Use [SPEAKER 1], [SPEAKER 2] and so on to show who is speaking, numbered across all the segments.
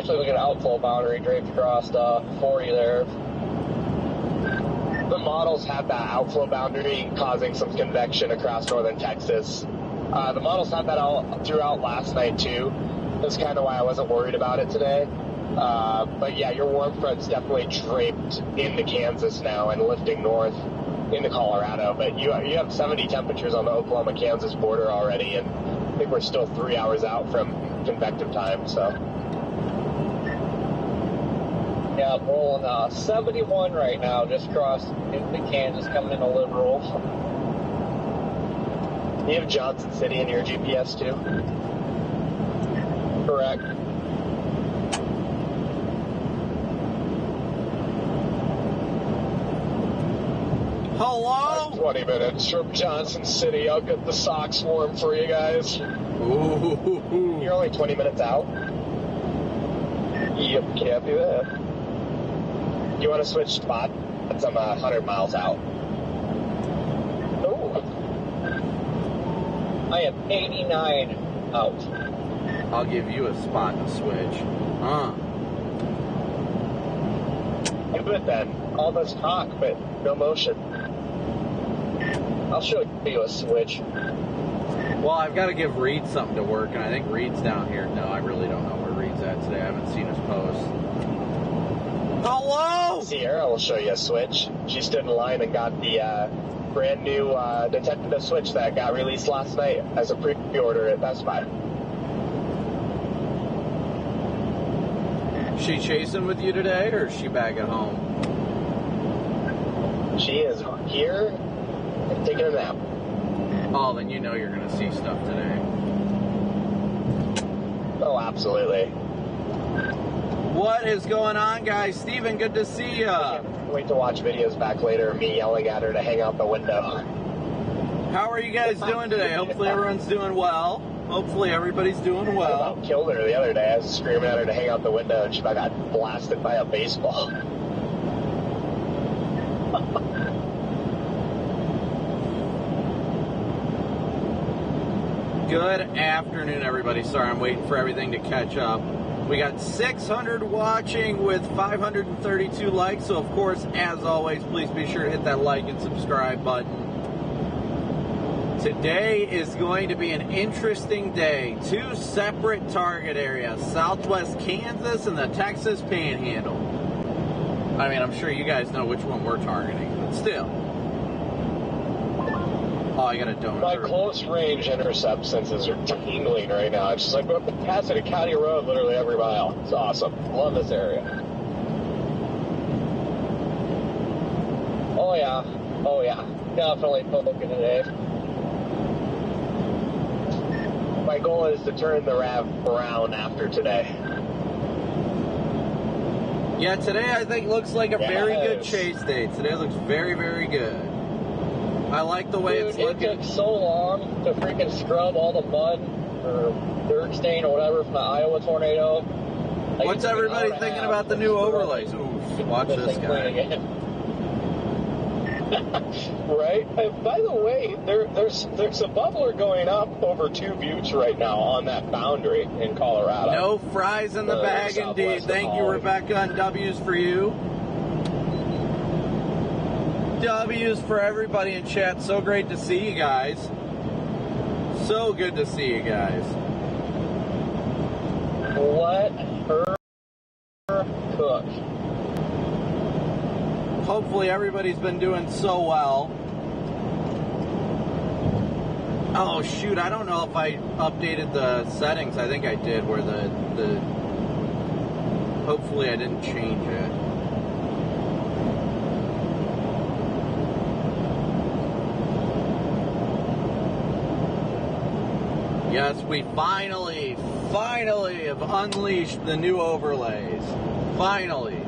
[SPEAKER 1] actually looking at outflow boundary draped across 40 there.
[SPEAKER 2] The models have that outflow boundary causing some convection across northern Texas. The models had that all throughout last night too. That's kind of why I wasn't worried about it today. But yeah, your warm front's definitely draped into Kansas now and lifting north into Colorado. But you have 70 temperatures on the Oklahoma-Kansas border already, and I think we're still 3 hours out from convective time, so.
[SPEAKER 1] Yeah, I'm rolling 71 right now, just crossed into Kansas, coming into Liberal.
[SPEAKER 2] You have Johnson City in your GPS too?
[SPEAKER 1] Correct.
[SPEAKER 3] Hello?
[SPEAKER 2] I'm 20 minutes from Johnson City. I'll get the socks warm for you guys.
[SPEAKER 3] Ooh.
[SPEAKER 2] You're only 20 minutes out? Yep, can't do that. You want to switch spots? I'm 100 miles out.
[SPEAKER 1] Oh. I am 89 out.
[SPEAKER 3] I'll give you a spot to switch.
[SPEAKER 2] Do it then. All this talk, but no motion. I'll show you a switch.
[SPEAKER 3] Well, I've got to give Reed something to work, and I think Reed's down here. No, I really don't know where Reed's at today. I haven't seen his post. Hello?
[SPEAKER 2] Sierra will show you a switch. She stood in line and got the brand new Nintendo Switch that got released last night as a pre-order at Best Buy.
[SPEAKER 3] She chasing with you today, or is she back at home?
[SPEAKER 2] She is here and taking a nap.
[SPEAKER 3] Oh, then you know you're going to see stuff today.
[SPEAKER 2] Oh, absolutely.
[SPEAKER 3] What is going on, guys? Steven, good to see ya.
[SPEAKER 2] I can't wait to watch videos back later of me yelling at her to hang out the window.
[SPEAKER 3] How are you guys doing today? Hopefully everyone's doing well. Hopefully everybody's doing well.
[SPEAKER 2] I killed her the other day. I was screaming at her to hang out the window, and she got blasted by a baseball.
[SPEAKER 3] Good afternoon, everybody. Sorry, I'm waiting for everything to catch up. We got 600 watching with 532 likes, so of course, as always, please be sure to hit that like and subscribe button. Today is going to be an interesting day. 2 separate target areas, southwest Kansas and the Texas Panhandle. I mean, I'm sure you guys know which one we're targeting, but still. Oh, I got a donut.
[SPEAKER 2] My close range intercept senses are tingling right now. It's just like we're passing a county road literally every mile. It's awesome. Love this area.
[SPEAKER 1] Oh yeah. Oh yeah. Definitely poking today.
[SPEAKER 2] My goal is to turn the RAV brown after today.
[SPEAKER 3] Yeah, today I think looks like a very good chase day. Today looks very, very good. I like the way it's looking.
[SPEAKER 1] It took so long to freaking scrub all the mud or dirt stain or whatever from the Iowa tornado.
[SPEAKER 3] What's everybody thinking about the new overlays? Ooh, watch this guy.
[SPEAKER 2] Right? And by the way, there's a bubbler going up over 2 buttes right now on that boundary in Colorado.
[SPEAKER 3] No fries in the bag, indeed. Thank you, Rebecca, and W's for you. W's for everybody in chat. So great to see you guys. So good to see you guys.
[SPEAKER 1] Let her cook.
[SPEAKER 3] Hopefully everybody's been doing so well. Oh shoot, I don't know if I updated the settings. I think I did, where the hopefully I didn't change it. Yes, we finally have unleashed the new overlays. Finally.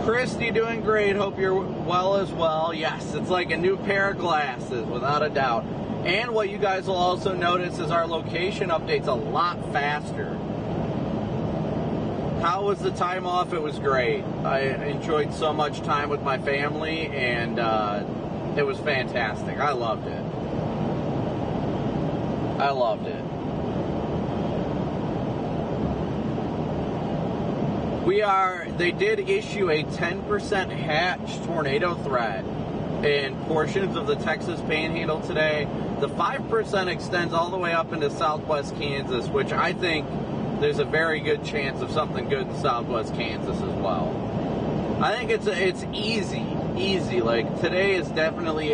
[SPEAKER 3] Christy, doing great. Hope you're well as well. Yes, it's like a new pair of glasses, without a doubt. And what you guys will also notice is our location updates a lot faster. How was the time off? It was great. I enjoyed so much time with my family, and it was fantastic. I loved it. I loved it. They did issue a 10% hatch tornado threat in portions of the Texas Panhandle today. The 5% extends all the way up into southwest Kansas, which I think there's a very good chance of something good in southwest Kansas as well. I think it's easy. Like, today is definitely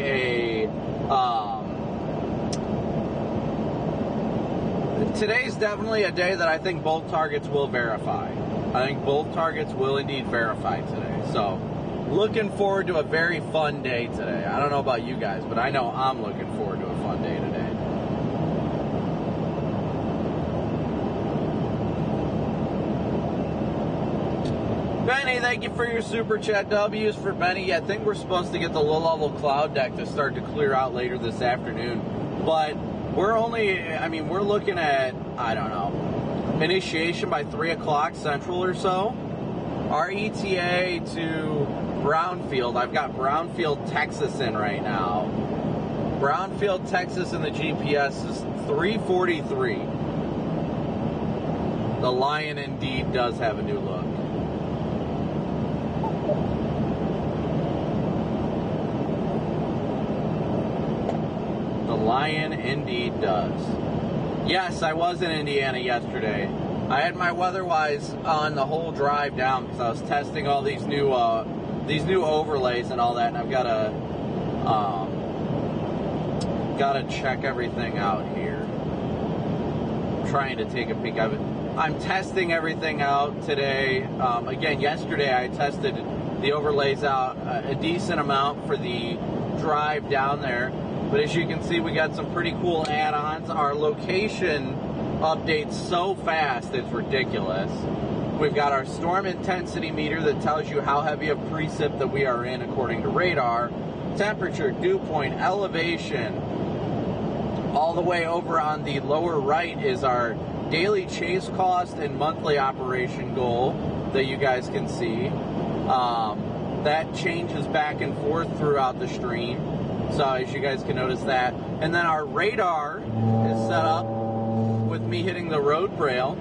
[SPEAKER 3] today's definitely a day that I think both targets will verify. I think both targets will indeed verify today. So, looking forward to a very fun day today. I don't know about you guys, but I know I'm looking forward to a fun day today. Benny, thank you for your super chat. W's for Benny. I think we're supposed to get the low-level cloud deck to start to clear out later this afternoon. But we're looking at, I don't know, initiation by 3 o'clock Central or so. Our ETA to Brownfield, I've got Brownfield, Texas in right now. Brownfield, Texas in the GPS is 3:43. The Lion indeed does have a new look. The Lion indeed does. Yes, I was in Indiana yesterday. I had my WeatherWise on the whole drive down because I was testing all these new overlays and all that, and I've got to check everything out here. I'm trying to take a peek of it. I'm testing everything out today. Again, yesterday I tested the overlays out a decent amount for the drive down there. But as you can see, we got some pretty cool add-ons. Our location updates so fast, it's ridiculous. We've got our storm intensity meter that tells you how heavy of precip that we are in according to radar. Temperature, dew point, elevation. All the way over on the lower right is our daily chase cost and monthly operation goal that you guys can see. That changes back and forth throughout the stream. So as you guys can notice that. And then our radar is set up with me hitting the road braille.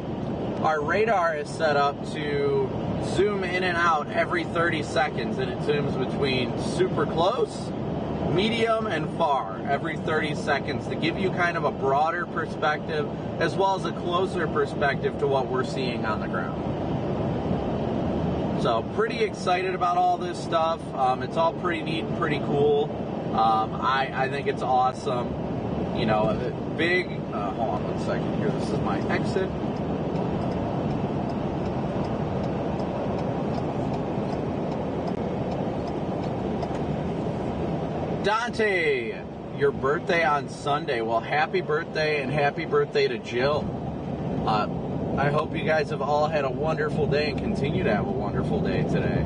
[SPEAKER 3] Our radar is set up to zoom in and out every 30 seconds. And it zooms between super close, medium, and far every 30 seconds to give you kind of a broader perspective as well as a closer perspective to what we're seeing on the ground. So pretty excited about all this stuff. It's all pretty neat and pretty cool. I think it's awesome. You know, a big, hold on one second here. This is my exit. Dante, your birthday on Sunday. Well, happy birthday and happy birthday to Jill. I hope you guys have all had a wonderful day and continue to have a wonderful day today.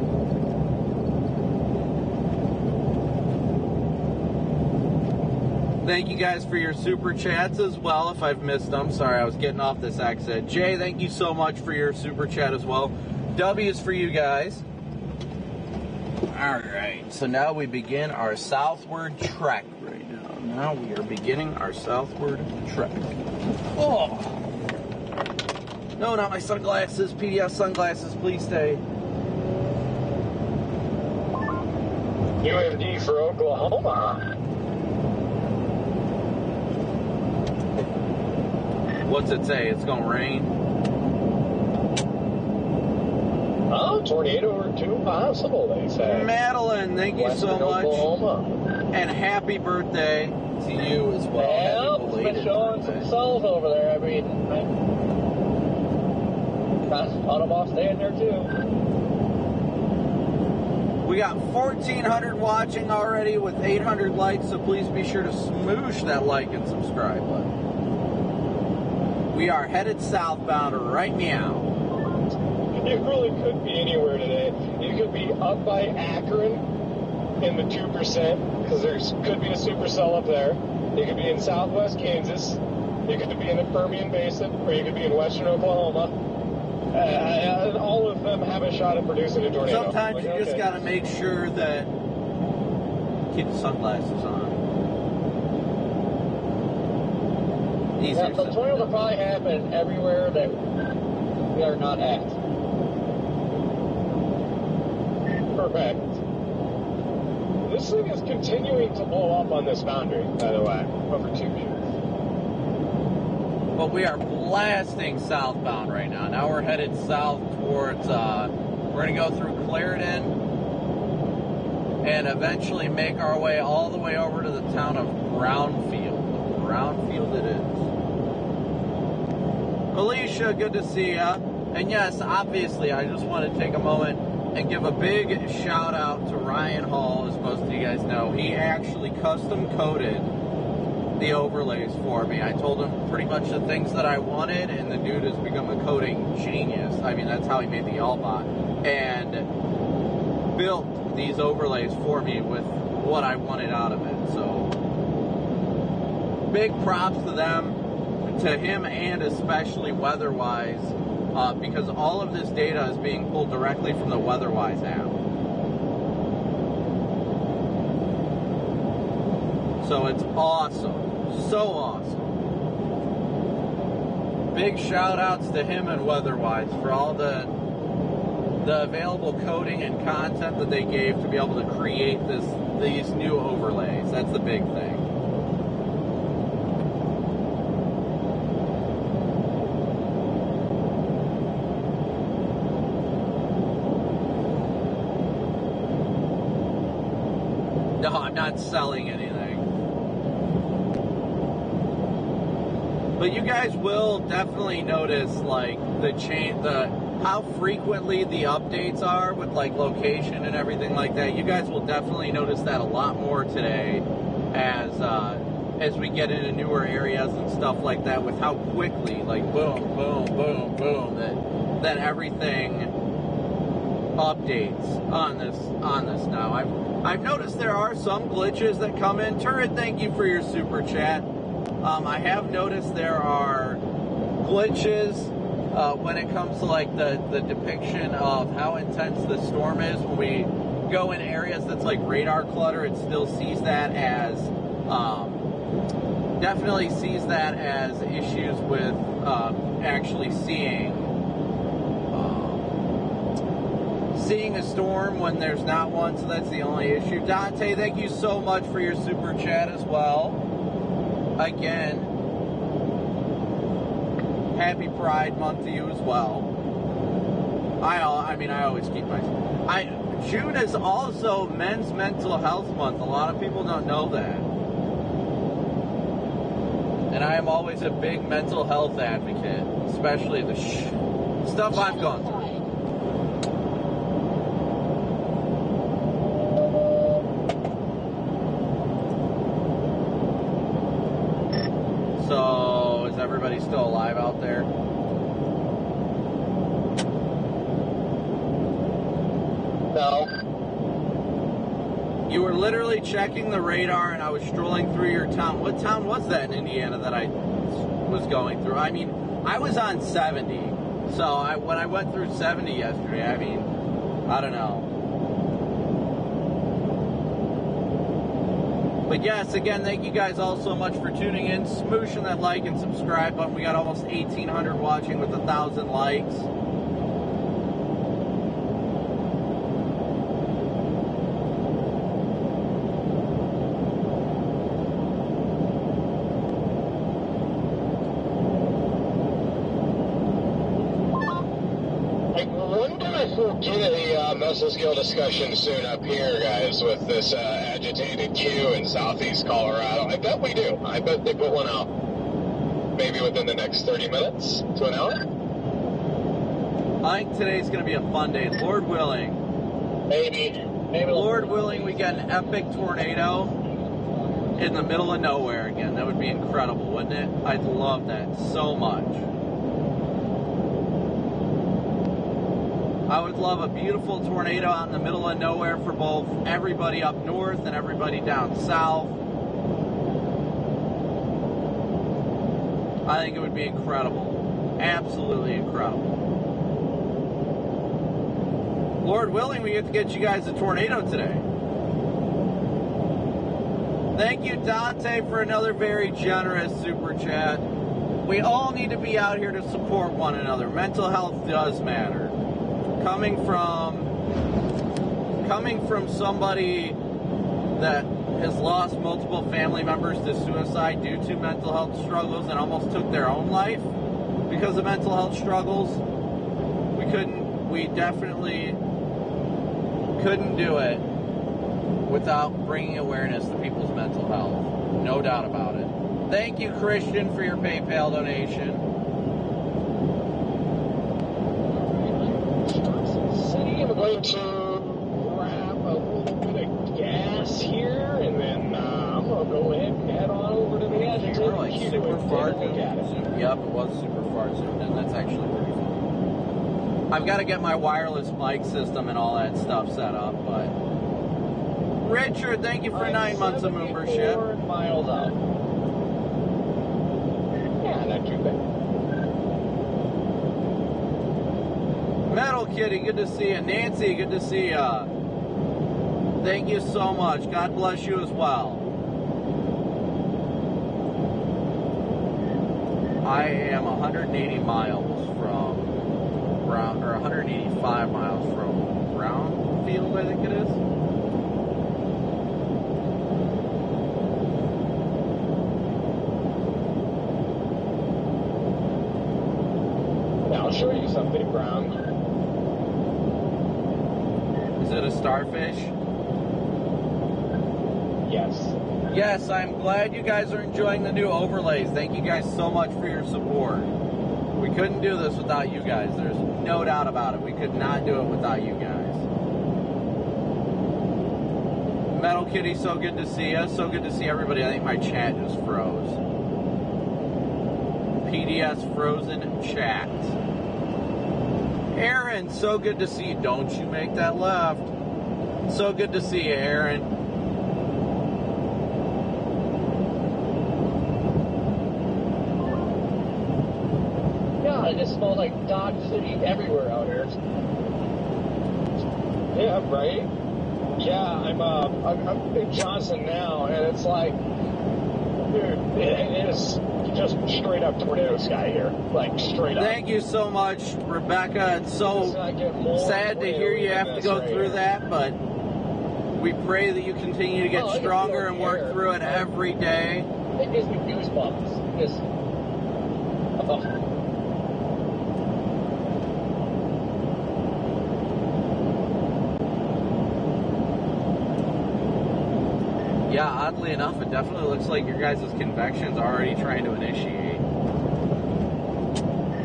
[SPEAKER 3] Thank you guys for your super chats as well. If I've missed them, sorry, I was getting off this exit. Jay, thank you so much for your super chat as well. W's for you guys. All right, so now we begin our southward trek right now. Now we are beginning our southward trek. Oh! No, not my sunglasses. PDF sunglasses, please stay.
[SPEAKER 1] UMD for Oklahoma.
[SPEAKER 3] What's it say? It's gonna rain?
[SPEAKER 1] Oh, tornado or two possible, they say.
[SPEAKER 3] Madeline, thank you so much.
[SPEAKER 1] Oklahoma.
[SPEAKER 3] And happy birthday to you as well.
[SPEAKER 1] Yeah, it's been showing some cells over there. I mean, I thought about staying there too.
[SPEAKER 3] We got 1,400 watching already with 800 likes, so please be sure to smoosh that like and subscribe button. We are headed southbound right now.
[SPEAKER 2] It really could be anywhere today. You could be up by Akron in the 2%, because there could be a supercell up there. You could be in southwest Kansas. You could be in the Permian Basin, or you could be in western Oklahoma. All of them have a shot at producing a tornado.
[SPEAKER 3] Sometimes you just got to make sure that keep the sunglasses on.
[SPEAKER 1] Yeah, the tornado will probably happen everywhere that we are not at.
[SPEAKER 2] Perfect. This thing is continuing to blow up on this boundary, by the way, over 2 meters.
[SPEAKER 3] But we are blasting southbound right now. Now we're headed south towards, we're going to go through Clarendon and eventually make our way all the way over to the town of Brownfield. Brownfield it is. Alicia, good to see ya. And yes, obviously, I just want to take a moment and give a big shout out to Ryan Hall. As most of you guys know, he actually custom coded the overlays for me. I told him pretty much the things that I wanted, and the dude has become a coding genius. I mean, that's how he made the Allbot, and built these overlays for me with what I wanted out of it. So big props to them, to him, and especially WeatherWise, because all of this data is being pulled directly from the WeatherWise app. So it's awesome. So awesome. Big shout outs to him and WeatherWise for all the available coding and content that they gave to be able to create these new overlays. That's the big thing. No, I'm not selling anything. But you guys will definitely notice, like, how frequently the updates are with, like, location and everything like that. You guys will definitely notice that a lot more today as we get into newer areas and stuff like that, with how quickly, like, boom, boom, boom, boom, that everything updates on this now. I've noticed there are some glitches that come in. Turret, thank you for your super chat. I have noticed there are glitches when it comes to, like, the depiction of how intense the storm is. When we go in areas that's like radar clutter, it still sees that as definitely sees that as issues with actually seeing a storm when there's not one. So that's the only issue. Dante, thank you so much for your super chat as well. Again, happy Pride Month to you as well. I always keep June is also Men's Mental Health Month. A lot of people don't know that. And I am always a big mental health advocate, especially the stuff I've gone through. So, is everybody still alive out there?
[SPEAKER 2] No.
[SPEAKER 3] You were literally checking the radar, and I was strolling through your town. What town was that in Indiana that I was going through? I mean, I was on 70. So, when I went through 70 yesterday, I mean, I don't know. But yes, again, thank you guys all so much for tuning in. Smooshing that like and subscribe button. We got almost 1,800 watching with 1,000 likes.
[SPEAKER 2] Get a muscle skill discussion soon up here, guys, with this agitated queue in southeast Colorado. I bet we do. I bet they put one out maybe within the next 30 minutes to an hour.
[SPEAKER 3] I think today's going to be a fun day. Lord willing.
[SPEAKER 2] Maybe.
[SPEAKER 3] Lord willing, we get an epic tornado in the middle of nowhere again. That would be incredible, wouldn't it? I'd love that so much. I would love a beautiful tornado out in the middle of nowhere for both everybody up north and everybody down south. I think it would be incredible. Absolutely incredible. Lord willing, we get to get you guys a tornado today. Thank you, Dante, for another very generous super chat. We all need to be out here to support one another. Mental health does matter. Coming from somebody that has lost multiple family members to suicide due to mental health struggles and almost took their own life because of mental health struggles, we definitely couldn't do it without bringing awareness to people's mental health. No doubt about it. Thank you, Christian, for your PayPal donation.
[SPEAKER 2] City, I'm going to grab a little bit of gas here, and then I'm going to go ahead and head on over to the edge.
[SPEAKER 3] Yep, it was super far zoomed in. That's actually pretty funny. I've got to get my wireless mic system and all that stuff set up, but Richard, thank you for 9 months of membership.
[SPEAKER 1] 4 miles out.
[SPEAKER 2] Yeah, not too bad.
[SPEAKER 3] Metal Kitty, good to see you. Nancy, good to see you. Thank you so much. God bless you as well. I am 180 miles from Brown, or 185 miles from Brownfield, I think it is.
[SPEAKER 2] I'll show you something, Brown.
[SPEAKER 3] Is it a starfish?
[SPEAKER 2] Yes.
[SPEAKER 3] Yes, I'm glad you guys are enjoying the new overlays. Thank you guys so much for your support. We couldn't do this without you guys. There's no doubt about it. We could not do it without you guys. Metal Kitty, so good to see you. So good to see everybody. I think my chat just froze. PDS frozen chat. Aaron, so good to see you. Don't you make that left. So good to see you, Aaron.
[SPEAKER 1] God, it just smells like Dodge City everywhere out here.
[SPEAKER 2] Yeah, right? Yeah, I'm in Johnson now, and it's like, dude, it is just straight up tornado sky here. Like, straight up.
[SPEAKER 3] Thank you so much, Rebecca. It's so sad to hear you have to go through that, but we pray that you continue to get stronger and work through it every day.
[SPEAKER 1] It gives me goosebumps. Just,
[SPEAKER 3] Yeah, oddly enough, it definitely looks like your guys' convection's already trying to initiate.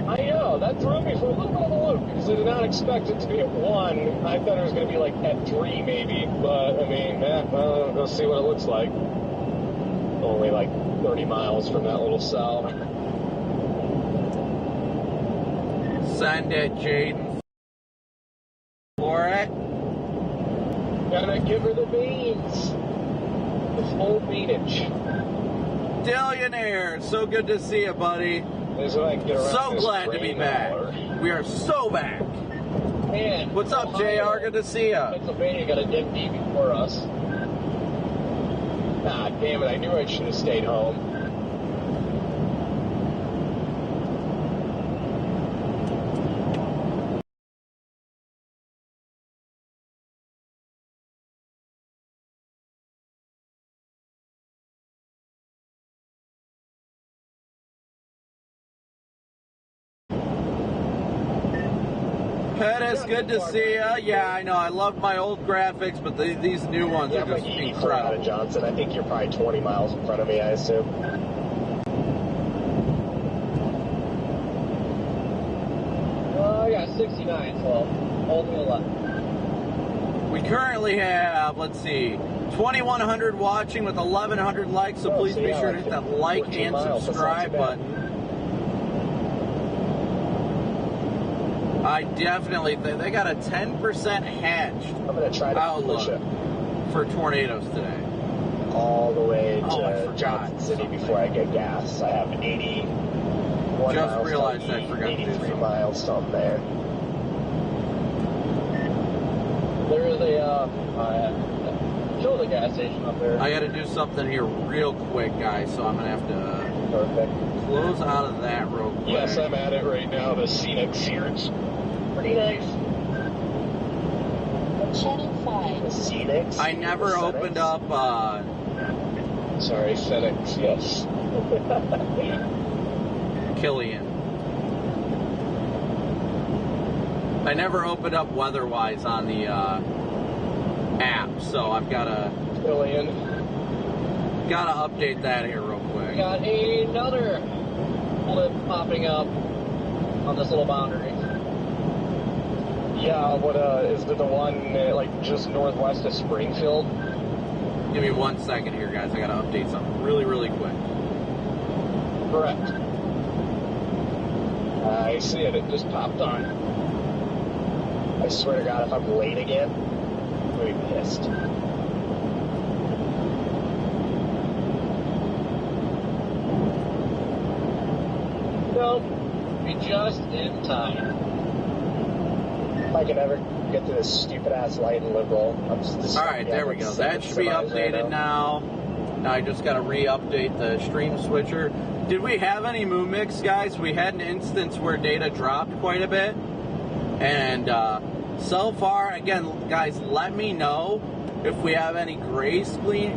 [SPEAKER 2] I know, that threw me for a little bit of a loop, because I did not expect it to be at 1. I thought it was going to be like at 3 maybe, but I mean, we'll see what it looks like. Only like 30 miles from that little cell.
[SPEAKER 3] Send it, Jaden. For it.
[SPEAKER 2] Gotta give her the beans. The full beanage.
[SPEAKER 3] Dillionaire, so good to see you, buddy. So glad to be back. We are so back.
[SPEAKER 1] man.
[SPEAKER 3] What's up, JR? Good to see ya.
[SPEAKER 1] Pennsylvania got a dig deep before us.
[SPEAKER 2] Ah, damn it. I knew I should have stayed home.
[SPEAKER 3] Pettis, good to see ya. Yeah, I know. I love my old graphics, but these new ones are just incredible.
[SPEAKER 2] Out of Johnson. I think you're probably 20 miles in front of me, I assume.
[SPEAKER 1] I got 69, so hold me left.
[SPEAKER 3] We currently have, let's see, 2,100 watching with 1,100 likes, so please be sure to hit that like and subscribe button. I definitely think they got a 10% hedged
[SPEAKER 2] I'm going to try to push it
[SPEAKER 3] for tornadoes today.
[SPEAKER 2] All the way to Johnson City before I get gas. I have 81
[SPEAKER 3] Just
[SPEAKER 2] miles
[SPEAKER 3] realized I forgot to do
[SPEAKER 2] 83
[SPEAKER 3] something.
[SPEAKER 2] miles from there.
[SPEAKER 1] There is a, show the gas station up there.
[SPEAKER 3] I got to do something here real quick, guys, so I'm going to have to close out of that real quick.
[SPEAKER 2] Yes, I'm at it right now. The Scenics here. It's pretty nice.
[SPEAKER 4] Channel 5.
[SPEAKER 2] The Scenics.
[SPEAKER 3] I never opened up,
[SPEAKER 2] Sorry, Scenics, yes.
[SPEAKER 3] Killian. I never opened up Weatherwise on the app, so I've got to update that here real quick.
[SPEAKER 1] Got another blip popping up on this little boundary.
[SPEAKER 2] Yeah, what is it the one like just northwest of Springfield?
[SPEAKER 3] Give me 1 second here, guys. I got to update something really, really quick.
[SPEAKER 2] Correct. I see it. It just popped on. I swear to God, if I'm late again, I'm going to be pissed.
[SPEAKER 1] Nope. Be just in time.
[SPEAKER 2] If I can ever get to this stupid ass light and liberal, I'm just.
[SPEAKER 3] All right, there we go. That should be updated now. Now I just got to re-update the stream switcher. Did we have any Moo Mix, guys? We had an instance where data dropped quite a bit. And so far, again, guys, let me know if we have any gray screen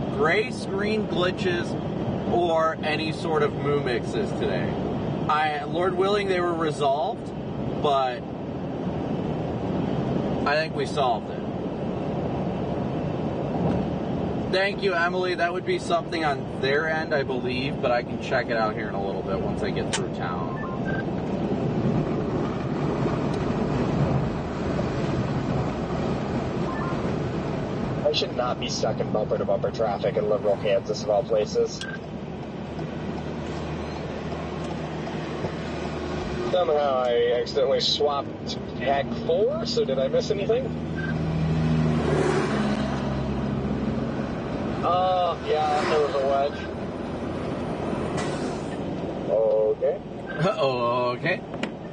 [SPEAKER 3] glitches or any sort of Moo Mixes today. Lord willing, they were resolved, but I think we solved it. Thank you, Emily. That would be something on their end, I believe, but I can check it out here in a little bit once I get through town.
[SPEAKER 2] I should not be stuck in bumper-to-bumper traffic in liberal Kansas, of all places. Somehow I accidentally swapped Hack 4, so did I miss anything?
[SPEAKER 1] Yeah, there was a wedge.
[SPEAKER 2] Okay.
[SPEAKER 3] Okay.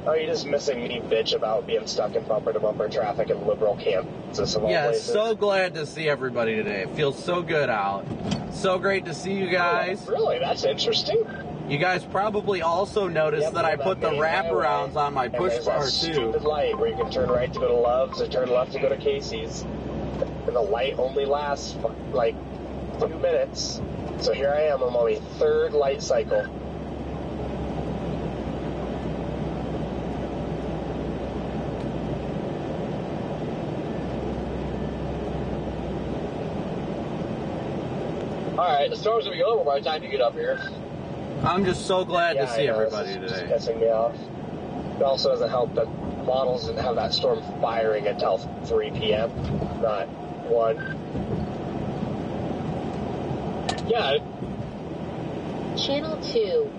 [SPEAKER 2] Oh, you're just missing me, bitch, about being stuck in bumper-to-bumper traffic in liberal Kansas, of all
[SPEAKER 3] Yeah,
[SPEAKER 2] places.
[SPEAKER 3] so glad to see everybody today. It feels so good out. So great to see you guys.
[SPEAKER 2] Oh, really? That's interesting.
[SPEAKER 3] You guys probably also noticed that I put the wraparounds on my push bar
[SPEAKER 2] There's that
[SPEAKER 3] too.
[SPEAKER 2] stupid light where you can turn right to go to Love's or turn left to go to Casey's. And the light only lasts like 2 minutes. So here I am on my third light cycle.
[SPEAKER 1] Alright, the storm's gonna be over by the time you get up here.
[SPEAKER 3] I'm just so glad to see everybody
[SPEAKER 2] It's
[SPEAKER 3] today.
[SPEAKER 2] pissing me off. It also doesn't help that models didn't have that storm firing until 3 p.m., not 1. Yeah.
[SPEAKER 4] Channel 2.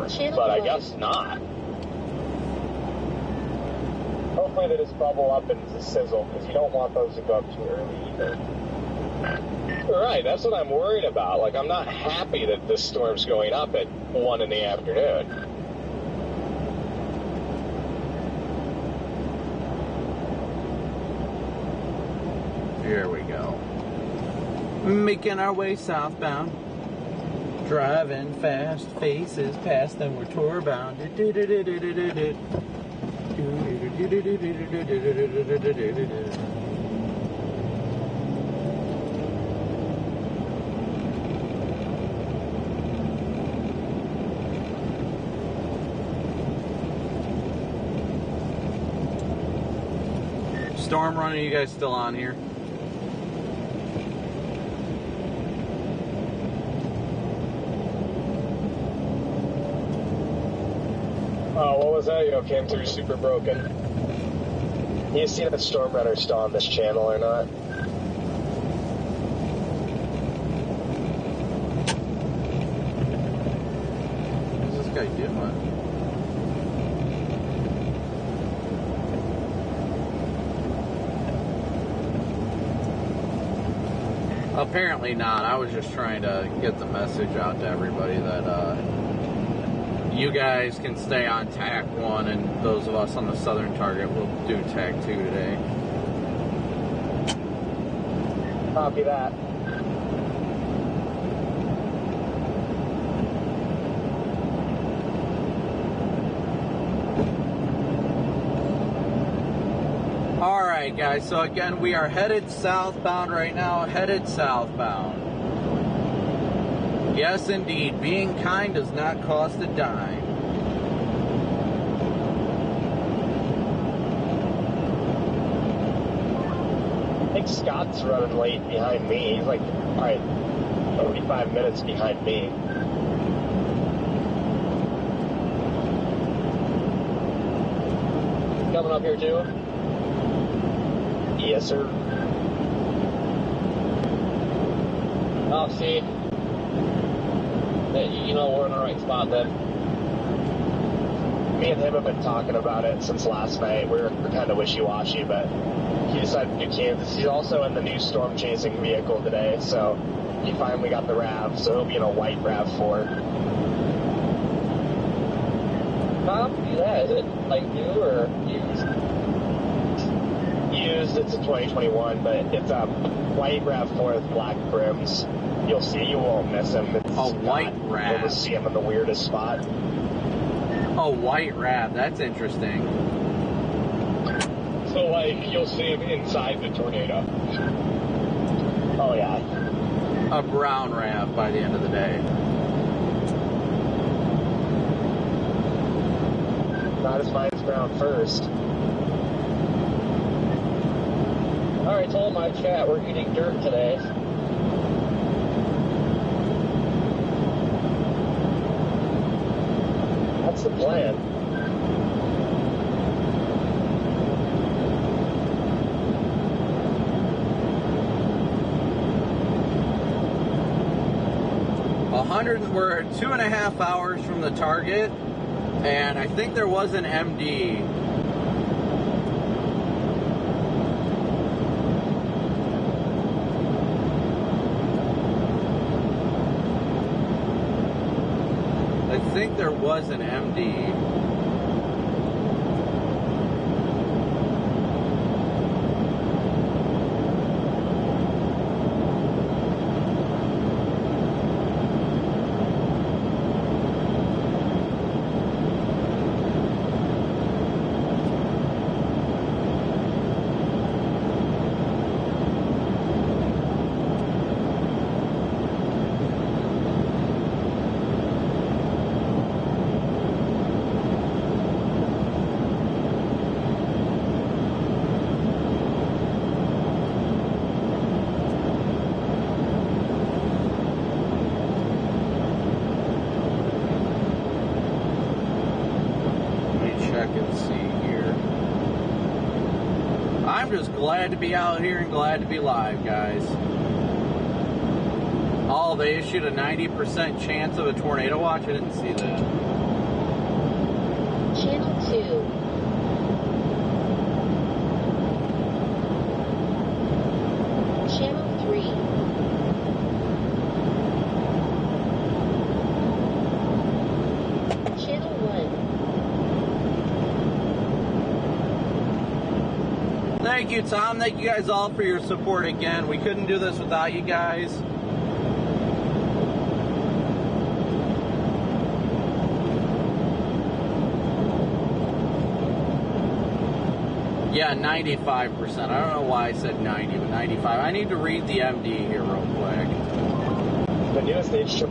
[SPEAKER 4] Channel
[SPEAKER 2] But I
[SPEAKER 4] 1.
[SPEAKER 2] guess not. Hopefully they just bubble up and sizzle, because you don't want those to go up too early either. Right, that's what I'm worried about. Like, I'm not happy that this storm's going up at 1 in the afternoon.
[SPEAKER 3] Here we go. Making our way southbound. Driving fast, faces past, and we're tour bound. Storm running, you guys still on here?
[SPEAKER 2] Oh, what was that? You know, came through super broken. You see that storm runner still on this channel or not?
[SPEAKER 3] What's this guy doing? Apparently not. I was just trying to get the message out to everybody that, You guys can stay on tack 1, and those of us on the southern target will do tack 2 today.
[SPEAKER 2] Copy that.
[SPEAKER 3] Alright guys, so again we are headed southbound right now, headed southbound. Yes indeed, being kind does not cost a dime.
[SPEAKER 2] I think Scott's running late behind me. He's like, alright, 35 minutes behind me.
[SPEAKER 1] Coming up here too?
[SPEAKER 2] Yes, sir.
[SPEAKER 1] Oh, see. You know we're in the right spot then.
[SPEAKER 2] Me and him have been talking about it since last night. We're kind of wishy-washy, but he decided to do Kansas. He's also in the new storm chasing vehicle today, so he finally got the RAV, so he'll be in a white RAV4.
[SPEAKER 1] How do you do that? Is it like new or used?
[SPEAKER 2] Used, it's a 2021, but it's a white RAV4 with black brims. You'll see, you won't miss him. It's
[SPEAKER 3] A white RAV.
[SPEAKER 2] You'll just see him in the weirdest spot.
[SPEAKER 3] Oh, white RAV, that's interesting.
[SPEAKER 1] So like you'll see him inside the tornado.
[SPEAKER 2] Oh yeah.
[SPEAKER 3] A brown RAV by the end of the day.
[SPEAKER 2] Not as fine as brown first.
[SPEAKER 1] Alright, told my chat we're eating dirt today.
[SPEAKER 2] That's the plan.
[SPEAKER 3] We're 2.5 hours from the target, and I think there was an MD. I think there was an MD. Glad to be out here and glad to be live, guys. Oh, they issued a 90% chance of a tornado watch? I didn't see that.
[SPEAKER 4] Channel 2. Channel 3. Channel 1.
[SPEAKER 3] Thank you, Tom. Thank you guys all for your support again. We couldn't do this without you guys. Yeah, 95%. I don't know why I said 90, but 95. I need to read the MD here real quick.
[SPEAKER 2] The newest HRR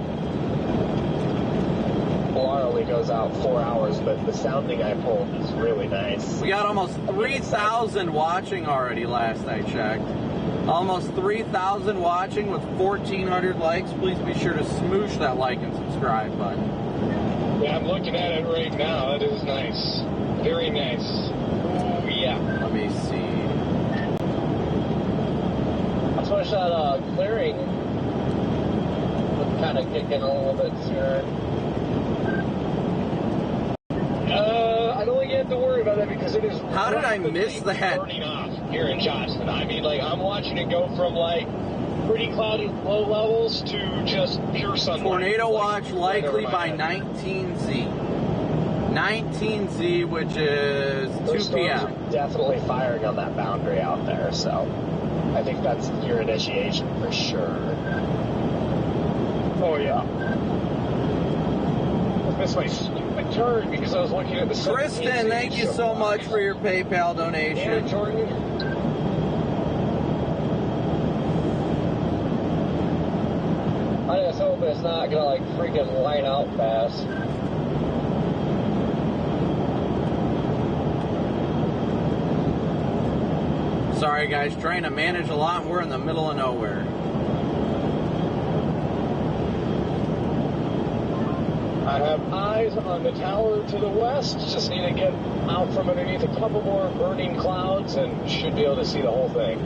[SPEAKER 2] only goes out 4 hours, but the sounding I pulled is really nice.
[SPEAKER 3] We got almost 3,000 watching already last I checked. Almost 3,000 watching with 1,400 likes. Please be sure to smoosh that like and subscribe button.
[SPEAKER 1] Yeah, I'm looking at it right now. That is nice. Very nice. Oh, yeah.
[SPEAKER 3] Let me see.
[SPEAKER 1] I just wish that clearing would kind of kick in a little bit sooner. I don't think you have to worry about that because it is.
[SPEAKER 3] How did I miss that?
[SPEAKER 1] Burning off here in Johnston. I mean, like, I'm watching it go from, like, pretty cloudy low levels to just pure sunlight.
[SPEAKER 3] Tornado
[SPEAKER 1] like,
[SPEAKER 3] watch likely by 19Z. 19Z, which is 2 p.m.
[SPEAKER 2] Definitely firing on that boundary out there, so I think that's your initiation for sure.
[SPEAKER 1] Oh, yeah. I missed my stupid turn because I was looking at the
[SPEAKER 3] Kristen, thank you so much for your PayPal donation.
[SPEAKER 1] Yeah, Jordan. I just hope it's not gonna like freaking line out fast.
[SPEAKER 3] Sorry guys, trying to manage a lot. We're in the middle of nowhere.
[SPEAKER 1] I have eyes on the tower to the west. Just need to get out from underneath a couple more burning clouds and should be able to see the whole thing.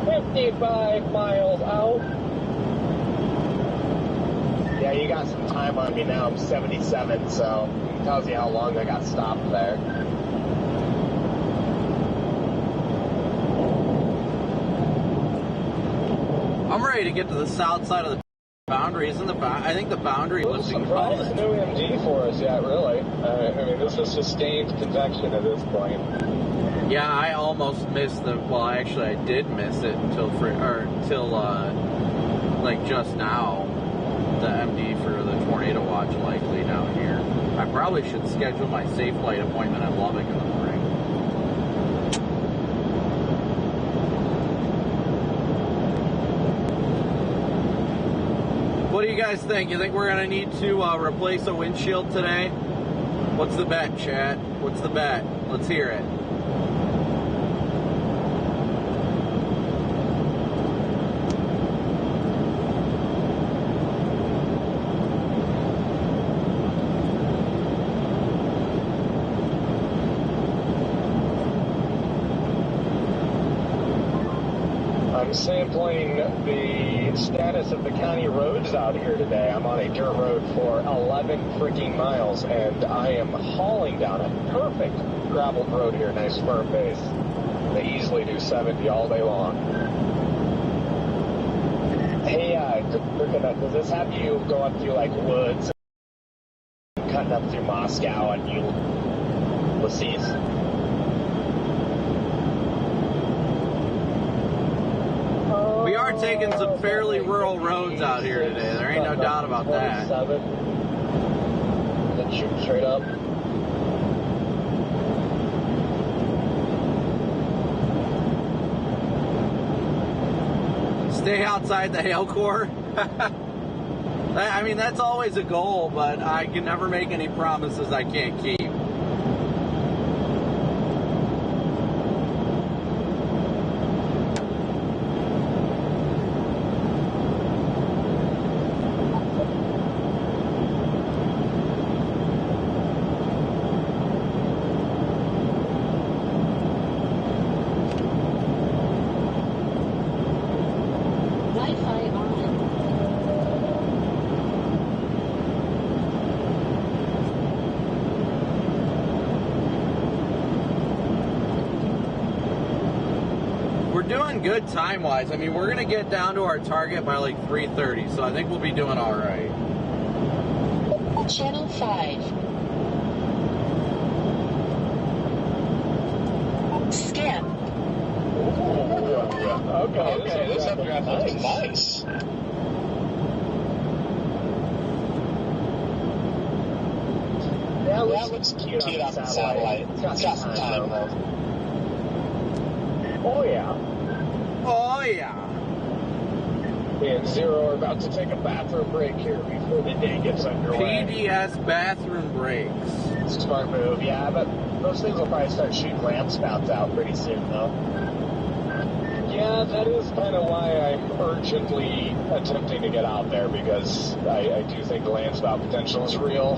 [SPEAKER 1] "55 miles out."
[SPEAKER 2] Yeah, you got some time on me now. I'm 77, so it tells you how long I got stopped there.
[SPEAKER 3] I'm ready to get to the south side of the boundary. Isn't the I think the boundary was being called.
[SPEAKER 1] Surprise, no MD for us yet, really. I mean, this is sustained convection at this point.
[SPEAKER 3] Yeah, I almost missed the. Well, actually, I did miss it until like just now. The MD for the tornado watch likely down here. I probably should schedule my safe flight appointment at Lubbock in the morning. What do you guys think? You think we're gonna need to replace a windshield today? What's the bet, chat? What's the bet? Let's hear it.
[SPEAKER 1] I'm sampling the status of the county roads out here today. I'm on a dirt road for 11 freaking miles, and I am hauling down a perfect graveled road here, nice firm base. They easily do 70 all day long.
[SPEAKER 2] Hey, does this have you going through like woods, cutting up through Moscow and Ulysses?
[SPEAKER 3] We are taking some fairly rural roads out here today. There ain't no doubt about that.
[SPEAKER 1] Then shoot straight up.
[SPEAKER 3] Stay outside the hail core. I mean, that's always a goal, but I can never make any promises I can't keep. Good time-wise. I mean, we're going to get down to our target by like 3:30, so I think we'll be doing all right.
[SPEAKER 4] Channel 5. Scan.
[SPEAKER 1] Okay, this updraft looks nice.
[SPEAKER 2] Yeah, that looks cute on the satellite. It's got some time though.
[SPEAKER 1] Oh yeah.
[SPEAKER 3] Oh yeah.
[SPEAKER 1] Me and Zero are about to take a bathroom break here before the day gets underway.
[SPEAKER 3] PDS bathroom breaks.
[SPEAKER 2] Smart move, yeah, but those things will probably start shooting lamp spouts out pretty soon though.
[SPEAKER 1] Yeah, that is kind of why I'm urgently attempting to get out there, because I do think the land spout potential is real.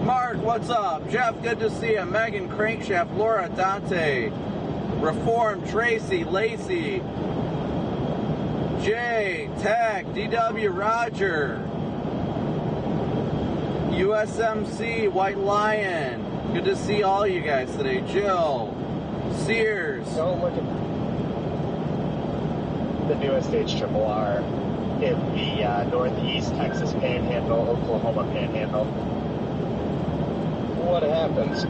[SPEAKER 3] Mark, what's up? Jeff, good to see you. Megan, Crankshaft, Laura, Dante, Reform, Tracy, Lacey, Jay, Tech, DW, Roger, USMC, White Lion. Good to see all you guys today. Jill, Sears.
[SPEAKER 1] Don't look at...
[SPEAKER 2] the newest HRRR in the northeast Texas Panhandle, Oklahoma Panhandle.
[SPEAKER 1] What happens?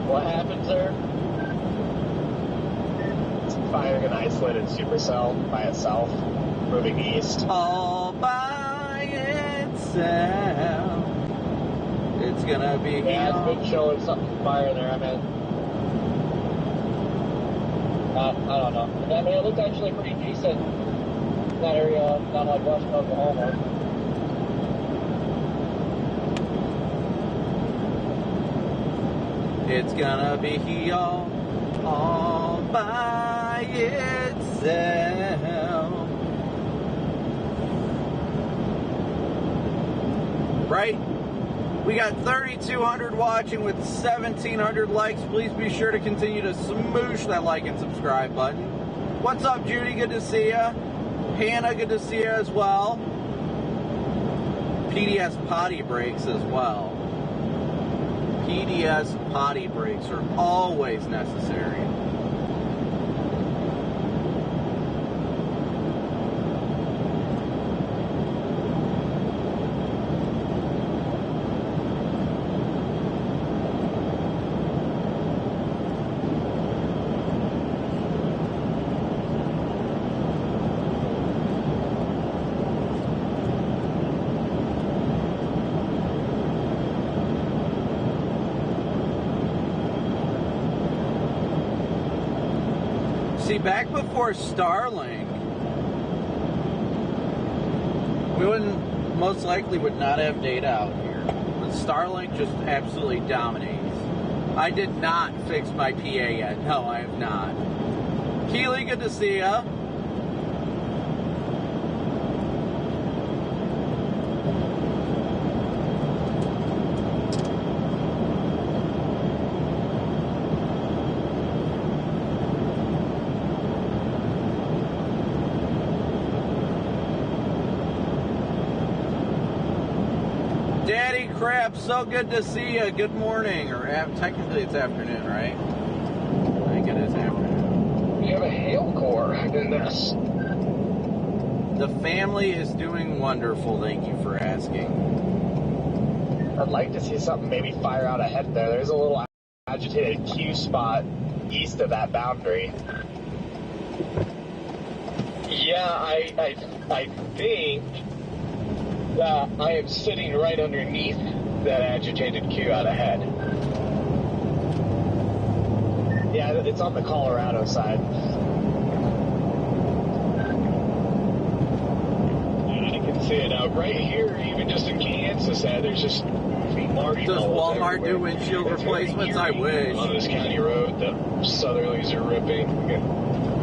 [SPEAKER 2] What happens there? It's firing an isolated supercell by itself, moving east.
[SPEAKER 3] All by itself. It's gonna be
[SPEAKER 2] Yeah, it's been showing something fire there, I mean. I don't know. I mean, it looked actually pretty decent in that area, down like western Oklahoma.
[SPEAKER 3] It's gonna be all by itself. Right? We got 3,200 watching with 1,700 likes. Please be sure to continue to smoosh that like and subscribe button. What's up, Judy? Good to see ya. Hannah, good to see ya as well. PDS potty breaks as well. PDS potty breaks are always necessary. See, back before Starlink, we most likely would not have data out here. But Starlink just absolutely dominates. I did not fix my PA yet. No, I have not. Keely, good to see ya. Daddy Crap, so good to see you. Good morning, or technically it's afternoon, right? I think it is afternoon.
[SPEAKER 1] We have a hail core in this.
[SPEAKER 3] The family is doing wonderful. Thank you for asking.
[SPEAKER 2] I'd like to see something maybe fire out ahead there. There's a little agitated Q spot east of that boundary.
[SPEAKER 1] Yeah, I think that I am sitting right underneath that agitated Q out ahead.
[SPEAKER 2] Yeah, it's on the Colorado side.
[SPEAKER 1] I can see it out right here, even just in Kansas. There's just marginal.
[SPEAKER 3] Does Walmart do windshield replacements? I wish.
[SPEAKER 1] On this county road, the southerlies are ripping. We got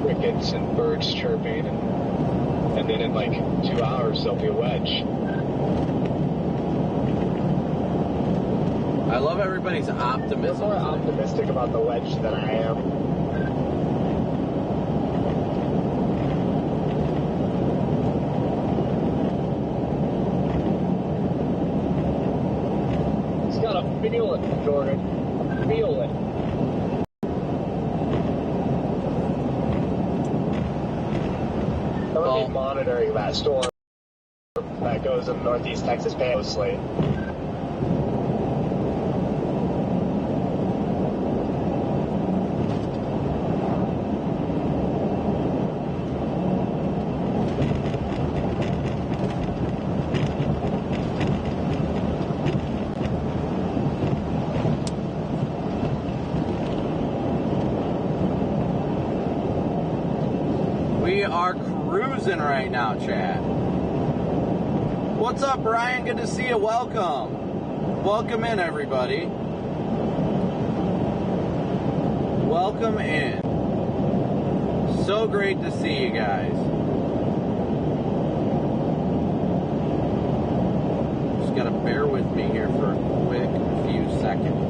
[SPEAKER 1] crickets and birds chirping, and then in like 2 hours there'll be a wedge.
[SPEAKER 3] I love everybody's optimism.
[SPEAKER 2] You're more optimistic about the wedge than I am. Just gotta feel it, Jordan. Feel it. I'm gonna be monitoring that storm that goes in northeast Texas closely.
[SPEAKER 3] Right now, chat. What's up, Brian? Good to see you. Welcome. Welcome in, everybody. Welcome in. So great to see you guys. Just gotta bear with me here for a quick few seconds.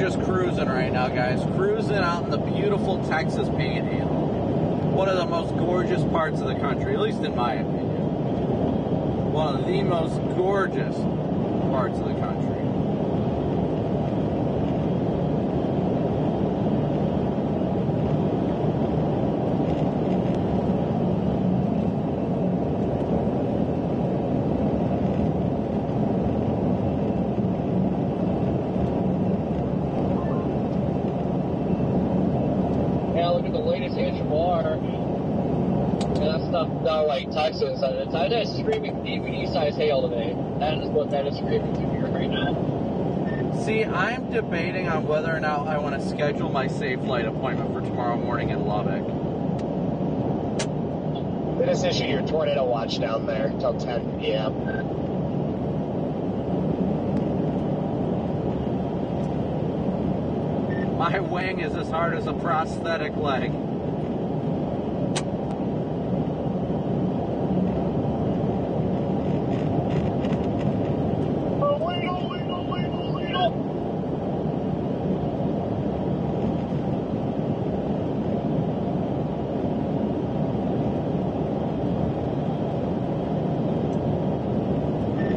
[SPEAKER 3] just cruising right now, guys. Cruising out in the beautiful Texas Panhandle. One of the most gorgeous parts of the country, at least in my opinion. One of the most gorgeous parts of the country.
[SPEAKER 2] Down like Texas, that is screaming DVD-sized hail today. That is what that is screaming to here right now.
[SPEAKER 3] See, I'm debating on whether or not I want to schedule my safe flight appointment for tomorrow morning in Lubbock.
[SPEAKER 2] They just issued your tornado watch down there until 10 p.m.
[SPEAKER 3] My wing is as hard as a prosthetic leg.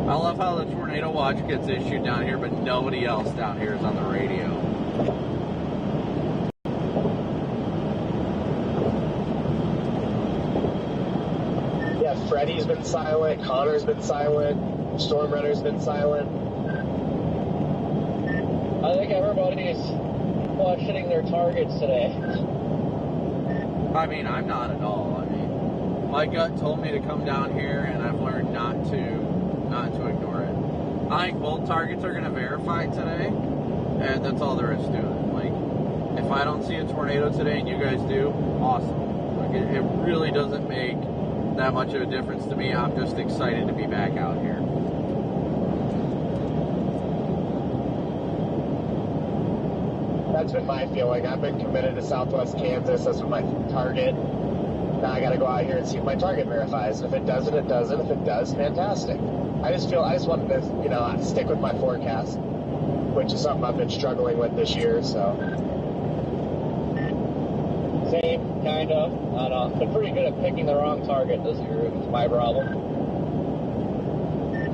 [SPEAKER 3] I love how the tornado watch gets issued down here, but nobody else down here is on the radio.
[SPEAKER 2] Yeah, Freddie's been silent, Connor's been silent, Storm Runner's been silent. I think everybody's questioning their targets today.
[SPEAKER 3] I mean, I'm not at all. I mean, my gut told me to come down here, and I've learned not to ignore it. I think both targets are going to verify today, and that's all there is to it. Like, if I don't see a tornado today and you guys do, awesome. Like, it really doesn't make that much of a difference to me. I'm just excited to be back out here.
[SPEAKER 2] That's been my feeling. I've been committed to Southwest Kansas. That's been my target. Now I got to go out here and see if my target verifies. If it doesn't, it doesn't. If it does, fantastic. I just wanted to, stick with my forecast, which is something I've been struggling with this year, so. Same, kind of. I don't know. Been pretty good at picking the wrong target this year. It's my problem.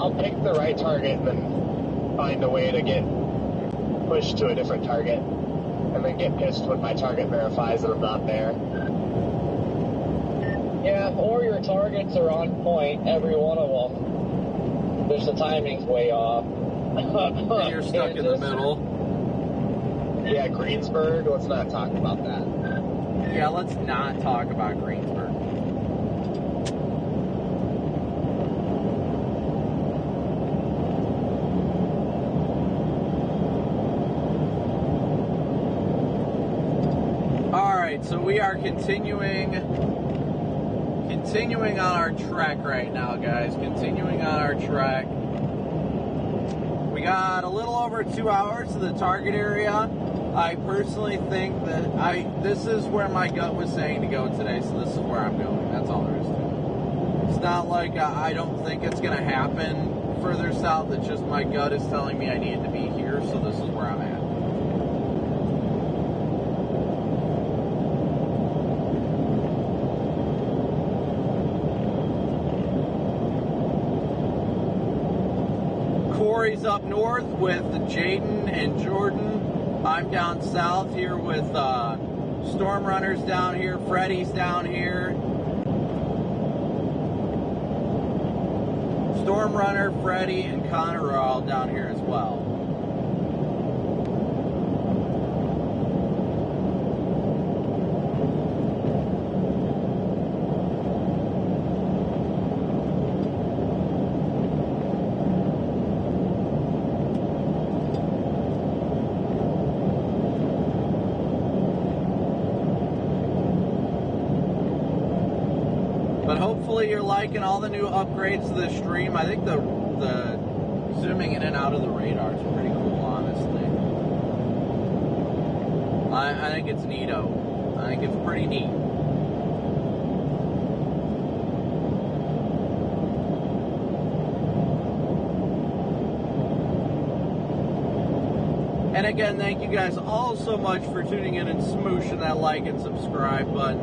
[SPEAKER 2] I'll pick the right target and then find a way to get pushed to a different target, and then get pissed when my target verifies that I'm not there. Yeah, or your targets are on point, every one of them. Just the timing's way off.
[SPEAKER 3] And you're stuck in the middle.
[SPEAKER 2] Yeah, Greensburg, let's not talk about that.
[SPEAKER 3] Yeah, let's not talk about Greensburg. Alright, so we are continuing on our trek right now, guys. Continuing on our trek. We got a little over 2 hours to the target area. I personally think that this is where my gut was saying to go today, so this is where I'm going. That's all there is to it. It's not like I don't think it's going to happen further south. It's just my gut is telling me I need to be here, so this is where I'm at. Corey's up north with Jaden and Jordan. I'm down south here with Storm Runner's down here. Freddie's down here. Storm Runner, Freddie, and Connor are all down here as well. But hopefully you're liking all the new upgrades to the stream. I think the zooming in and out of the radar is pretty cool, honestly. I think it's neato. I think it's pretty neat. And again, thank you guys all so much for tuning in and smooshing that like and subscribe button.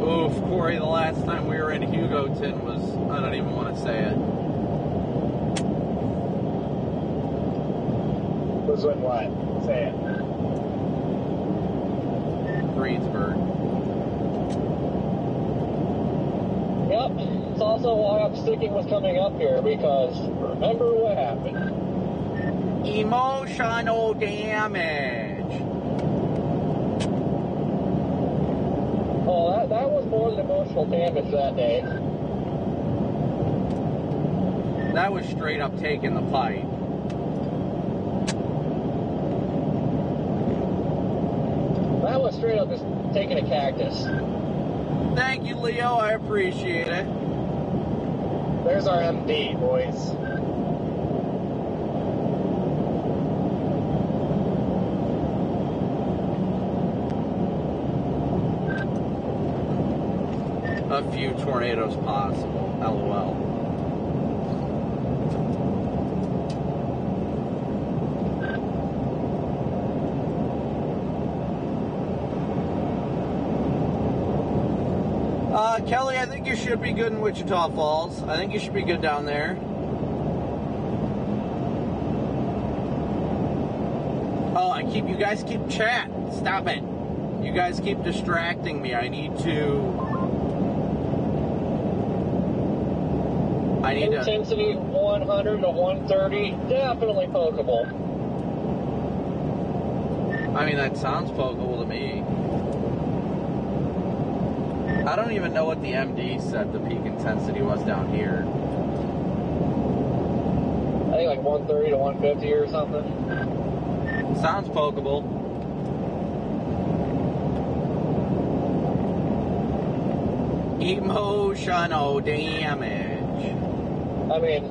[SPEAKER 3] Oof, Corey, the last time we were in Hugoton was, I don't even want to say it.
[SPEAKER 2] Was when what? Say it.
[SPEAKER 3] Greensburg.
[SPEAKER 1] Yep. It's also why I'm sticking with coming up here, because remember what happened.
[SPEAKER 3] Emotional damage.
[SPEAKER 1] Oh, that was more than emotional damage that day.
[SPEAKER 3] That was straight up taking the pipe.
[SPEAKER 1] That was straight up just taking a cactus.
[SPEAKER 3] Thank you, Leo. I appreciate it.
[SPEAKER 2] There's our MD, boys.
[SPEAKER 3] A few tornadoes possible. LOL. Kelly, I think you should be good in Wichita Falls. I think you should be good down there. Oh, you guys keep chat. Stop it. You guys keep distracting me. I need to.
[SPEAKER 1] Intensity 100 to 130, definitely pokeable.
[SPEAKER 3] I mean, that sounds pokeable to me. I don't even know what the MD said the peak intensity was down here.
[SPEAKER 1] I think like 130 to 150 or something.
[SPEAKER 3] Sounds pokeable. Emotional damage.
[SPEAKER 1] I mean,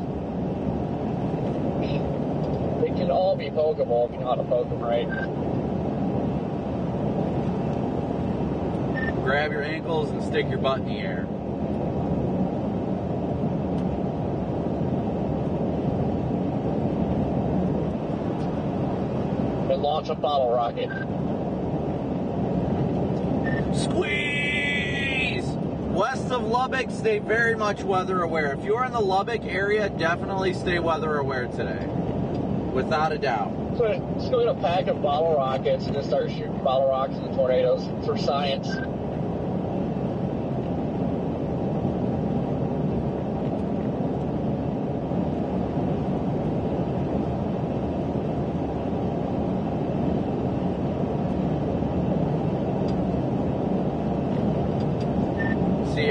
[SPEAKER 1] they can all be pokeable if you know how to poke them right.
[SPEAKER 3] Grab your ankles and stick your butt in the air.
[SPEAKER 1] And launch a bottle rocket.
[SPEAKER 3] Squeeze! West of Lubbock, stay very much weather aware. If you're in the Lubbock area, definitely stay weather aware today. Without a doubt.
[SPEAKER 1] So just go get a pack of bottle rockets and just start shooting bottle rockets into tornadoes for science.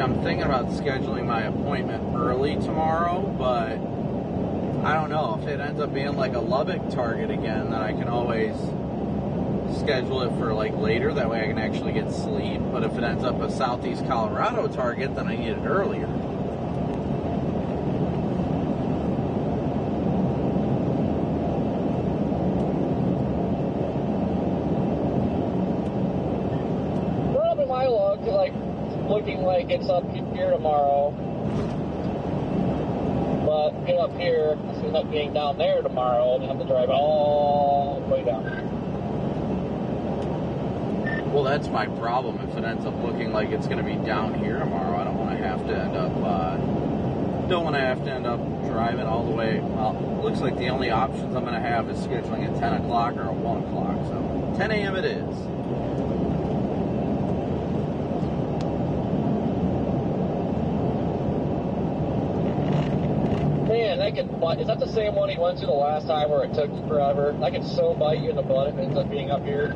[SPEAKER 3] I'm thinking about scheduling my appointment early tomorrow, but I don't know. If it ends up being like a Lubbock target again, then I can always schedule it for like later. That way I can actually get sleep. But if it ends up a Southeast Colorado target, then I need it earlier.
[SPEAKER 1] Probably my luck, like, looking like it's up here tomorrow, but get up here, it's end up being down there tomorrow, and have to drive all the way down.
[SPEAKER 3] Well, that's my problem. If it ends up looking like it's going to be down here tomorrow, I don't want to have to end up. Driving all the way. Well, it looks like the only options I'm going to have is scheduling at 10 o'clock or at 1 o'clock. So 10 a.m. it is.
[SPEAKER 1] Man, is that the same one he went to the last time where it took forever? I could so bite you in the butt if it ends up being up here.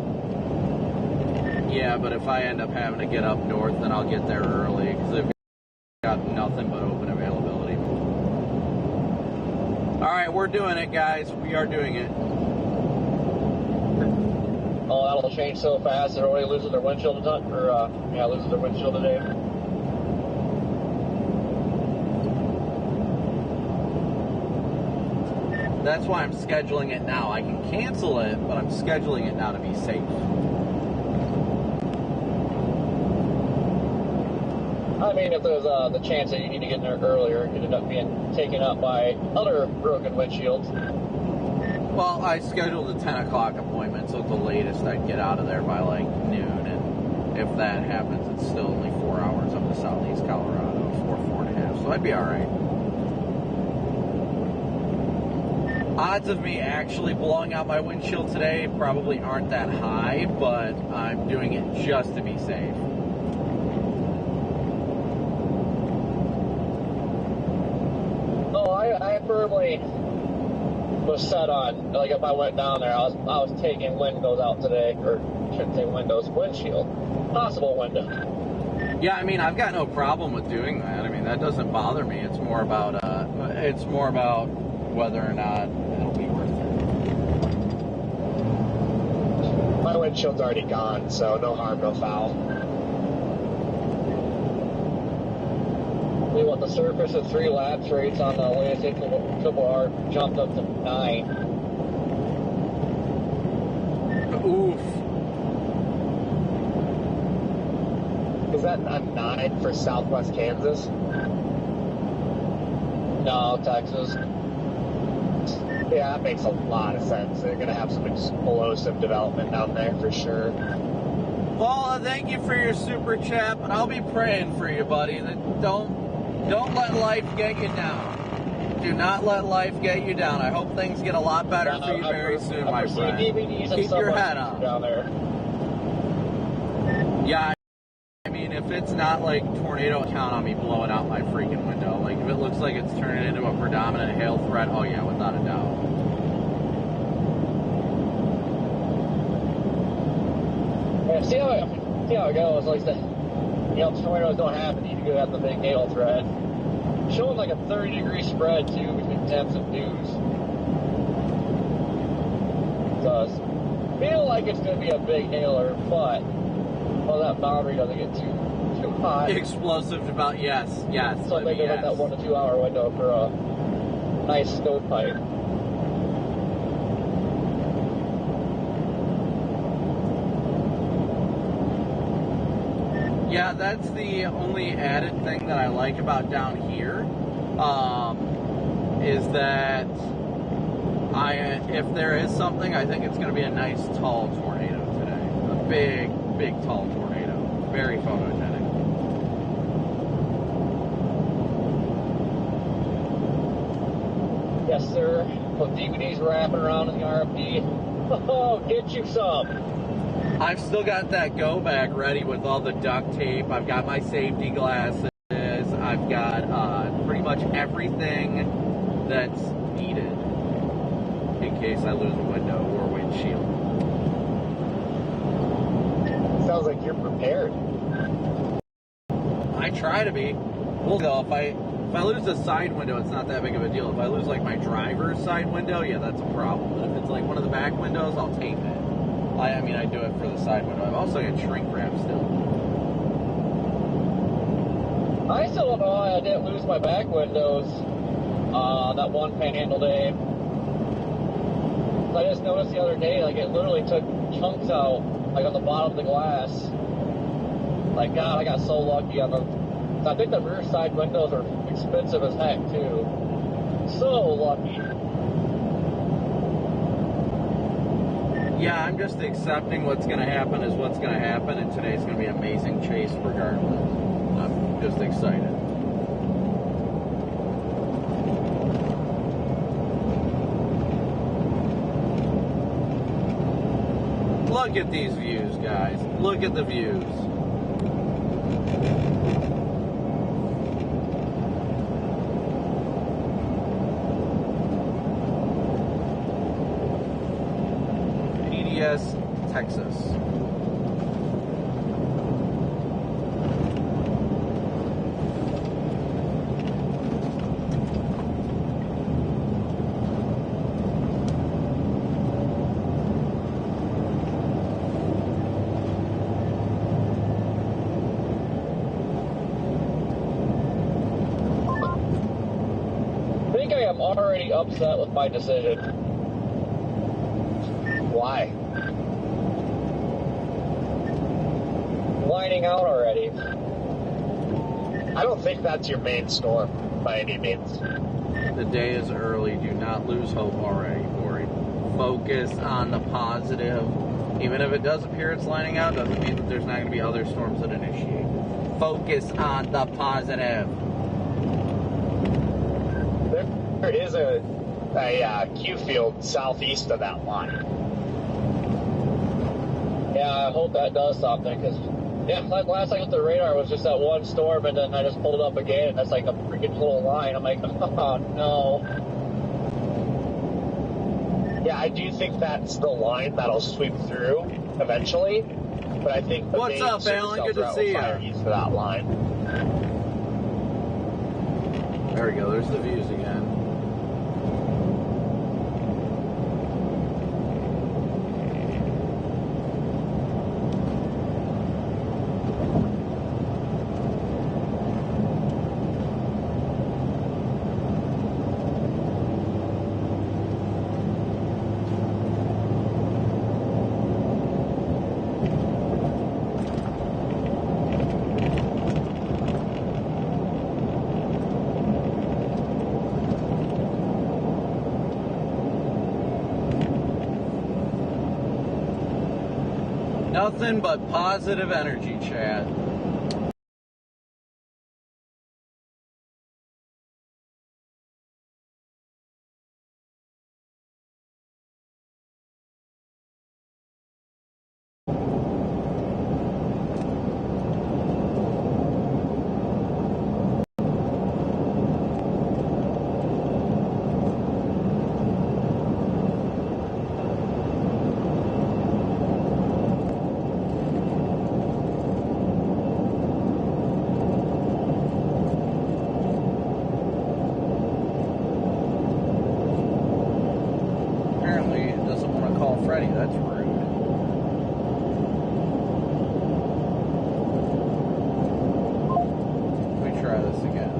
[SPEAKER 3] Yeah, but if I end up having to get up north, then I'll get there early because they've got nothing but open availability. All right, we're doing it, guys. We are doing it.
[SPEAKER 1] Oh, that'll change so fast. Everybody loses their windshield loses their windshield today.
[SPEAKER 3] That's why I'm scheduling it now. I can cancel it, but I'm scheduling it now to be safe.
[SPEAKER 1] I
[SPEAKER 5] mean, if there's the chance that you need to get in there earlier, it could end up being taken up by other broken windshields.
[SPEAKER 3] Well, I scheduled a 10 o'clock appointment, so at the latest I'd get out of there by like noon, and if that happens, it's still only 4 hours up to southeast Colorado, 4.5, so I'd be alright. Odds of me actually blowing out my windshield today probably aren't that high, but I'm doing it just to be safe.
[SPEAKER 5] Oh, I firmly was set on, like, if I went down there, I was taking windows out today, or shouldn't say windows, windshield, possible window.
[SPEAKER 3] Yeah, I mean, I've got no problem with doing that. I mean, that doesn't bother me. It's more about whether or not it'll be worth it.
[SPEAKER 2] My windshield's already gone, so no harm, no foul.
[SPEAKER 5] We want the surface of 3 laps rates on the way to take triple R jumped up to 9.
[SPEAKER 3] Oof.
[SPEAKER 2] Is that a 9 for Southwest Kansas?
[SPEAKER 5] No, Texas.
[SPEAKER 2] Yeah, that makes a lot of sense. They're going to have some explosive development down there for sure.
[SPEAKER 3] Paula, thank you for your super chat, but I'll be praying for you, buddy. Don't let life get you down. Do not let life get you down. I hope things get a lot better for you very soon, my friend. Keep your head up.
[SPEAKER 5] Down there.
[SPEAKER 3] Yeah, I mean, if it's not like tornado, count on me blowing out my freaking window. Like, if it looks like it's turning into a predominant hail threat, oh yeah, without a doubt.
[SPEAKER 5] Yeah, see how it goes. Like I said, tornadoes don't happen. You do have the big hail threat. Showing like a 30-degree spread too between temps and dews. It does feel like it's going to be a big hailer, but that boundary doesn't get too hot.
[SPEAKER 3] Explosive about yes.
[SPEAKER 5] So they give it that 1 to 2 hour window for a nice stovepipe.
[SPEAKER 3] Yeah, that's the only added thing that I like about down here, is that if there is something, I think it's going to be a nice tall tornado today. A big tall tornado. Very photogenic.
[SPEAKER 5] Yes, sir. Put DVDs wrapping around in the RFD. Oh, get you some.
[SPEAKER 3] I've still got that go bag ready with all the duct tape. I've got my safety glasses. I've got pretty much everything that's needed in case I lose a window or windshield.
[SPEAKER 2] Sounds like you're prepared.
[SPEAKER 3] I try to be. We'll go. If I lose a side window, it's not that big of a deal. If I lose like my driver's side window, yeah, that's a problem. But if it's like one of the back windows, I'll tape it. I mean, I do it for the side window. I've also got shrink wrap still.
[SPEAKER 5] I still don't know why I didn't lose my back windows that one panhandle day. I just noticed the other day, like, it literally took chunks out, like, on the bottom of the glass. Like, God, I got so lucky on the... I think the rear side windows are expensive as heck, too. So lucky.
[SPEAKER 3] Yeah, I'm just accepting what's going to happen is what's going to happen, and today's going to be an amazing chase regardless. I'm just excited. Look at these views, guys. Look at the views. Texas.
[SPEAKER 5] I think I am already upset with my decision.
[SPEAKER 2] Why?
[SPEAKER 5] Lining out already.
[SPEAKER 2] I don't think that's your main storm by any means.
[SPEAKER 3] The day is early. Do not lose hope already, Corey. Focus on the positive. Even if it does appear it's lining out, doesn't mean that there's not going to be other storms that initiate. Focus on the positive.
[SPEAKER 2] There is a Q field southeast of that line.
[SPEAKER 5] Yeah, I hope that does something, because last I got the radar was just that one storm, and then I just pulled it up again, and that's like a freaking little line. I'm like, oh no.
[SPEAKER 2] Yeah, I do think that's the line that'll sweep through eventually, but I think the
[SPEAKER 3] What's
[SPEAKER 2] main
[SPEAKER 3] up, Alan? Good to
[SPEAKER 2] route
[SPEAKER 3] see
[SPEAKER 2] will fire
[SPEAKER 3] you.
[SPEAKER 2] east of that line.
[SPEAKER 3] There we go. There's the views again. Nothing but positive energy, Chad. Freddy, that's rude. Let me try this again.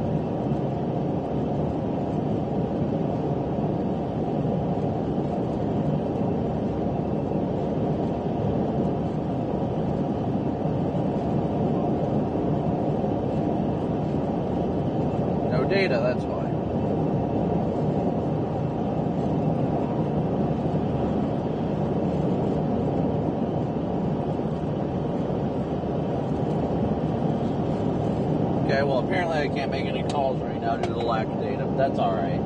[SPEAKER 3] No data, that's why. Okay, well, apparently I can't make any calls right now due to the lack of data, but that's alright.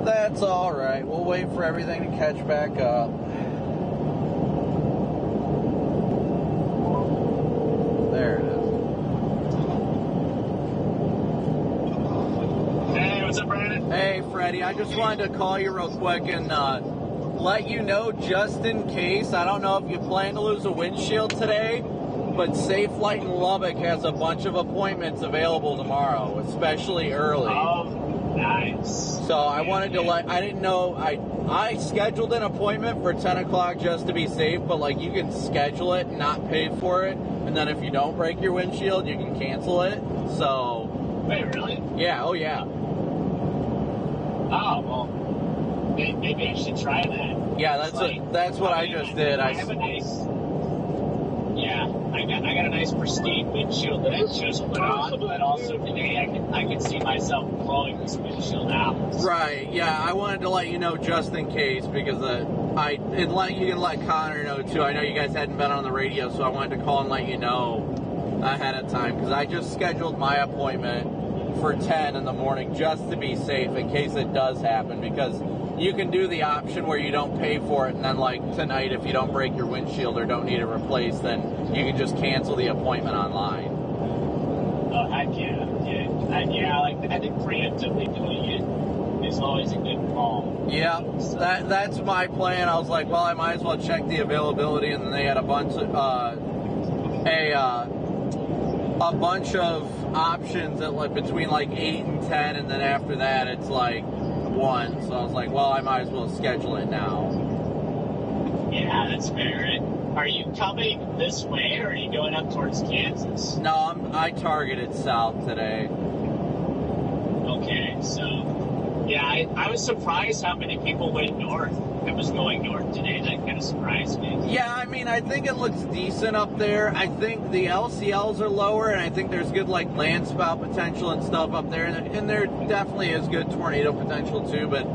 [SPEAKER 3] That's alright. We'll wait for everything to catch back up. There it is.
[SPEAKER 6] Hey, what's up, Brandon?
[SPEAKER 3] Hey, Freddie. I just wanted to call you real quick and let you know, just in case, I don't know if you plan to lose a windshield today, but Safe Flight in Lubbock has a bunch of appointments available tomorrow, especially early.
[SPEAKER 6] Oh, nice.
[SPEAKER 3] So I wanted to I didn't know, I scheduled an appointment for 10 o'clock just to be safe, but like you can schedule it and not pay for it, and then if you don't break your windshield, you can cancel it. So.
[SPEAKER 6] Wait, really?
[SPEAKER 3] Yeah, oh yeah.
[SPEAKER 6] Oh, well, maybe I should try that.
[SPEAKER 3] Yeah, that's what I just did.
[SPEAKER 6] I have a nice, I got a nice pristine windshield that I just put on, but also today I can see myself blowing this windshield out.
[SPEAKER 3] Right, yeah, I wanted to let you know just in case, because you can let Connor know too. I know you guys hadn't been on the radio, so I wanted to call and let you know ahead of time, because I just scheduled my appointment for 10 in the morning just to be safe in case it does happen, because you can do the option where you don't pay for it, and then like tonight, if you don't break your windshield or don't need it replaced, then you can just cancel the appointment online.
[SPEAKER 6] Oh, heck yeah. Like I think preemptively doing it is always a good call.
[SPEAKER 3] Yeah, that's my plan. I was like, well, I might as well check the availability, and then they had a bunch of options at like between like 8 and 10, and then after that it's like 1. So I was like, well, I might as well schedule it now.
[SPEAKER 6] Yeah, that's fair. Are you coming this way, or are you going up towards Kansas?
[SPEAKER 3] No, I targeted south today.
[SPEAKER 6] Okay, so yeah, I was surprised how many people went north. I was going north today. That kind of surprised me. think.
[SPEAKER 3] Yeah, I mean, I think it looks decent up there. I think the LCLs are lower, and I think there's good, like, land spout potential and stuff up there. And there definitely is good tornado potential, too. But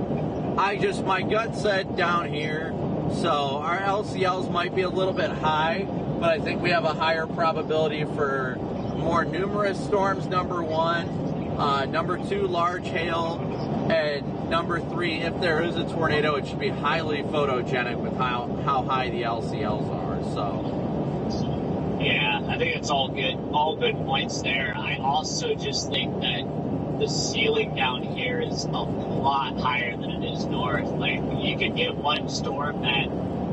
[SPEAKER 3] my gut said down here. So our LCLs might be a little bit high, but I think we have a higher probability for more numerous storms, number one. Number two, large hail. And number three, if there is a tornado, it should be highly photogenic with how high the LCLs are. So,
[SPEAKER 6] yeah, I think it's all good points there. I also just think that the ceiling down here is a lot higher than it is north. Like, you could get one storm that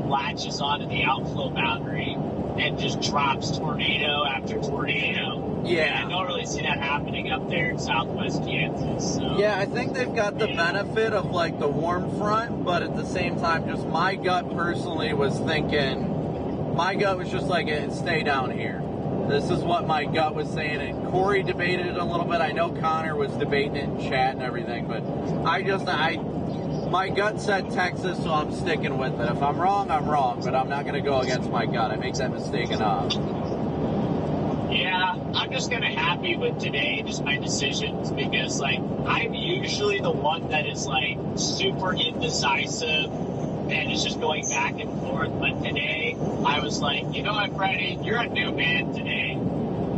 [SPEAKER 6] latches onto the outflow boundary and just drops tornado after tornado.
[SPEAKER 3] yeah.
[SPEAKER 6] And I don't really see that happening up there in southwest Kansas. So.
[SPEAKER 3] Yeah, I think they've got the benefit of, like, the warm front, but at the same time, just my gut personally was thinking, my gut was just like, stay down here. This is what my gut was saying, and Corey debated it a little bit. I know Connor was debating it in chat and everything, but my gut said Texas, so I'm sticking with it. If I'm wrong, I'm wrong, but I'm not going to go against my gut. I make that mistake enough.
[SPEAKER 6] Yeah, I'm just kind of happy with today, just my decisions, because, like, I'm usually the one that is, like, super indecisive and is just going back and forth. But today, I was like, you know what, Freddie, you're a new man today.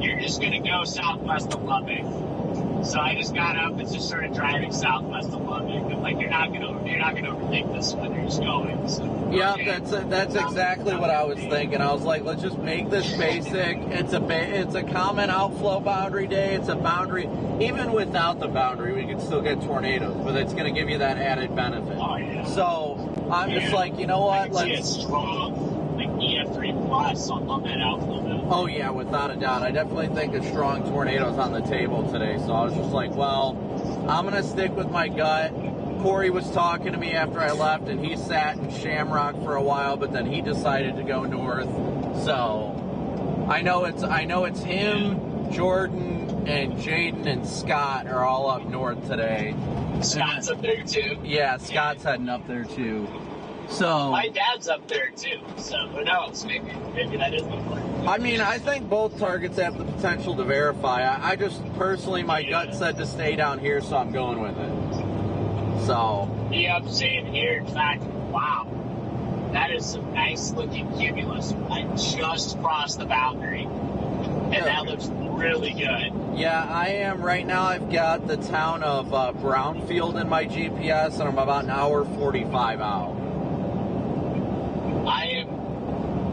[SPEAKER 6] You're just going to go southwest of Lubbock. So I just got up and just started driving southwest of Lubbock. I'm like, you're not going to overthink this when you're just going. So,
[SPEAKER 3] Yeah,
[SPEAKER 6] okay.
[SPEAKER 3] that's exactly what I was thinking. I was like, let's just make this basic. It's a common outflow boundary day. It's a boundary. Even without the boundary, we could still get tornadoes, but it's going to give you that added benefit.
[SPEAKER 6] Oh, yeah.
[SPEAKER 3] So I'm just like, you know
[SPEAKER 6] I
[SPEAKER 3] what?
[SPEAKER 6] can see a strong, like, EF3 plus on that outflow boundary.
[SPEAKER 3] Oh, yeah, without a doubt. I definitely think a strong tornado is on the table today. So I was just like, well, I'm going to stick with my gut. Corey was talking to me after I left, and he sat in Shamrock for a while, but then he decided to go north. So I know it's him, Jordan, and Jaden and Scott are all up north today.
[SPEAKER 6] Scott's up there, too.
[SPEAKER 3] Yeah, Scott's heading up there, too. So
[SPEAKER 6] My dad's up there, too. So who knows? Maybe that is the point.
[SPEAKER 3] I mean, I think both targets have the potential to verify. I just personally, my gut said to stay down here, so I'm going with it. So.
[SPEAKER 6] Yep, same here. In fact, wow. That is some nice looking cumulus. I just crossed the boundary. And that looks really good.
[SPEAKER 3] Yeah, I am. Right now, I've got the town of Brownfield in my GPS, and I'm about an hour 45 out.
[SPEAKER 6] I am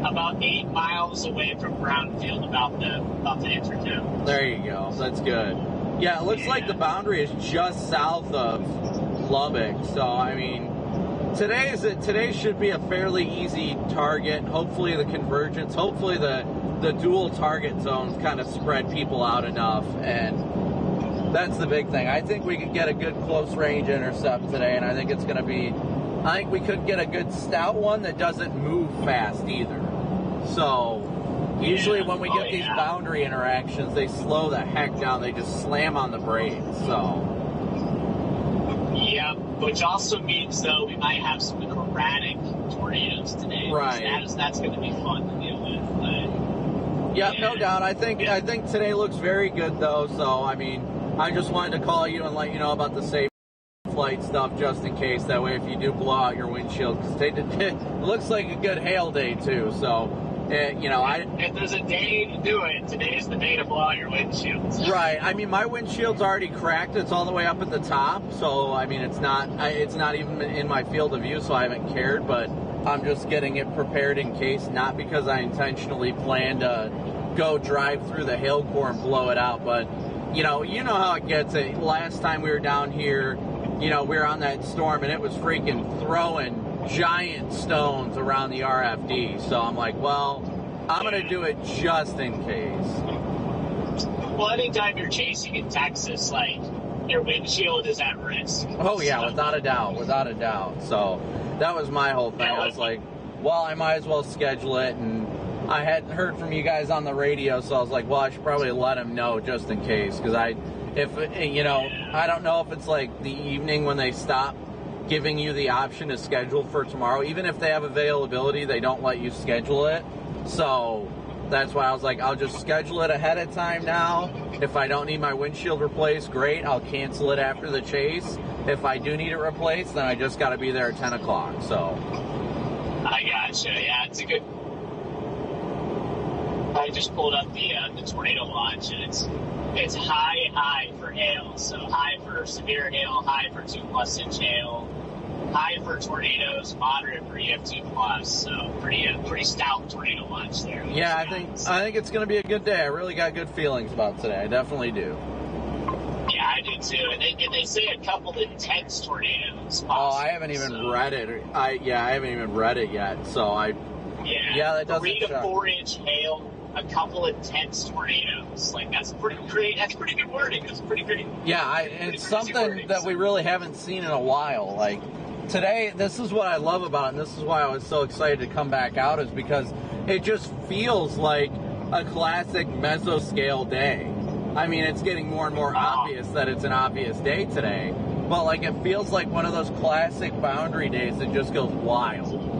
[SPEAKER 6] about 8 miles away from Brownfield, about to enter town.
[SPEAKER 3] There you go. That's good. Yeah, it looks like the boundary is just south of Lubbock. So, I mean, today should be a fairly easy target. Hopefully the convergence, hopefully the dual target zones kind of spread people out enough. And that's the big thing. I think we could get a good close range intercept today, and I think it's going to be, I think we could get a good stout one that doesn't move fast either. So usually when we get these boundary interactions, they slow the heck down. They just slam on the brakes. So.
[SPEAKER 6] Yeah, which also means, though, we might have some erratic tornadoes today.
[SPEAKER 3] Right.
[SPEAKER 6] That's going to be fun to deal with. But,
[SPEAKER 3] yeah, no doubt. I think today looks very good, though. So, I mean, I just wanted to call you and let you know about the safe flight stuff just in case. That way, if you do blow out your windshield, because it looks like a good hail day, too. So, if
[SPEAKER 6] there's a day to do it, today's the day to blow out your windshields.
[SPEAKER 3] Right. I mean, my windshield's already cracked. It's all the way up at the top. So, I mean, it's not even in my field of view, so I haven't cared. But I'm just getting it prepared in case, not because I intentionally plan to go drive through the hail core and blow it out. But, you know how it gets. Last time we were down here, we were on that storm, and it was freaking throwing giant stones around the RFD. So I'm like, well, I'm going to do it just in case.
[SPEAKER 6] Well, anytime you're chasing in Texas, like, your windshield is at risk.
[SPEAKER 3] Oh, yeah, without a doubt. So that was my whole thing. I was like, well, I might as well schedule it. And I hadn't heard from you guys on the radio, so I was like, well, I should probably let them know just in case. Because I don't know if it's like the evening when they stop giving you the option to schedule for tomorrow. Even if they have availability, they don't let you schedule it. So that's why I was like, I'll just schedule it ahead of time now. If I don't need my windshield replaced, great. I'll cancel it after the chase. If I do need it replaced, then I just got to be there at 10 o'clock. So
[SPEAKER 6] I gotcha. Yeah, it's a good. I just pulled up the tornado watch, and it's high for hail. So high for severe hail, high for 2+ inch hail, high for tornadoes, moderate for EF2+. So pretty stout tornado watch there.
[SPEAKER 3] Yeah, I think it's going to be a good day. I really got good feelings about today. I definitely do.
[SPEAKER 6] Yeah, I do too. And they say a couple intense tornadoes. Possible,
[SPEAKER 3] I haven't even read it. I haven't even read it yet. So that doesn't
[SPEAKER 6] 3 to 4 inch hail, a couple intense tornadoes. Like that's pretty great. That's pretty good wording. That's pretty great.
[SPEAKER 3] Yeah, it's something that we really haven't seen in a while. Like today, this is what I love about it, and this is why I was so excited to come back out, is because it just feels like a classic mesoscale day. I mean, it's getting more and more obvious that it's an obvious day today, but like it feels like one of those classic boundary days that just goes wild.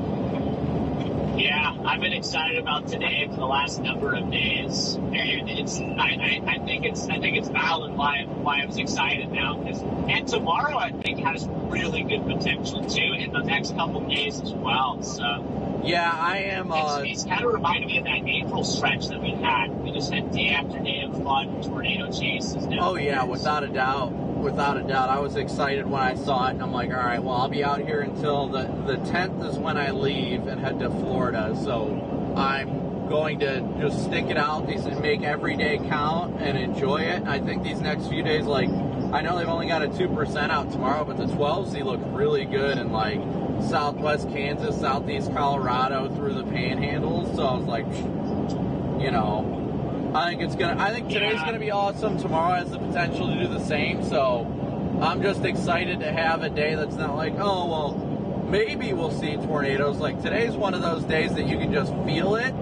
[SPEAKER 6] Yeah, I've been excited about today for the last number of days, and I think it's valid why I was excited now. And tomorrow I think has really good potential too, in the next couple of days as well. So
[SPEAKER 3] yeah, I am.
[SPEAKER 6] It's kind of reminded me of that April stretch that we had. We just had day after day of fun tornado chases.
[SPEAKER 3] Oh yeah, without a doubt. Without a doubt. I was excited when I saw it, and I'm like, all right, well, I'll be out here until the 10th is when I leave and head to Florida. So I'm going to just stick it out, make every day count, and enjoy it. And I think these next few days, like, I know they've only got a 2% out tomorrow, but the 12Z look really good in, like, southwest Kansas, southeast Colorado, through the panhandles. So I was like, you know, I think today's gonna be awesome. Tomorrow has the potential to do the same. So I'm just excited to have a day that's not like, oh well, maybe we'll see tornadoes. Like today's one of those days that you can just feel it.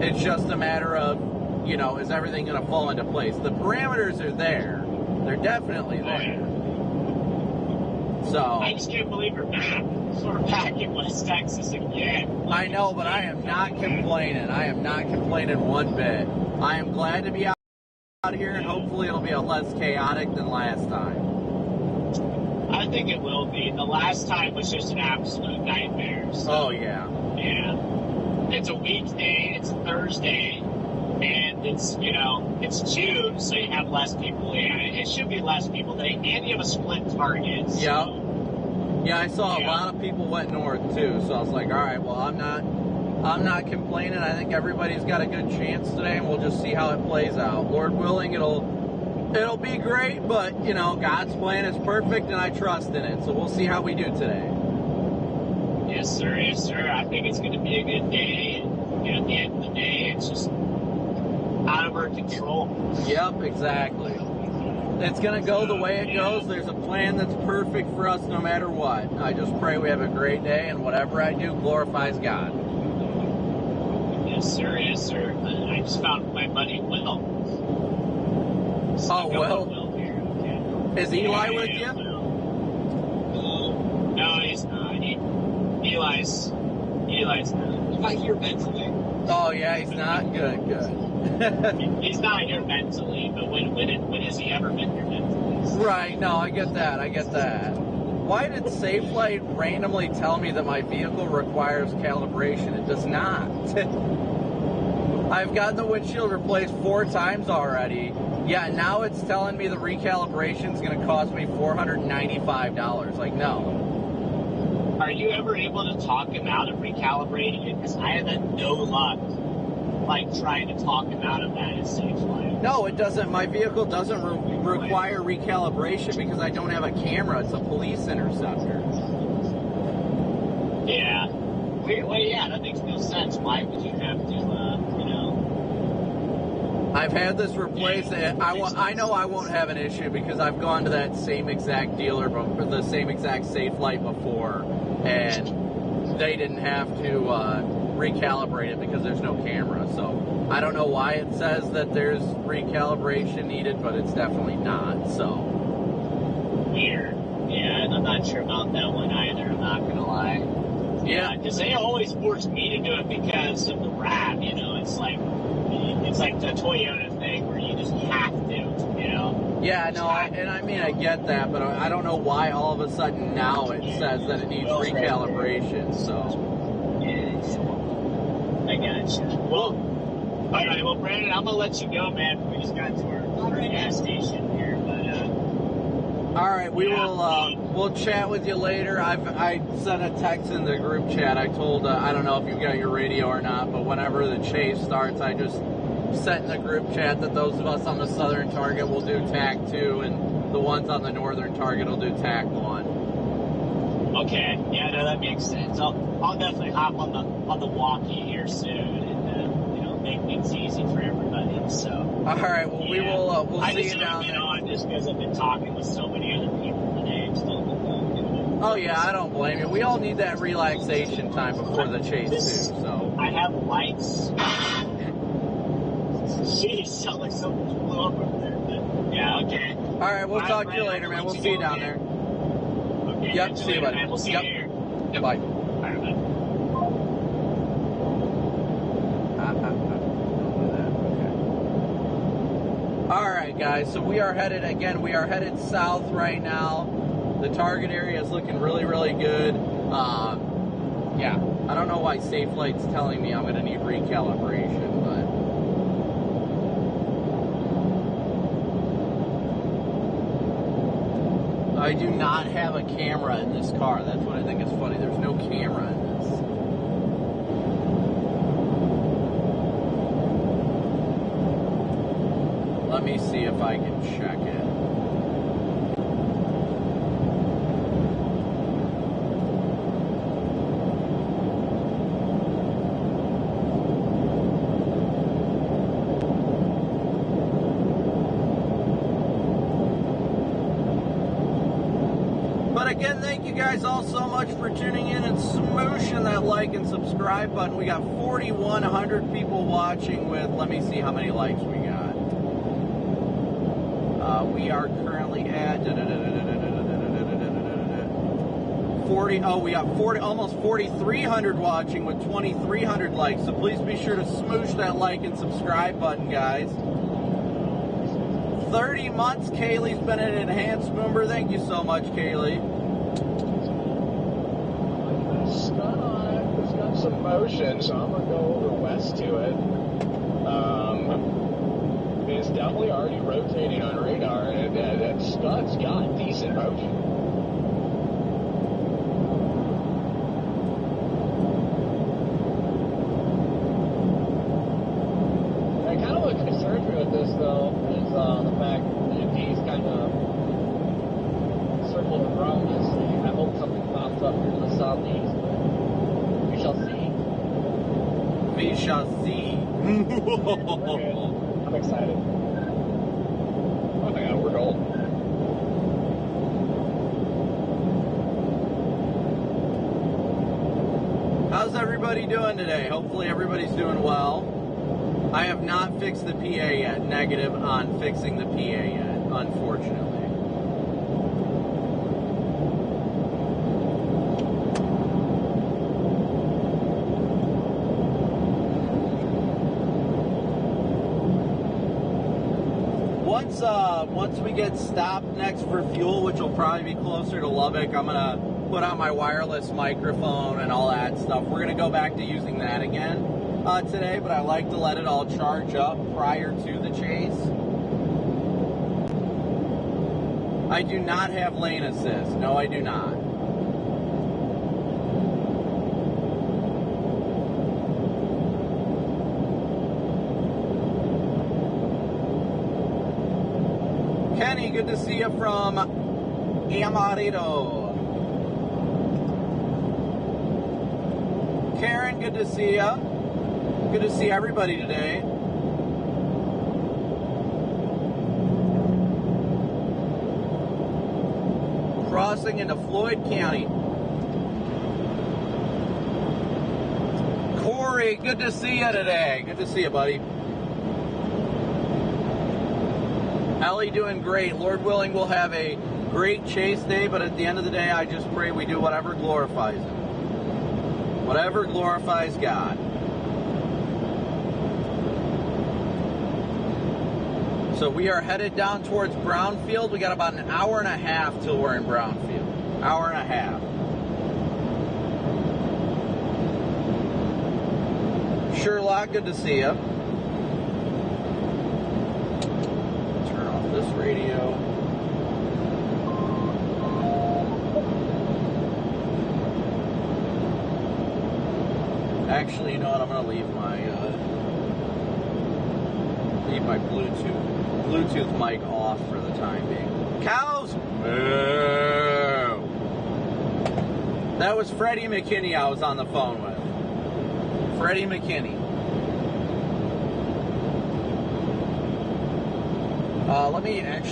[SPEAKER 3] It's just a matter of, you know, is everything gonna fall into place? The parameters are there. They're definitely there. So
[SPEAKER 6] I just can't believe we're back. Sort of back in West Texas again.
[SPEAKER 3] I know, but I am not complaining. I am not complaining one bit. I am glad to be out here, and hopefully it'll be a less chaotic than last time.
[SPEAKER 6] I think it will be. The last time was just an absolute nightmare. So,
[SPEAKER 3] oh, yeah.
[SPEAKER 6] Yeah. It's a weekday, it's a Thursday, and it's, you know, it's June, so you have less people. Yeah, it should be less people today, and you have a split target. So.
[SPEAKER 3] Yep. Yeah, I saw a lot of people went north, too, so I was like, all right, well, I'm not complaining. I think everybody's got a good chance today, and we'll just see how it plays out. Lord willing, it'll be great, but, you know, God's plan is perfect, and I trust in it. So we'll see how we do today.
[SPEAKER 6] Yes, sir. Yes, sir. I think it's going to be a good day. And, you know, at the end of the day, it's just out of our control.
[SPEAKER 3] Yep, exactly. It's going to go the way it goes. There's a plan that's perfect for us no matter what. I just pray we have a great day, and whatever I do glorifies God.
[SPEAKER 6] Yes, sir. Yes, sir. I just found my buddy Will.
[SPEAKER 3] Oh, Will?
[SPEAKER 6] Okay.
[SPEAKER 3] Is Eli with you?
[SPEAKER 6] No, he's not. Eli's not. He's not here mentally.
[SPEAKER 3] Oh, yeah, he's not? Good.
[SPEAKER 6] He's not here mentally, but when has he ever been here mentally?
[SPEAKER 3] Right, no, I get that. Why did SafeLight randomly tell me that my vehicle requires calibration? It does not. I've gotten the windshield replaced 4 times already. Yeah, now it's telling me the recalibration is going to cost me $495. Like, no.
[SPEAKER 6] Are you ever able to talk him out of recalibrating it? Because I have had no luck, like, trying to talk him out of that at SafeLight.
[SPEAKER 3] No, it doesn't. My vehicle doesn't require recalibration because I don't have a camera. It's a police interceptor.
[SPEAKER 6] Yeah. Well, yeah, that makes no sense. Why would you have to, you know?
[SPEAKER 3] I've had this replaced. I know I won't have an issue because I've gone to that same exact dealer, the same exact SafeLight before, and they didn't have to recalibrate it because there's no camera. So I don't know why it says that there's recalibration needed, but it's definitely not. So
[SPEAKER 6] weird. Yeah, I'm not sure about that one. I Yeah, because they always force me to do it because of the rap, you know. It's like the Toyota thing where you just have to, you know.
[SPEAKER 3] Yeah, no, I get that, but I don't know why all of a sudden now it says that it needs recalibration, so.
[SPEAKER 6] I gotcha. Well, all right, well, Brandon, I'm going to let you go, man. We just got to our gas station here, but,
[SPEAKER 3] all right, we'll chat with you later. I sent a text in the group chat. I told, I don't know if you've got your radio or not, but whenever the chase starts, I just sent in the group chat that those of us on the southern target will do TAC 2, and the ones on the northern target will do TAC 1.
[SPEAKER 6] Okay, yeah, no, that makes sense. I'll definitely hop on the walkie here soon, and you know, make things easy for everybody. So.
[SPEAKER 3] All right, well, yeah. We'll see you down there.
[SPEAKER 6] On just because I've been talking with so many other people today.
[SPEAKER 3] Oh yeah, I don't blame you. We all need that relaxation time before the chase too. So.
[SPEAKER 6] I have lights. Jeez, sound like something blew up over there. But yeah, okay.
[SPEAKER 3] All right, we'll talk to you later, man. We'll see you down there.
[SPEAKER 6] Okay,
[SPEAKER 3] yep, see you, buddy.
[SPEAKER 6] Man. We'll see you here.
[SPEAKER 3] Yep. Bye.
[SPEAKER 6] All right, bye.
[SPEAKER 3] All right, guys. So we are headed south right now. The target area is looking really, really good. Yeah, I don't know why SafeLight's telling me I'm going to need recalibration, but. I do not have a camera in this car. That's what I think is funny. There's no camera in this. Let me see if I can check it. Again, thank you guys all so much for tuning in and smooshing that like and subscribe button. We got 4,100 people watching with, let me see how many likes we got. We are currently at 40, we got almost 4,300 watching with 2,300 likes. So please be sure to smoosh that like and subscribe button, guys. 30 months, Kaylee's been an enhanced member. Thank you so much, Kaylee.
[SPEAKER 1] It's got some motion, so I'm going to go over west to it. It's definitely already rotating on radar, and that Scud's got decent motion.
[SPEAKER 5] Kind of what concerns me with this, though, is the fact that he's kind of circled around us. I hope something pops up here to the southeast. We shall see.
[SPEAKER 3] We shall see.
[SPEAKER 1] I'm excited. Oh my God, we're gold.
[SPEAKER 3] How's everybody doing today? Hopefully everybody's doing well. I have not fixed the PA yet. Negative on fixing the PA yet, unfortunately. Once we get stopped next for fuel, which will probably be closer to Lubbock, I'm gonna put on my wireless microphone and all that stuff. We're gonna go back to using that again today, but I like to let it all charge up prior to the chase. I do not have lane assist. No, I do not. Kenny, good to see you from Amarillo. Karen, good to see you. Good to see everybody today. Crossing into Floyd County. Corey, good to see you today. Good to see you, buddy. Ellie doing great. Lord willing, we'll have a great chase day, but at the end of the day, I just pray we do whatever glorifies Him. Whatever glorifies God. So we are headed down towards Brownfield. We got about an hour and a half till we're in Brownfield. Hour and a half. Sherlock, good to see you. Turn off this radio. Actually, you know what? I'm going to leave my Bluetooth mic off for the time being. Cows! Moo! That was Freddie McKinney I was on the phone with. Freddie McKinney.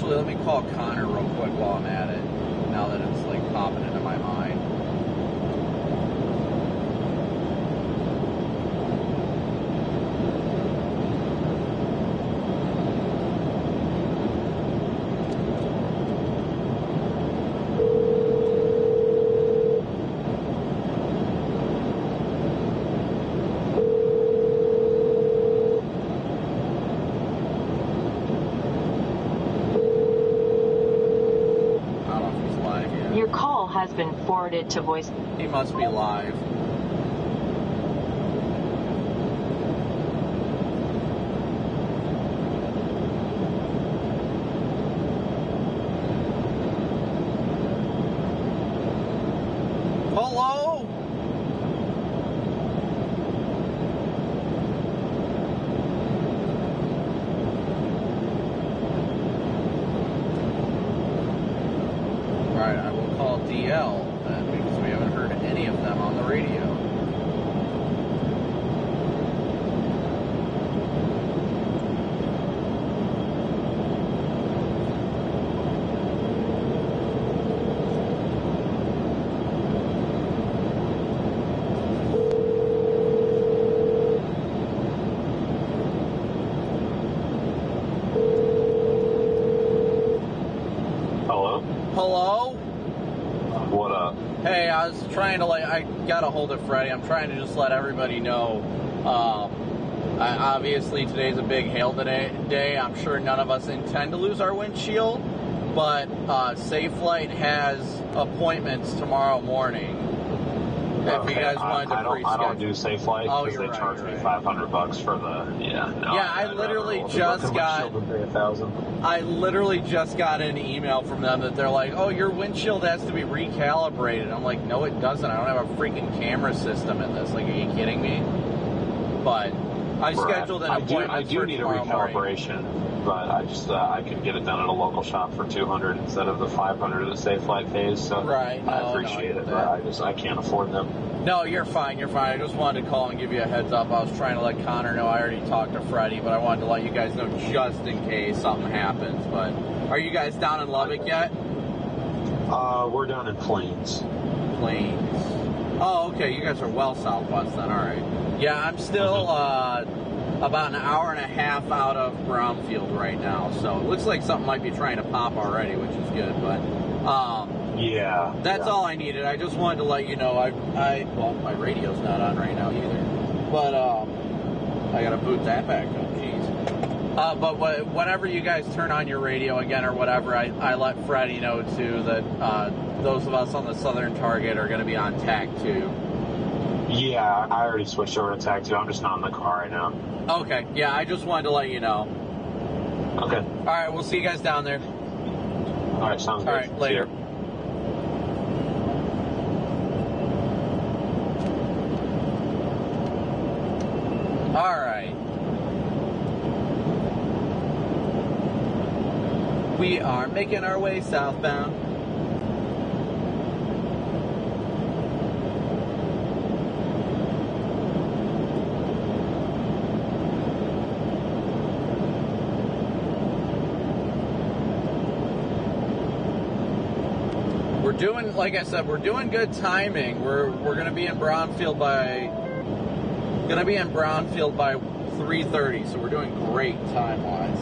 [SPEAKER 3] Let me call Connor real quick while I'm at it. Now that it's like popping into my mind.
[SPEAKER 4] Has been forwarded to voice.
[SPEAKER 3] He must be live. Hello? Alright, I will call DL then, because we haven't heard any of them on the radio.
[SPEAKER 7] Hello?
[SPEAKER 3] Hello?
[SPEAKER 7] What up?
[SPEAKER 3] Hey, I was trying to I got a hold of Freddie. I'm trying to just let everybody know. Obviously, today's a big hail day. I'm sure none of us intend to lose our windshield, but Safelite has appointments tomorrow morning. If you guys wanted to pre-schedule.
[SPEAKER 7] I don't do Safelite because they charge me $500 for the
[SPEAKER 3] I literally just got an email from them that they're like, oh, your windshield has to be recalibrated. I'm like, no, it doesn't. I don't have a freaking camera system in this. Like, are you kidding me? But I scheduled an appointment.
[SPEAKER 7] I do need a recalibration, but I can get it done at a local shop for $200 instead of the $500 that Safelite pays. So
[SPEAKER 3] right. No,
[SPEAKER 7] I appreciate it, but I can't afford them.
[SPEAKER 3] No, you're fine. You're fine. I just wanted to call and give you a heads up. I was trying to let Connor know. I already talked to Freddie, but I wanted to let you guys know just in case something happens. But are you guys down in Lubbock yet?
[SPEAKER 7] We're down in Plains.
[SPEAKER 3] Plains. Oh, okay. You guys are well southwest then. All right. Yeah, I'm still about an hour and a half out of Brownfield right now. So it looks like something might be trying to pop already, which is good. But that's all I needed. I just wanted to let you know. Well, my radio's not on right now either. But I gotta boot that back up. Jeez. But whenever you guys turn on your radio again or whatever, I let Freddie know too that those of us on the Southern Target are going to be on TAC 2.
[SPEAKER 7] Yeah, I already switched over to TAC 2. I'm just not in the car right now.
[SPEAKER 3] Okay. Yeah, I just wanted to let you know.
[SPEAKER 7] Okay.
[SPEAKER 3] All right, we'll see you guys down there.
[SPEAKER 7] All right, sounds good.
[SPEAKER 3] All right, later. All right. We are making our way southbound. We're doing, like I said, we're doing good timing. We're going to be in Brownfield by 3:30, so we're doing great time-wise.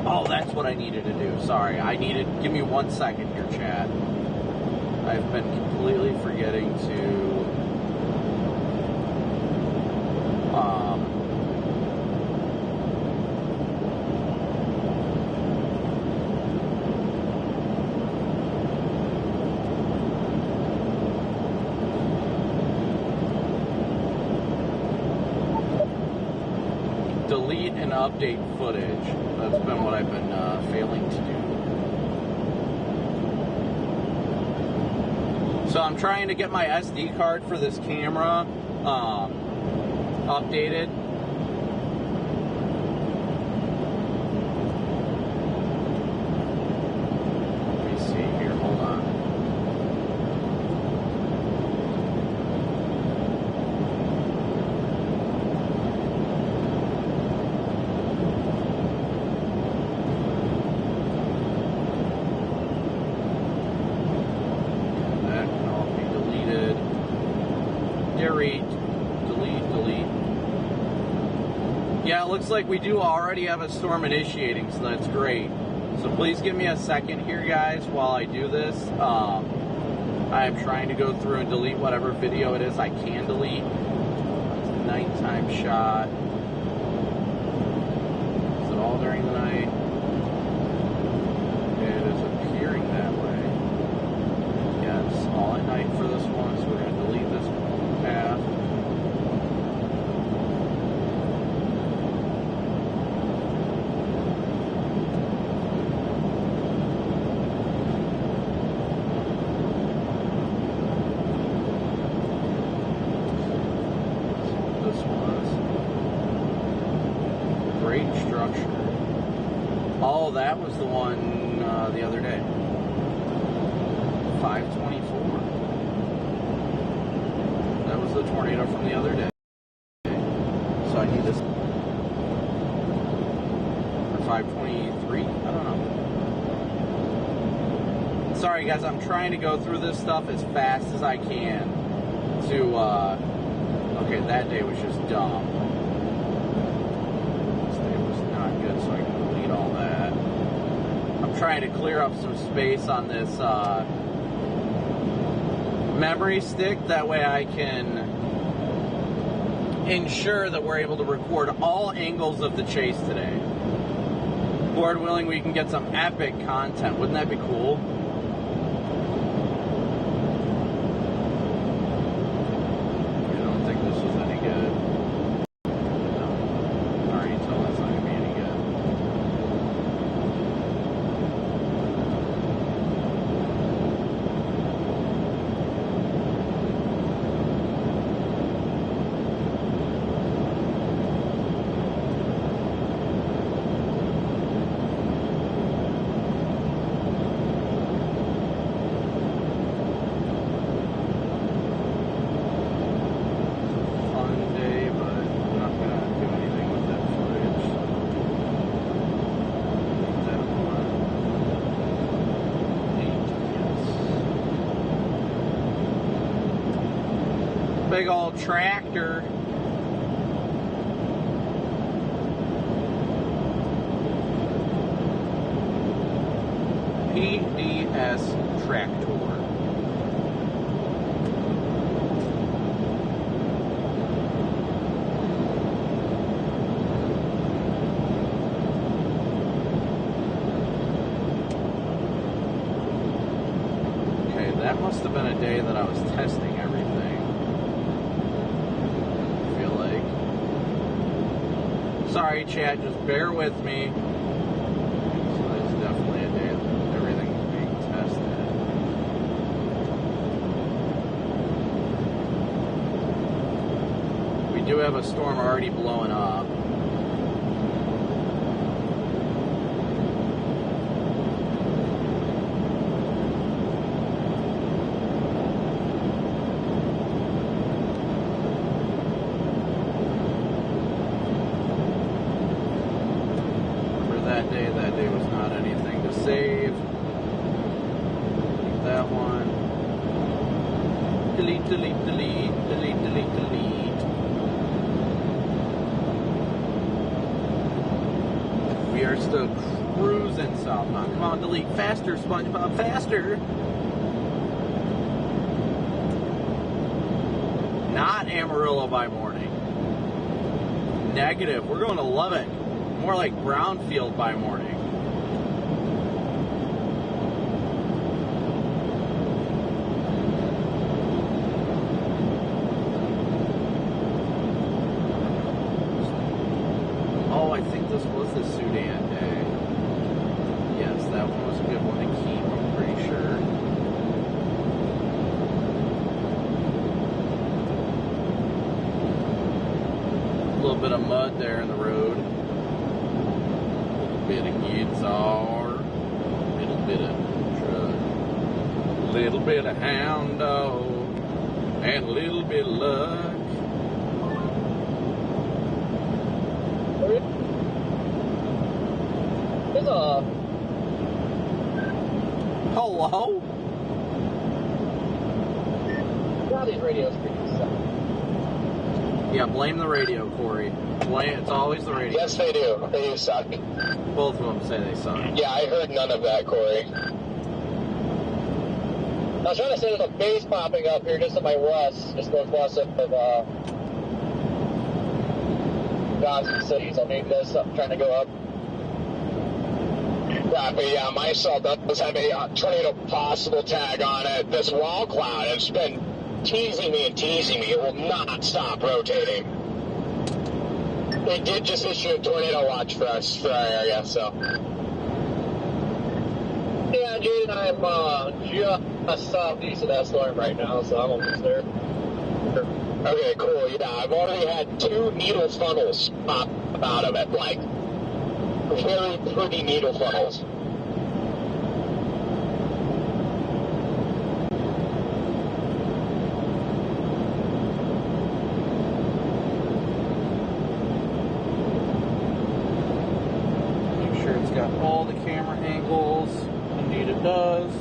[SPEAKER 3] Oh, that's what I needed to do. Sorry, give me 1 second here, chat. I've been completely forgetting to Delete and update footage. That's been what I've been failing to do. So I'm trying to get my SD card for this camera updated. Let me see here, hold on. That can all be deleted. Delete. Yeah, it looks like we do already have a storm initiating, so that's great. So please give me a second here, guys, while I do this. I am trying to go through and delete whatever video it is I can delete. It's a nighttime shot. Is it all during the night? It is appearing that way. Yeah, it's all at night for this one, so we're going to delete this path. Oh, that was the one the other day. 524. That was the tornado from the other day. So I need this. Or 523? I don't know. Sorry guys, I'm trying to go through this stuff as fast as I can to, okay, that day was just dumb. So I can delete all that. I'm trying to clear up some space on this memory stick. That way I can ensure that we're able to record all angles of the chase today. Lord willing, we can get some epic content. Wouldn't that be cool? I don't think this was any good. Big old tractor. PDS tractor. Okay, that must have been a day that I was testing everything. Sorry, chat, just bear with me. So it's definitely a day that everything's being tested. We do have a storm already blowing up. That day was not anything to save. Delete that one. Delete. We are still cruising southbound. Come on, delete faster, SpongeBob, faster. Not Amarillo by morning. negative. We're going to Lubbock. More like brownfield by morning. Oh, I think this was the Sudan day. Yes, that one was a good one to keep, I'm pretty sure. A little bit of mud there in the road. A little bit of guitar. A little bit of truck. A little bit of hound dog. And a little bit of luck.
[SPEAKER 5] There's a...
[SPEAKER 3] Hello?
[SPEAKER 5] God, these radios freaking suck.
[SPEAKER 3] Yeah, blame the radio, Corey. It's always the radio.
[SPEAKER 2] Yes, they do. They do suck.
[SPEAKER 3] Both of them say they suck.
[SPEAKER 2] Yeah, I heard none of that, Corey.
[SPEAKER 5] I was trying to say there's a base popping up here just to my west, just northwest of Johnson City, so maybe there's something trying to go up.
[SPEAKER 2] Yeah, my cell does have a tornado possible tag on it. This wall cloud has been teasing me and teasing me. It will not stop rotating. They did just issue a tornado watch for us, for our area, so.
[SPEAKER 5] Yeah, Jade and I am just southeast of that storm right now, so I'm almost there.
[SPEAKER 2] Okay, cool. Yeah, I've already had 2 needle funnels pop out of it, like very pretty needle funnels.
[SPEAKER 3] Make sure it's got all the camera angles. Indeed it does.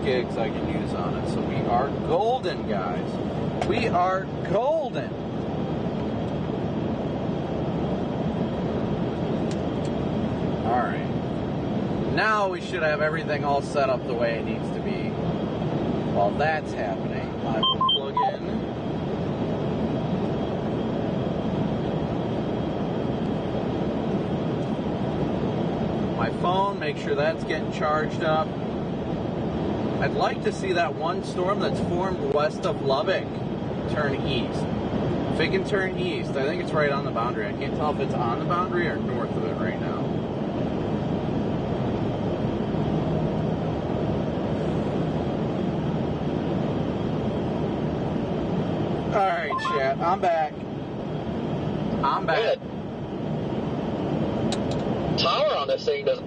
[SPEAKER 3] Gigs I can use on it, so we are golden, guys. We are golden. All right, now we should have everything all set up the way it needs to be. While that's happening, I will plug in my phone, make sure that's getting charged up. I'd like to see that one storm that's formed west of Lubbock turn east. If it can turn east, I think it's right on the boundary. I can't tell if it's on the boundary or north of it right now. Alright, chat. I'm back. I'm back.
[SPEAKER 5] Good. Tower on this thing doesn't...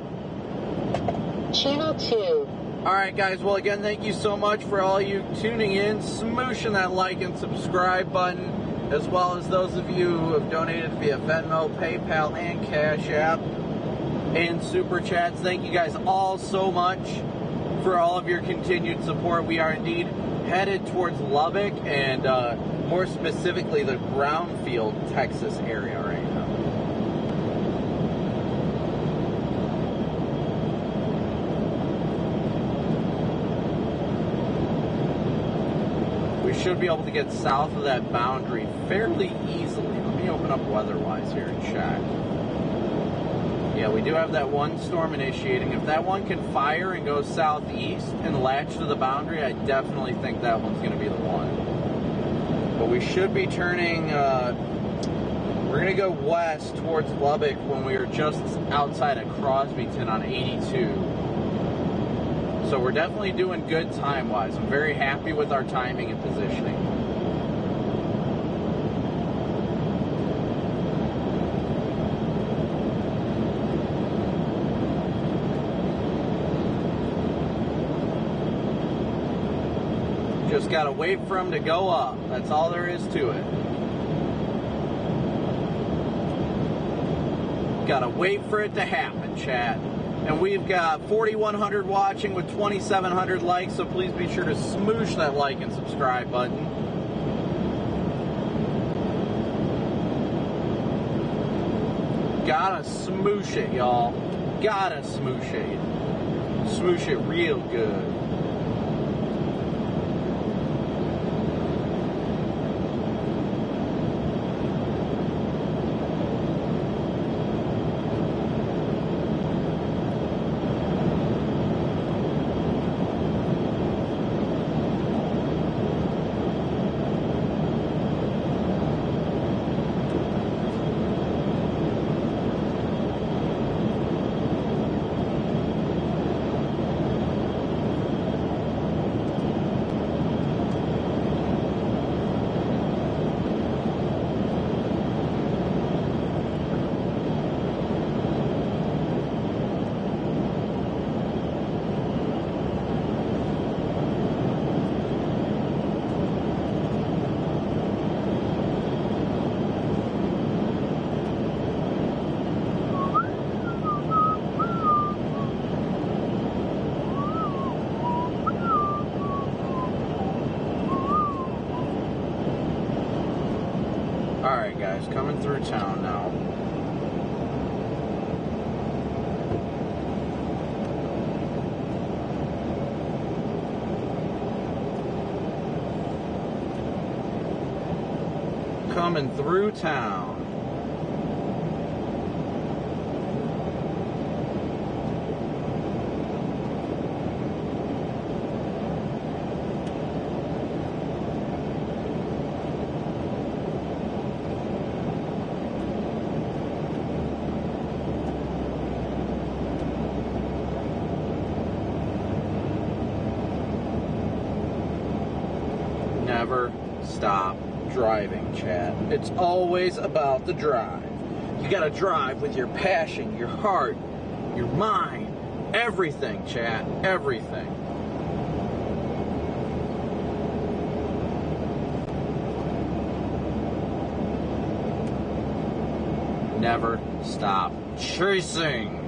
[SPEAKER 2] Channel 2.
[SPEAKER 3] Alright guys, well again, thank you so much for all you tuning in, smooshing that like and subscribe button, as well as those of you who have donated via Venmo, PayPal, and Cash App, and Super Chats. Thank you guys all so much for all of your continued support. We are indeed headed towards Lubbock, and more specifically the Brownfield, Texas area right now. We should be able to get south of that boundary fairly easily. Let me open up weather-wise here and check. Yeah, we do have that one storm initiating. If that one can fire and go southeast and latch to the boundary, I definitely think that one's going to be the one. But we should be turning, we're going to go west towards Lubbock when we are just outside of Crosbyton on 82. So we're definitely doing good time-wise. I'm very happy with our timing and positioning. Just gotta wait for them to go up. That's all there is to it. Gotta wait for it to happen, chat. And we've got 4,100 watching with 2,700 likes, so please be sure to smoosh that like and subscribe button. Gotta smoosh it, y'all. Gotta smoosh it. Smoosh it real good. Alright guys, coming through town now. Coming through town. Never stop driving, chat. It's always about the drive. You gotta drive with your passion, your heart, your mind, everything, chat, everything. Never stop chasing.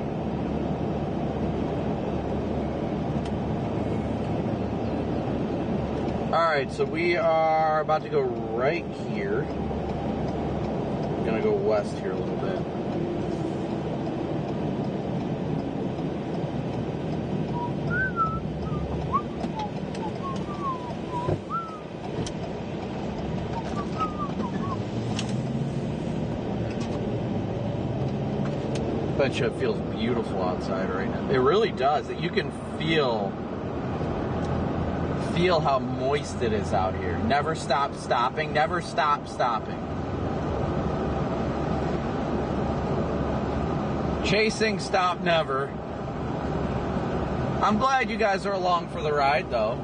[SPEAKER 3] Alright, so we are about to go right here. I'm gonna go west here a little bit. Bet you it feels beautiful outside right now. It really does. You can feel how moist it is out here. Never stop stopping. Never stop stopping. Chasing, stop, never. I'm glad you guys are along for the ride, though.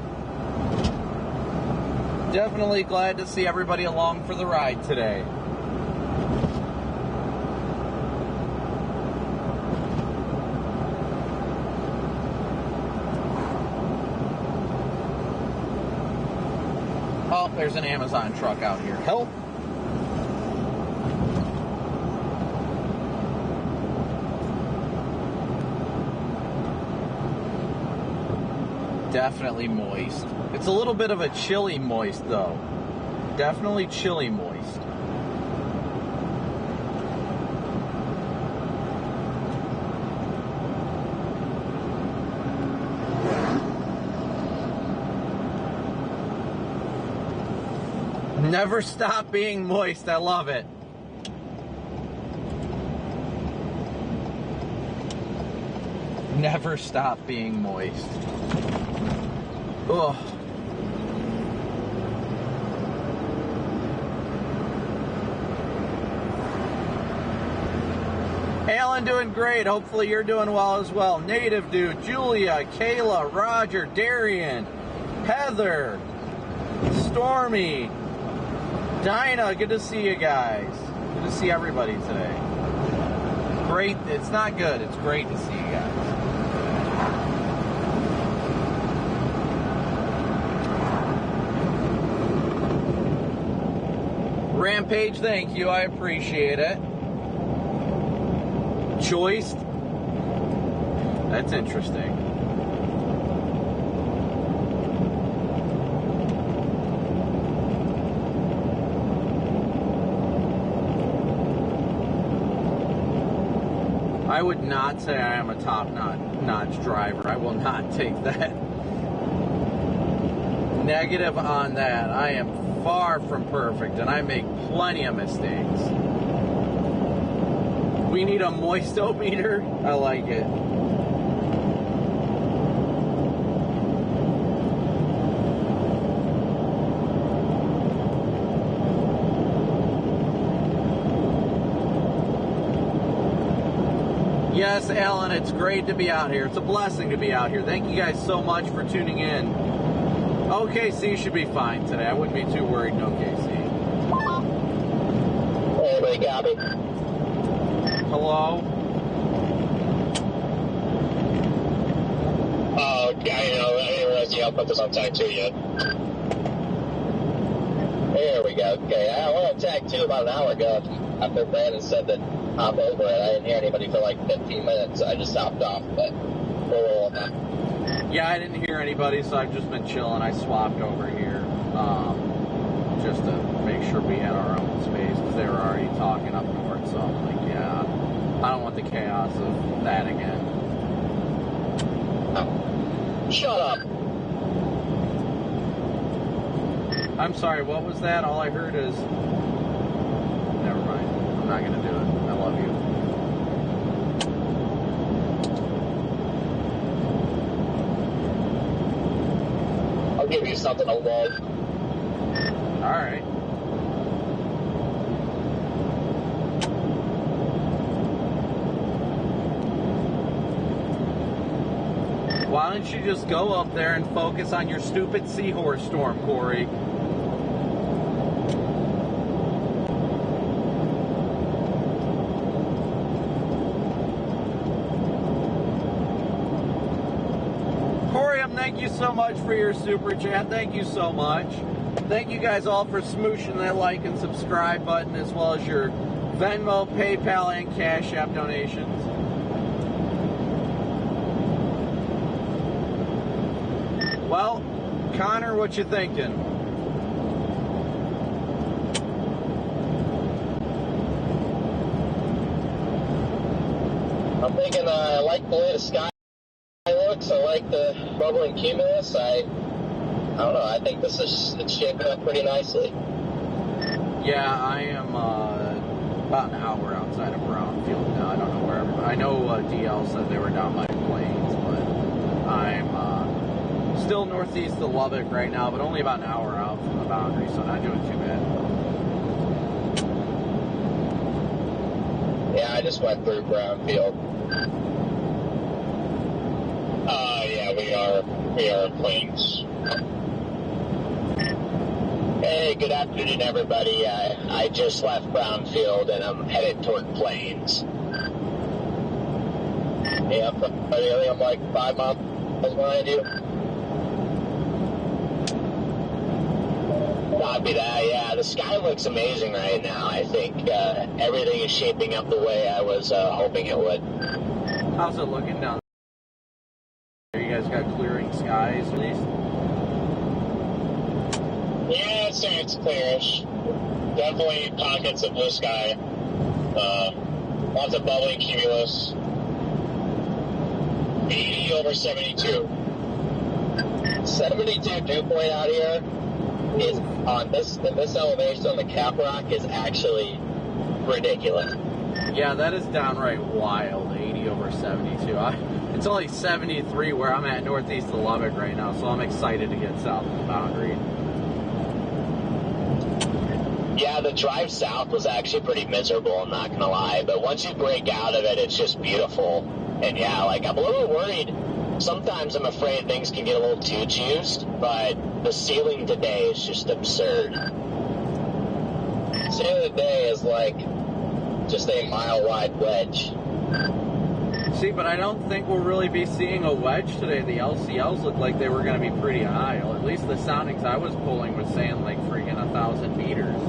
[SPEAKER 3] Definitely glad to see everybody along for the ride today. Oh, there's an Amazon truck out here. Help! Definitely moist. It's a little bit of a chilly moist, though. Definitely chilly moist. Never stop being moist. I love it. Never stop being moist. Ugh. Alan doing great. Hopefully you're doing well as well. Native Dude, Julia, Kayla, Roger, Darian, Heather, Stormy, Dinah, good to see you guys. Good to see everybody today. Great. It's not good. It's great to see you guys. Rampage, thank you. I appreciate it. Choiced. That's interesting. I would not say I am a top-notch driver. I will not take that. Negative on that. I am far from perfect, and I make plenty of mistakes. We need a moistometer. I like it. Yes, Alan, it's great to be out here. It's a blessing to be out here. Thank you guys so much for tuning in. OKC should be fine today. I wouldn't be too worried in OKC.
[SPEAKER 2] Everybody copy?
[SPEAKER 3] Hello?
[SPEAKER 2] Oh, yeah, I didn't realize you put this on tag 2 yet. There we go. Okay, I went on tag 2 about an hour ago after Brandon said that hop over it. I didn't hear anybody for like 15 minutes. I just hopped off, but we're rolling now.
[SPEAKER 3] Yeah, I didn't hear anybody, so I've just been chilling. I swapped over here just to make sure we had our own space because they were already talking up north. So I'm like, yeah, I don't want the chaos of that again.
[SPEAKER 2] Oh. Shut up.
[SPEAKER 3] I'm sorry, what was that? All I heard is... Never mind. I'm not going to do it. I love you.
[SPEAKER 2] I'll give you something to love.
[SPEAKER 3] All right. Why don't you just go up there and focus on your stupid seahorse storm, Corey? Thank you so much for your super chat. Thank you so much. Thank you guys all for smooshing that like and subscribe button, as well as your Venmo, PayPal, and Cash App donations. Well, Connor, what you thinking?
[SPEAKER 2] I'm thinking I like the way the sky looks. I like the bubbling cumulus. I don't know. I think it's shaping up pretty nicely.
[SPEAKER 3] Yeah, I am about an hour outside of Brownfield now. I don't know where everybody... I know DL said they were down by Plains, but I'm still northeast of Lubbock right now, but only about an hour out from the boundary, so not doing too bad.
[SPEAKER 2] Yeah, I just went through Brownfield. Yeah, we are in Plains. Hey, good afternoon, everybody. I just left Brownfield and I'm headed toward Plains. Yeah, I'm like 5 miles behind you. Copy that. Yeah, the sky looks amazing right now. I think everything is shaping up the way I was hoping it would.
[SPEAKER 3] How's it looking down there? You guys got clearing skies at least?
[SPEAKER 2] Yeah, it's clearish. Definitely pockets of blue sky. Lots of bubbling cumulus. 80 over 72. 72 dew point out here is on this elevation on the Cap Rock is actually ridiculous.
[SPEAKER 3] Yeah, that is downright wild. 80 over 72. It's only 73 where I'm at northeast of Lubbock right now, so I'm excited to get south of the boundary.
[SPEAKER 2] Yeah, the drive south was actually pretty miserable, I'm not gonna lie, but once you break out of it, it's just beautiful. And yeah, like, I'm a little worried. Sometimes I'm afraid things can get a little too juiced, but the ceiling today is just absurd. The ceiling today is like just a mile-wide wedge.
[SPEAKER 3] See, but I don't think we'll really be seeing a wedge today. The LCLs looked like they were going to be pretty high. At least the soundings I was pulling was saying like freaking 1,000 meters.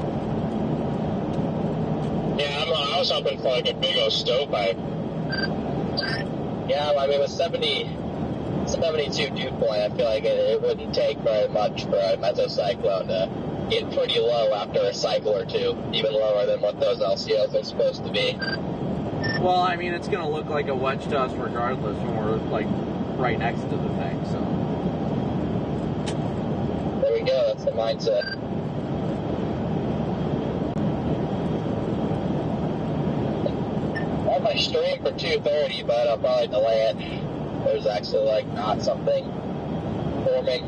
[SPEAKER 2] Yeah, I was hoping for like a big old stovepipe. Yeah, I mean, with 72 dew point, I feel like it wouldn't take very much for a mesocyclone to get pretty low after a cycle or two, even lower than what those LCLs are supposed to be.
[SPEAKER 3] Well, I mean, it's going to look like a wedge to us regardless when we're, like, right next to the thing, so.
[SPEAKER 2] There we go, that's the mindset. On my stream for 2:30, but I'll probably delay it. There's actually, like, not something forming.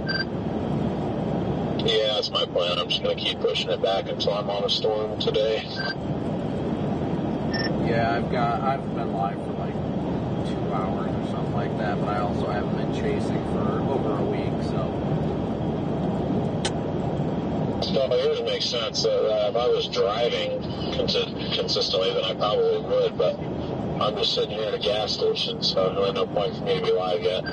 [SPEAKER 8] Yeah, that's my plan. I'm just going to keep pushing it back until I'm on a storm today.
[SPEAKER 3] Yeah, I've been live for like 2 hours or something like that, but I also haven't been chasing for over a week, so.
[SPEAKER 8] So yours makes sense. If I was driving consistently, then I probably would, but I'm just sitting here at a gas station, so there's really no point for me to be live yet.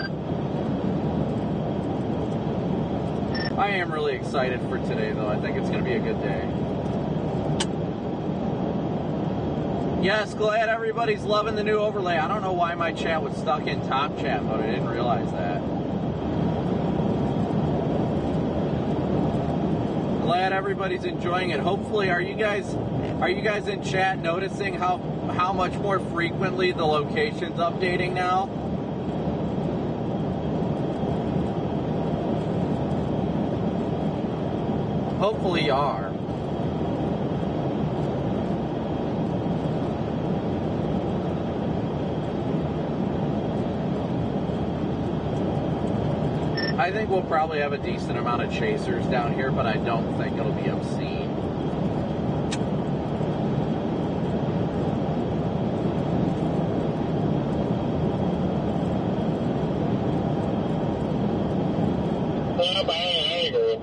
[SPEAKER 3] I am really excited for today, though. I think it's going to be a good day. Yes, glad everybody's loving the new overlay. I don't know why my chat was stuck in top chat, but I didn't realize that. Glad everybody's enjoying it. Hopefully, are you guys in chat noticing how much more frequently the location's updating now? Hopefully you are. I think we'll probably have a decent amount of chasers down here, but I don't think it'll be obscene.
[SPEAKER 8] I agree.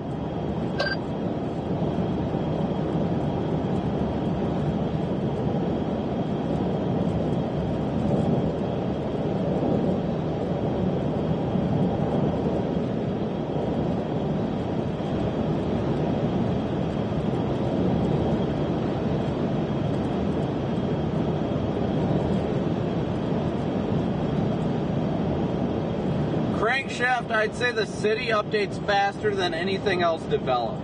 [SPEAKER 3] Crankshaft, I'd say the city updates faster than anything else developed.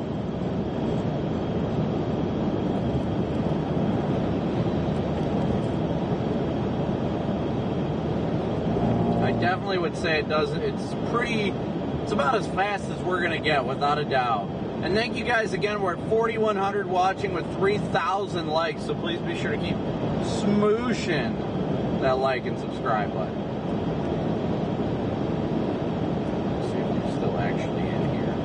[SPEAKER 3] I definitely would say it does. It's about as fast as we're going to get, without a doubt. And thank you guys again. We're at 4,100 watching with 3,000 likes, so please be sure to keep smooshing that like and subscribe button. Actually in here,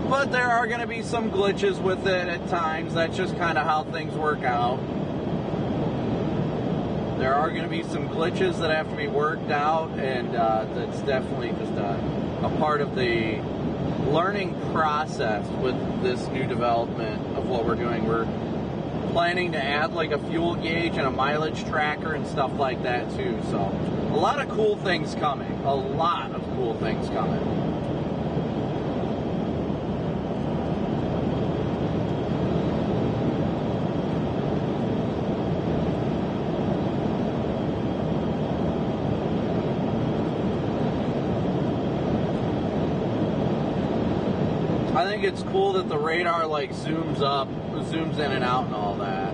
[SPEAKER 3] but there are going to be some glitches with it at times. That's just kind of how things work out. There are going to be some glitches that have to be worked out, and that's definitely just a part of the learning process with this new development of what we're doing. We're planning to add like a fuel gauge and a mileage tracker and stuff like that too, so a lot of cool things coming. A lot of cool things coming. I think it's cool that the radar like zooms up, zooms in and out and all that.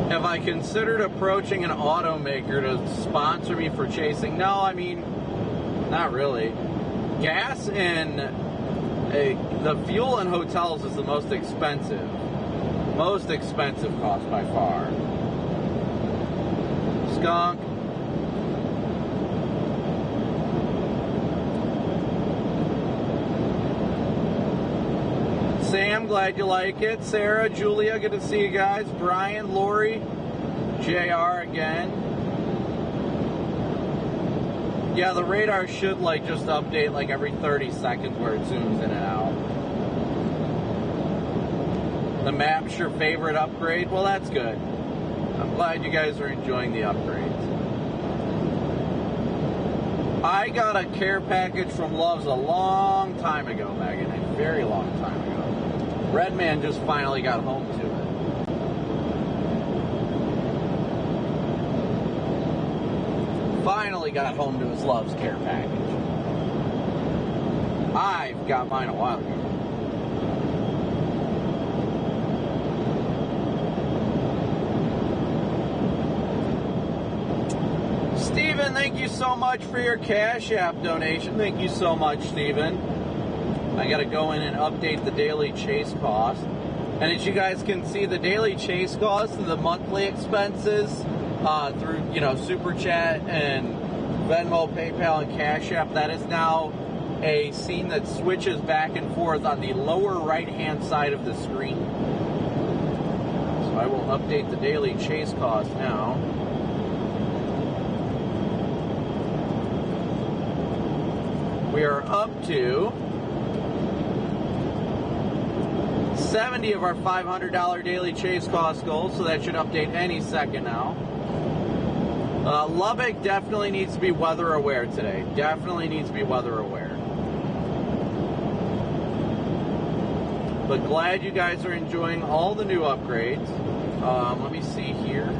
[SPEAKER 3] Have I considered approaching an automaker to sponsor me for chasing? No, I mean, not really. Gas and the fuel in hotels is the most expensive cost by far. Skunk. Sam, glad you like it. Sarah, Julia, good to see you guys. Brian, Lori, JR again. Yeah, the radar should like just update like every 30 seconds where it zooms in and out. The map's your favorite upgrade? Well, that's good. I'm glad you guys are enjoying the upgrades. I got a care package from Love's a long time ago, Megan, a very long time ago. Redman just finally got home to it. Finally got home to his Love's care package. I've got mine a while ago. Steven, thank you so much for your Cash App donation. Thank you so much, Steven. I got to go in and update the daily chase cost. And as you guys can see, the daily chase cost and the monthly expenses through, Super Chat and Venmo, PayPal, and Cash App, that is now a scene that switches back and forth on the lower right-hand side of the screen. So I will update the daily chase cost now. We are up to 70 of our $500 daily chase cost goals, so that should update any second now. Lubbock definitely needs to be weather aware today. Definitely needs to be weather aware. But glad you guys are enjoying all the new upgrades. Let me see here.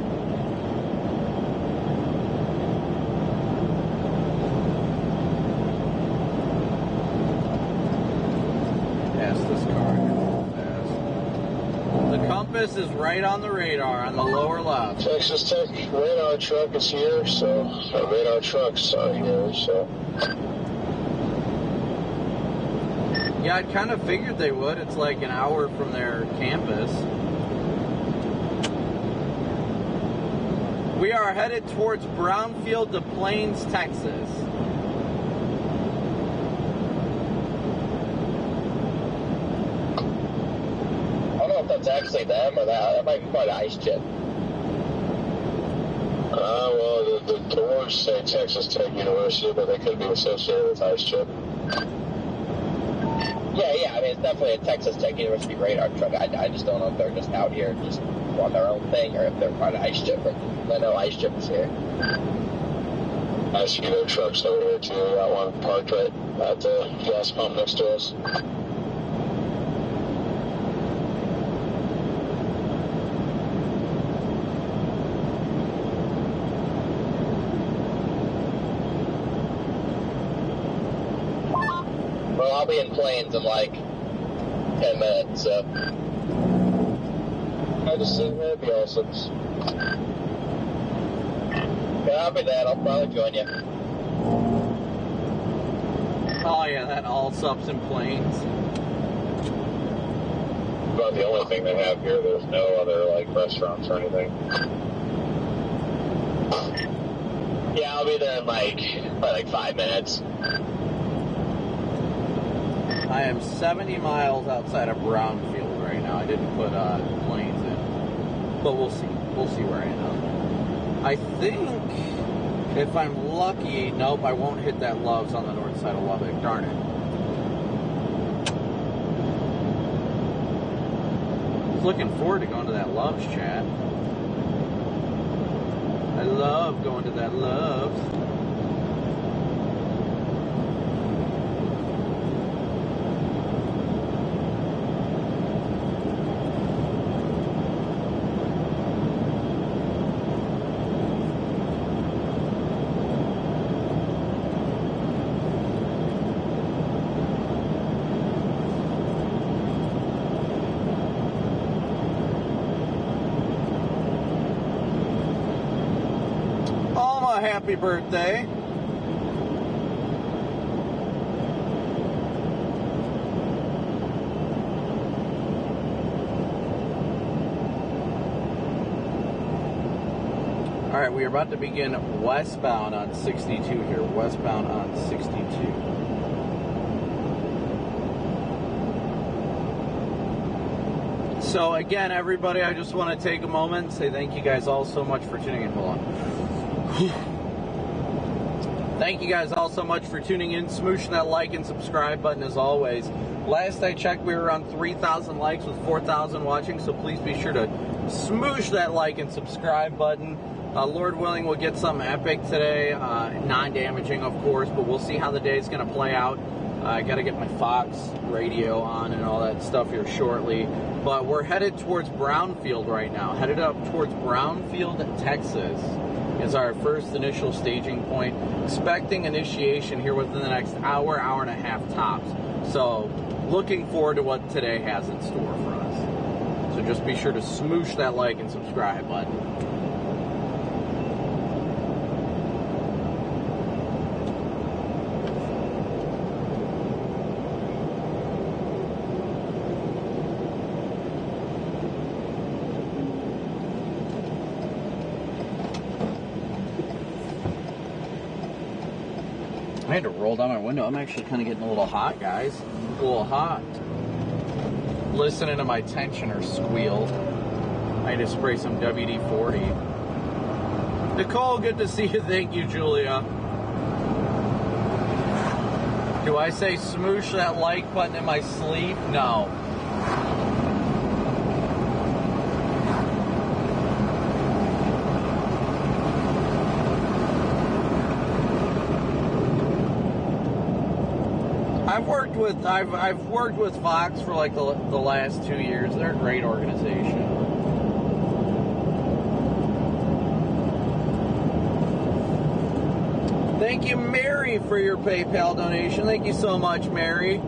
[SPEAKER 3] This car here fast. The compass is right on the radar on the lower left.
[SPEAKER 8] Texas Tech radar truck is here, so radar trucks are here, so.
[SPEAKER 3] Yeah, I kind of figured they would. It's like an hour from their campus. We are headed towards Brownfield to Plains, Texas.
[SPEAKER 2] It's actually them or that might be quite an ice chip.
[SPEAKER 8] Well, the doors say Texas Tech University, but they could be associated with ice chip.
[SPEAKER 2] Yeah, I mean, it's definitely a Texas Tech University radar truck. I just don't know if they're just out here just on their own thing or if they're part of ice chip. I know ice chip is here.
[SPEAKER 8] I see their trucks over here too. Got one parked right at the gas pump next to us.
[SPEAKER 2] Well, I'll be in Plains in like 10 minutes, so.
[SPEAKER 8] I just seen that'd be awesome.
[SPEAKER 2] Yeah, I'll be there. I'll probably join you.
[SPEAKER 3] Oh yeah, that all subs in Plains.
[SPEAKER 8] About the only thing they have here. There's no other like restaurants or anything.
[SPEAKER 2] Yeah, I'll be there in like 5 minutes.
[SPEAKER 3] I am 70 miles outside of Brownfield right now. I didn't put Plains in, but we'll see. We'll see where I end up. I think if I'm lucky, nope, I won't hit that Love's on the north side of Lubbock. Darn it. I was looking forward to going to that Love's, chat. I love going to that Love's. Happy birthday. All right, we are about to begin westbound on 62 here. Westbound on 62. So again, everybody, I just want to take a moment and say thank you guys all so much for tuning in. Hold on. Thank you guys all so much for tuning in. Smooshing that like and subscribe button as always. Last I checked, we were around 3,000 likes with 4,000 watching, so please be sure to smoosh that like and subscribe button. Lord willing, we'll get something epic today. Non-damaging, of course, but we'll see how the day is going to play out. I got to get my Fox radio on and all that stuff here shortly. But we're headed towards Brownfield right now. Headed up towards Brownfield, Texas is our first initial staging point. Expecting initiation here within the next hour, hour and a half tops. So looking forward to what today has in store for us. So just be sure to smoosh that like and subscribe button. I had to roll down my window. I'm actually kind of getting a little hot, guys. A little hot. Listening to my tensioner squeal. I had to spray some WD-40. Nicole, good to see you. Thank you, Julia. Do I say smoosh that like button in my sleep? No. I've worked with Fox for like the last 2 years. They're a great organization. Thank you, Mary, for your PayPal donation. Thank you so much, Mary.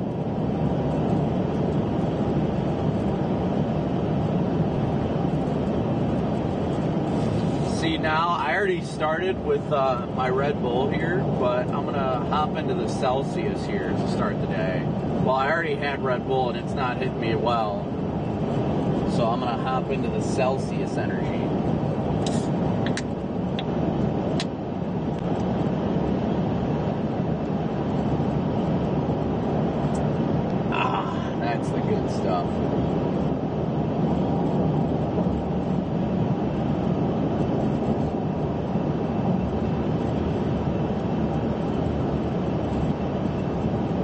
[SPEAKER 3] See, now I already started with my Red Bull here, but I'm going to hop into the Celsius here to start the day. Well, I already had Red Bull and it's not hitting me well, so I'm going to hop into the Celsius energy. Ah, that's the good stuff.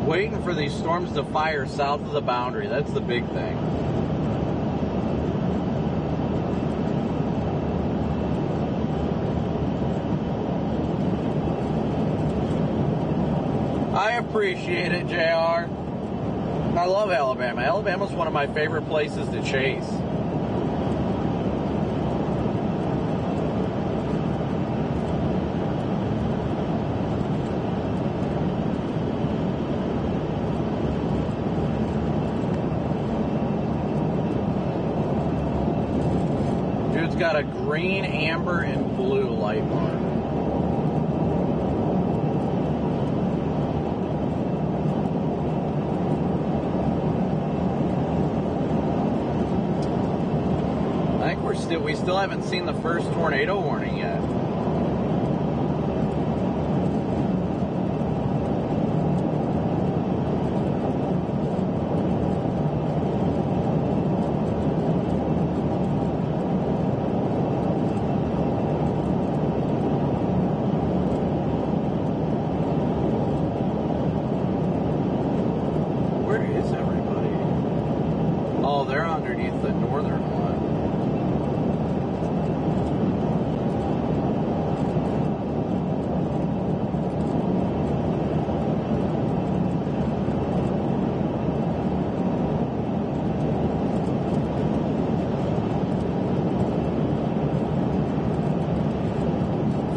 [SPEAKER 3] Waiting for these storms to fire south of the boundary. That's the big thing. I appreciate it, JR. I love Alabama. Alabama's one of my favorite places to chase. Got a green, amber, and blue light bar. I think we still haven't seen the first tornado warning yet.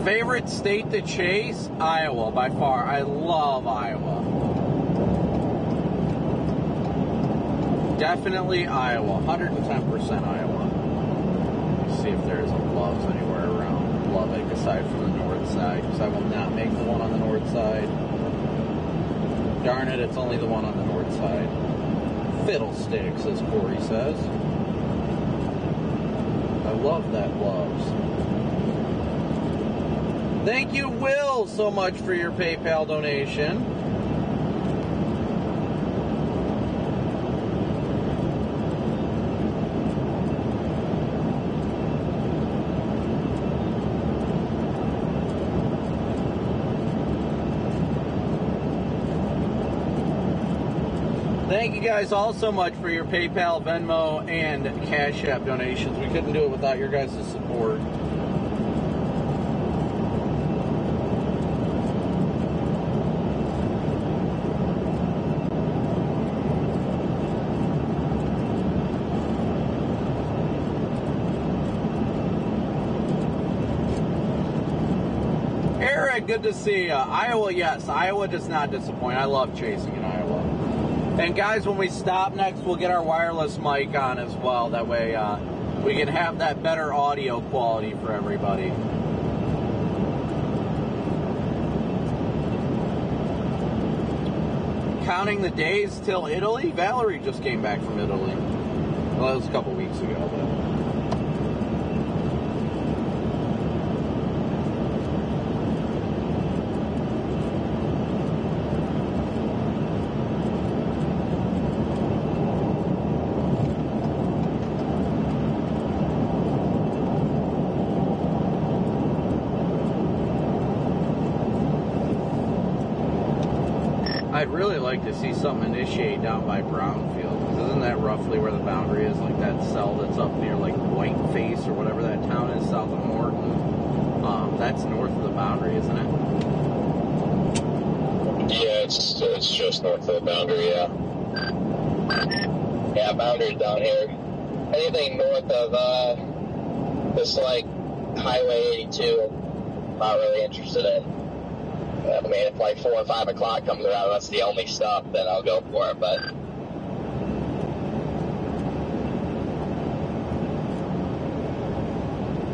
[SPEAKER 3] Favorite state to chase? Iowa, by far. I love Iowa. Definitely Iowa. 110% Iowa. Let's see if there's a Love's anywhere around Lubbock aside from the north side, because I will not make the one on the north side. Darn it, it's only the one on the north side. Fiddlesticks, as Corey says. I love that Love's. Thank you, Will, so much for your PayPal donation. Thank you guys all so much for your PayPal, Venmo, and Cash App donations. We couldn't do it without your guys' support. Eric, good to see you. Iowa, yes. Iowa does not disappoint. I love chasing in Iowa. And guys, when we stop next, we'll get our wireless mic on as well. That way we can have that better audio quality for everybody. Counting the days till Italy? Valerie just came back from Italy. Well, that was a couple weeks ago, but... I'd really like to see something initiate down by Brownfield, because isn't that roughly where the boundary is? Like that cell that's up near like Whiteface or whatever that town is, south of Morton. That's north of the boundary, isn't it?
[SPEAKER 8] Yeah, it's just north of the boundary, yeah.
[SPEAKER 2] Yeah, boundary's down here. Anything north of this like Highway 82, I'm not really interested in. I mean, if like 4 or 5 o'clock comes around, that's the only stuff, then I'll go for it, but...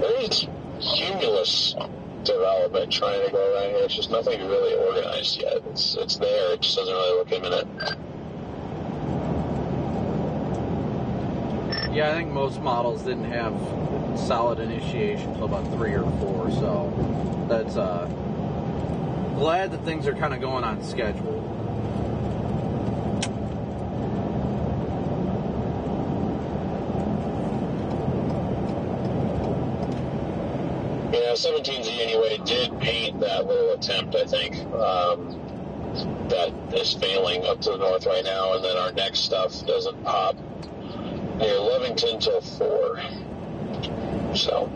[SPEAKER 8] There's cumulus development trying to go around here. It's just nothing really organized yet. It's there, it just doesn't really look imminent.
[SPEAKER 3] Yeah, I think most models didn't have solid initiation until about 3 or 4, so that's glad that things are kind of going on schedule.
[SPEAKER 8] Yeah, 17Z anyway did paint that little attempt, I think, that is failing up to the north right now, and then our next stuff doesn't pop near Lovington till 4. So...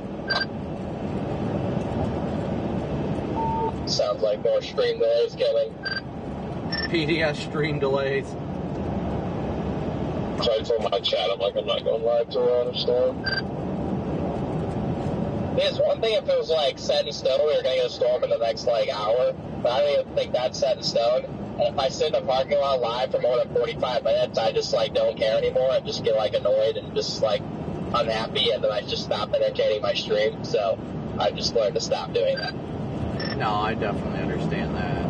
[SPEAKER 2] Sounds like more stream delays coming.
[SPEAKER 3] PDS stream delays.
[SPEAKER 8] So I told my chat, I'm like, I'm not going live till we're on a storm.
[SPEAKER 2] It's one thing if it was like set in stone, we were going to get a storm in the next like hour, but I don't even think that's set in stone. And if I sit in the parking lot live for more than 45 minutes, I just like don't care anymore. I just get like annoyed and just like unhappy, and then I just stop entertaining my stream. So I just learned to stop doing that.
[SPEAKER 3] No, I definitely understand that.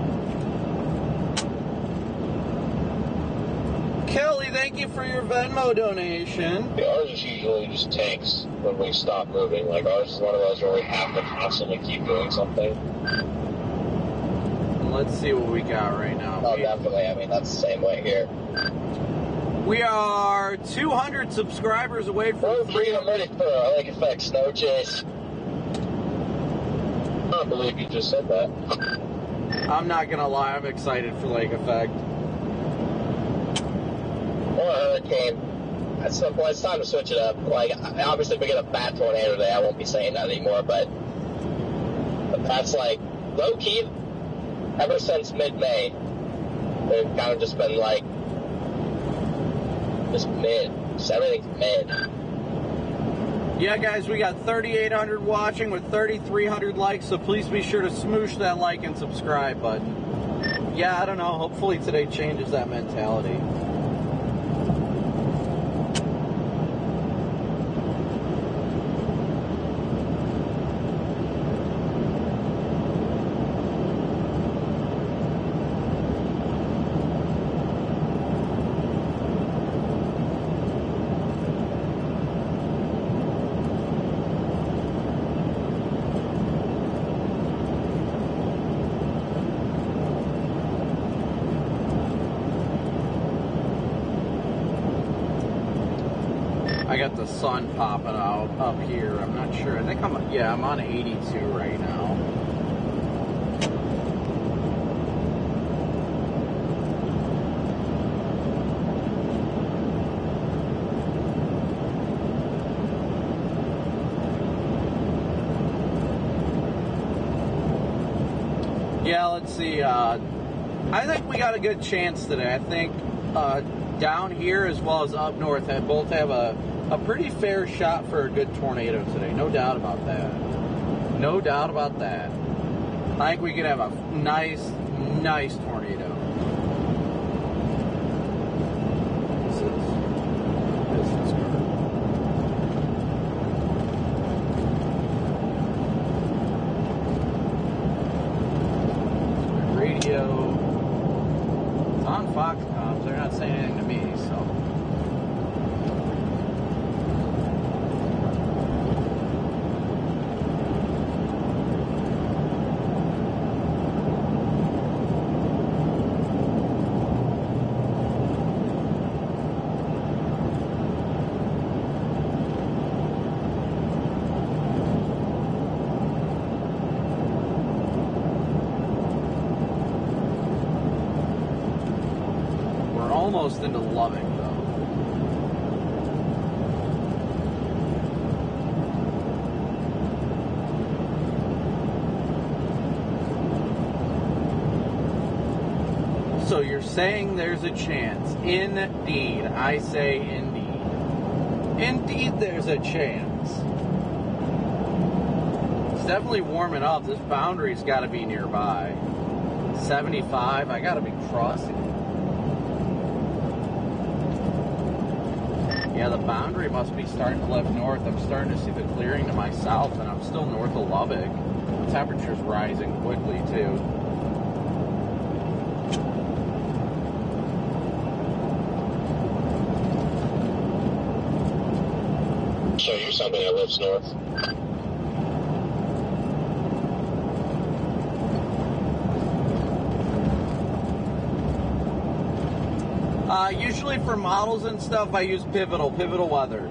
[SPEAKER 3] Kelly, thank you for your Venmo donation.
[SPEAKER 8] Yeah, ours is usually just tanks when we stop moving. Like ours is one of those where we have to constantly keep doing something.
[SPEAKER 3] Let's see what we got right now.
[SPEAKER 2] Oh, definitely. I mean, that's the same way here.
[SPEAKER 3] We are 200 subscribers away from...
[SPEAKER 2] We're ready for a Lake Effect snow chase.
[SPEAKER 8] I can't believe you just said that.
[SPEAKER 3] I'm not gonna lie, I'm excited for Lake Effect.
[SPEAKER 2] Or a hurricane. At some point, it's time to switch it up. Like, obviously, if we get a bad tornado today, I won't be saying that anymore, but that's like, low-key, ever since mid-May, they've kind of just been like, just mid. Just everything's mid.
[SPEAKER 3] Yeah, guys, we got 3,800 watching with 3,300 likes, so please be sure to smoosh that like and subscribe button. Yeah, I don't know. Hopefully today changes that mentality. I got the sun popping out up here. I'm not sure. I think I'm on 82 right now. let's see. I think we got a good chance today. I think down here as well as up north both have a pretty fair shot for a good tornado today. No doubt about that. No doubt about that. I think we could have a nice tornado. This is good. Radio. It's on Foxconn. They're not saying anything to me, so. Almost into Lubbock, though. So you're saying there's a chance? Indeed. I say indeed. Indeed there's a chance. It's definitely warming up. This boundary's got to be nearby. 75, I got to be crossing it. Yeah, the boundary must be starting to lift north. I'm starting to see the clearing to my south, and I'm still north of Lubbock. The temperature's rising quickly, too.
[SPEAKER 8] So you're something that lives north?
[SPEAKER 3] Usually for models and stuff, I use Pivotal Weather.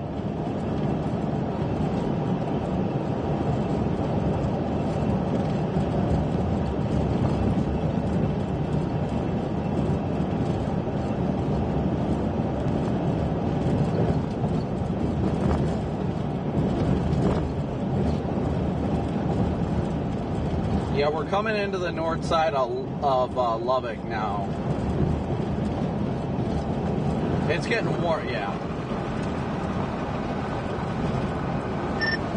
[SPEAKER 3] Yeah, we're coming into the north side of Lubbock now. It's getting warm, yeah.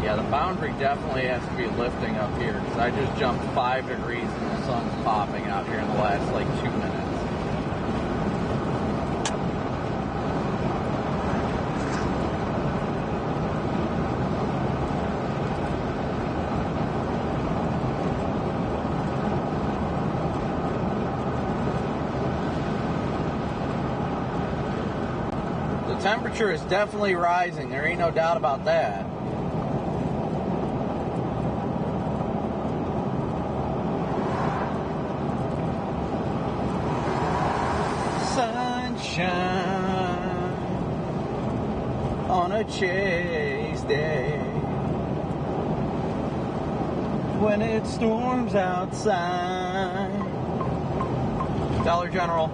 [SPEAKER 3] Yeah, the boundary definitely has to be lifting up here, because I just jumped 5 degrees and the sun's popping out here in the last, 2 minutes. Temperature is definitely rising. There ain't no doubt about that. Sunshine on a chase day when it storms outside. Dollar General.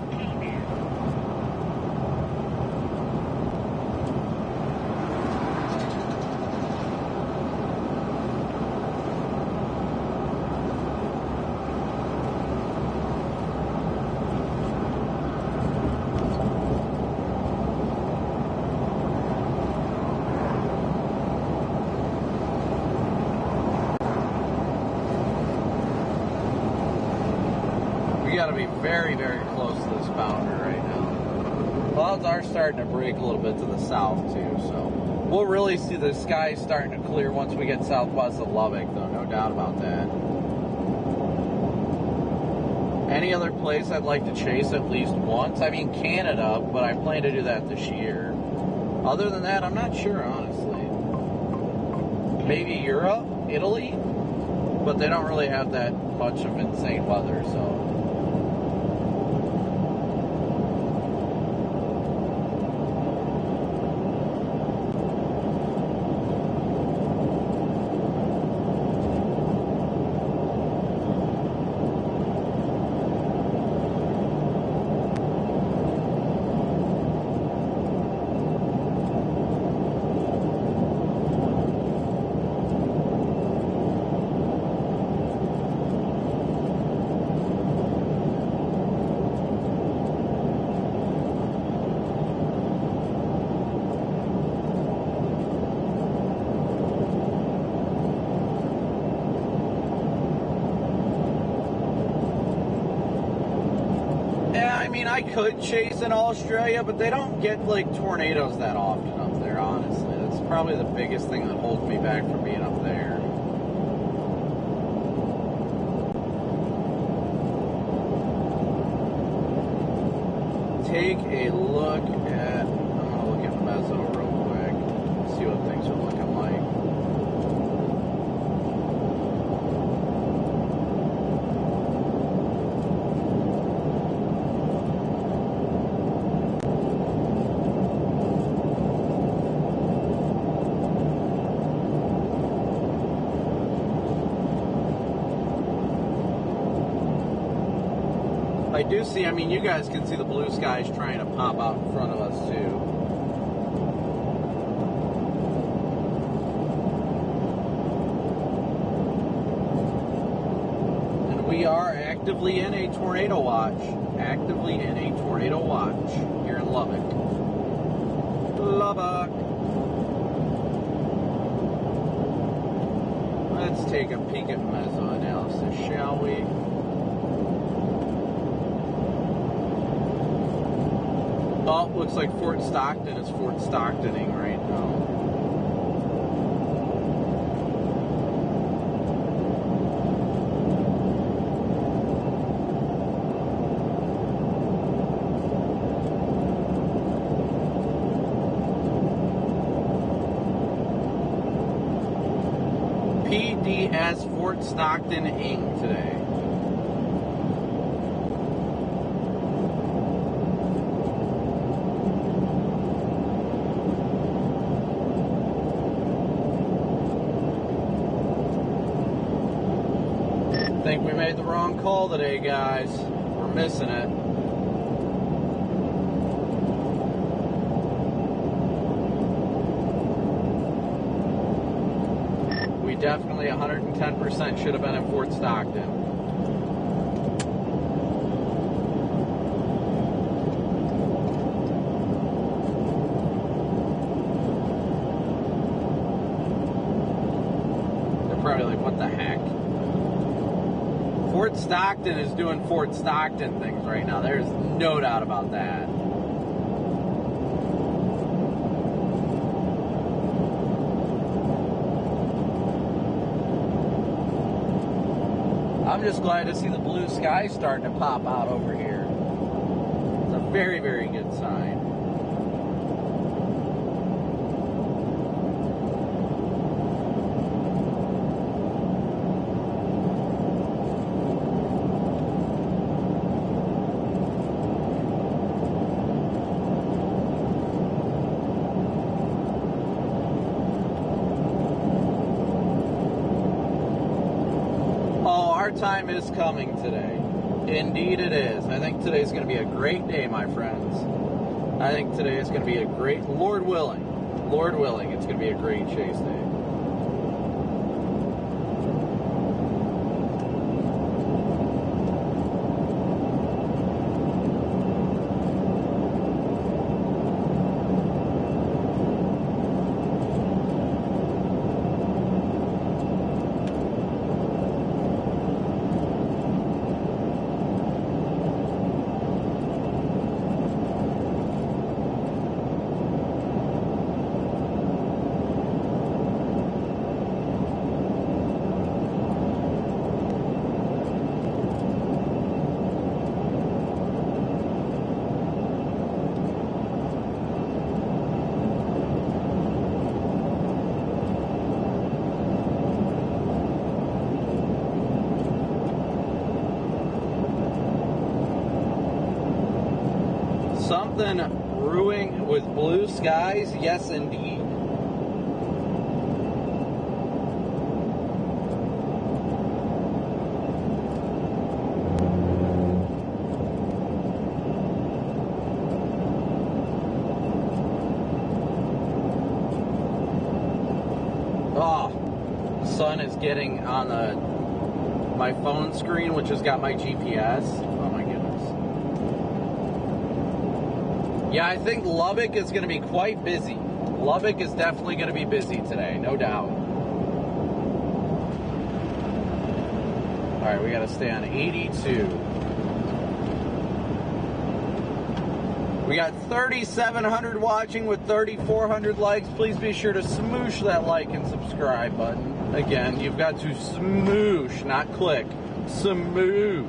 [SPEAKER 3] Very, very close to this boundary right now. Clouds are starting to break a little bit to the south too, so we'll really see the sky starting to clear once we get southwest of Lubbock, though, no doubt about that. Any other place I'd like to chase at least once? I mean Canada, but I plan to do that this year. Other than that, I'm not sure, honestly. Maybe Europe, Italy, but they don't really have that much of insane weather, so. could chase in Australia, but they don't get like tornadoes that often up there, honestly. That's probably the biggest thing that holds me back from being up there. Take a look at, I'm going to look at Mezzo real quick, see what things are looking like. I do see, I mean, you guys can see the blue skies trying to pop out in front of us, too. And we are actively in a tornado watch. Actively in a tornado watch here in Lubbock. Lubbock. Let's take a peek at Mezzo analysis, shall we? Oh, looks like Fort Stockton is Fort Stocktoning right now. PDS Fort Stockton-ing today. I think we made the wrong call today, guys. We're missing it. We definitely 110% should have been in Fort Stockton. They're probably like, what the heck? Fort Stockton is doing Fort Stockton things right now. There's no doubt about that. I'm just glad to see the blue sky starting to pop out over here. It's a very, very good sign. Time is coming today. Indeed it is. I think today's going to be a great day, my friends. I think today is going to be a great, Lord willing, it's going to be a great chase day. Something brewing with blue skies? Yes, indeed. Oh, the sun is getting on my phone screen, which has got my GPS. Oh my goodness. Yeah, I think Lubbock is going to be quite busy. Lubbock is definitely going to be busy today, no doubt. All right, we got to stay on 82. We got 3,700 watching with 3,400 likes. Please be sure to smoosh that like and subscribe button. Again, you've got to smoosh, not click. Smoosh.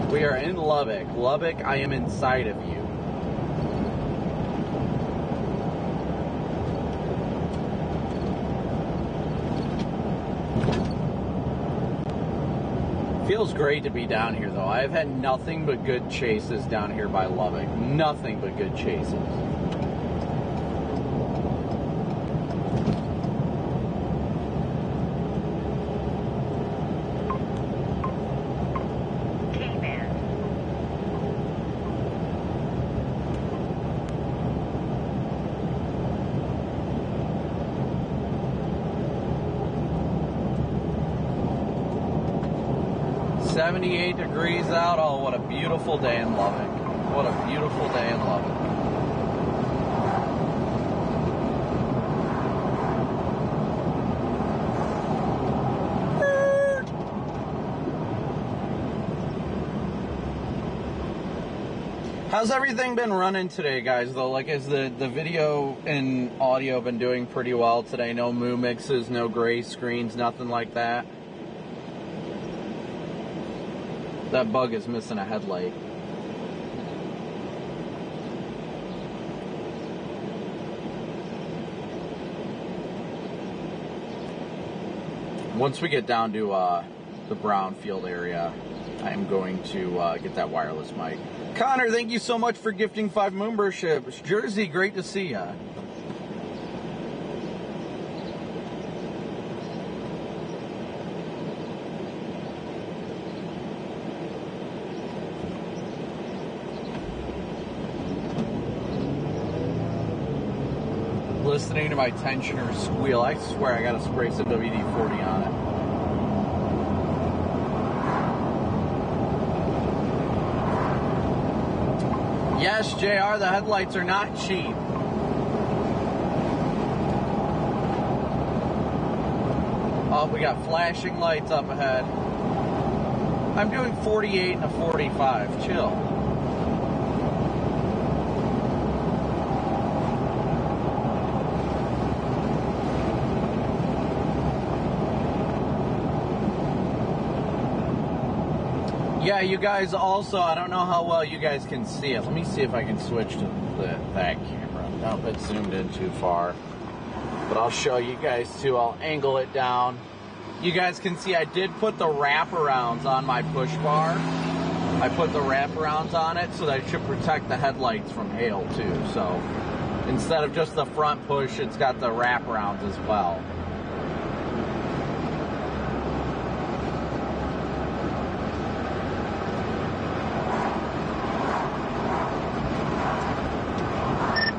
[SPEAKER 3] We are in Lubbock. Lubbock, I am inside of you. Feels great to be down here, though. I've had nothing but good chases down here by Lubbock. Nothing but good chases. .78 degrees out. Oh, what a beautiful day in Lubbock. What a beautiful day in Lubbock. How's everything been running today, guys, though? Like, has the video and audio been doing pretty well today? No moo mixes, no gray screens, nothing like that? That bug is missing a headlight. Once we get down to the brownfield area, I'm going to get that wireless mic. Connor, thank you so much for gifting 5 memberships. Jersey, great to see ya. Listening to my tensioner squeal. I swear I gotta spray some WD-40 on it. Yes, JR, the headlights are not cheap. Oh, we got flashing lights up ahead. I'm doing 48 and a 45. Chill. Yeah, you guys also, I don't know how well you guys can see it. Let me see if I can switch to that camera. Nope, it's zoomed in too far. But I'll show you guys too. I'll angle it down. You guys can see I did put the wraparounds on my push bar. I put the wraparounds on it so that it should protect the headlights from hail too. So instead of just the front push, it's got the wraparounds as well.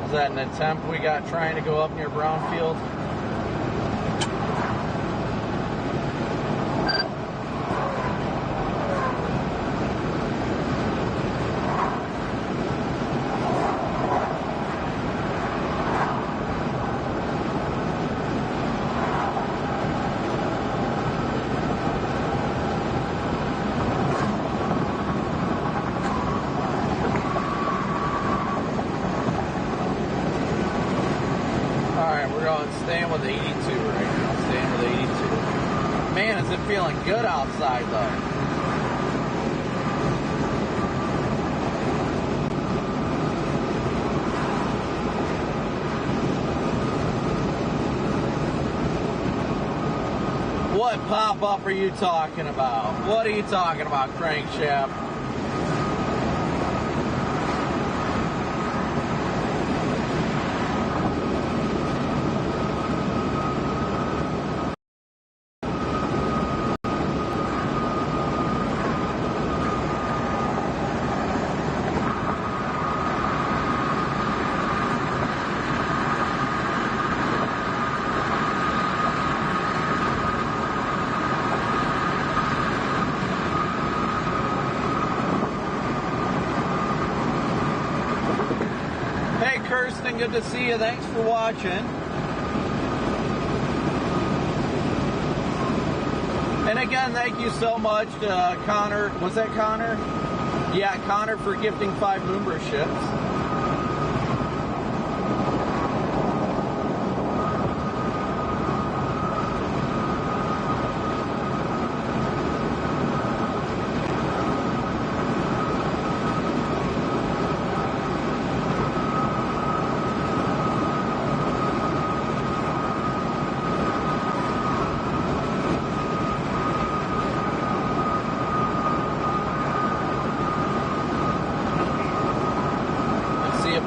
[SPEAKER 3] Is that an attempt we got trying to go up near Brownfield? Staying with 82 right now. Staying with 82. Man, is it feeling good outside though. What pop-up are you talking about? What are you talking about, crankshaft? Good to see you. Thanks for watching. And again, thank you so much to Connor. Was that Connor? Yeah, Connor for gifting 5 memberships.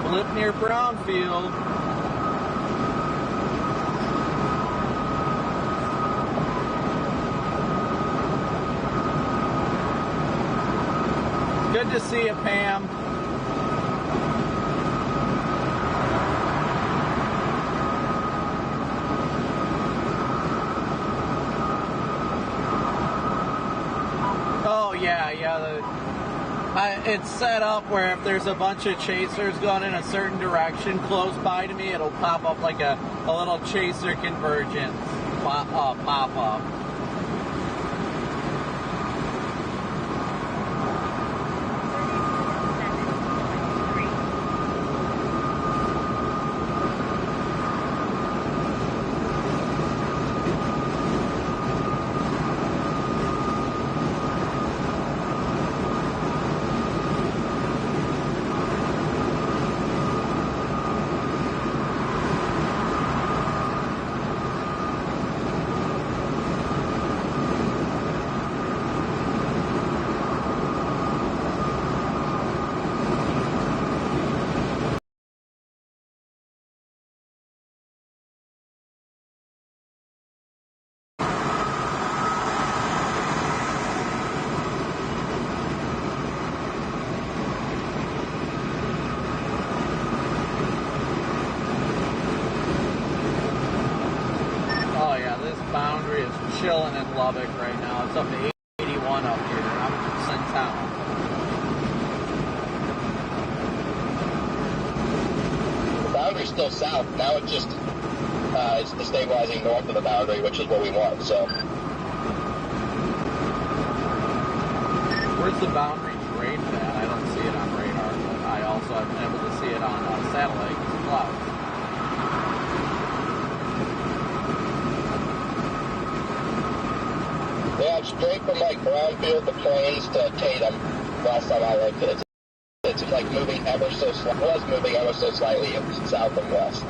[SPEAKER 3] Blip near Brownfield. Good to see you, Pam. Oh, yeah. It's set up where if there's a bunch of chasers going in a certain direction close by to me, it'll pop up like a little chaser convergence pop-up. Chilling in Lubbock right now. It's up to 81 up here. I'm just in town.
[SPEAKER 2] The boundary's still south. Now it's just it's destabilizing north of the boundary, which is what we want. So,
[SPEAKER 3] where's the boundary draped at? I don't see it on radar, but I also have been able to see it on satellite clouds.
[SPEAKER 2] Yeah, it's straight from like Brownfield to Plains to Tatum. Last time I looked, it's like moving ever so slightly. Was moving ever so slightly south and west.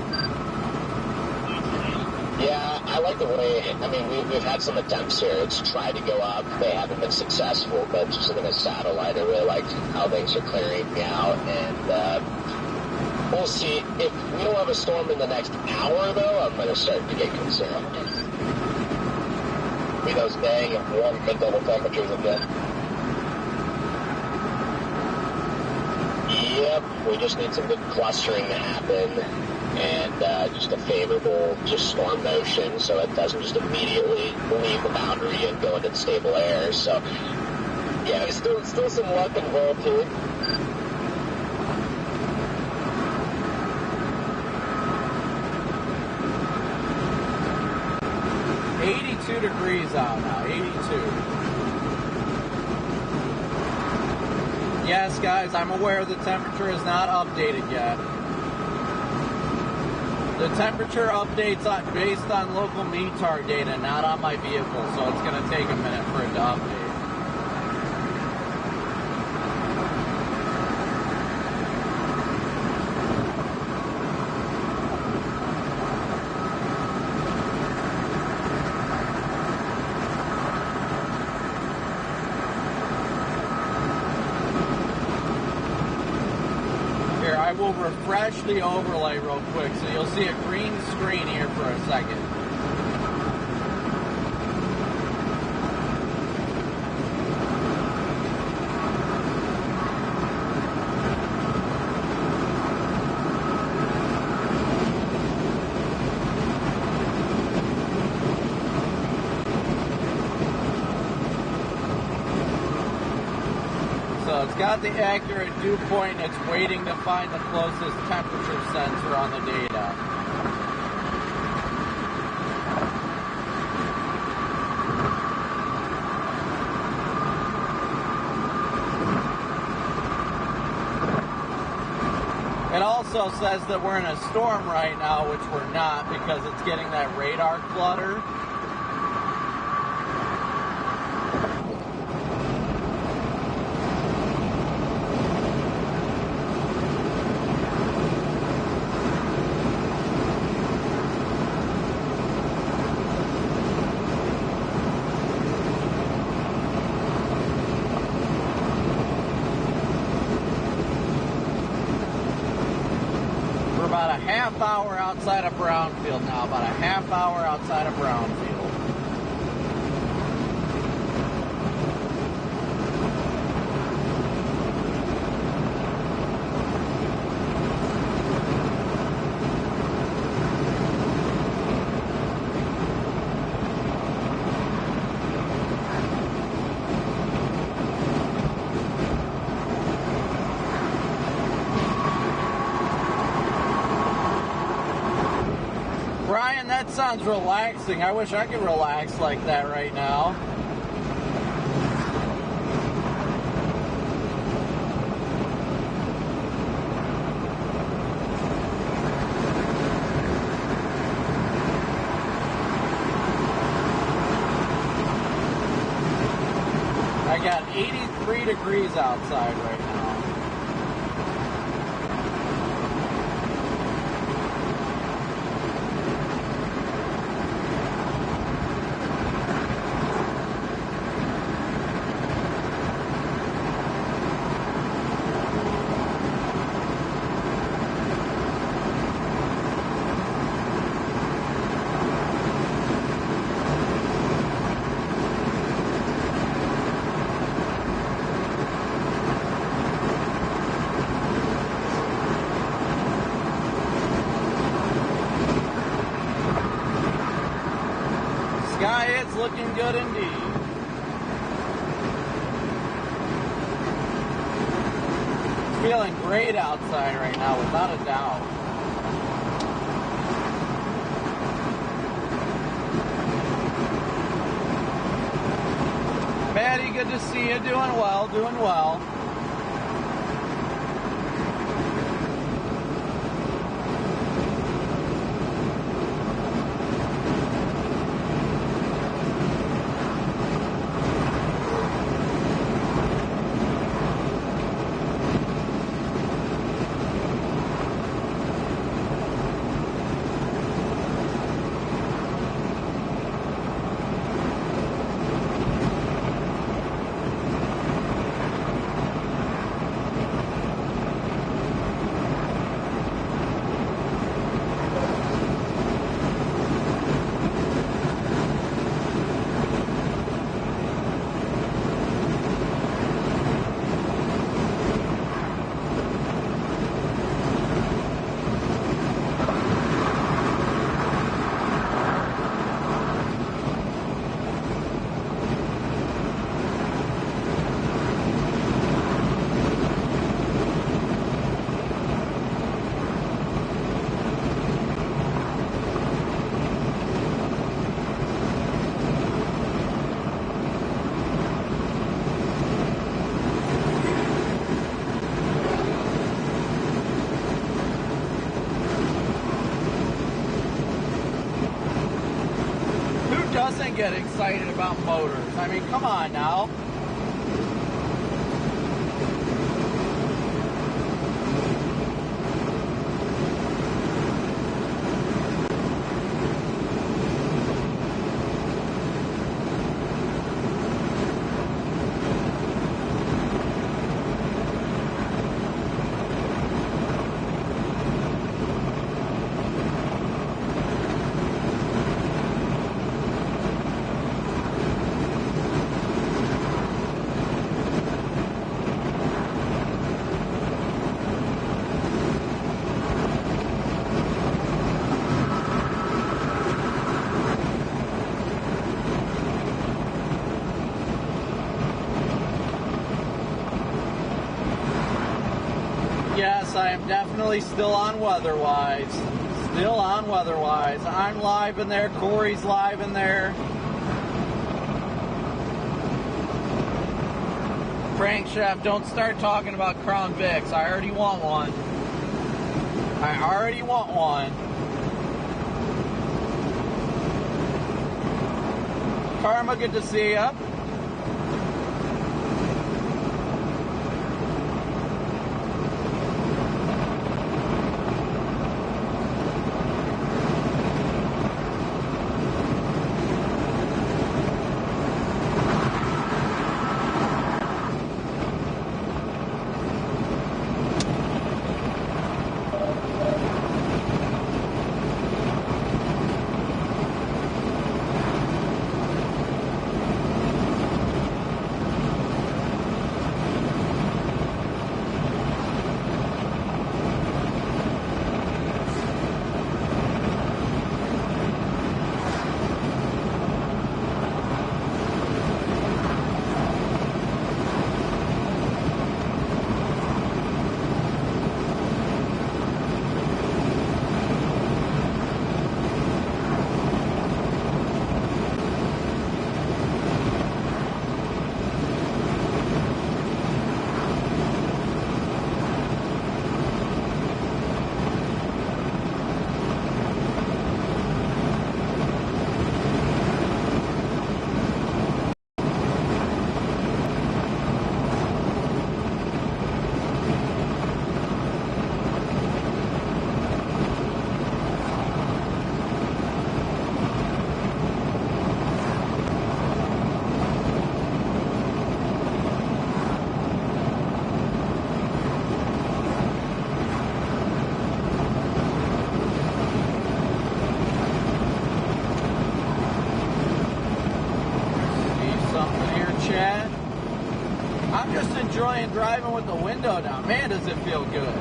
[SPEAKER 2] Yeah, I like the way. I mean, we've had some attempts here. It's tried to go up. They haven't been successful, but just looking at satellite, I really like how things are clearing out, and we'll see. If we don't have a storm in the next hour, though, I'm going to start to get concerned. Be those dang warm mid-level temperatures again. Yep, we just need some good clustering to happen, and just a favorable storm motion, so it doesn't just immediately leave the boundary and go into stable air. So, yeah, there's still some luck involved here.
[SPEAKER 3] Degrees out now, 82. Yes, guys, I'm aware the temperature is not updated yet. The temperature updates based on local METAR data, not on my vehicle, so it's going to take a minute for it to update. I will refresh the overlay real quick, so you'll see a green screen here for a second. So it's got the accurate dew point, and it's waiting to find the closest temperature sensor on the data. It also says that we're in a storm right now, which we're not because it's getting that radar clutter. About a half hour outside of Brownfield now, about a half hour outside of Brownfield. Brian, that sounds relaxing. I wish I could relax like that right now. I got 83 degrees outside right now. Sky, it's looking good indeed. It's feeling great outside right now, without a doubt. Patty, good to see you. Doing well, doing well. Doesn't get excited about motors. I mean, come on now. Yes, I am definitely still on Weatherwise. Still on Weatherwise. I'm live in there. Corey's live in there. Frank Chef, don't start talking about Crown Vics. I already want one. I already want one. Karma, good to see ya. Enjoying driving with the window down. Man, does it feel good.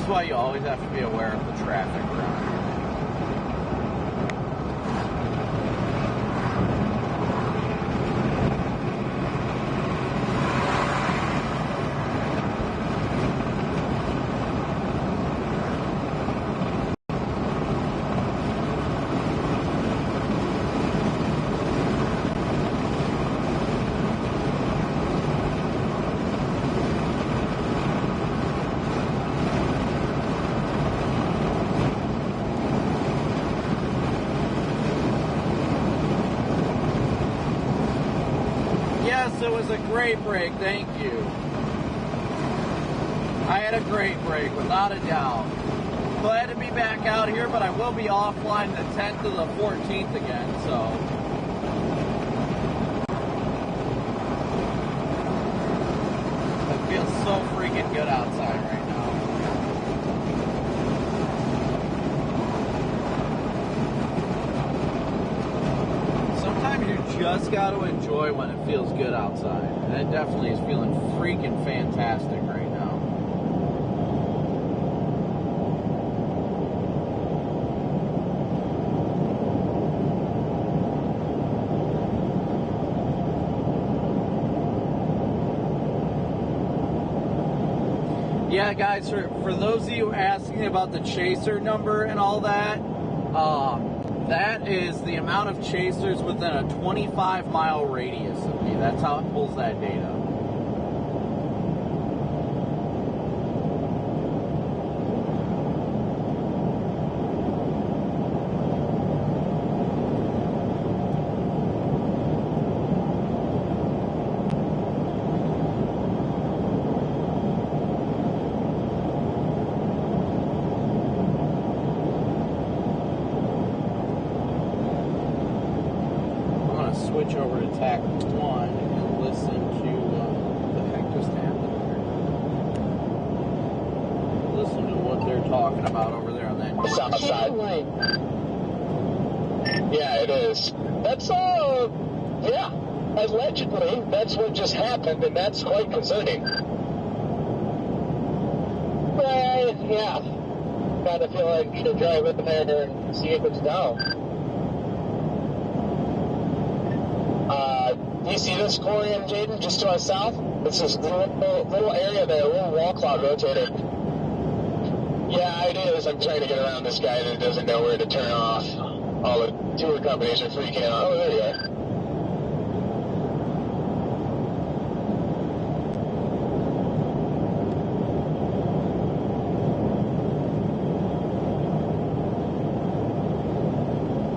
[SPEAKER 3] Why you always have to be aware of the traffic around here. It was a great break, thank you. I had a great break, without a doubt. Glad to be back out here, but I will be offline the 10th to the 14th again, so. It feels so freaking good outside right now. Just got to enjoy when it feels good outside. And it definitely is feeling freaking fantastic right now. Yeah, guys, for those of you asking about the chaser number and all that, that is the amount of chasers within a 25-mile radius of me. That's how it pulls that data. Switch over to tack 1 and listen to what the heck just happened there. Listen to what they're talking about over there on that
[SPEAKER 2] south side. Yeah, it is. That's yeah.
[SPEAKER 1] Allegedly, that's what just happened, and that's quite concerning. Yeah. Kind of feel like you should drive in there and see if it's down. Do you see this, Corey and Jaden, just to our south? It's this little area there, a little wall cloud rotating. Yeah, it is. I'm trying to get around this guy that doesn't know where to turn off. All the tour companies are freaking out. Oh, there you are.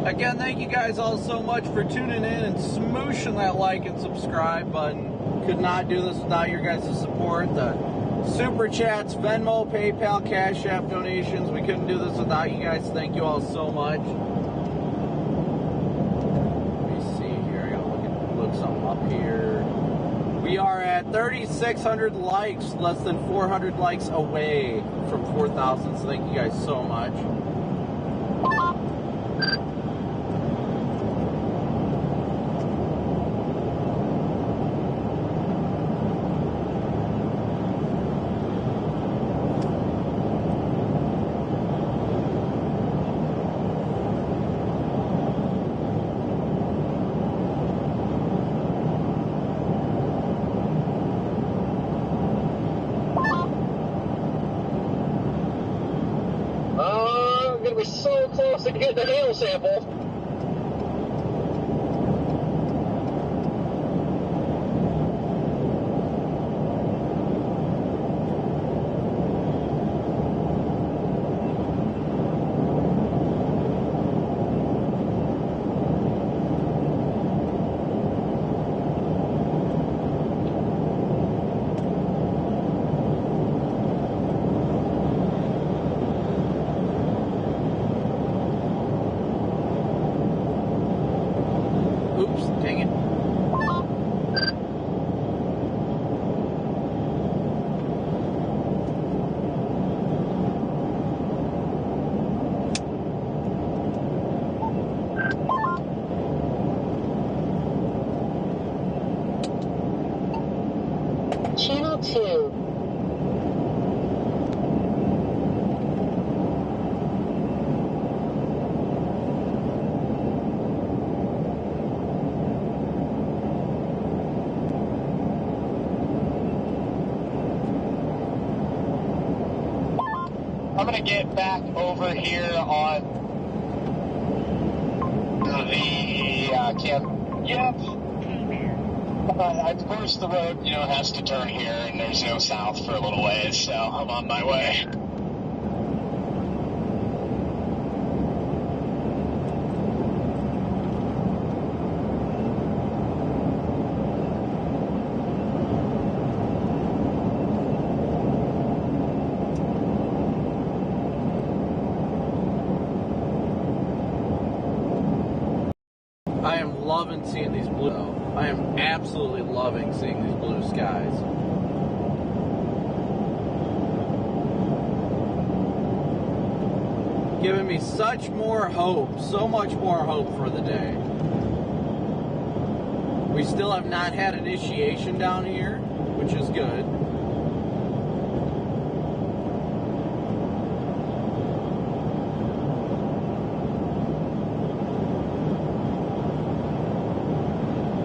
[SPEAKER 3] Again, thank you guys all so much for tuning in and smooshing that like and subscribe button. Could not do this without your guys' support. The Super Chats, Venmo, PayPal, Cash App donations. We couldn't do this without you guys. Thank you all so much. Let me see here. I gotta look something up here. We are at 3,600 likes, less than 400 likes away from 4,000. So thank you guys so much.
[SPEAKER 1] We're so close to getting the hail sample.
[SPEAKER 4] Channel 2.
[SPEAKER 2] I'm going to get back over here on the camp. Yep. Of course, the road, has to turn here, and there's no south for a little ways, so I'm on my way.
[SPEAKER 3] I am loving seeing these blue. I am absolutely loving seeing these blue skies. Giving me such more hope, so much more hope for the day. We still have not had initiation down here, which is good.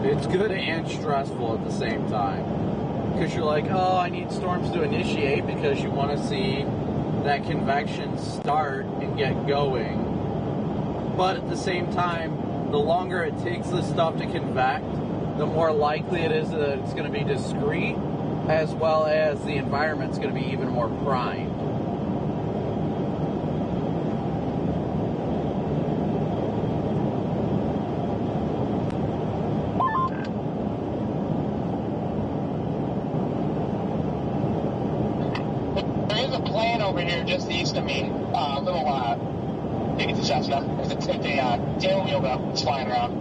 [SPEAKER 3] It's good and stressful at the same time. Because you're like, oh, I need storms to initiate because you want to see that convection start and get going. But at the same time, the longer it takes this stuff to convect, the more likely it is that it's going to be discrete, as well as the environment's going to be even more primed.
[SPEAKER 2] Over here, just east of me, a little, I think it's a Cessna. It's a tailwheel though, it's flying around.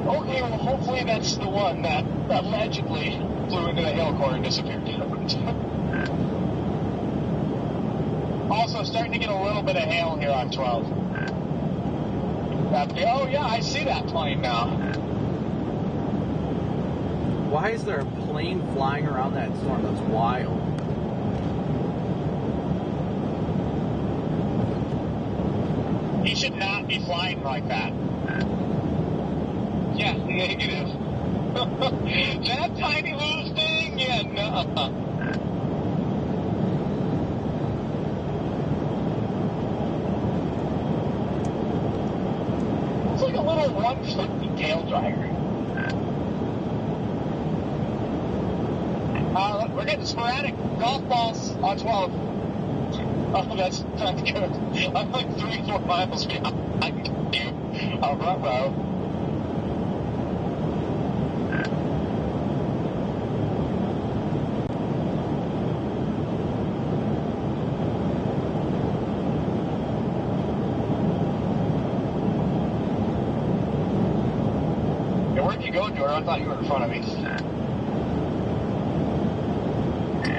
[SPEAKER 2] Okay, well, hopefully that's the one that allegedly flew into the hail core and disappeared. Also, starting to get a little bit of hail here on 12.
[SPEAKER 1] Oh, yeah, I see that plane now.
[SPEAKER 3] Why is there a plane flying around that storm? That's wild.
[SPEAKER 1] He should not be flying like that. Yeah, negative. That tiny little thing? Yeah, no. It's like a little 150 tail dragger. We're getting sporadic golf balls on 12. Oh, that's not good. I'm like 3-4 miles behind you. Oh, bravo. Yeah, where'd you go, Jordan? I thought you were in front of me.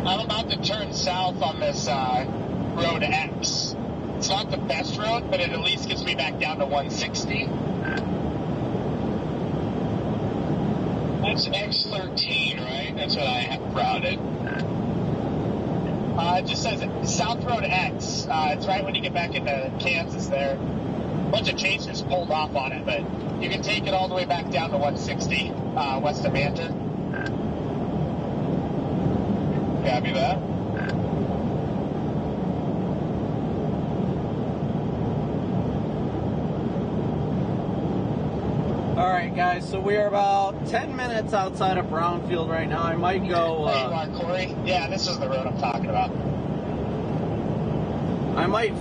[SPEAKER 1] I'm about to turn south on this Road X. It's not the best road, but it at least gets me back down to 160. That's X13, right? That's what I have routed. It just says South Road X. It's right when you get back into Kansas there. A bunch of chases pulled off on it, but you can take it all the way back down to 160 west of Manton. Copy that.
[SPEAKER 3] Alright guys, so we are about 10 minutes outside of Brownfield right now. I might go...
[SPEAKER 1] There you are, Corey. Yeah, this is the road I'm talking about.
[SPEAKER 3] I might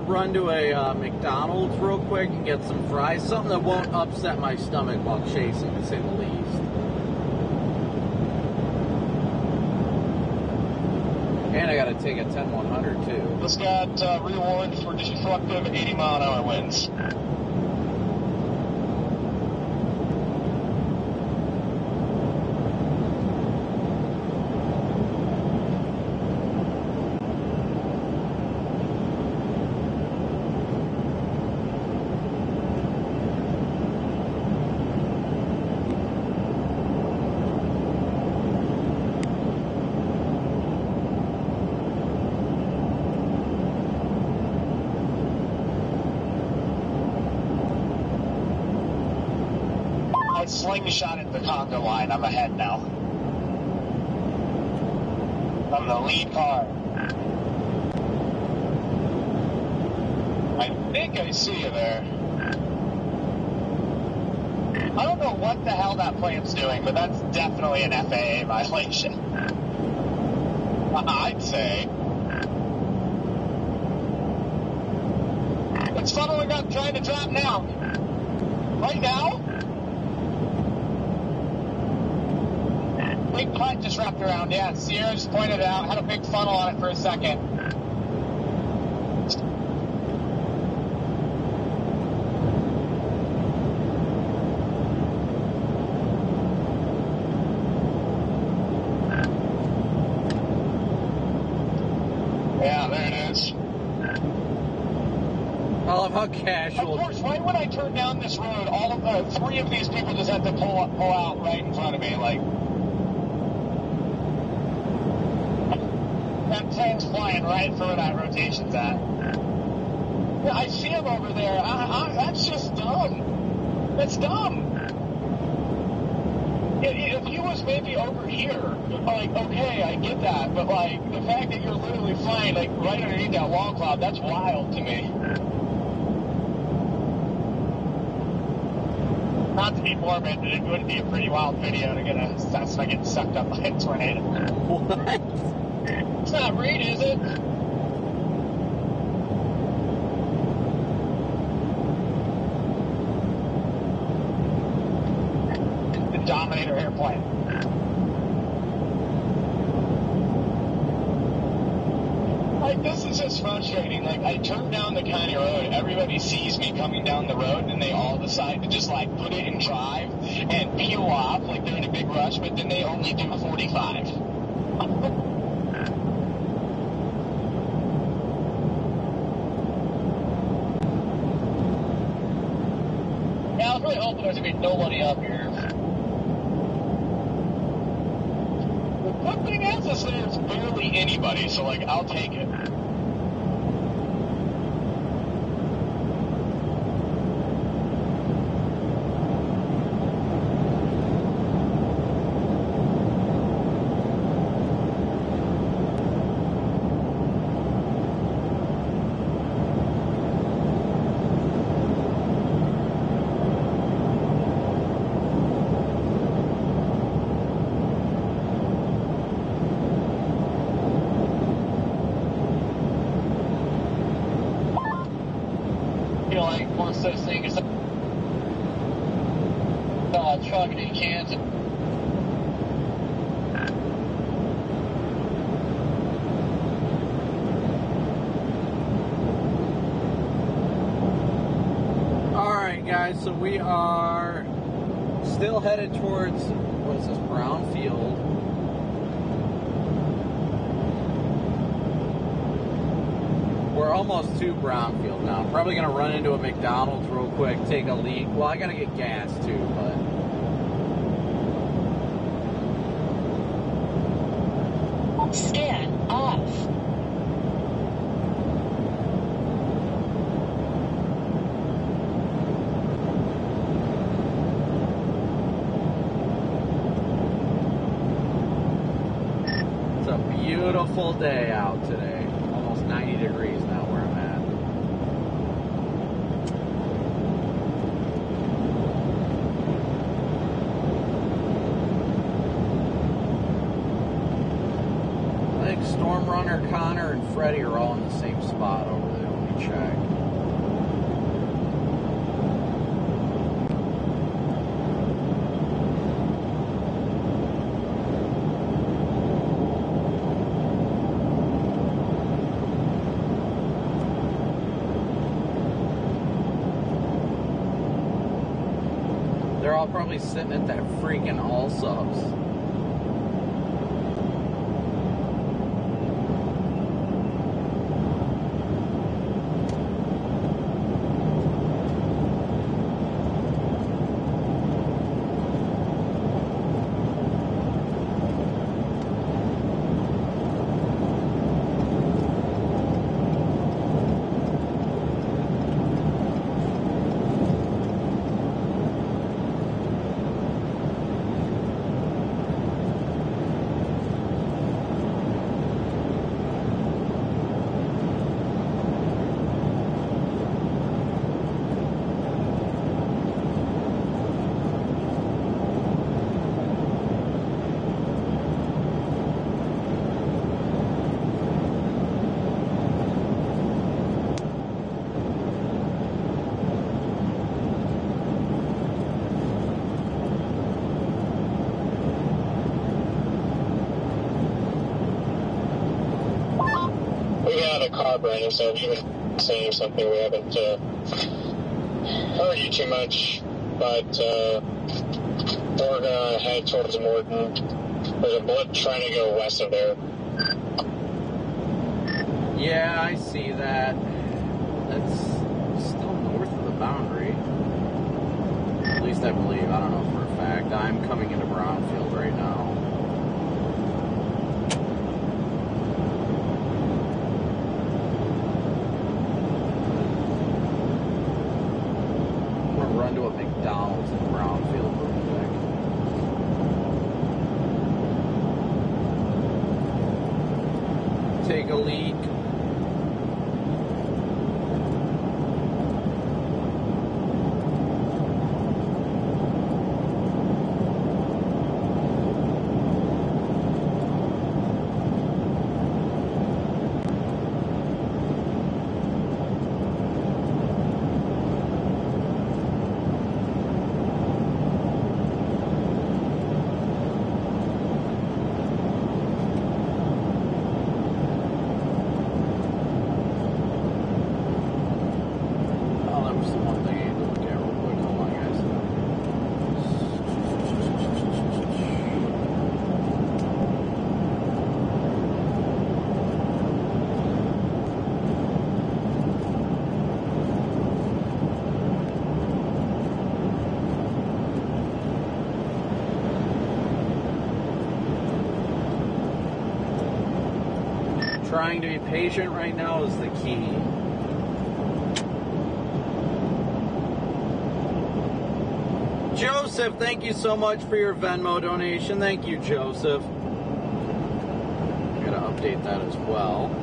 [SPEAKER 3] run to a McDonald's real quick and get some fries. Something that won't upset my stomach while chasing, to say the least. And I gotta take a 10-100 too.
[SPEAKER 1] This got reward for destructive 80-mile-an-hour winds. Slingshot at the Congo line. I'm ahead now. I'm the lead car. I think I see you there. I don't know what the hell that plane's doing, but that's definitely an FAA violation. I'd say. It's funneling up, trying to drop now. Right now? Big putt just wrapped around. Yeah, Sierra just pointed it out. Had a big funnel on it for a second. Yeah, there it is.
[SPEAKER 3] I love how casual.
[SPEAKER 1] Of course, right when I turned down this road, all of the 3 of these people just had to pull out right in front of me, like. That plane's flying right for where that rotation's at. Yeah, I see him over there. That's just dumb. That's dumb. If he was maybe over here, like, okay, I get that, but, like, the fact that you're literally flying, like, right underneath that wall cloud, that's wild to me. Not to be morbid, but it would be a pretty wild video to get a Cessna getting sucked up by a tornado.
[SPEAKER 3] What?
[SPEAKER 1] It's not Reed, is it? The Dominator airplane. Like, this is just frustrating. Like, I turn down the county road, everybody sees me coming down the road, and they all decide to just, like, put it in drive and peel off like they're in a big rush, but then they only do 45.
[SPEAKER 5] was really hoping there's going to be nobody up here.
[SPEAKER 2] The good thing is there's barely anybody, so, like, I'll take it.
[SPEAKER 5] Such thing as truck in Kansas.
[SPEAKER 3] Alright guys, so we are still headed towards, what is this, Brownfield. We're almost to Brownfield now. I'm probably going to run into a McDonald's real quick, take a leak. Well, I got to get gas too, but...
[SPEAKER 4] Scan off.
[SPEAKER 3] It's a beautiful day out today. Almost 90 degrees now where I'm at. I think Storm Runner, Connor, and Freddie are all in the same spot over there. Let me check. They're all probably sitting at that freaking all subs.
[SPEAKER 8] Brandon, so if you've been saying something, we haven't heard you too much, but we're going to head towards Morton. There's a blip trying to go west of there.
[SPEAKER 3] Yeah, I see that. That's still north of the boundary. At least I believe. I don't know for a fact. I'm coming into Brownfield right now. Run to a McDonald's in Brownfield real quick. Take a leak. trying to be patient right now is the key. Joseph, thank you so much for your Venmo donation. Thank you, Joseph. I'm going to update that as well.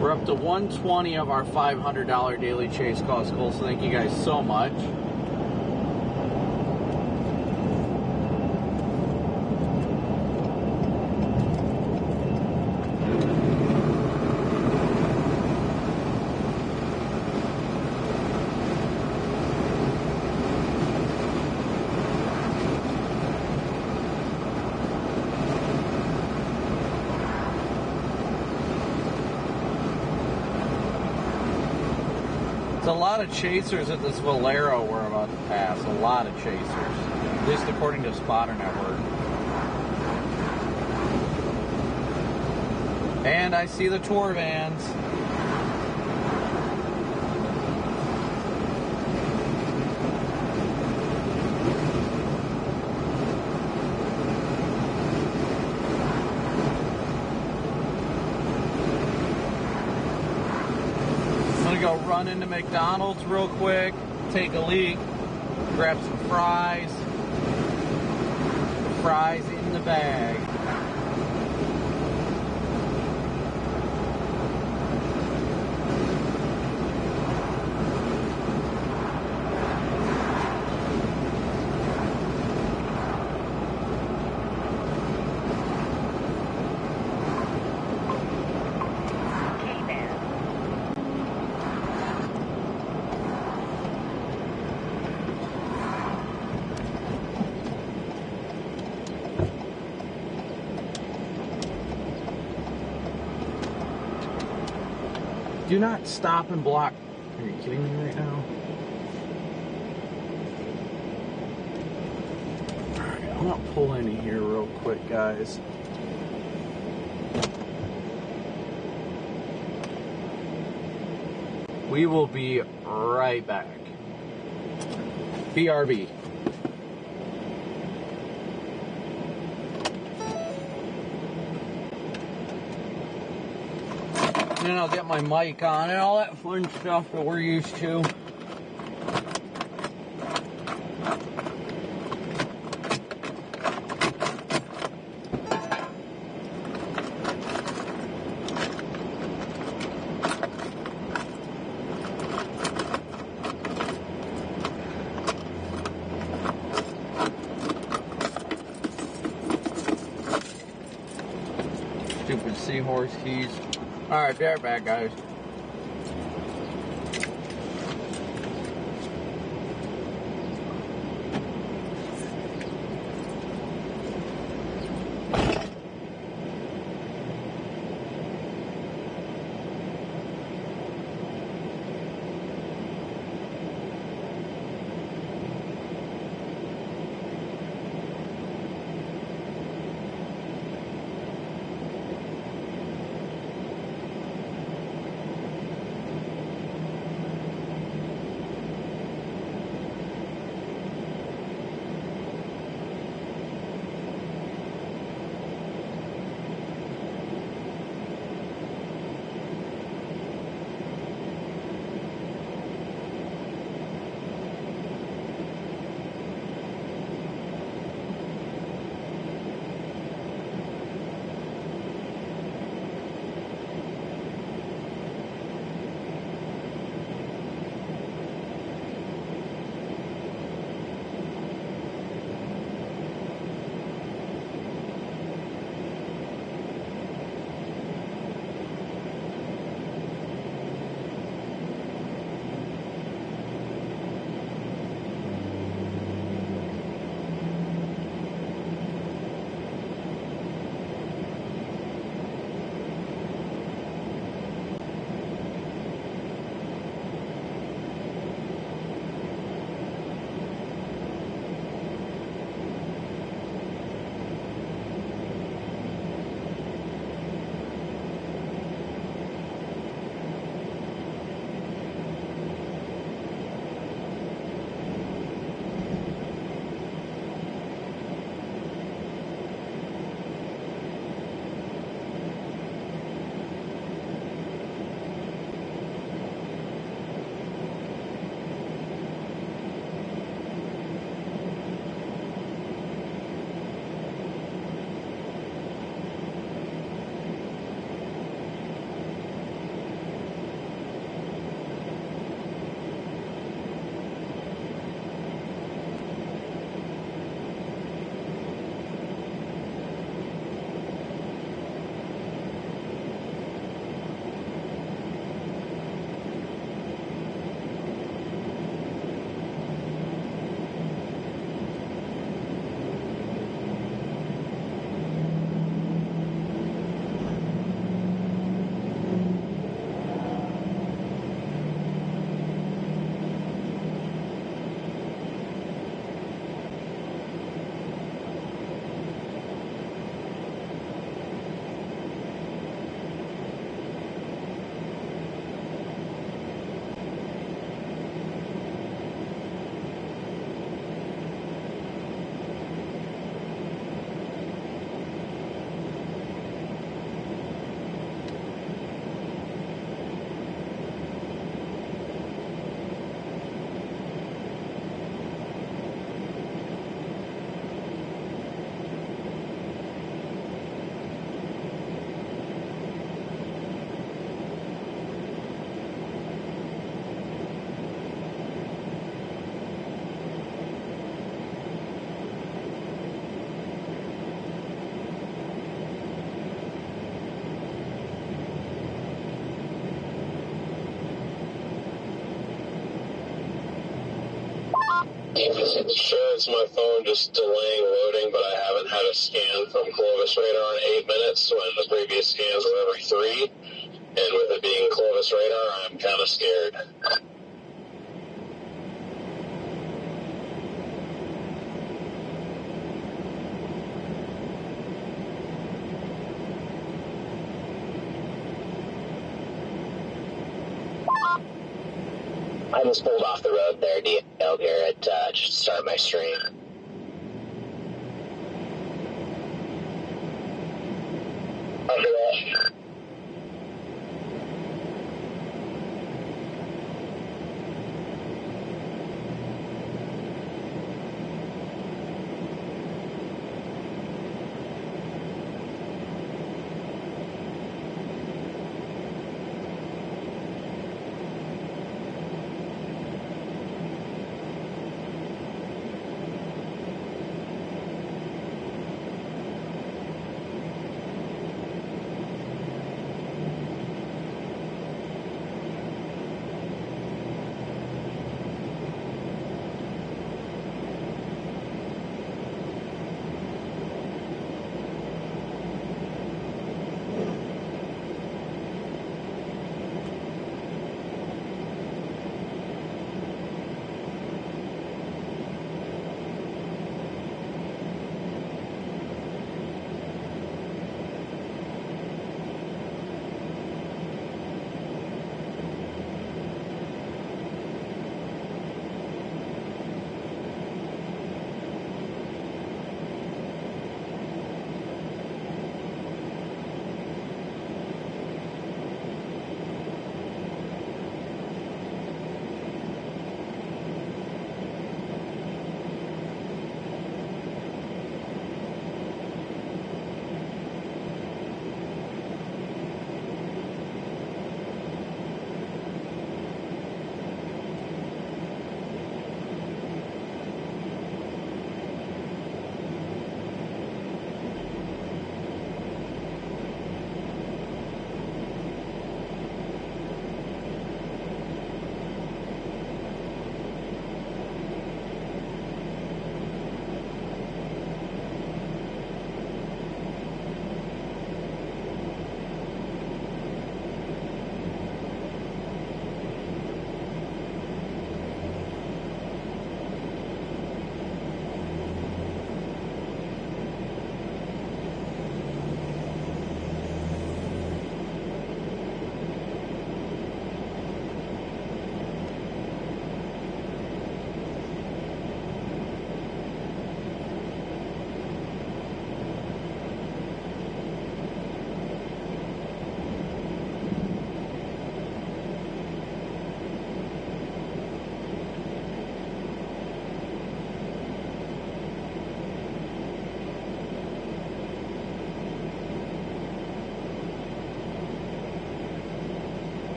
[SPEAKER 3] We're up to 120 of our $500 daily chase cost goal, so thank you guys so much. A lot of chasers at this Valero we're about to pass. A lot of chasers. At least according to Spotter Network. And I see the tour vans. Go run into McDonald's real quick, take a leak, grab some fries. The fries in the bag. Do not stop and block. Are you kidding me right now? Alright, I'm gonna pull in here real quick, guys. We will be right back. BRB. Then I'll get my mic on and all that fun stuff that we're used to. Stupid seahorse keys. Alright, be right back, guys.
[SPEAKER 8] Sure, it's my phone just delaying loading, but I haven't had a scan from Clovis radar in 8 minutes when the previous scans were every 3. And with it being Clovis radar, I'm kind of scared.
[SPEAKER 2] I just pulled off the road there, DL here at just to start my stream. Under that.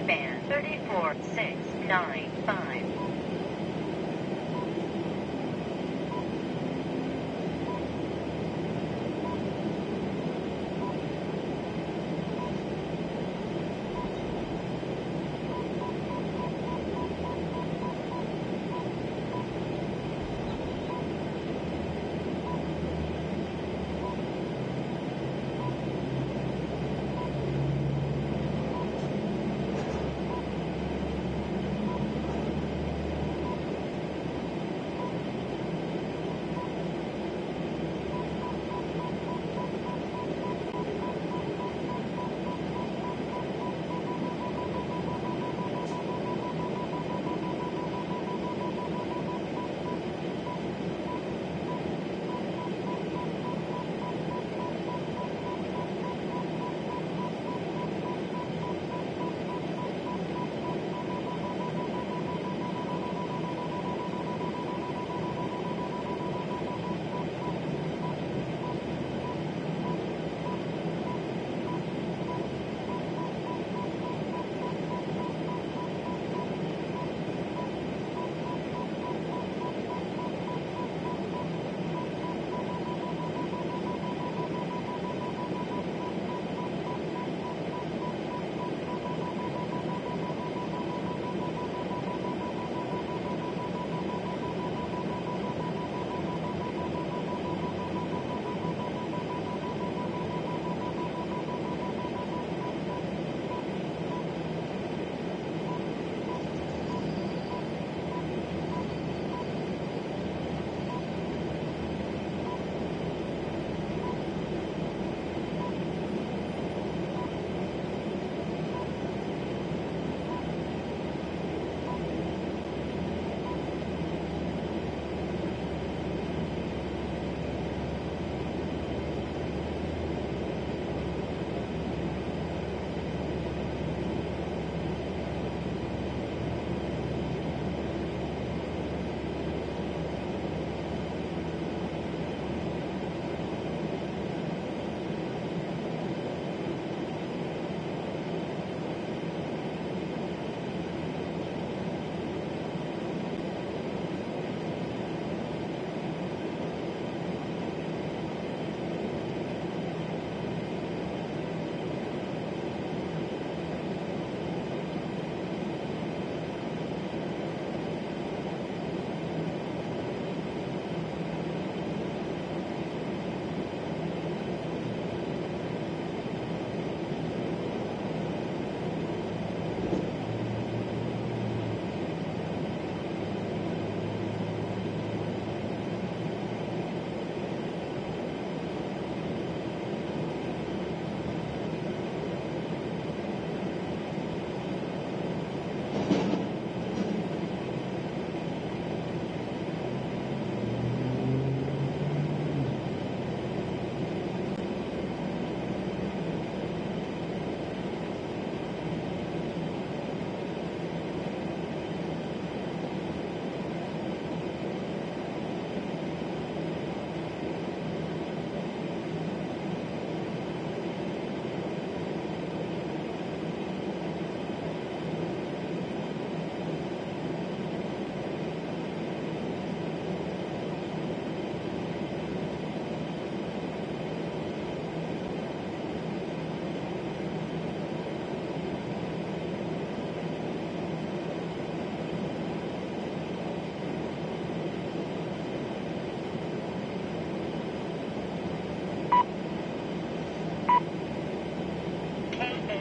[SPEAKER 4] Band 34695.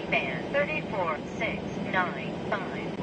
[SPEAKER 9] Span 34695.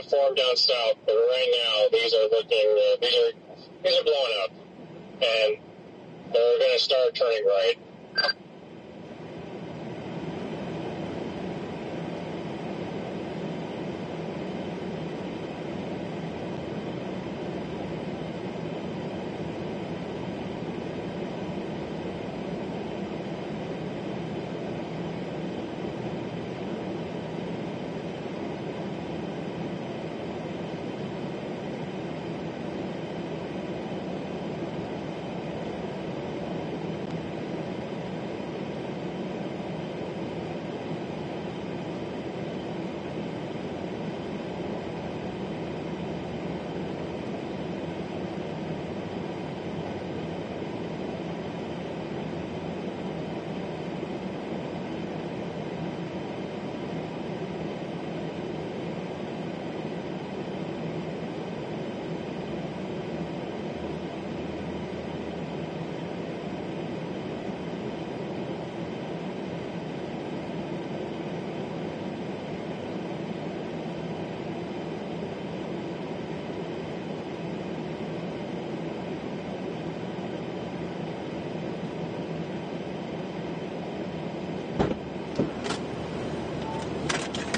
[SPEAKER 8] to form down south, but right now these are looking, these are blowing up, and they're going to start turning right.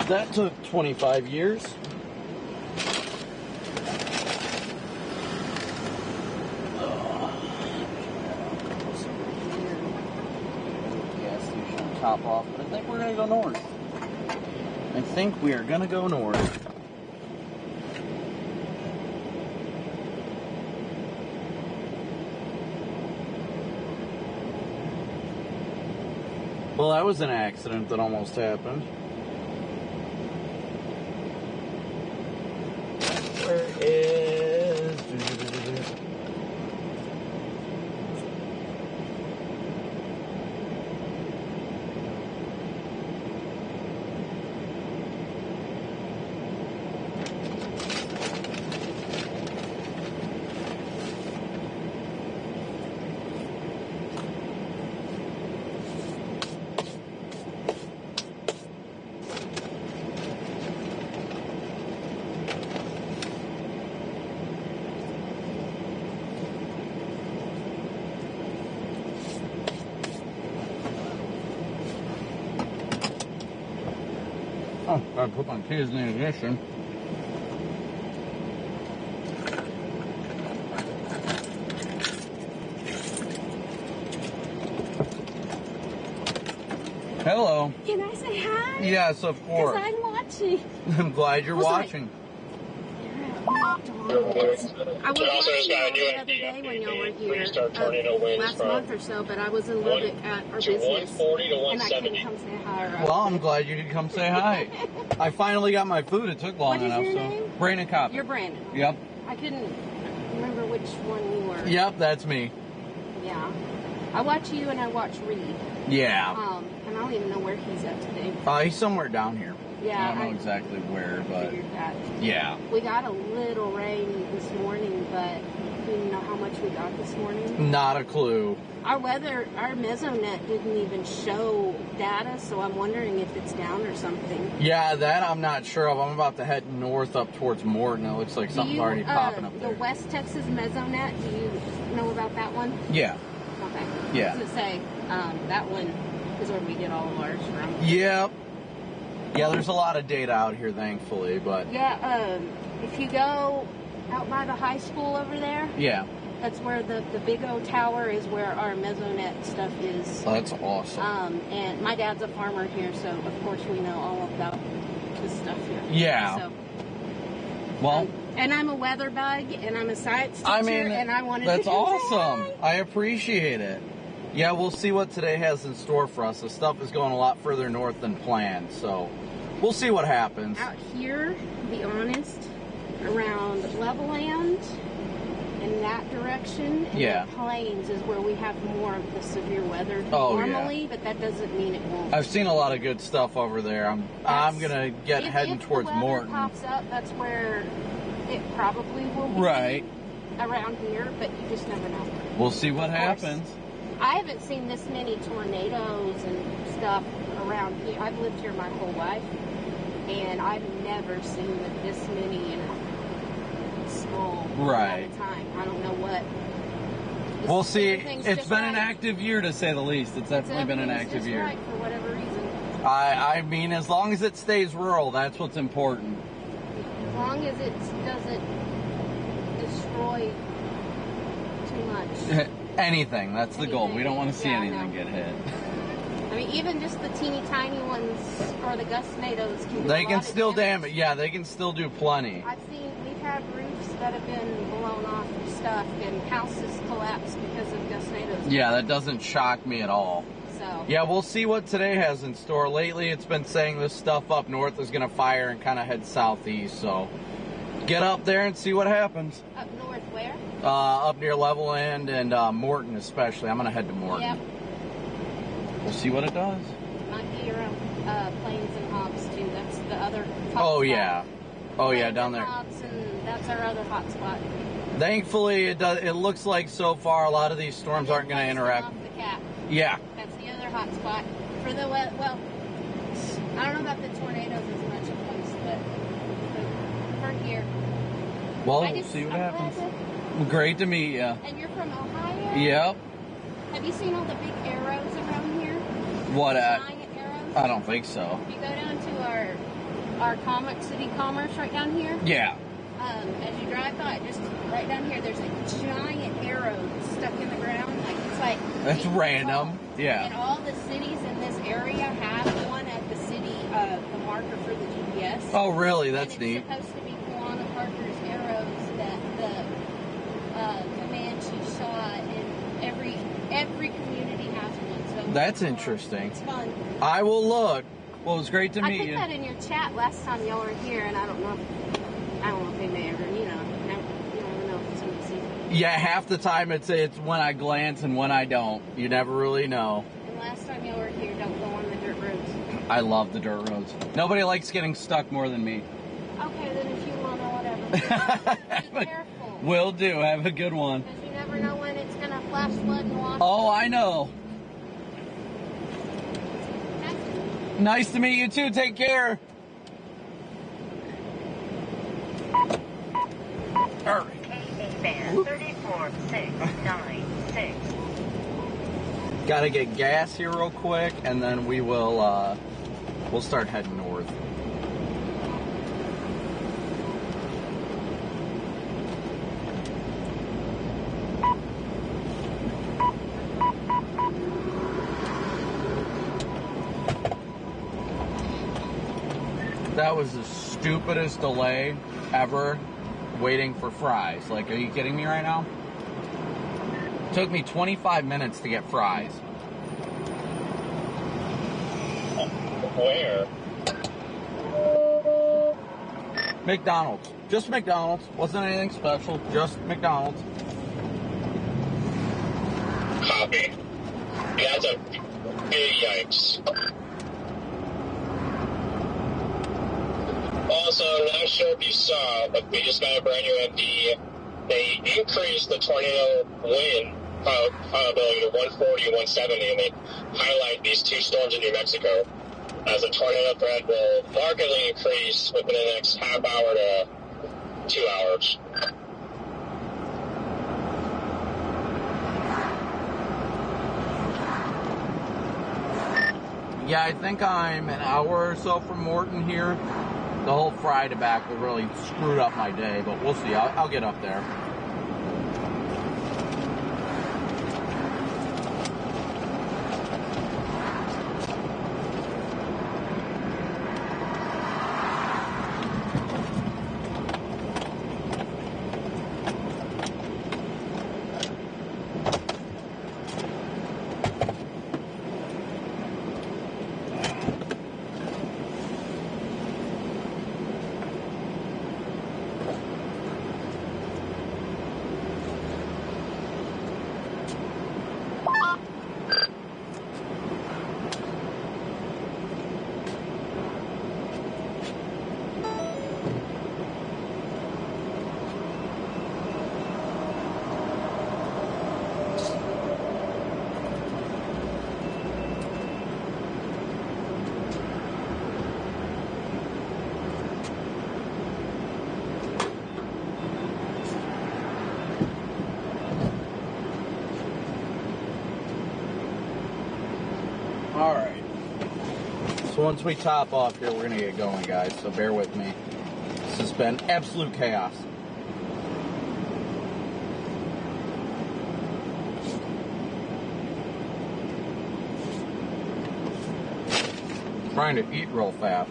[SPEAKER 3] That took 25 years. Gas station top off, but I think we're gonna go north. I think we are gonna go north. Well, that was an accident that almost happened. Where is... Oh, I put my keys in the ignition. Hello.
[SPEAKER 9] Can I say hi?
[SPEAKER 3] Yes, of course.
[SPEAKER 9] Because I'm watching.
[SPEAKER 3] I'm glad you're watching.
[SPEAKER 9] I was watching the other day when y'all were here last month or so, but I was in Lubbock at our business, and I couldn't come say hi.
[SPEAKER 3] Well, I'm glad you could come say hi. I finally got my food. It took long enough.
[SPEAKER 9] What is your name?
[SPEAKER 3] Brandon Copic.
[SPEAKER 9] You're Brandon.
[SPEAKER 3] Yep.
[SPEAKER 9] I couldn't remember which one you were.
[SPEAKER 3] Yep, that's me.
[SPEAKER 9] Yeah. I watch you and I watch Reed.
[SPEAKER 3] Yeah.
[SPEAKER 9] And I don't even know where he's at today.
[SPEAKER 3] He's somewhere down here.
[SPEAKER 9] Yeah.
[SPEAKER 3] I don't know exactly where, but
[SPEAKER 9] that.
[SPEAKER 3] Yeah.
[SPEAKER 9] We got a little rain this morning, but do you know how much we got this morning?
[SPEAKER 3] Not a clue.
[SPEAKER 9] Our Mesonet didn't even show data, so I'm wondering if it's down or something.
[SPEAKER 3] Yeah, that I'm not sure of. I'm about to head north up towards Morton. It looks like something's already popping up there.
[SPEAKER 9] The West Texas Mesonet, do you know about that one?
[SPEAKER 3] Yeah.
[SPEAKER 9] Okay.
[SPEAKER 3] Yeah.
[SPEAKER 9] I was going to say, that one is where we get all of ours from.
[SPEAKER 3] Yep. Yeah, there's a lot of data out here, thankfully, but...
[SPEAKER 9] Yeah, if you go out by the high school over there...
[SPEAKER 3] Yeah.
[SPEAKER 9] That's where the Big O Tower is, where our Mesonet stuff is.
[SPEAKER 3] That's awesome.
[SPEAKER 9] And my dad's a farmer here, so of course we know all about this stuff here.
[SPEAKER 3] Yeah.
[SPEAKER 9] So,
[SPEAKER 3] well...
[SPEAKER 9] and I'm a weather bug, and I'm a science teacher, and I wanted
[SPEAKER 3] that's
[SPEAKER 9] to
[SPEAKER 3] awesome. I appreciate it. Yeah, we'll see what today has in store for us. The stuff is going a lot further north than planned, so we'll see what happens.
[SPEAKER 9] Out here, to be honest, around Levelland, in that direction, and the plains is where we have more of the severe weather normally, but that doesn't mean it won't.
[SPEAKER 3] I've seen a lot of good stuff over there. I'm gonna get heading towards Morton.
[SPEAKER 9] If the weather pops up, that's where it probably will be around here, but you just never know.
[SPEAKER 3] We'll see what happens.
[SPEAKER 9] I haven't seen this many tornadoes and stuff around here. I've lived here my whole life, and I've never seen this many in a small amount of time. I don't know what.
[SPEAKER 3] We'll see. It's been an active year, to say the least. It's definitely been an active year.
[SPEAKER 9] Right, for whatever reason.
[SPEAKER 3] I mean, as long as it stays rural, that's what's important.
[SPEAKER 9] As long as it doesn't destroy too much.
[SPEAKER 3] Anything. That's the goal. We don't want to see anything get hit.
[SPEAKER 9] I mean, even just the teeny tiny ones, or the gustnados, can do
[SPEAKER 3] They can still damage. Yeah, they can still do plenty.
[SPEAKER 9] We've had roofs that have been blown off and stuff, and houses collapsed because of gustnados.
[SPEAKER 3] Yeah, that doesn't shock me at all.
[SPEAKER 9] So.
[SPEAKER 3] Yeah, we'll see what today has in store. Lately, it's been saying this stuff up north is going to fire and kind of head southeast, so get up there and see what happens.
[SPEAKER 9] Up north where?
[SPEAKER 3] Up near Levelland and Morton especially. I'm going to head to Morton.
[SPEAKER 9] Yep.
[SPEAKER 3] We'll see what it does.
[SPEAKER 9] Might be around Plains and Hobbs, too. That's the other hot spot.
[SPEAKER 3] Yeah. Oh,
[SPEAKER 9] Plains
[SPEAKER 3] yeah, down
[SPEAKER 9] and
[SPEAKER 3] there.
[SPEAKER 9] Hobbs, and that's our other hot spot.
[SPEAKER 3] Thankfully, it looks like so far a lot of these storms aren't going to interact.
[SPEAKER 9] Off the cap.
[SPEAKER 3] Yeah.
[SPEAKER 9] That's the other hot spot. For the, well, I don't know about the tornadoes as much of those, but for here.
[SPEAKER 3] Well, we'll see what happens. Great to meet you.
[SPEAKER 9] And you're from Ohio?
[SPEAKER 3] Yep.
[SPEAKER 9] Have you seen all the big arrows around here?
[SPEAKER 3] What at?
[SPEAKER 9] Giant arrows?
[SPEAKER 3] I don't think so.
[SPEAKER 9] If you go down to our Comic City Commerce right down here.
[SPEAKER 3] Yeah.
[SPEAKER 9] As you drive by, just right down here, there's a giant arrow stuck in the ground. Like it's like
[SPEAKER 3] that's random. Yeah.
[SPEAKER 9] And all the cities in this area have one at the city, the marker for the GPS.
[SPEAKER 3] Oh, really? That's neat.
[SPEAKER 9] It's supposed to be Kawana Parker's arrows that the Comanche shot, and every community has one. So
[SPEAKER 3] that's interesting.
[SPEAKER 9] It's fun.
[SPEAKER 3] I will look. Well, it was great to meet you.
[SPEAKER 9] I put that in your chat last time y'all were here, and I don't know if they may ever, you don't know if somebody sees it.
[SPEAKER 3] Yeah, half the time it's when I glance and when I don't. You never really know.
[SPEAKER 9] And last time y'all were here, don't go on the dirt roads.
[SPEAKER 3] I love the dirt roads. Nobody likes getting stuck more than me.
[SPEAKER 9] Okay, then if you want to, whatever. Be careful.
[SPEAKER 3] Will do. Have a good one.
[SPEAKER 9] Because you never know when it's going to flash flood and wash.
[SPEAKER 3] Oh, I know. Nice to meet you too. Take care. All right.
[SPEAKER 4] K-A-band 34696.
[SPEAKER 3] Got to get gas here real quick, and then we'll start heading north. That was the stupidest delay ever, waiting for fries. Like, are you kidding me right now? It took me 25 minutes to get fries.
[SPEAKER 8] Where?
[SPEAKER 3] McDonald's. Just McDonald's. Wasn't anything special. Just McDonald's.
[SPEAKER 8] Copy. Yeah, that's a big yikes. Also, not sure if you saw, but we just got a brand new MD. They increased the tornado wind probability to 140 and 170, and they highlight these two storms in New Mexico as a tornado threat will markedly increase within the next half hour to 2 hours.
[SPEAKER 3] Yeah, I think I'm an hour or so from Morton here. The whole Friday back will really screwed up my day, but we'll see. I'll get up there. once we top off here, we're going to get going, guys, so bear with me. This has been absolute chaos. Trying to eat real fast.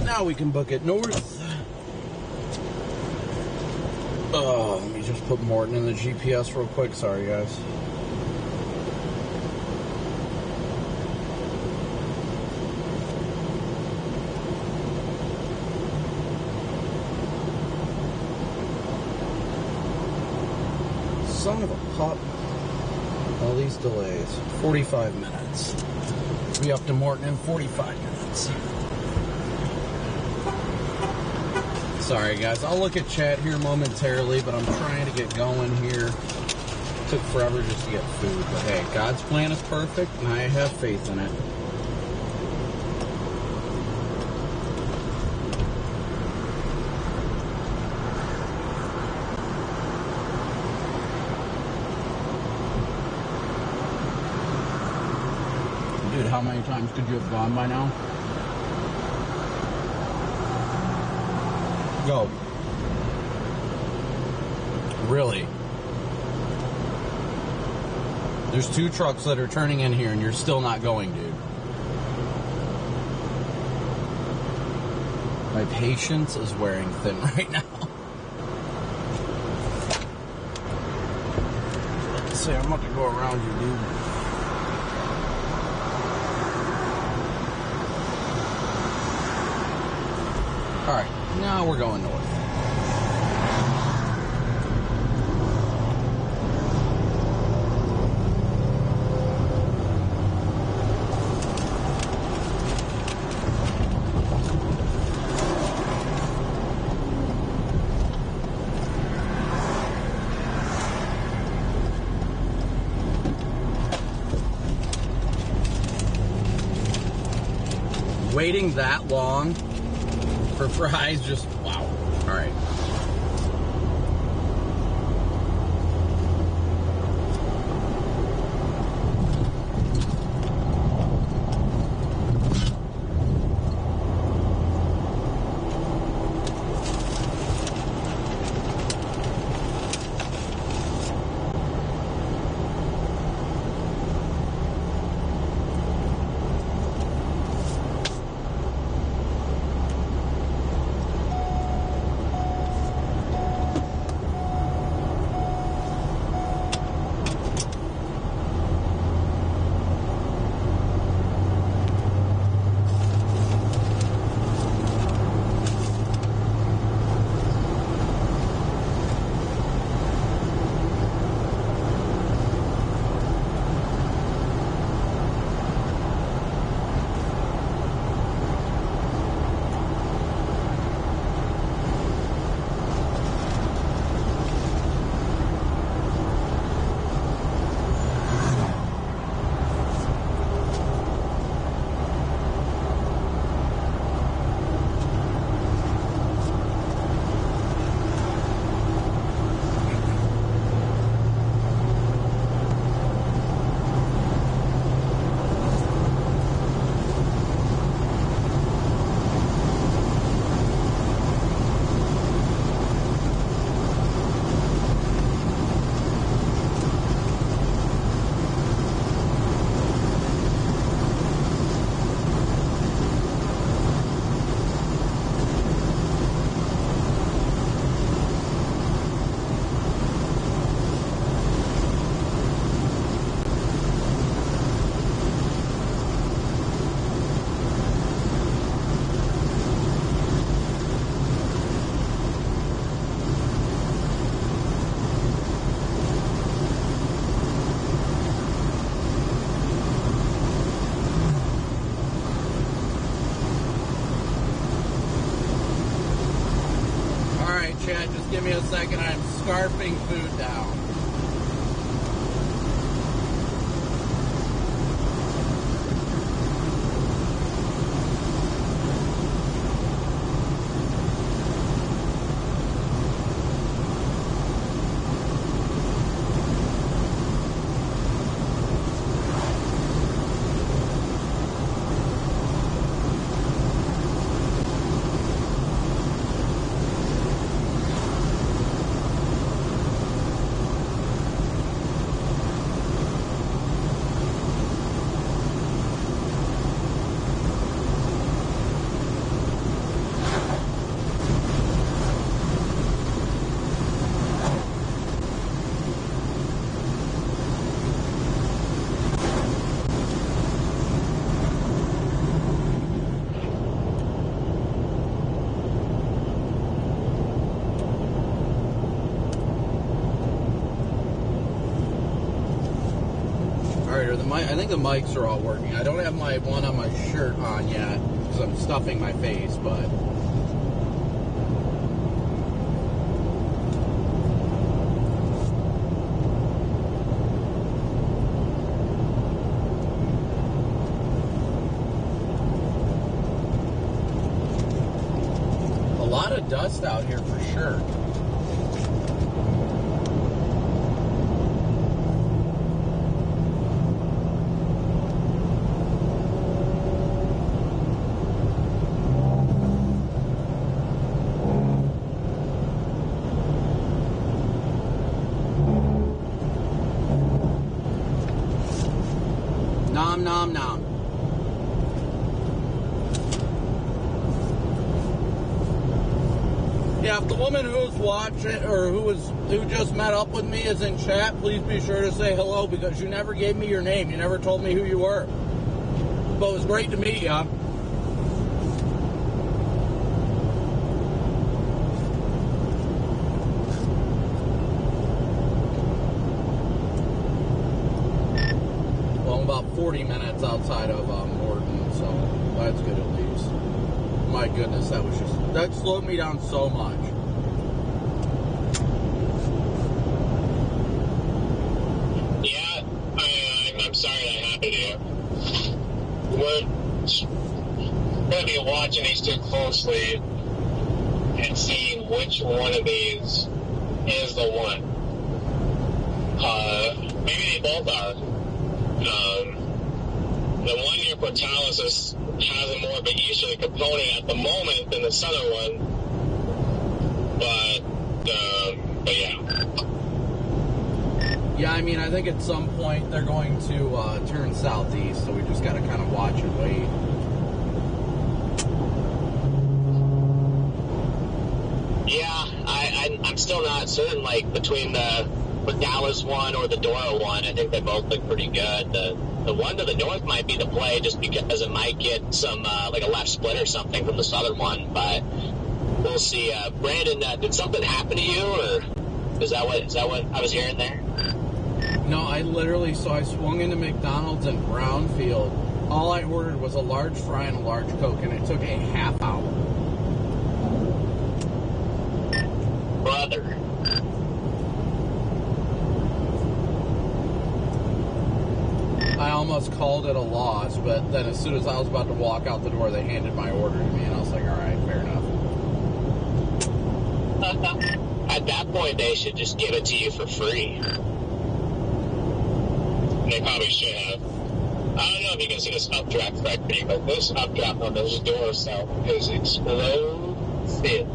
[SPEAKER 3] Now we can book it north. Oh, let me just put Morton in the GPS real quick. Sorry, guys. Son of a pup. All these delays. 45 minutes. Be up to Morton in 45 minutes. Sorry, guys. I'll look at chat here momentarily, but I'm trying to get going here. Took forever just to get food, but hey, God's plan is perfect, and I have faith in it. Dude, how many times could you have gone by now? Go. Really? There's 2 trucks that are turning in here and you're still not going, dude. My patience is wearing thin right now. Let's see, I'm about to go around you, dude. Alright. Now we're going north. Waiting that long for fries, just wow. All right. second. I'm scarfing food down. I think the mics are all working. I don't have my one on my shirt on yet because I'm stuffing my face, but a lot of dust out here for sure. Nom nom. Yeah, if the woman who's watching or who just met up with me is in chat, please be sure to say hello because you never gave me your name. You never told me who you were. But it was great to meet you. Well, I'm about 40 minutes outside of Morton, so that's good at least. My goodness, that slowed me down so much.
[SPEAKER 8] Yeah, I'm sorry that happened to you. We're going to be watching these two closely and seeing which one of these is the one. Maybe they both are. The one near Portales has a more of an easterly component at the moment than the southern one. But yeah.
[SPEAKER 3] Yeah, I mean, I think at some point they're going to turn southeast, so we just got to kind of watch and wait.
[SPEAKER 2] Yeah, I'm still not certain, like, between the Dallas one or the Dora one. I think they both look pretty good. The one to the north might be the play just because it might get some, like a left split or something from the southern one, but we'll see. Brandon, did something happen to you, or is that what I was hearing there?
[SPEAKER 3] No, I swung into McDonald's in Brownfield. All I ordered was a large fry and a large Coke, and it took a half hour.
[SPEAKER 2] Brother.
[SPEAKER 3] I almost called it a loss, but then as soon as I was about to walk out the door, they handed my order to me, and I was like, all right, fair enough.
[SPEAKER 2] At that point, they should just give it to you for free.
[SPEAKER 8] They probably should have. I don't know if you can see this updraft correctly, but this updraft on those doors now is explosive.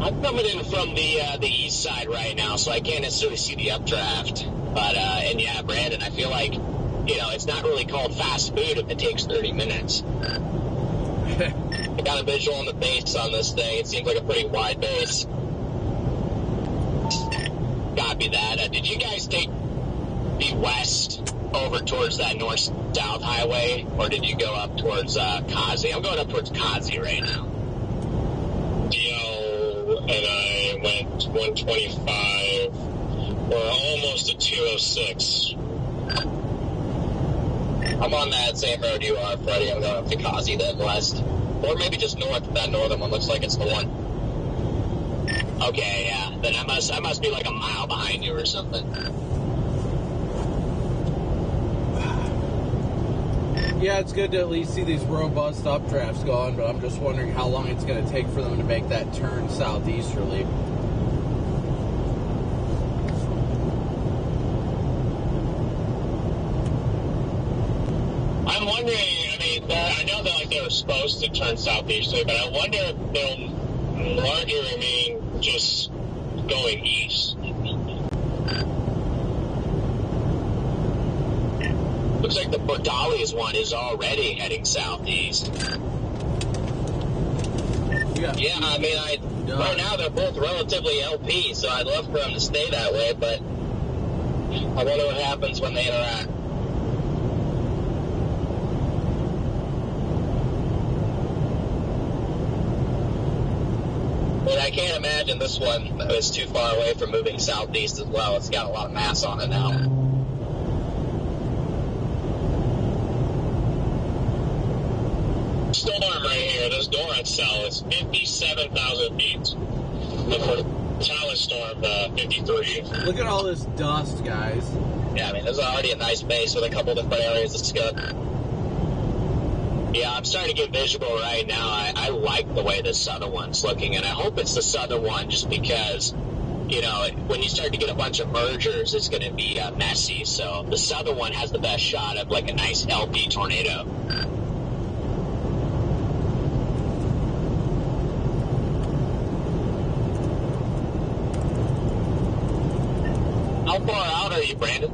[SPEAKER 2] I'm coming in from the east side right now, so I can't necessarily see the updraft. But, and yeah, Brandon, I feel like, it's not really called fast food if it takes 30 minutes. I got a visual on the base on this thing. It seems like a pretty wide base. Copy that. Did you guys take the west over towards that north-south highway, or did you go up towards Kazi? I'm going up towards Kazi right now.
[SPEAKER 8] DL and I went 125. We're almost at 206.
[SPEAKER 2] I'm on that same road you are, Freddie. I'm going up to Kazi then west. Or maybe just north. That northern one looks like it's the one. Okay, yeah. Then I must be like a mile behind you or something.
[SPEAKER 3] Yeah, it's good to at least see these robust updrafts going, but I'm just wondering how long it's going to take for them to make that turn southeasterly.
[SPEAKER 2] I'm wondering, I mean, I know that they were supposed to turn southeasterly, but I wonder if they'll largely remain just going east. Looks like the Bordales one is already heading southeast. Yeah, I mean, right now they're both relatively LP, so I'd love for them to stay that way, but I wonder what happens when they interact. But I can't imagine this one is too far away from moving southeast as well. It's got a lot of mass on it now. Storm right here, this Doran cell is 57,000 feet. The Talus storm, 53.
[SPEAKER 3] Look at all this dust, guys.
[SPEAKER 2] Yeah, I mean, there's already a nice base with a couple different areas. It's good. Yeah, I'm starting to get visual right now. I like the way the southern one's looking, and I hope it's the southern one just because, you know, when you start to get a bunch of mergers, it's going to be messy. So the southern one has the best shot of like a nice LP tornado. How far out are you, Brandon?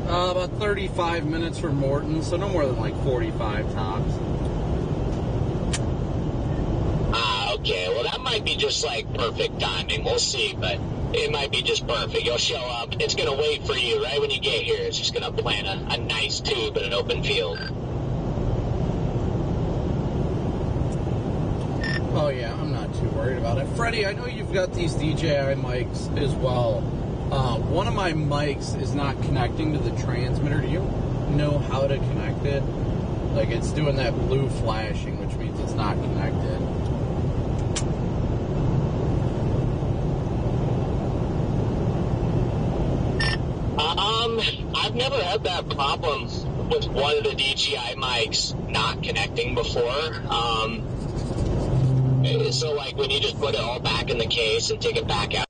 [SPEAKER 3] About 35 minutes from Morton, so no more than like 45 tops.
[SPEAKER 2] Okay, well that might be just like perfect timing. We'll see, but it might be just perfect. You'll show up, it's going to wait for you right when you get here. It's just going to plant a nice tube in an open field.
[SPEAKER 3] Oh yeah, I'm not too worried about it. Freddie, I know you've got these DJI mics as well. One of my mics is not connecting to the transmitter. Do you know how to connect it? Like, it's doing that blue flashing, which means it's not connected.
[SPEAKER 2] I've never had that problem with one of the DJI mics not connecting before. So, like, when you just put it all back in the case and take it back out.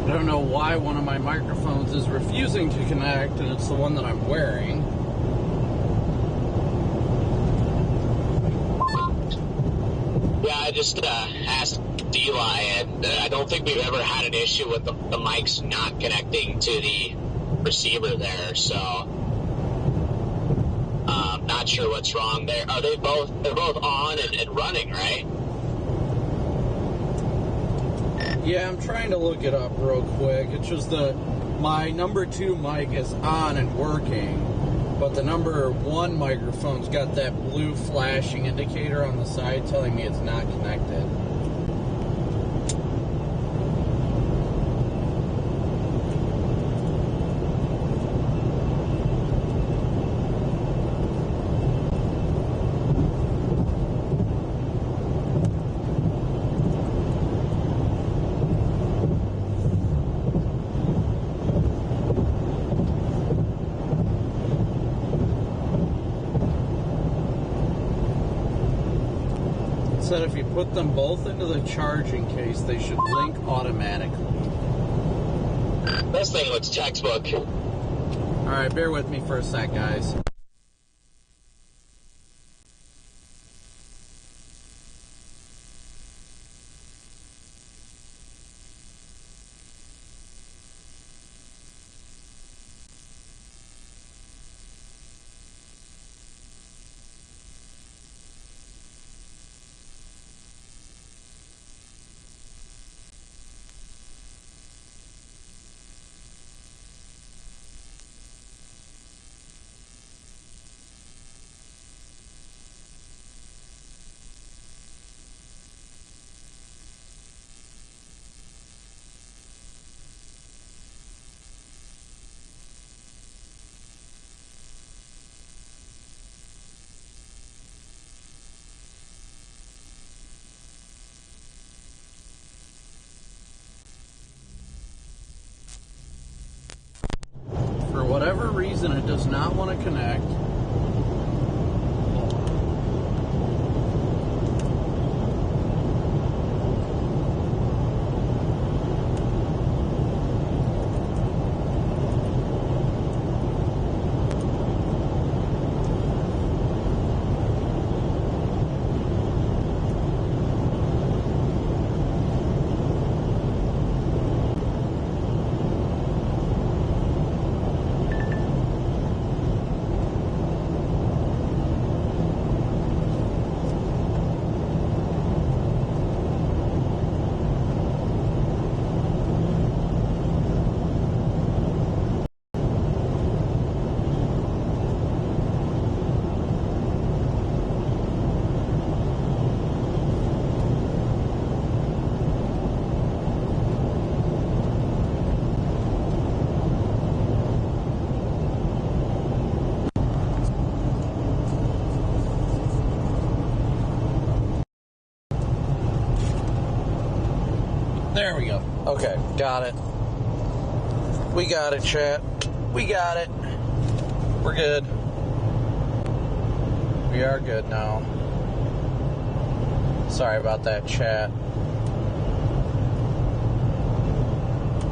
[SPEAKER 3] I don't know why one of my microphones is refusing to connect, and it's the one that I'm wearing.
[SPEAKER 2] Yeah, I just asked Eli, and I don't think we've ever had an issue with the mics not connecting to the receiver there, so not sure what's wrong there. Are they both? They're both on and running, right?
[SPEAKER 3] Yeah, I'm trying to look it up real quick. It's just my number 2 mic is on and working, but the number 1 microphone's got that blue flashing indicator on the side telling me it's not connected. said if you put them both into the charging case, they should link automatically.
[SPEAKER 8] This thing looks textbook.
[SPEAKER 3] Alright, bear with me for a sec, guys. For whatever reason, it does not want to connect. There we go. Okay, got it. We got it, chat. We got it. We're good. We are good now. Sorry about that, chat.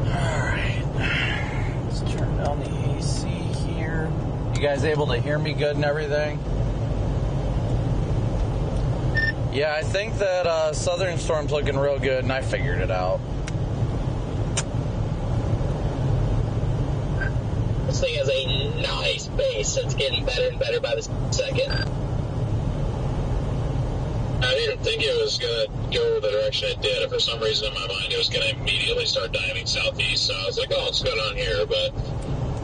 [SPEAKER 3] Alright. Let's turn down the AC here. You guys able to hear me good and everything? Yeah, I think that Southern Storm's looking real good, and I figured it out.
[SPEAKER 8] This thing has a nice base. It's getting better and better by the second. I didn't think it was going to go the direction it did. For some reason in my mind, it was going to immediately start diving southeast. So I was like, oh, let's go down here, but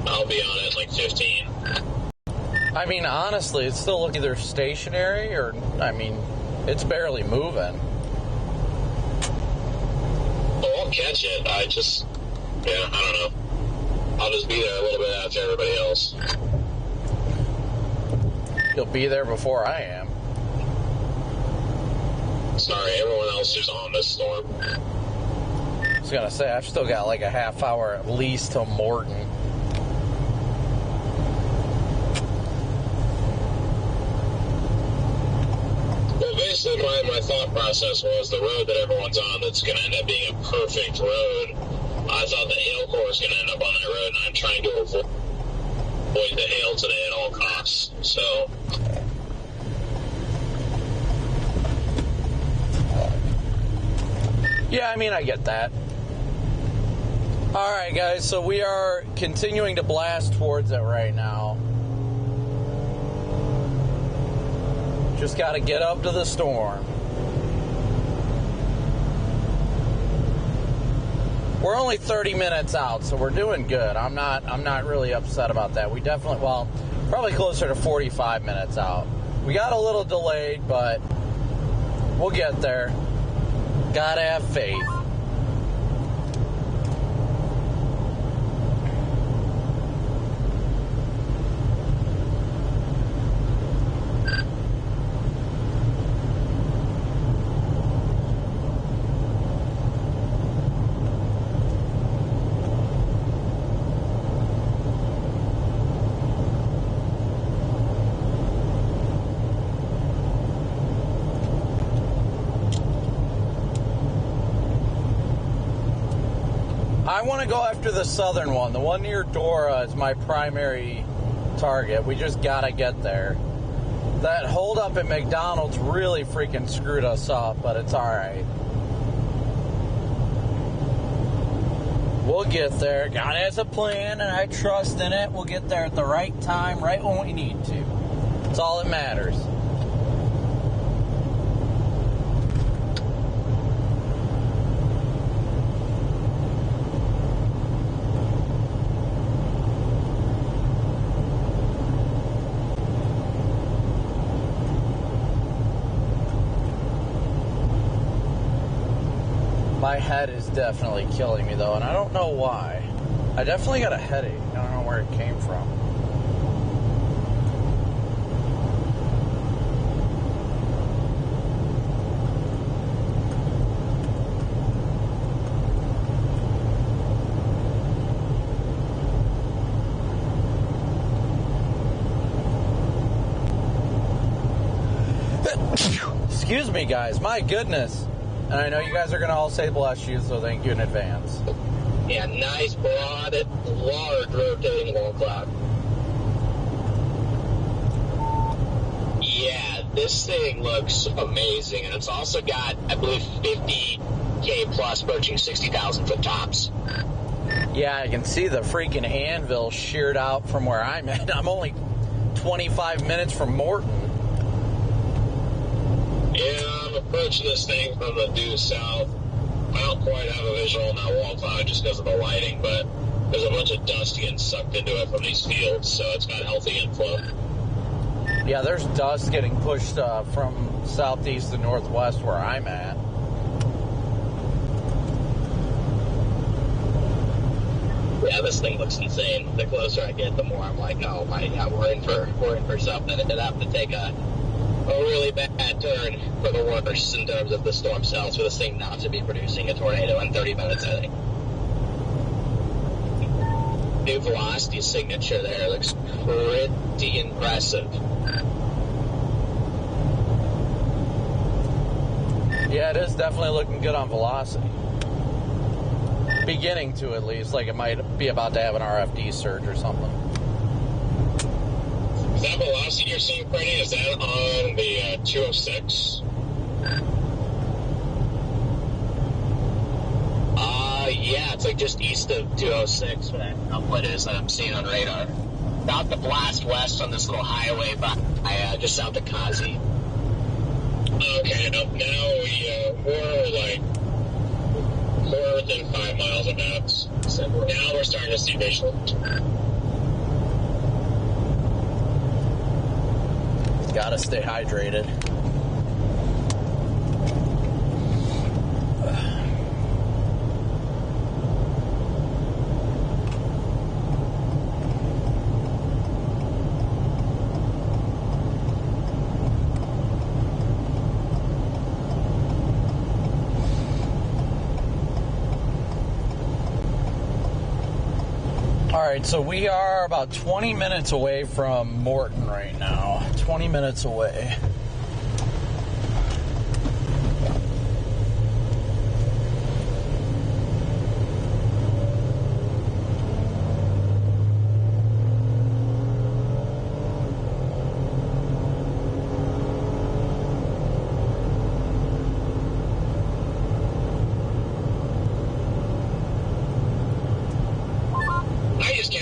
[SPEAKER 8] I'll be on it in like 15.
[SPEAKER 3] I mean, honestly, it's still looking either stationary or, I mean, it's barely moving.
[SPEAKER 8] Oh, I'll catch it. I don't know. I'll just be there a little bit after everybody else.
[SPEAKER 3] You'll be there before I am.
[SPEAKER 8] Sorry, everyone else is on this storm.
[SPEAKER 3] I was gonna say, I've still got like a half hour at least till Morton.
[SPEAKER 8] Basically, my thought process was the road that everyone's on that's going to end up being a perfect road. I thought the hail core was going to end up on that road, and I'm trying to avoid the hail today at all costs. So,
[SPEAKER 3] yeah, I mean, I get that. Alright, guys, so we are continuing to blast towards it right now. Just got to get up to the storm. We're only 30 minutes out, so we're doing good. I'm not really upset about that. We definitely, well, probably closer to 45 minutes out. We got a little delayed, but we'll get there. Gotta have faith. I want to go after the southern one. The one near Dora is my primary target. We just gotta get there. That hold up at McDonald's really freaking screwed us up, but it's alright. We'll get there. God has a plan, and I trust in it. We'll get there at the right time, right when we need to. That's all that matters. My head is definitely killing me, though, and I don't know why. I definitely got a headache. I don't know where it came from. Excuse me, guys. My goodness. And I know you guys are going to all say bless you, so thank you in advance.
[SPEAKER 2] Yeah, nice, broad, large rotating wall cloud. Yeah, this thing looks amazing. And it's also got, I believe, 50K plus, approaching 60,000 foot tops.
[SPEAKER 3] Yeah, I can see the freaking anvil sheared out from where I'm at. I'm only 25 minutes from Morton.
[SPEAKER 8] Yeah, I'm approaching this thing from the due south. I don't quite have a visual on that wall cloud just because of the lighting, but there's a bunch of dust getting sucked into it from these fields, so it's got healthy inflow.
[SPEAKER 3] Yeah, there's dust getting pushed from southeast to northwest where I'm at.
[SPEAKER 2] Yeah, this thing looks insane. The closer I get, the more I'm like, oh my God, we're in for something. It'd have to take a really bad turn for the worse in terms of the storm cells for this thing not to be producing a tornado in 30 minutes, I think. New velocity signature there looks pretty impressive.
[SPEAKER 3] Yeah, it is definitely looking good on velocity. Beginning to, at least. Like it might be about to have an RFD surge or something.
[SPEAKER 8] Is that velocity you're seeing, Freddie, is that on the 206?
[SPEAKER 2] Yeah, it's like just east of 206, what is that I'm seeing on radar. About to blast west on this little highway by just south of Kazi.
[SPEAKER 8] Okay, now we're within 5 miles of maps. So now we're starting to see visual.
[SPEAKER 3] Gotta stay hydrated. Alright, so we are about 20 minutes away from Morton right now. 20 minutes away.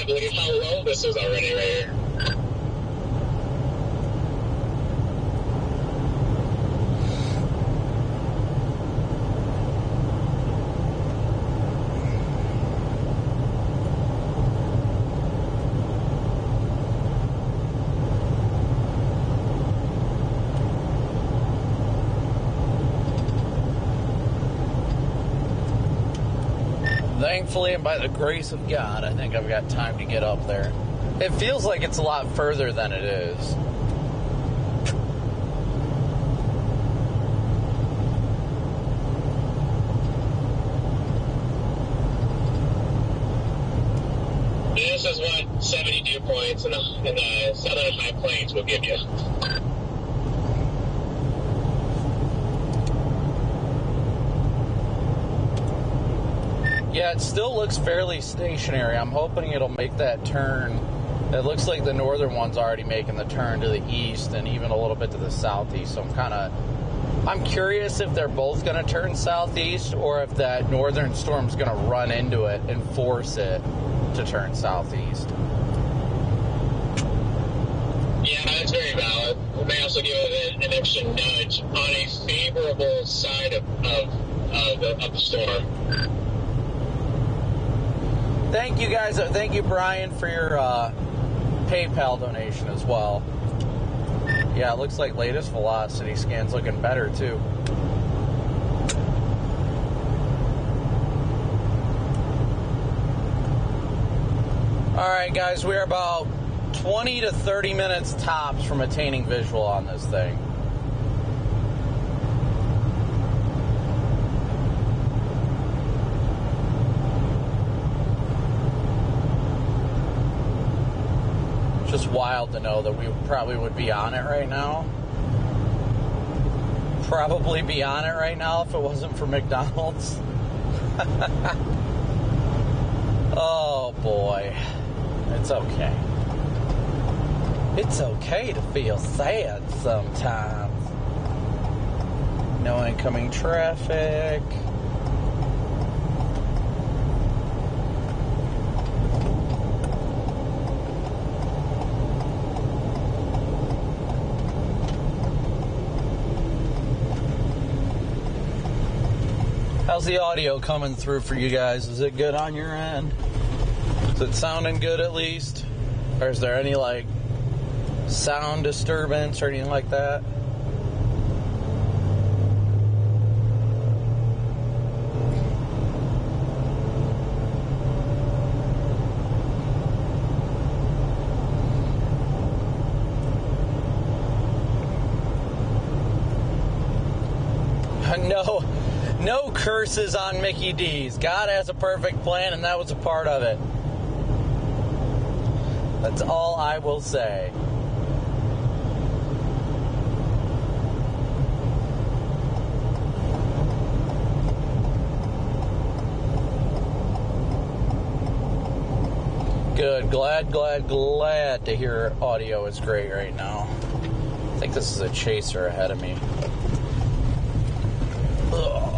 [SPEAKER 8] Look at how low this is already right here.
[SPEAKER 3] Thankfully, and by the grace of God, I think I've got time to get up there. It feels like it's a lot further than it is.
[SPEAKER 8] This is what 72 points in the southern high plains will give you.
[SPEAKER 3] Yeah, it still looks fairly stationary. I'm hoping it'll make that turn. It looks like the northern one's already making the turn to the east and even a little bit to the southeast. So I'm curious if they're both going to turn southeast or if that northern storm's going to run into it and force it to turn southeast.
[SPEAKER 8] Yeah, that's very valid. We may also give it an extra nudge on a favorable side of the storm.
[SPEAKER 3] Thank you guys. Thank you, Brian, for your PayPal donation as well. Yeah, it looks like latest velocity scan's looking better too. All right, guys, we're about 20 to 30 minutes tops from attaining visual on this thing. Just wild to know that we probably would be on it right now. Probably be on it right now if it wasn't for McDonald's. Oh boy. It's okay. It's okay to feel sad sometimes. No incoming traffic. How's the audio coming through for you guys? Is it good on your end? Is it sounding good at least? Or is there any like sound disturbance or anything like that? No curses on Mickey D's. God has a perfect plan, and that was a part of it. That's all I will say. Good. Glad to hear audio is great right now. I think this is a chaser ahead of me. Ugh.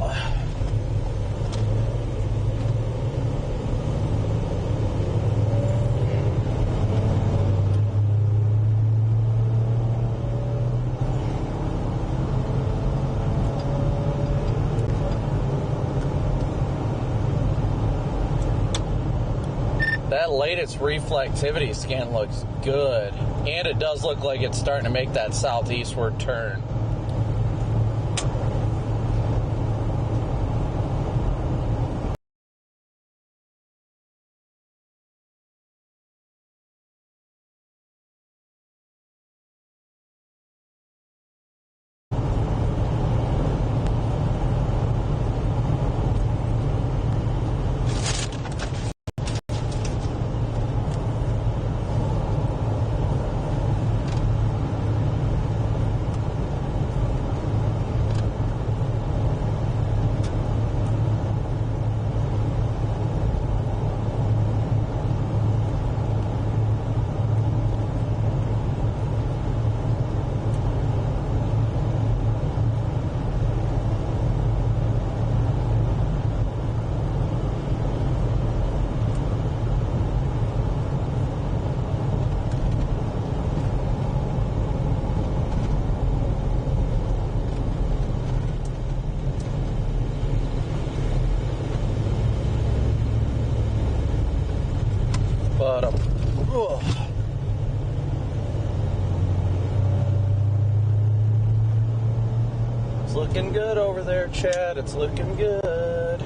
[SPEAKER 3] That latest reflectivity scan looks good, and it does look like it's starting to make that southeastward turn. It's looking good over there, Chad. It's looking good.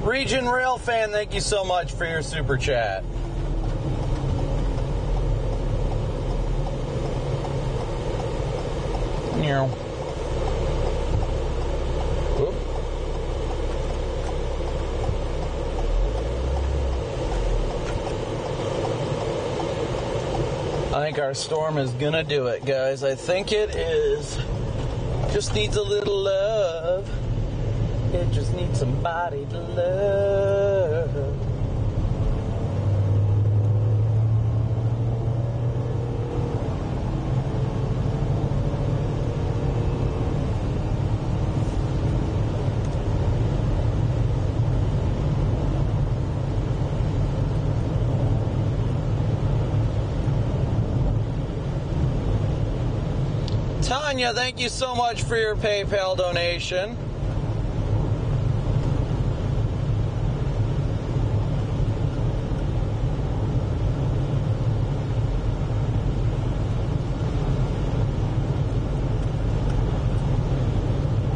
[SPEAKER 3] Region Rail Fan, thank you so much for your super chat. Meow. think our storm is gonna do it, guys. I think it is. Just needs a little love. It just needs somebody to love. Tanya, thank you so much for your PayPal donation.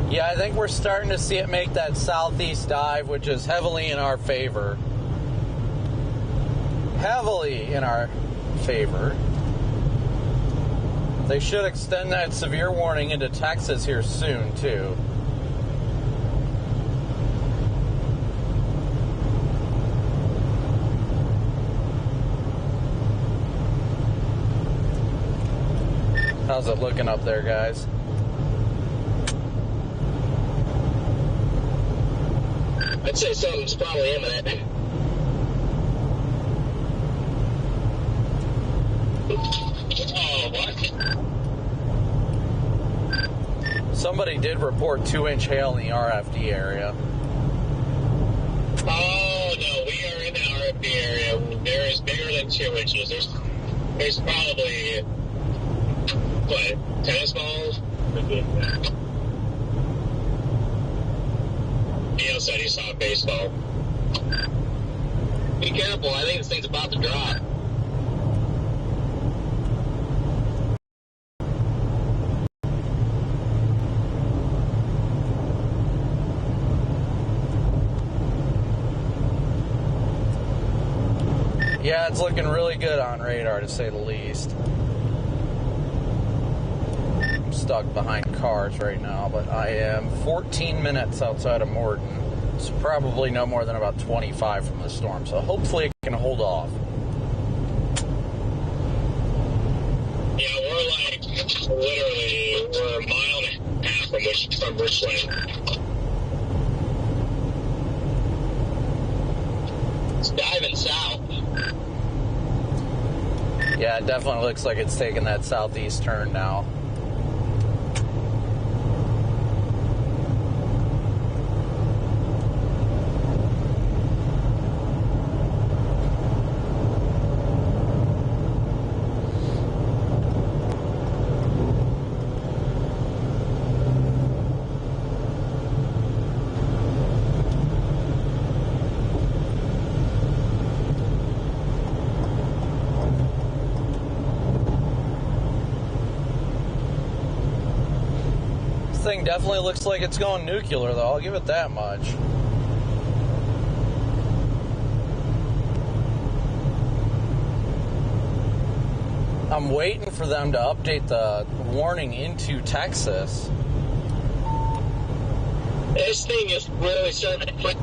[SPEAKER 3] Yeah, I think we're starting to see it make that southeast dive, which is heavily in our favor. Heavily in our favor. They should extend that severe warning into Texas here soon, too. How's it looking up there, guys?
[SPEAKER 8] I'd say something's probably imminent. Oh, what?
[SPEAKER 3] Somebody did report 2-inch hail in the RFD area.
[SPEAKER 8] Oh, no, we are in the RFD area. There is bigger than 2 inches. There's probably, what, tennis balls? Neil said he saw a baseball. Be careful, I think this thing's about to drop.
[SPEAKER 3] Yeah, it's looking really good on radar, to say the least. I'm stuck behind cars right now, but I am 14 minutes outside of Morton. It's probably no more than about 25 from the storm, so hopefully it can hold off.
[SPEAKER 8] Yeah, we're a mile and a half from Richland. It's diving south.
[SPEAKER 3] Yeah, it definitely looks like it's taking that southeast turn now. Thing definitely looks like it's going nuclear, though. I'll give it that much. I'm waiting for them to update the warning into Texas.
[SPEAKER 8] This thing is really starting to put...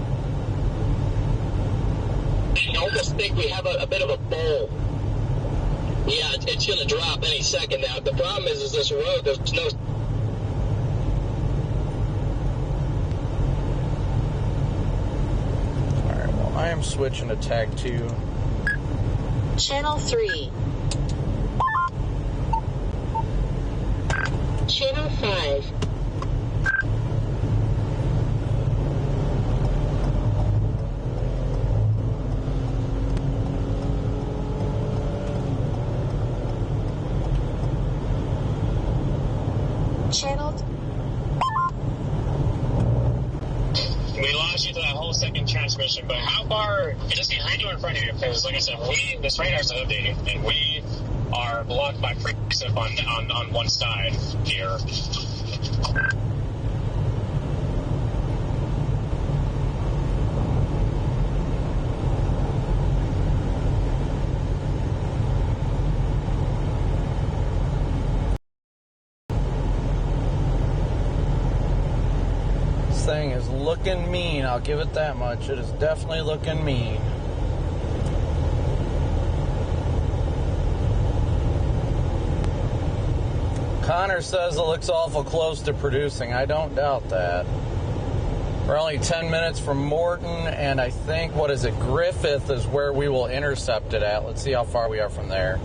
[SPEAKER 8] I almost think we have a bit of a bowl. Yeah, it's going to drop any second now. The problem is this road, there's no...
[SPEAKER 3] I am switching to tag 2.
[SPEAKER 10] Channel 3. Channel 5. Channel.
[SPEAKER 6] We lost you to that whole second transmission, but how far is this behind you or in front of you? Because, like I said, this radar's updating, and we are blocked by freaks up on one side here.
[SPEAKER 3] Thing is looking mean, I'll give it that much. It is definitely looking mean. Connor says it looks awful close to producing. I don't doubt that. We're only 10 minutes from Morton, and I think, Griffith is where we will intercept it at. Let's see how far we are from there.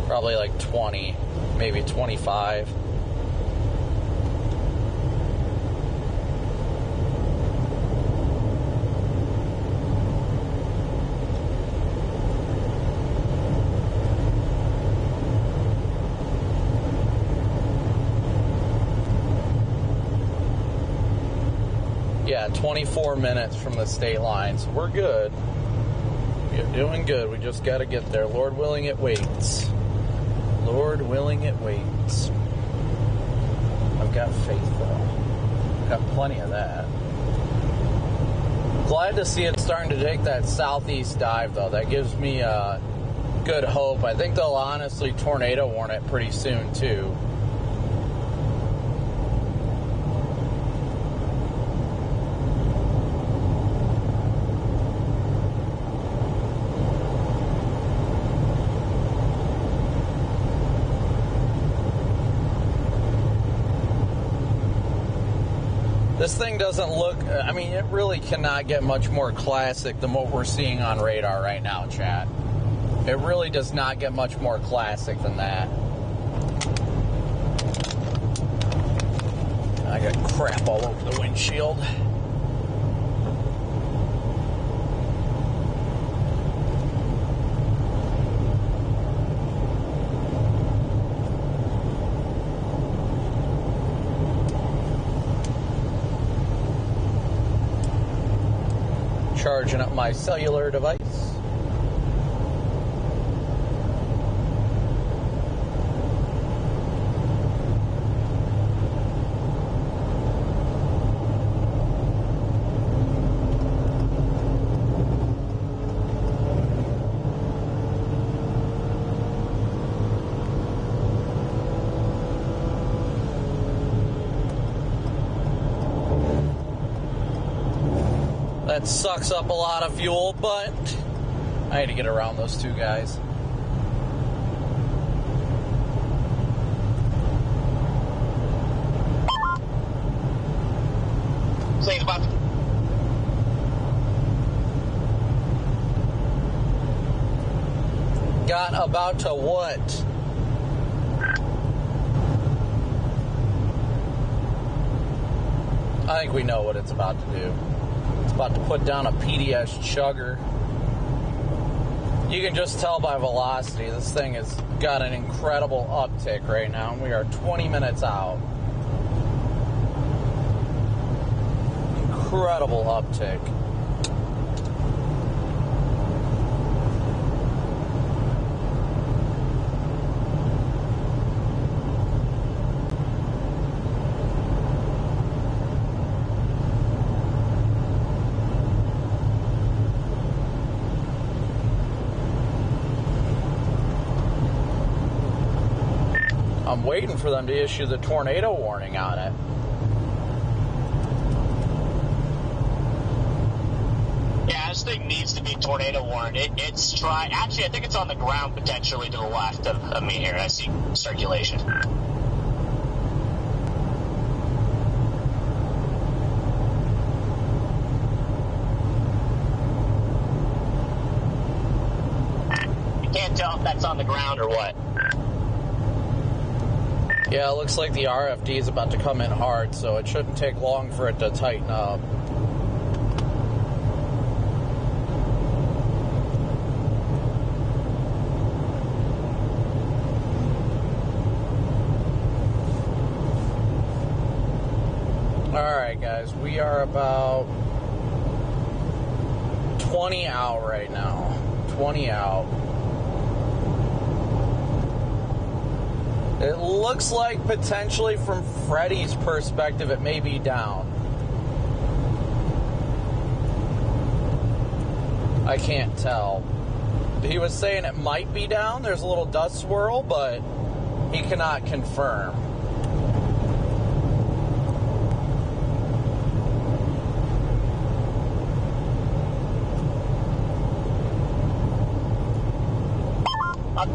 [SPEAKER 3] Probably like 20, maybe 25. Yeah, 24 minutes from the state line, so we're good. We're doing good. We just got to get there. Lord willing, it waits. Lord willing, it waits. I've got faith, though. Got plenty of that. Glad to see it starting to take that southeast dive, though. That gives me good hope. I think they'll honestly tornado warn it pretty soon, too. This thing doesn't look, I mean, it really cannot get much more classic than what we're seeing on radar right now, chat. It really does not get much more classic than that. I got crap all over the windshield. Charging up my cellular device. That sucks up a lot of fuel, but I had to get around those two guys.
[SPEAKER 2] Saying about
[SPEAKER 3] got about to what? I think we know what it's about to do. It's about to put down a PDS chugger. You can just tell by velocity, this thing has got an incredible uptick right now, and we are 20 minutes out. Incredible uptick. I'm waiting for them to issue the tornado warning on it.
[SPEAKER 2] Yeah, this thing needs to be tornado warned. It's try. Actually, I think it's on the ground potentially to the left of me here. I see circulation. You can't tell if that's on the ground or what.
[SPEAKER 3] Yeah, it looks like the RFD is about to come in hard, so it shouldn't take long for it to tighten up. Alright guys, we are about 20 out right now. 20 out. It looks like potentially from Freddie's perspective it may be down. I can't tell. He was saying it might be down. There's a little dust swirl, but he cannot confirm.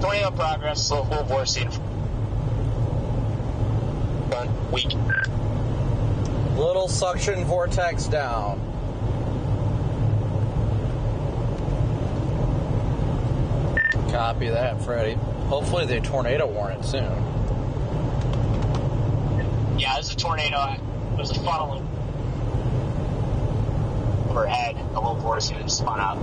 [SPEAKER 2] Tornado progress, so we're seeing. week.
[SPEAKER 3] Little suction vortex down. Copy that, Freddie. Hopefully they tornado warn it soon.
[SPEAKER 6] Yeah, there's a tornado. There's a funnel overhead. A low vortex unit spun up.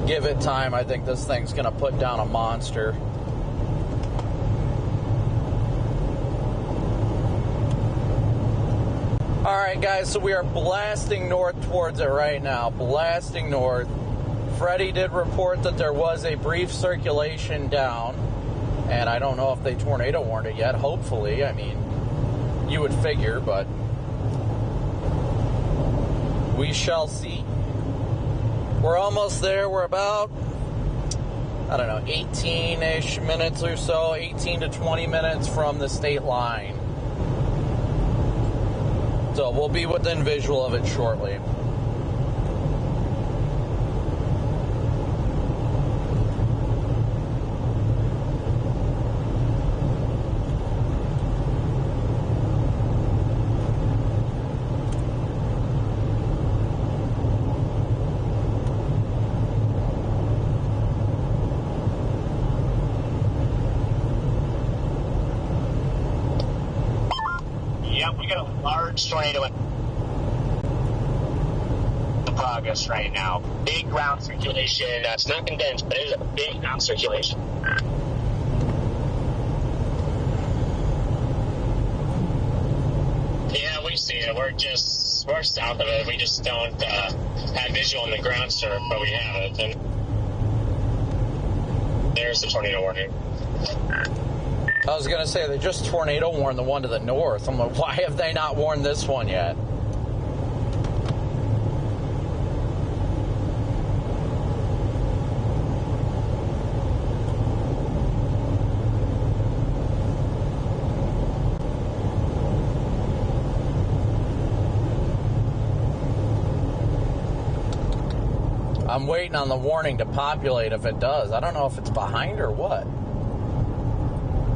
[SPEAKER 3] Give it time. I think this thing's going to put down a monster. Alright guys, so we are blasting north towards it right now. Blasting north. Freddie did report that there was a brief circulation down. And I don't know if they tornado warned it yet. Hopefully. I mean, you would figure, but we shall see. We're almost there. We're about, I don't know, 18-ish minutes or so. 18 to 20 minutes from the state line. So we'll be within visual of it shortly.
[SPEAKER 6] Tornado in progress right now. Big ground circulation. It's not condensed, but it is a big ground circulation. Yeah, we see it. We're south of it. We just don't have visual on the ground surf, but we have it. And there's the tornado warning.
[SPEAKER 3] I was going to say, they just tornado warned the one to the north. I'm like, why have they not warned this one yet? I'm waiting on the warning to populate if it does. I don't know if it's behind or what.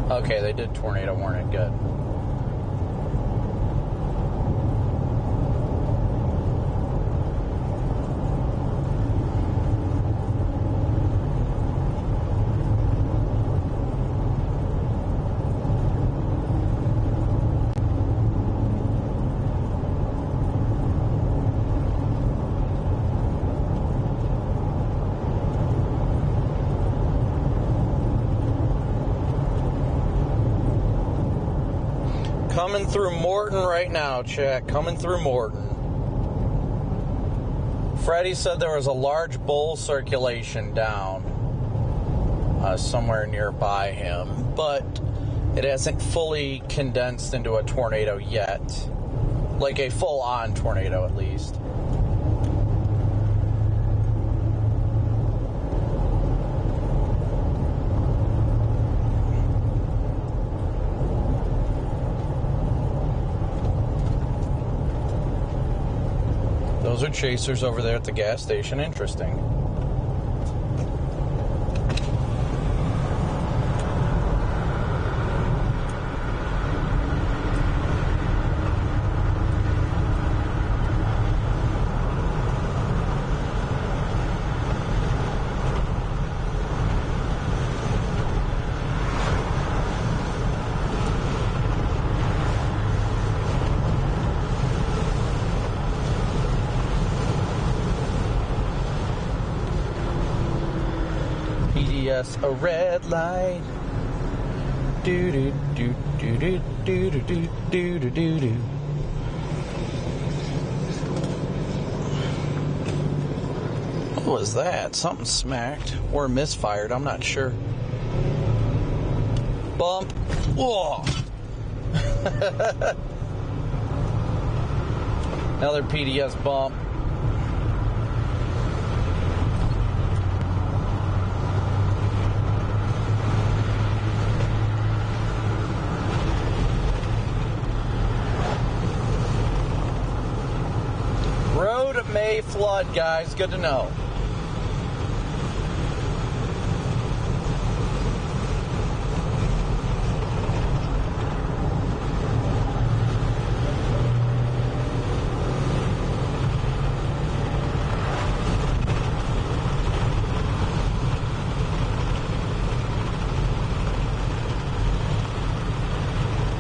[SPEAKER 3] Okay, they did tornado warn it. Good. Coming through Morton right now, chat. Coming through Morton. Freddie said there was a large bowl circulation down somewhere nearby him, but it hasn't fully condensed into a tornado yet. Like a full-on tornado, at least. Those are chasers over there at the gas station. Interesting. A red light. Do do do do do do do do do do do do. What was that? Something smacked or misfired. I'm not sure. Bump. Whoa. Another PDS bump. May flood, guys. Good to know.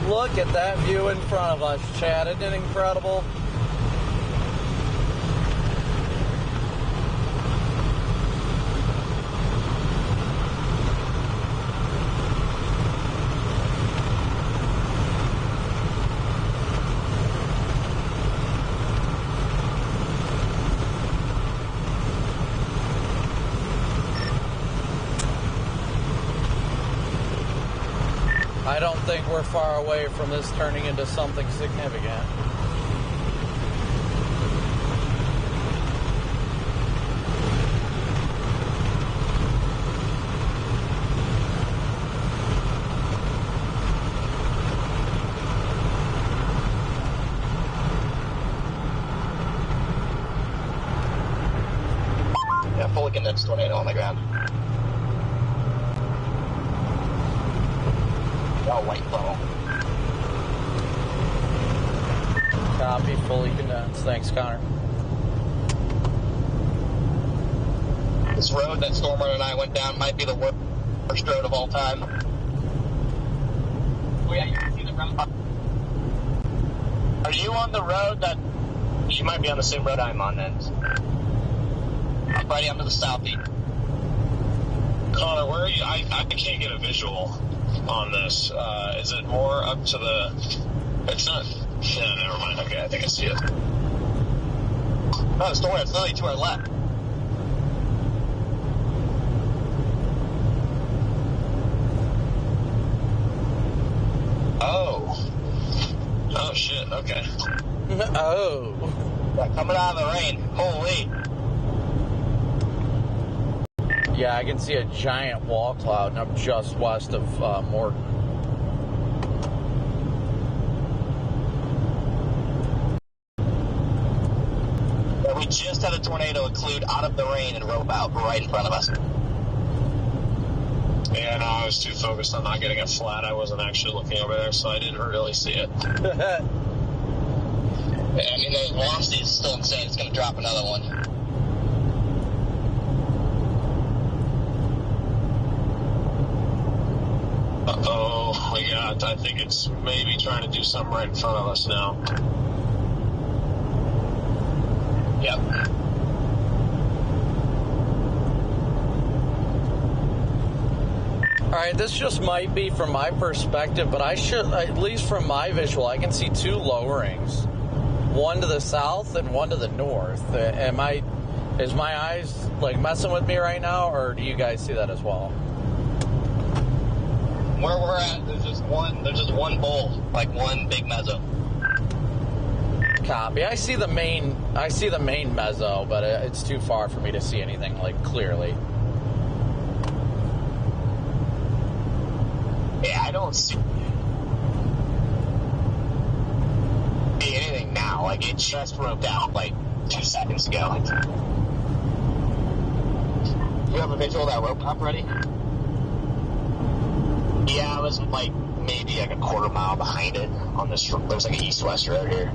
[SPEAKER 3] Look at that view in front of us, Chad. Isn't it incredible? I don't think we're far away from this turning into something significant.
[SPEAKER 2] Yeah, fully condensed tornado on the ground. Oh, white funnel.
[SPEAKER 3] Copy, fully condensed. Thanks, Connor.
[SPEAKER 2] This road that Stormer and I went down might be the worst road of all time. Oh yeah, you can see the road. Are you on the road that... You might be on the same road I'm on then. Friday, I'm to the southeast.
[SPEAKER 8] Connor, where are you? I can't get a visual on this. Is it more up to the... It's not... Yeah, never mind. Okay, I think I see it.
[SPEAKER 2] Oh, Stormer, it's literally to our left.
[SPEAKER 8] Oh. Oh, shit. Okay.
[SPEAKER 3] Oh.
[SPEAKER 2] Yeah, coming out of the rain. Holy.
[SPEAKER 3] Yeah, I can see a giant wall cloud, and I'm just west of Morton.
[SPEAKER 2] Yeah, we just had a tornado occlude out of the rain and rope out right in front of us.
[SPEAKER 8] Yeah, no, I was too focused on not getting it flat. I wasn't actually looking over there, so I didn't really see it.
[SPEAKER 2] Yeah, I mean, the velocity is still insane. It's going to drop another one.
[SPEAKER 8] Oh my God, I think it's maybe trying to do something right in front of us now.
[SPEAKER 2] Yep.
[SPEAKER 3] Alright, this just might be from my perspective, but I should, at least from my visual, I can see two lowerings. One to the south and one to the north. Is my eyes like messing with me right now, or do you guys see that as well?
[SPEAKER 2] Where we're at, there's just one bowl, like one big mezzo.
[SPEAKER 3] Copy. I see the main mezzo, but it's too far for me to see anything like clearly.
[SPEAKER 2] Yeah, I don't see anything now. Like, it just roped out like 2 seconds ago. You have a visual of that rope up ready? Yeah, I was like maybe like a quarter mile behind it on this. There's like an east-west road here.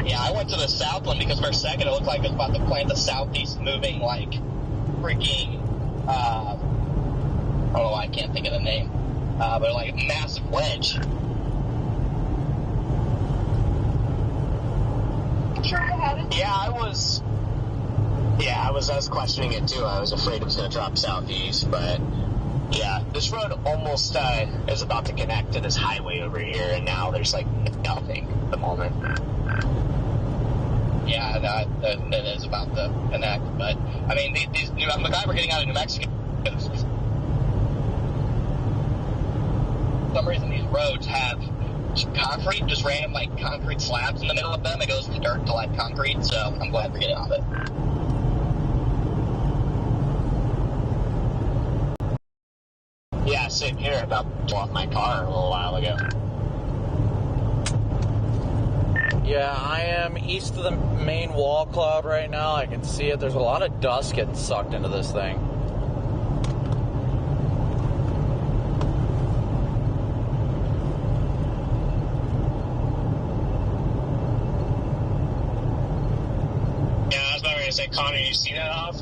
[SPEAKER 2] Yeah, I went to the south one because for a second it looked like it was about to plant the southeast moving like freaking, I don't know why I can't think of the name, but like a massive wedge. Yeah, I was questioning it too. I was afraid it was going to drop southeast, but yeah, this road almost is about to connect to this highway over here, and now there's like nothing at the moment. Yeah, that is about to connect, but I mean, the guy we're getting out of New Mexico, for some reason these roads have concrete, just random like concrete slabs in the middle of them. It goes from dirt to like concrete, so I'm glad we're getting off it. Yeah, same here. About to off my car a little while ago.
[SPEAKER 3] Yeah, I am east of the main wall cloud right now. I can see it. There's a lot of dust getting sucked into this thing.
[SPEAKER 2] Yeah, I was about to say, Connor, you see that off?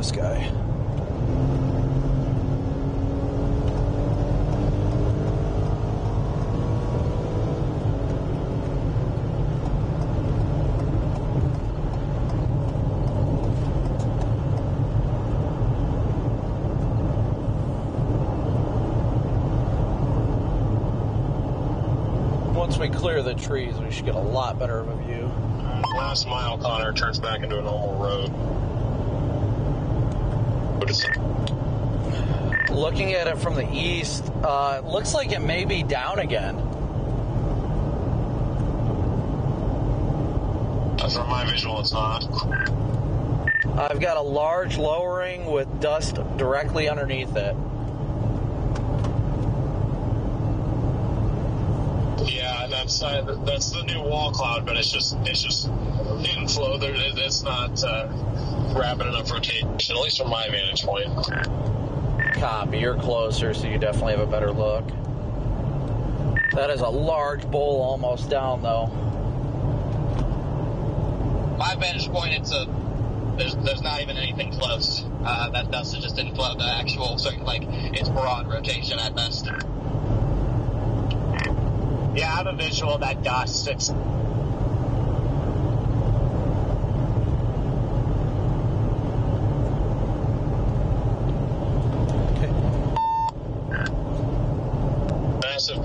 [SPEAKER 3] this guy. Once we clear the trees, we should get a lot better of a view.
[SPEAKER 8] Last mile, Connor, turns back into a normal road.
[SPEAKER 3] Looking at it from the east, it looks like it may be down again.
[SPEAKER 8] From my visual, it's not.
[SPEAKER 3] I've got a large lowering with dust directly underneath it.
[SPEAKER 8] Yeah, that's the new wall cloud, but it's just inflow. It's not rapid enough rotation, at least from my vantage point.
[SPEAKER 3] Copy, you're closer, so you definitely have a better look. That is a large bowl almost down, though.
[SPEAKER 5] My vantage point, there's not even anything close. That dust is just inflow. The actual, so like, it's broad rotation at best.
[SPEAKER 6] Yeah, I have a visual of that dust. It's
[SPEAKER 8] massive.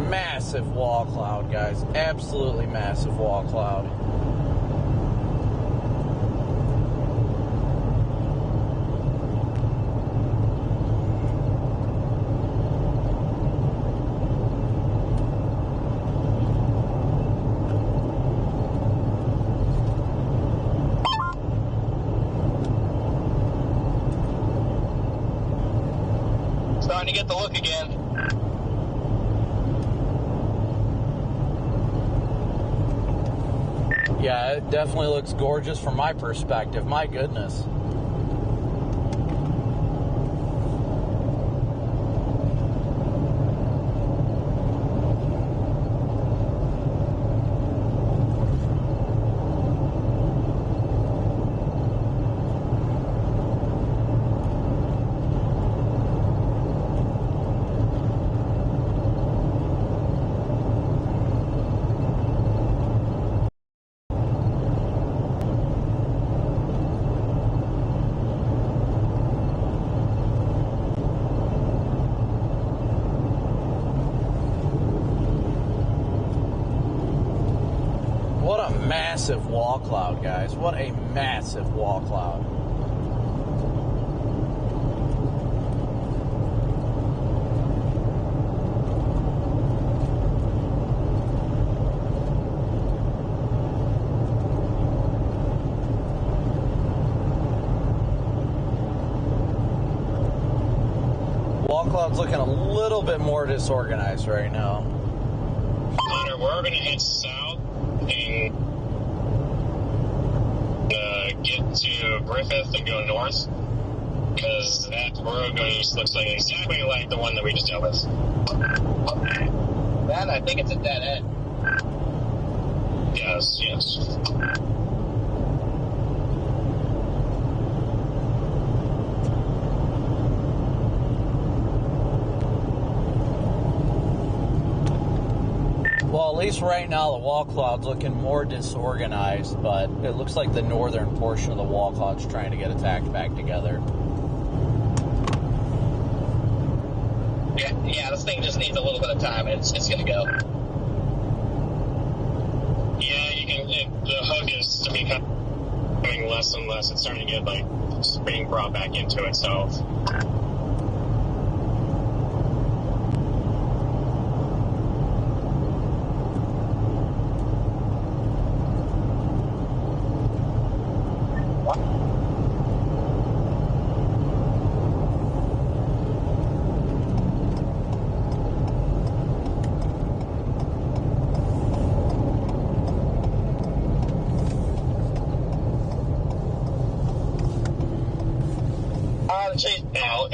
[SPEAKER 3] Massive wall cloud, guys. Absolutely massive wall cloud.
[SPEAKER 5] Starting to get the look again.
[SPEAKER 3] Yeah, it definitely looks gorgeous from my perspective. My goodness. What a massive wall cloud, guys. What a massive wall cloud. Wall cloud's looking a little bit more disorganized right now.
[SPEAKER 8] Connor, we're going to head south and get to Griffith and go north, because that road going east looks like exactly like the one that we just dealt with.
[SPEAKER 5] Man, I think it's a dead end.
[SPEAKER 8] Yes.
[SPEAKER 3] Well, at least right now the wall cloud's looking more disorganized, but it looks like the northern portion of the wall cloud's trying to get attacked back together.
[SPEAKER 5] Yeah, this thing just needs a little bit of time, and it's going to go.
[SPEAKER 8] Yeah, the hook is becoming less and less. It's starting to get like being brought back into itself.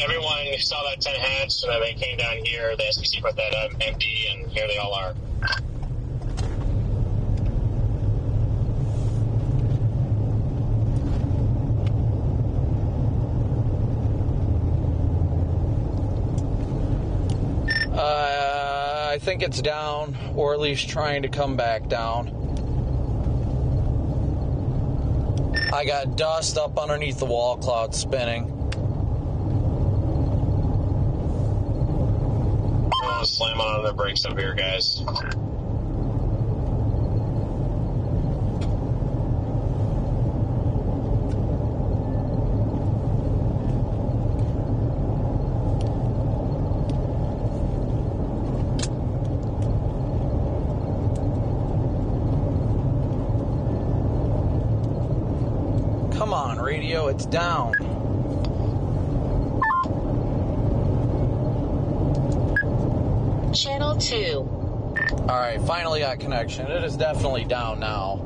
[SPEAKER 8] Everyone saw that 10 hatch, so they came down here, the SPC put that up empty, and here they all are.
[SPEAKER 3] I think it's down, or at least trying to come back down. I got dust up underneath the wall cloud spinning.
[SPEAKER 8] I'm gonna slam on the brakes up here, guys.
[SPEAKER 3] Come on, radio, it's down.
[SPEAKER 10] Channel 2.
[SPEAKER 3] Alright, finally got connection. It is definitely down now.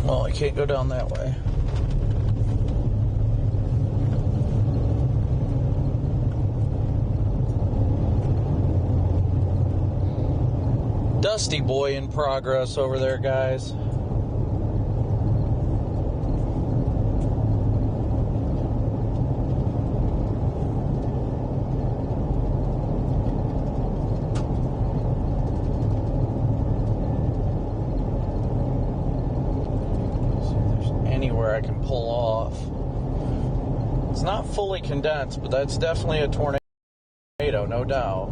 [SPEAKER 3] Well, I can't go down that way. Dusty boy in progress over there, guys. I can pull off. It's not fully condensed, but that's definitely a tornado, no doubt.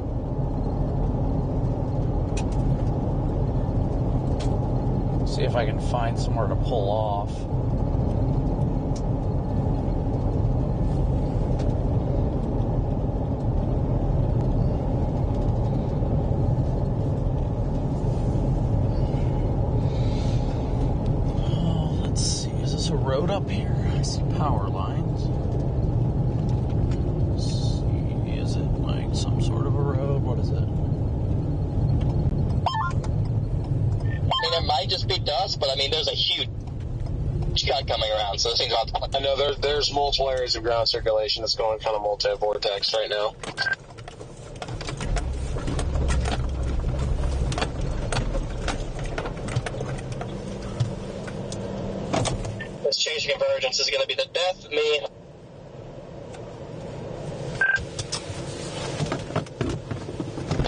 [SPEAKER 3] See if I can find somewhere to pull off. Road up here. I see power lines. Let's see, is it like some sort of a road? What is it?
[SPEAKER 2] I mean, it might just be dust, but I mean, there's a huge cut coming around, so this thing's off.
[SPEAKER 8] I know there's multiple areas of ground circulation that's going kind of multi-vortex right now.
[SPEAKER 2] This change of convergence is going to be the death of me.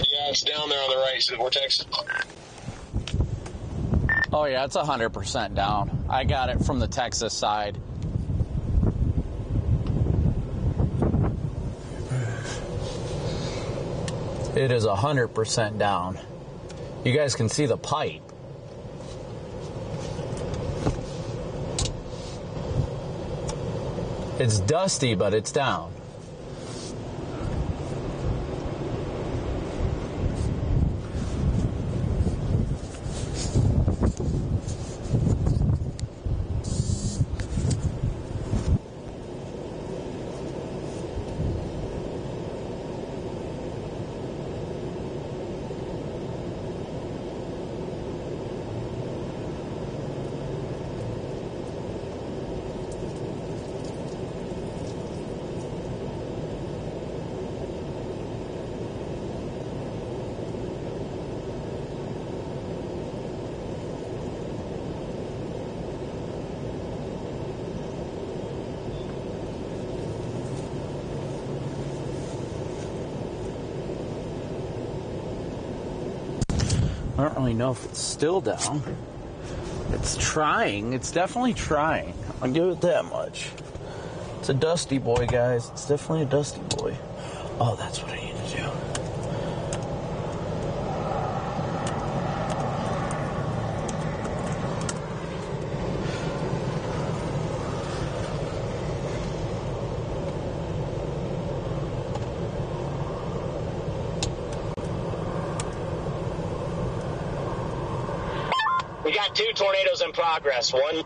[SPEAKER 8] Yeah, it's down there on the right, so the vortex.
[SPEAKER 3] Oh yeah, it's 100% down. I got it from the Texas side. It is 100% down. You guys can see the pipe. It's dusty, but it's down. I don't really know if it's still down. It's trying. It's definitely trying. I'll give it that much. It's a dusty boy, guys. It's definitely a dusty boy. Oh, that's what I need to do.
[SPEAKER 2] We got 2 tornadoes in progress. One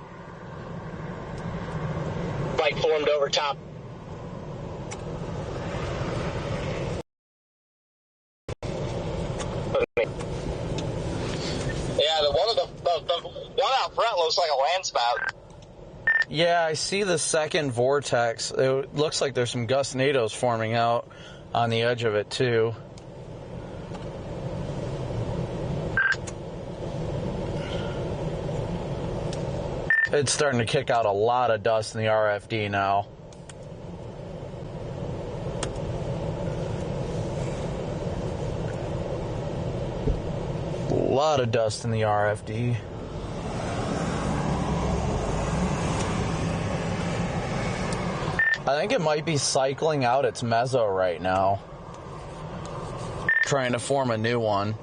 [SPEAKER 2] like formed over top. Yeah, the one out front looks like a land spout.
[SPEAKER 3] Yeah, I see the second vortex. It looks like there's some gustnadoes forming out on the edge of it too. It's starting to kick out a lot of dust in the RFD now. A lot of dust in the RFD. I think it might be cycling out its meso right now, trying to form a new one.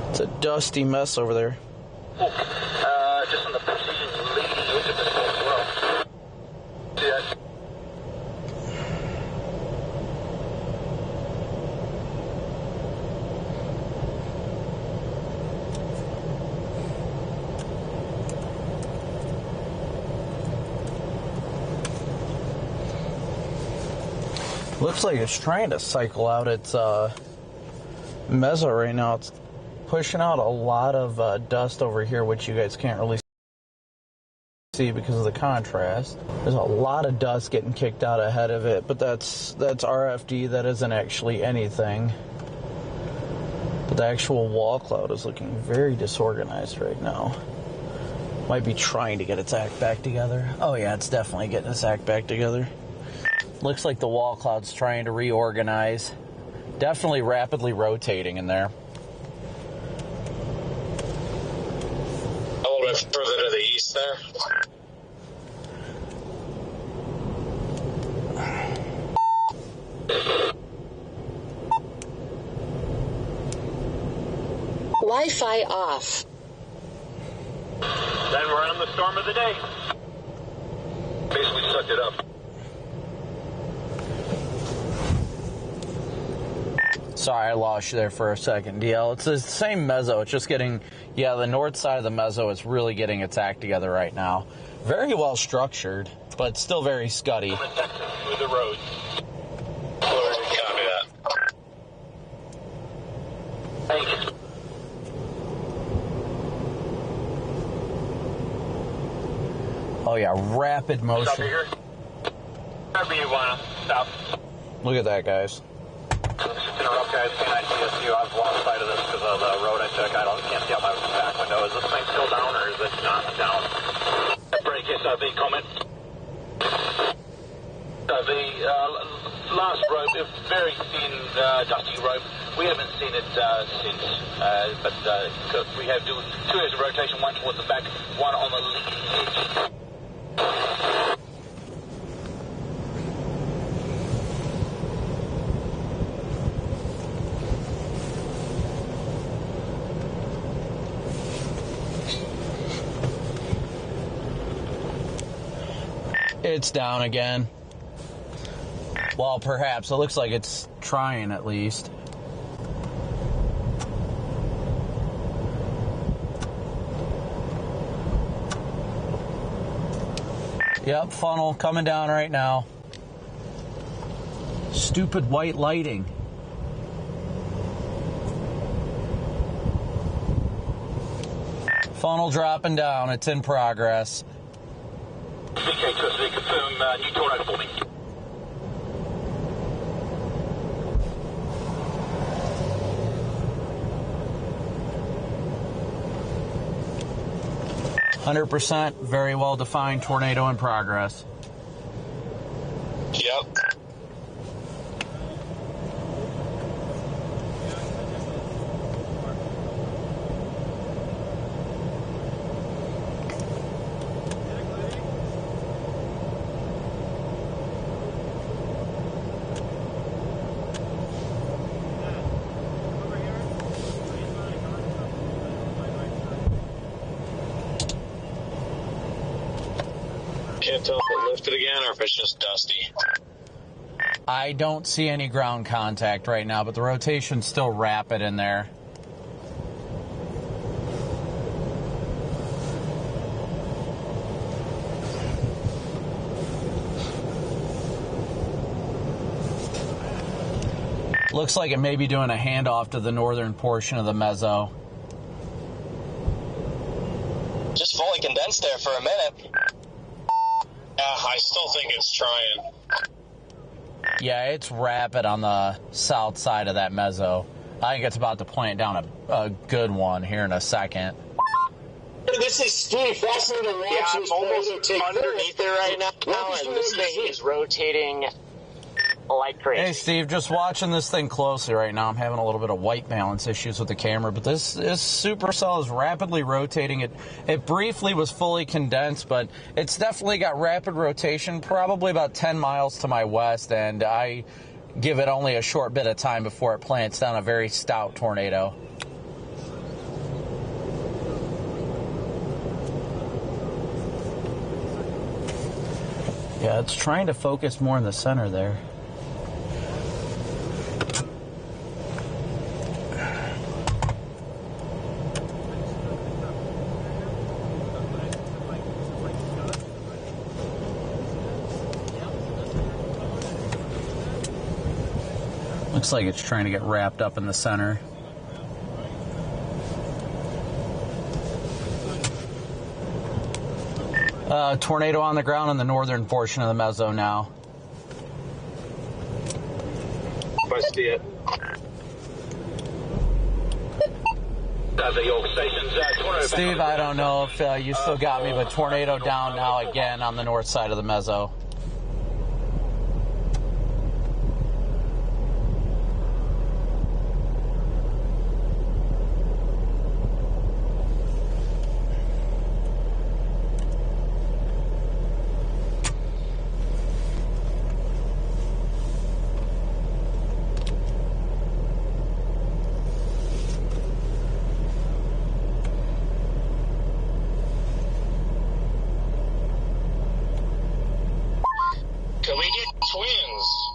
[SPEAKER 3] It's a dusty mess over there.
[SPEAKER 11] Just on the precision leading edge of this as well. See that?
[SPEAKER 3] Looks like it's trying to cycle out its meso right now. It's pushing out a lot of dust over here, which you guys can't really see because of the contrast. There's a lot of dust getting kicked out ahead of it, but that's RFD. That isn't actually anything. But the actual wall cloud is looking very disorganized right now. Might be trying to get its act back together. Oh yeah, it's definitely getting its act back together. Looks like the wall cloud's trying to reorganize. Definitely rapidly rotating in there.
[SPEAKER 8] A little bit further to the east there.
[SPEAKER 10] Wi-Fi off.
[SPEAKER 11] Then we're on the storm of the day. Basically sucked it up.
[SPEAKER 3] Sorry, I lost you there for a second, DL. It's the same meso. It's just getting, yeah, the north side of the meso is really getting its act together right now. Very well structured, but still very scuddy.
[SPEAKER 11] Through the roads.
[SPEAKER 8] Copy that.
[SPEAKER 11] Thanks.
[SPEAKER 3] Oh yeah, rapid motion.
[SPEAKER 11] Stop here. Wherever you want to stop.
[SPEAKER 3] Look at that, guys.
[SPEAKER 11] Just interrupt, guys. Canine CSU. I was along the side of this because of the road I took. Can't see out my back window. Is this thing still down or is it not down? Break SRV comment. The last rope, a very thin, dusty rope. We haven't seen it since, but we have two areas of rotation, one towards the back, one on the leading edge.
[SPEAKER 3] It's down again. Well, perhaps. It looks like it's trying at least. Yep, funnel coming down right now. Stupid white lighting. Funnel dropping down. It's in progress.
[SPEAKER 11] VK2SV, confirm new tornado for me.
[SPEAKER 3] 100% very well-defined tornado in progress.
[SPEAKER 8] Yep. Can't tell if it lifted again or if it's just dusty.
[SPEAKER 3] I don't see any ground contact right now, but the rotation's still rapid in there. Looks like it may be doing a handoff to the northern portion of the mezzo.
[SPEAKER 8] Just fully condensed there for a minute. Yeah, I still think it's trying.
[SPEAKER 3] Yeah, it's rapid on the south side of that mezzo. I think it's about to plant down a good one here in a second.
[SPEAKER 8] This is Steve. Fascinating to watch. Yeah, I'm almost underneath it right now, and this thing is rotating like crazy.
[SPEAKER 3] Hey, Steve, just watching this thing closely right now. I'm having a little bit of white balance issues with the camera, but this supercell is rapidly rotating. It briefly was fully condensed, but it's definitely got rapid rotation, probably about 10 miles to my west, and I give it only a short bit of time before it plants down a very stout tornado. Yeah, it's trying to focus more in the center there. Looks like it's trying to get wrapped up in the center. Tornado on the ground in the northern portion of the mezzo now.
[SPEAKER 8] I see it.
[SPEAKER 3] Steve, I don't know if you still got me, but tornado down now again on the north side of the mezzo.
[SPEAKER 8] Can we get twins?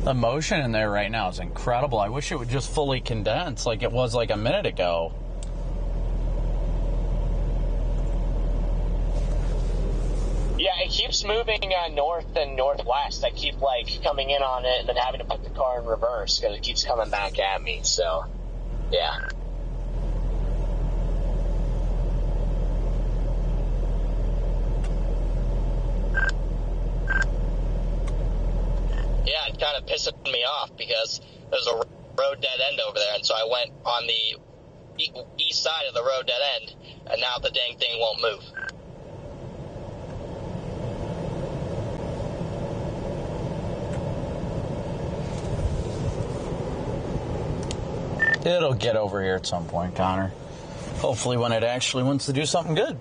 [SPEAKER 3] The motion in there right now is incredible. I wish it would just fully condense like it was like a minute ago.
[SPEAKER 2] Yeah, it keeps moving north and northwest. I keep like coming in on it and then having to put the car in reverse because it keeps coming back at me. So, yeah. Yeah, it kind of pisses me off because there's a road dead end over there, and so I went on the east side of the road dead end, and now the dang thing won't move.
[SPEAKER 3] It'll get over here at some point, Connor. Hopefully when it actually wants to do something good.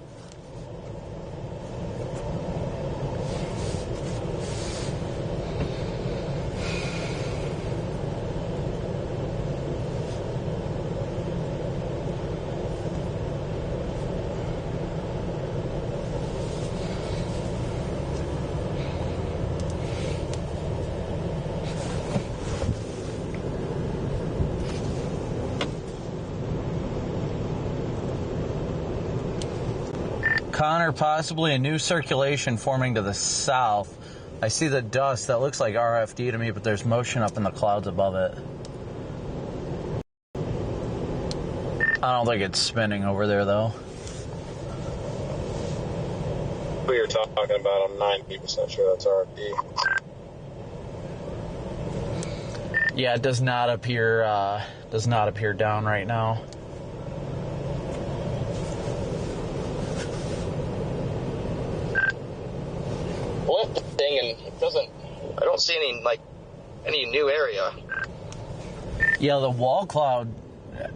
[SPEAKER 3] Connor, possibly a new circulation forming to the south. I see the dust. That looks like RFD to me, but there's motion up in the clouds above it. I don't think it's spinning over there, though.
[SPEAKER 2] What you're talking about, I'm 90% sure that's RFD.
[SPEAKER 3] Yeah, it does not appear down right now.
[SPEAKER 5] Lifting, and it doesn't. I don't see any new area.
[SPEAKER 3] Yeah, the wall cloud.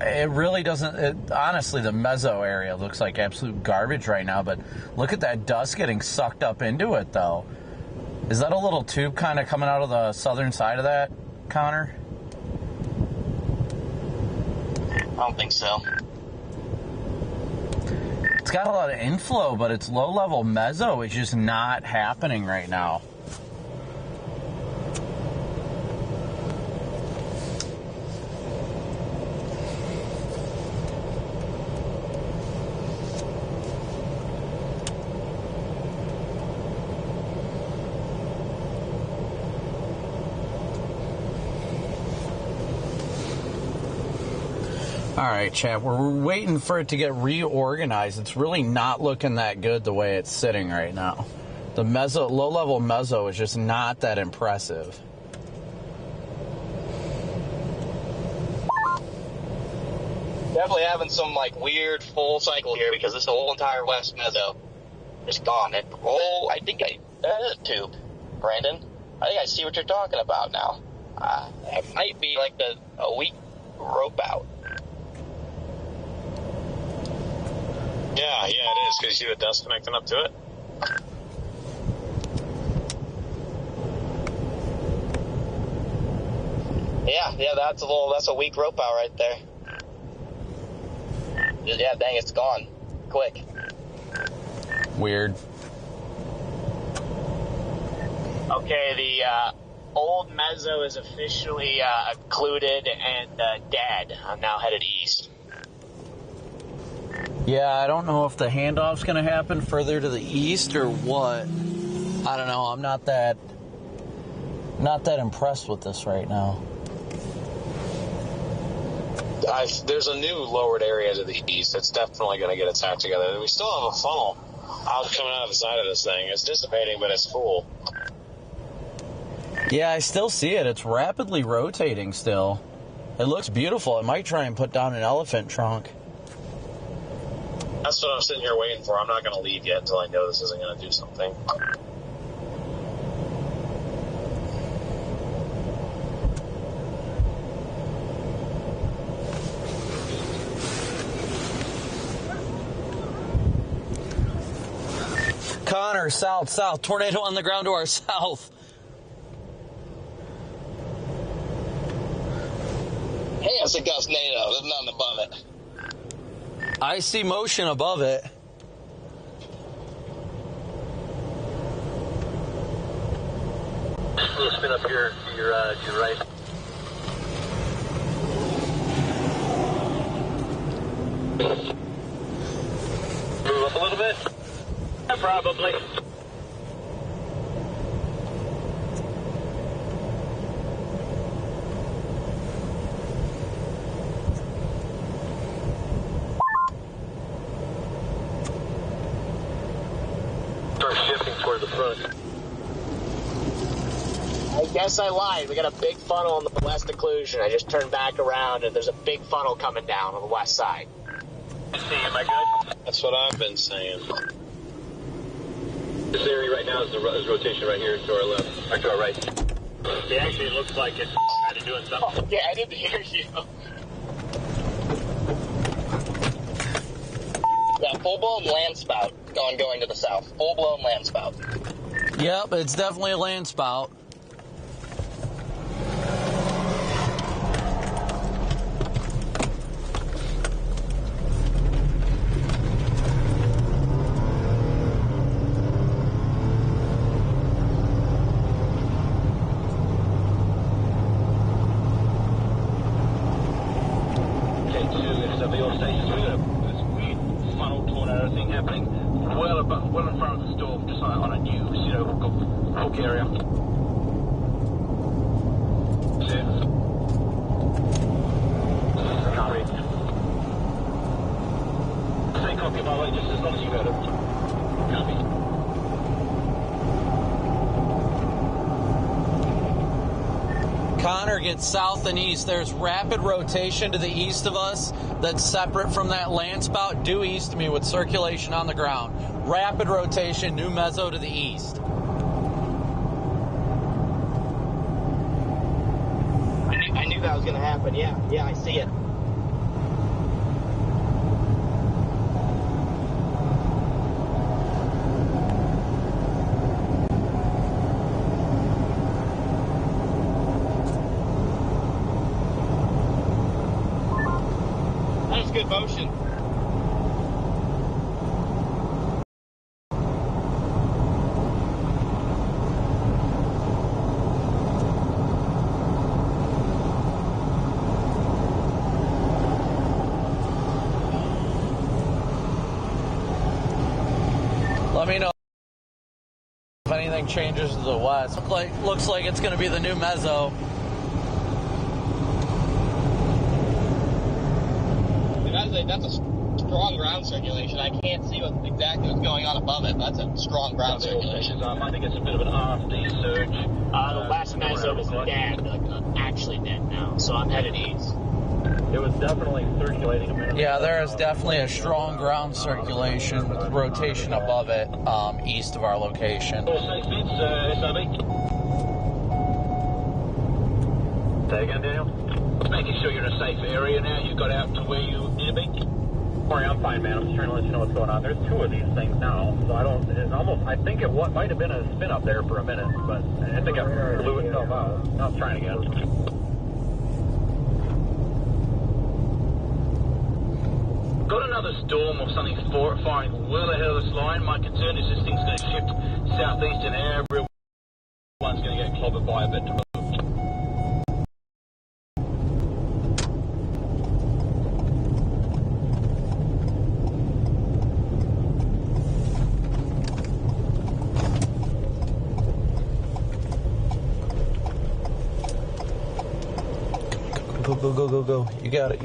[SPEAKER 3] It really doesn't. Honestly, the meso area looks like absolute garbage right now. But look at that dust getting sucked up into it, though. Is that a little tube kind of coming out of the southern side of that, Connor?
[SPEAKER 5] I don't think so.
[SPEAKER 3] It's got a lot of inflow, but its low-level meso is just not happening right now. All right, chat, we're waiting for it to get reorganized. It's really not looking that good the way it's sitting right now. The low-level meso is just not that impressive.
[SPEAKER 5] Definitely having some weird full cycle here because this whole entire west meso is gone. That is a tube, Brandon. I think I see what you're talking about now. It might be a weak rope out.
[SPEAKER 2] Yeah, it is, because you see the dust connecting up to it?
[SPEAKER 5] Yeah, that's a weak rope out right there. Yeah, dang, it's gone. Quick.
[SPEAKER 3] Weird.
[SPEAKER 6] Okay, the old meso is officially occluded and dead. I'm now headed east.
[SPEAKER 3] Yeah, I don't know if the handoff's going to happen further to the east or what. I don't know. I'm not that impressed with this right now.
[SPEAKER 2] There's a new lowered area to the east. It's definitely going to get its act together. We still have a funnel coming out of the side of this thing. It's dissipating, but it's full.
[SPEAKER 3] Yeah, I still see it. It's rapidly rotating still. It looks beautiful. It might try and put down an elephant trunk.
[SPEAKER 2] That's what I'm sitting here waiting for. I'm not going to leave yet until I know this isn't going to do something.
[SPEAKER 3] Connor, south. Tornado on the ground to our south.
[SPEAKER 5] Hey, it's a gust NATO. There's nothing above it.
[SPEAKER 3] I see motion above it.
[SPEAKER 11] We'll spin up here to your right. Move up a little bit? Probably. Start shifting toward the front.
[SPEAKER 6] I guess I lied. We got a big funnel on the west occlusion. I just turned back around and there's a big funnel coming down on the west side.
[SPEAKER 11] See, am I good?
[SPEAKER 2] That's what I've been saying.
[SPEAKER 11] This area right now is rotation right here to our left, or to our right. It actually looks like it's kind of doing something.
[SPEAKER 6] Oh, yeah, I didn't hear you.
[SPEAKER 5] Yeah, full-blown land spout going to the south. Full-blown land spout.
[SPEAKER 3] Yep, it's definitely a land spout.
[SPEAKER 11] just on a new hook area. Copy. Say copy, by the way, just as long as you heard it. Copy.
[SPEAKER 3] Connor gets south and east. There's rapid rotation to the east of us that's separate from that land spout due east of me with circulation on the ground. Rapid rotation, new mezzo to the east.
[SPEAKER 12] I knew that was going to happen. Yeah, I see it. That's good motion.
[SPEAKER 3] Let me know if anything changes to the west. Looks like it's going to be the new mezzo.
[SPEAKER 12] That's a strong ground circulation. I can't see exactly what's going on above it. That's a strong ground circulation.
[SPEAKER 11] I think it's a bit of an RFD surge.
[SPEAKER 6] The last mezzo is dead, actually dead now, so I'm headed east.
[SPEAKER 1] It was definitely circulating a minute.
[SPEAKER 3] Yeah, there is definitely a strong ground circulation with rotation above it, east of our location.
[SPEAKER 11] Safe bids, SOB.
[SPEAKER 1] Say again, Daniel?
[SPEAKER 11] Making sure you're in a safe area now. You got out to where you need to be.
[SPEAKER 1] Sorry, I'm fine, man. I'm just trying to let you know what's going on. There's two of these things now, so I think it might have been a spin up there for a minute, but I think I blew itself out. Now I'm trying again.
[SPEAKER 11] Got another storm or something firing well ahead of this line. My concern is this thing's going to shift southeast and everyone's going to get clobbered by a bit.
[SPEAKER 3] Go. You got it.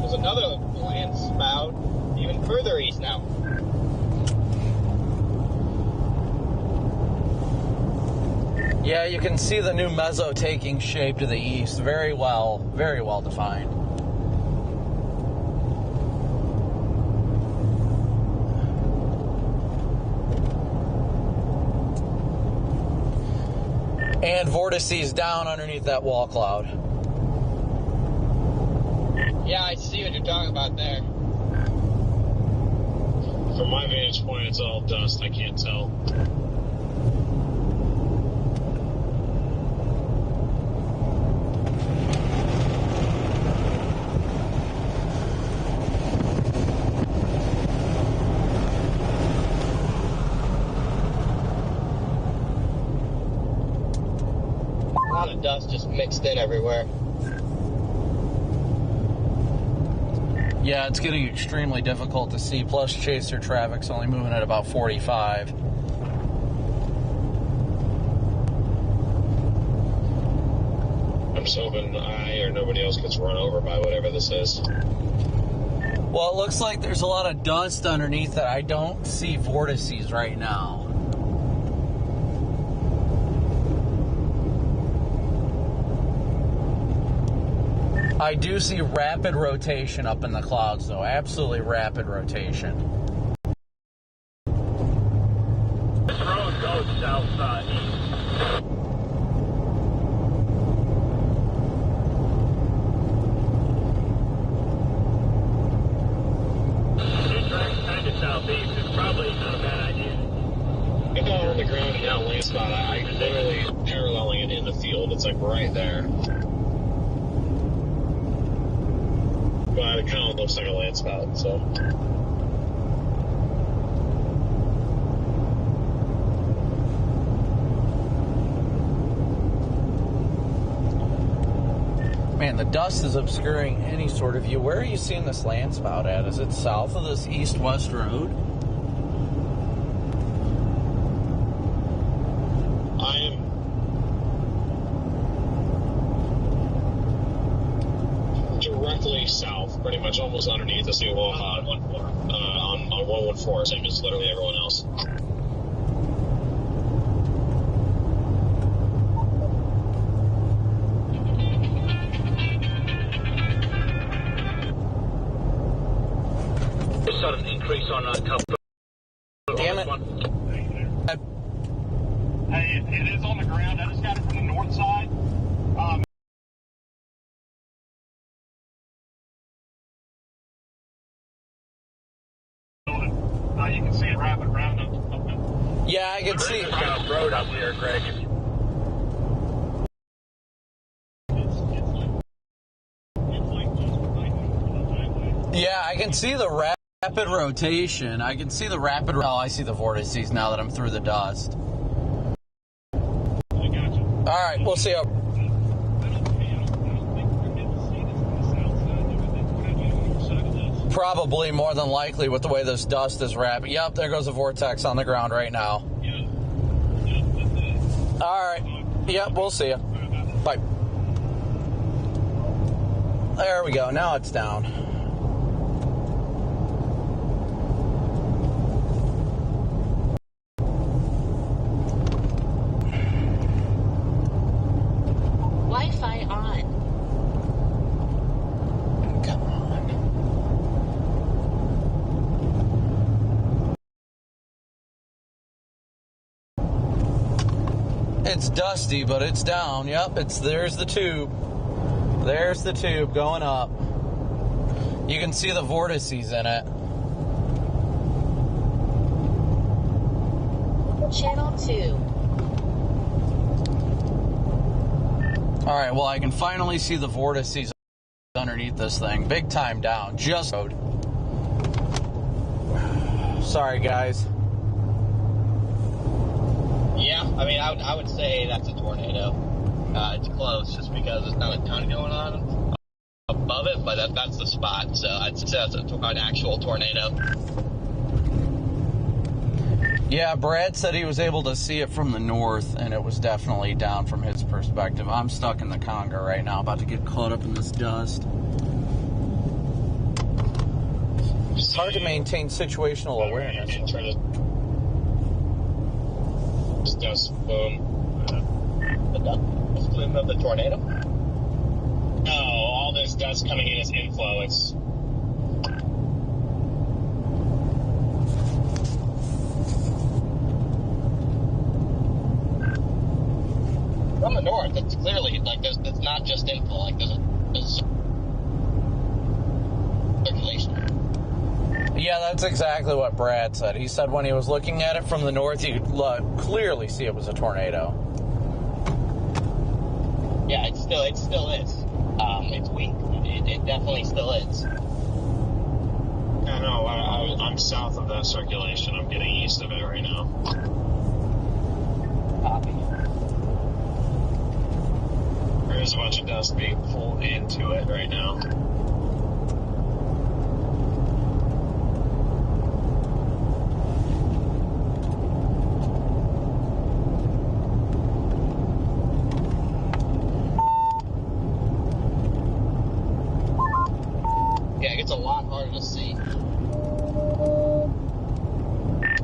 [SPEAKER 12] There's another land spout even further east now.
[SPEAKER 3] Yeah, you can see the new mezzo taking shape to the east. Very well defined. And vortices down underneath that wall cloud.
[SPEAKER 12] Yeah, I see what you're talking about there.
[SPEAKER 8] From my vantage point, it's all dust. I can't tell.
[SPEAKER 12] A lot of dust just mixed in everywhere.
[SPEAKER 3] Yeah, it's getting extremely difficult to see, plus chaser traffic's only moving at about 45.
[SPEAKER 8] I'm just hoping I or nobody else gets run over by whatever this is.
[SPEAKER 3] Well, it looks like there's a lot of dust underneath it. I don't see vortices right now. I do see rapid rotation up in the clouds, though. Absolutely rapid rotation.
[SPEAKER 11] This road goes south-east.
[SPEAKER 1] Kind of southeast is probably not a bad idea.
[SPEAKER 8] If I'm on the ground and not land spot, I'm literally paralleling it in the field. It's like right there. But it kind of looks like a land spout, so.
[SPEAKER 3] Man, the dust is obscuring any sort of view. Where are you seeing this land spout at? Is it south of this east-west road?
[SPEAKER 8] I am directly south, pretty much almost underneath the seawall on 114, same as literally everyone else.
[SPEAKER 11] Sudden increase on Copic.
[SPEAKER 3] Damn it.
[SPEAKER 13] Hey, it is on the ground. I just got it from the north side. You can see it wrapping around up.
[SPEAKER 3] Yeah, I can see it.
[SPEAKER 11] Road up there, Greg.
[SPEAKER 3] Yeah, I can see the rapid rotation. I can see the rapid... Oh, I see the vortices now that I'm through the dust. All right, we'll see how... Probably, more than likely, with the way this dust is wrapping. Yep, there goes a vortex on the ground right now. All right. Yep, we'll see you. Bye. There we go. Now it's down.
[SPEAKER 10] Wi-Fi on.
[SPEAKER 3] Come on. It's dusty, but it's down. Yep, there's the tube. There's the tube going up. You can see the vortices in it.
[SPEAKER 10] Channel 2.
[SPEAKER 3] All right, well, I can finally see the vortices underneath this thing. Big time down. Just road. Sorry, guys.
[SPEAKER 12] Yeah, I mean, I would say that's a tornado. It's close just because there's not a ton going on above it, but that's the spot. So I'd say that's an actual tornado.
[SPEAKER 3] Yeah, Brad said he was able to see it from the north, and it was definitely down from his perspective. I'm stuck in the Conga right now, about to get caught up in this dust. It's hard to maintain situational awareness.
[SPEAKER 8] This dust plume.
[SPEAKER 12] The dust plume of the tornado?
[SPEAKER 8] No, all this dust coming in is inflow. It's
[SPEAKER 12] from the north. It's clearly like it's not just inflow. Like there's circulation.
[SPEAKER 3] Yeah, that's exactly what Brad said. He said when he was looking at it from the north, you could clearly see it was a tornado.
[SPEAKER 12] Yeah, it still is. It's weak. It definitely still is.
[SPEAKER 8] I know. I'm south of that circulation. I'm getting east of it right now.
[SPEAKER 12] Copy.
[SPEAKER 8] There's a bunch of dust being pulled into it right now.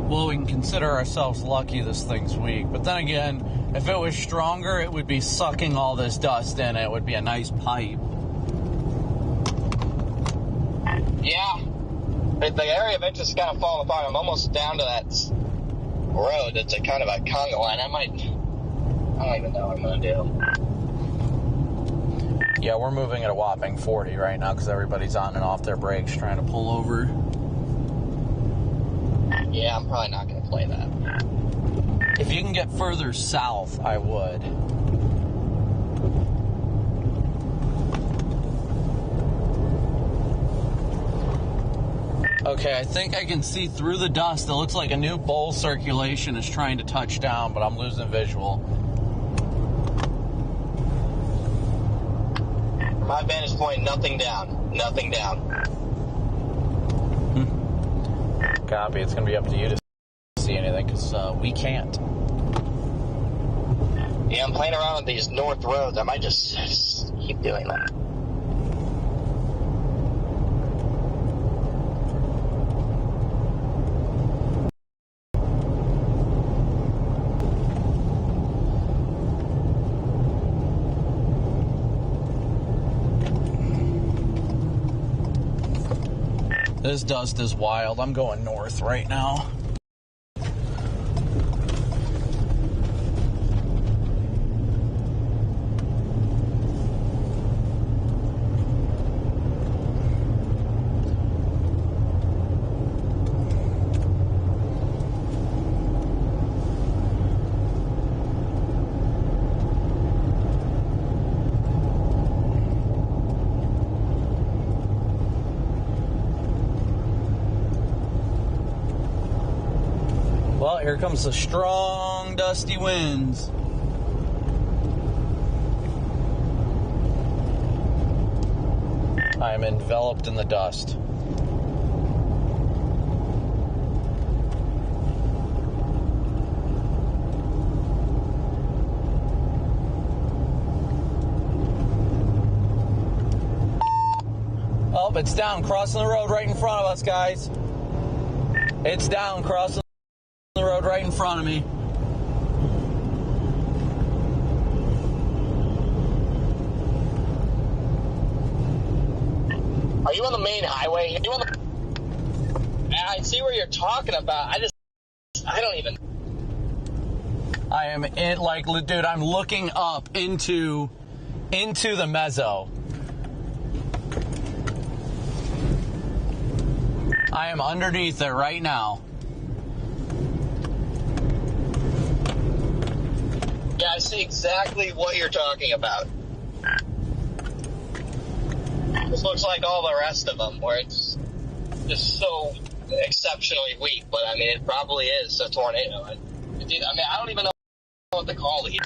[SPEAKER 3] Well, we can consider ourselves lucky this thing's weak. But then again, if it was stronger, it would be sucking all this dust in. It would be a nice pipe.
[SPEAKER 12] Yeah. The area of interest is kind of falling apart. I'm almost down to that road. It's a kind of a conga line. I don't even know what I'm going to do.
[SPEAKER 3] Yeah, we're moving at a whopping 40 right now because everybody's on and off their brakes trying to pull over.
[SPEAKER 12] Yeah, I'm probably not going to play that.
[SPEAKER 3] If you can get further south, I would. Okay, I think I can see through the dust. It looks like a new bowl circulation is trying to touch down, but I'm losing visual.
[SPEAKER 12] my vantage point, nothing down. Nothing down.
[SPEAKER 3] Copy. It's going to be up to you to see anything, because we can't.
[SPEAKER 12] Yeah, I'm playing around with these north roads. I might just keep doing that.
[SPEAKER 3] This dust is wild. I'm going north right now. Well, here comes the strong, dusty winds. I am enveloped in the dust. Oh, it's down, crossing the road right in front of us, guys. It's down, crossing the road right in front of me.
[SPEAKER 12] Are you on the main highway? Are you on the... I see where you're talking about. I don't even...
[SPEAKER 3] I am in, like, dude, I'm looking up into the mezzo. I am underneath it right now.
[SPEAKER 12] Yeah, I see exactly what you're talking about. This looks like all the rest of them, where it's just so exceptionally weak, but I mean, it probably is a tornado. I mean, I don't even know what to call it.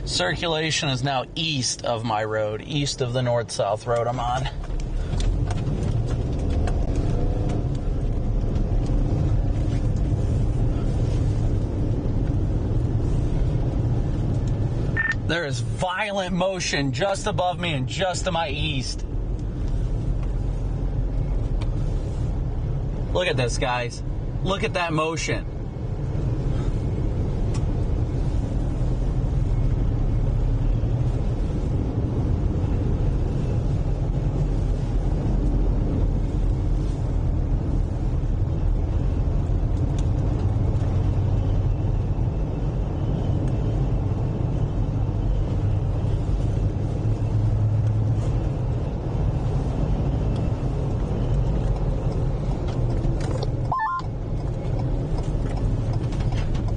[SPEAKER 3] Circulation is now east of my road, east of the north-south road I'm on. There is violent motion just above me and just to my east. Look at this, guys. Look at that motion.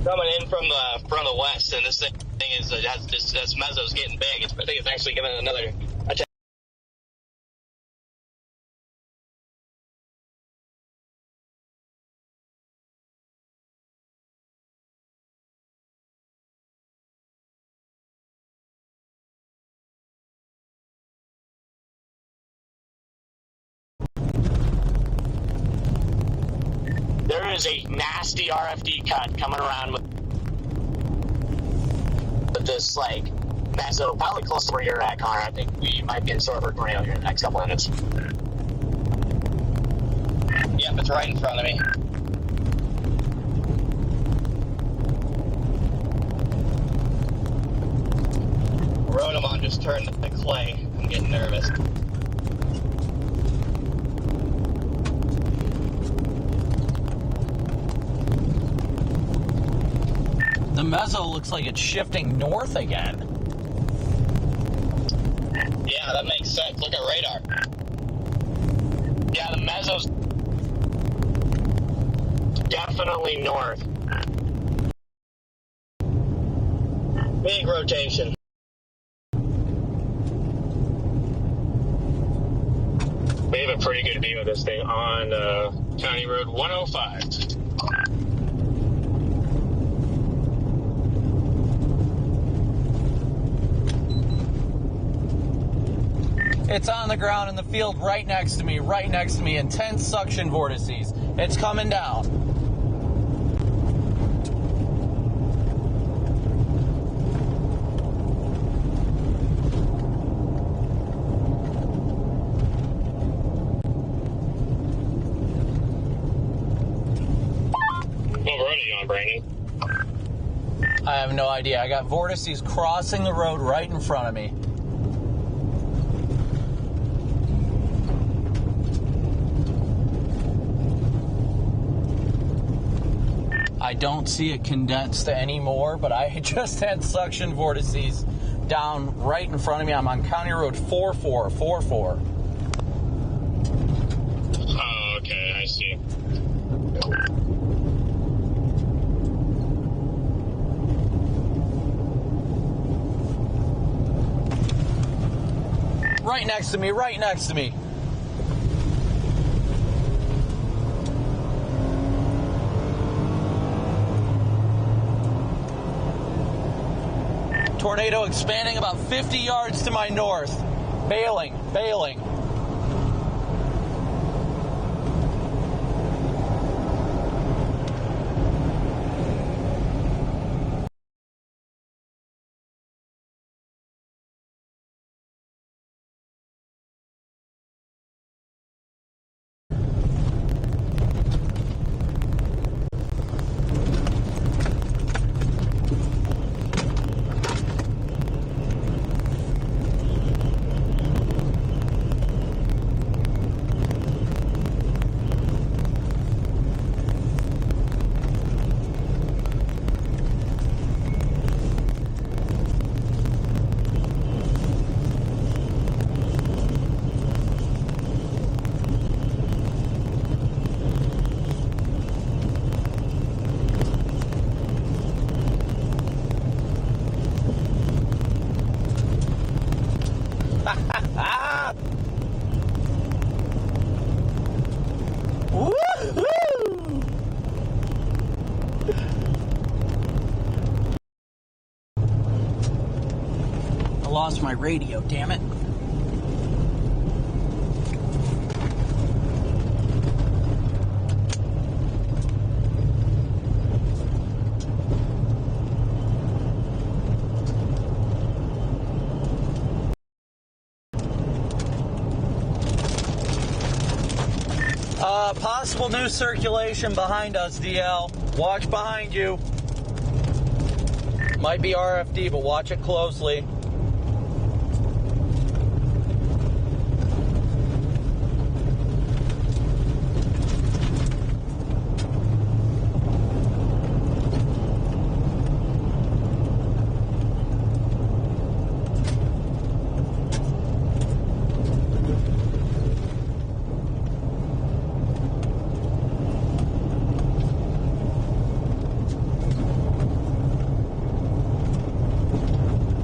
[SPEAKER 12] Coming in from the west, and this thing is this mezzo's getting big. I think it's actually giving it another attack. There is a nasty RFD cut coming around with this, like, mezzo, probably close to where you're at, Connor. I think we might be in store for a tornado here in the next couple of minutes. Yep, it's right in front of me. Road I'm on just turned to clay. I'm getting nervous.
[SPEAKER 3] The mezzo looks like it's shifting north again.
[SPEAKER 12] Yeah, that makes sense. Look at radar. Yeah, the mezzo's definitely north. Big rotation. We have a pretty good view of this thing on County Road 105.
[SPEAKER 3] It's on the ground in the field right next to me, intense suction vortices. It's coming down.
[SPEAKER 8] What road are you on, Brandon?
[SPEAKER 3] I have no idea. I got vortices crossing the road right in front of me. I don't see it condensed anymore, but I just had suction vortices down right in front of me. I'm on County Road 4444.
[SPEAKER 8] Oh, okay, I see.
[SPEAKER 3] Right next to me, right next to me. Tornado expanding about 50 yards to my north. Bailing. I lost my radio, damn it. Possible new circulation behind us, DL. Watch behind you. Might be RFD, but watch it closely.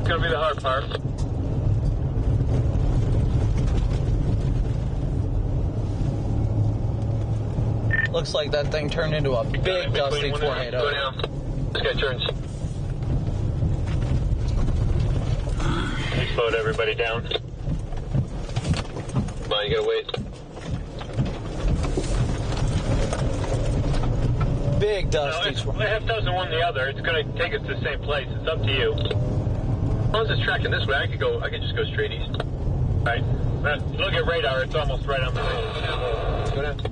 [SPEAKER 11] Gonna be the hard part.
[SPEAKER 3] Looks like that thing turned into a big dusty tornado.
[SPEAKER 11] Go down. This guy turns. He slowed everybody down. Come on, you gotta wait.
[SPEAKER 3] Big dusty tornado.
[SPEAKER 11] Half dozen one the other. It's gonna take us to the same place. It's up to you. As long as it's tracking this way, I could just go straight east. Right. Look at radar, it's almost right on the road. Go down.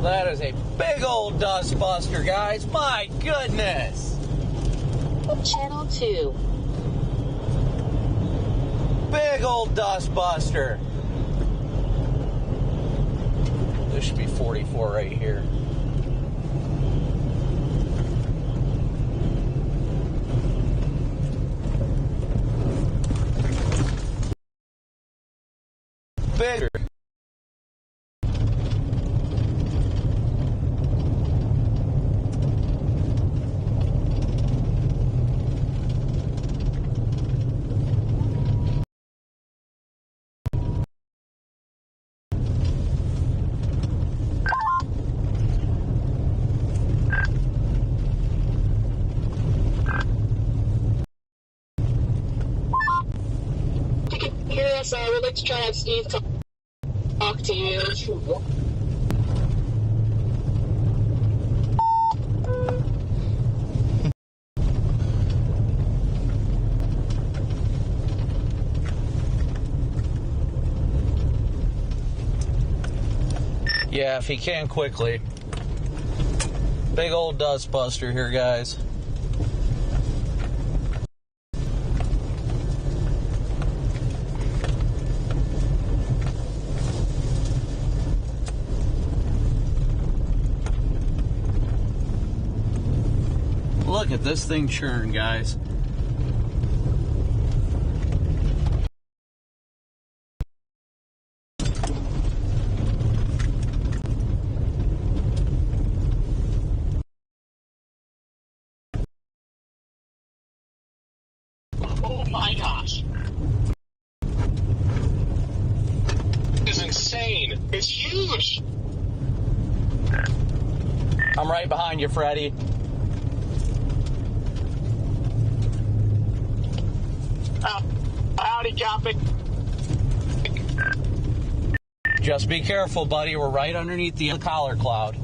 [SPEAKER 3] That is a big old dust buster, guys. My goodness.
[SPEAKER 10] Channel 2.
[SPEAKER 3] Big old dust buster. This should be 44 right here. Bigger.
[SPEAKER 14] I would like to try and have Steve talk to you.
[SPEAKER 3] Yeah, if he can quickly. Big old dust buster here, guys. Look at this thing churn, guys.
[SPEAKER 6] Oh my gosh.
[SPEAKER 2] This is insane. It's huge.
[SPEAKER 3] I'm right behind you, Freddy.
[SPEAKER 6] Howdy, Copic.
[SPEAKER 3] Just be careful, buddy. We're right underneath the collar cloud.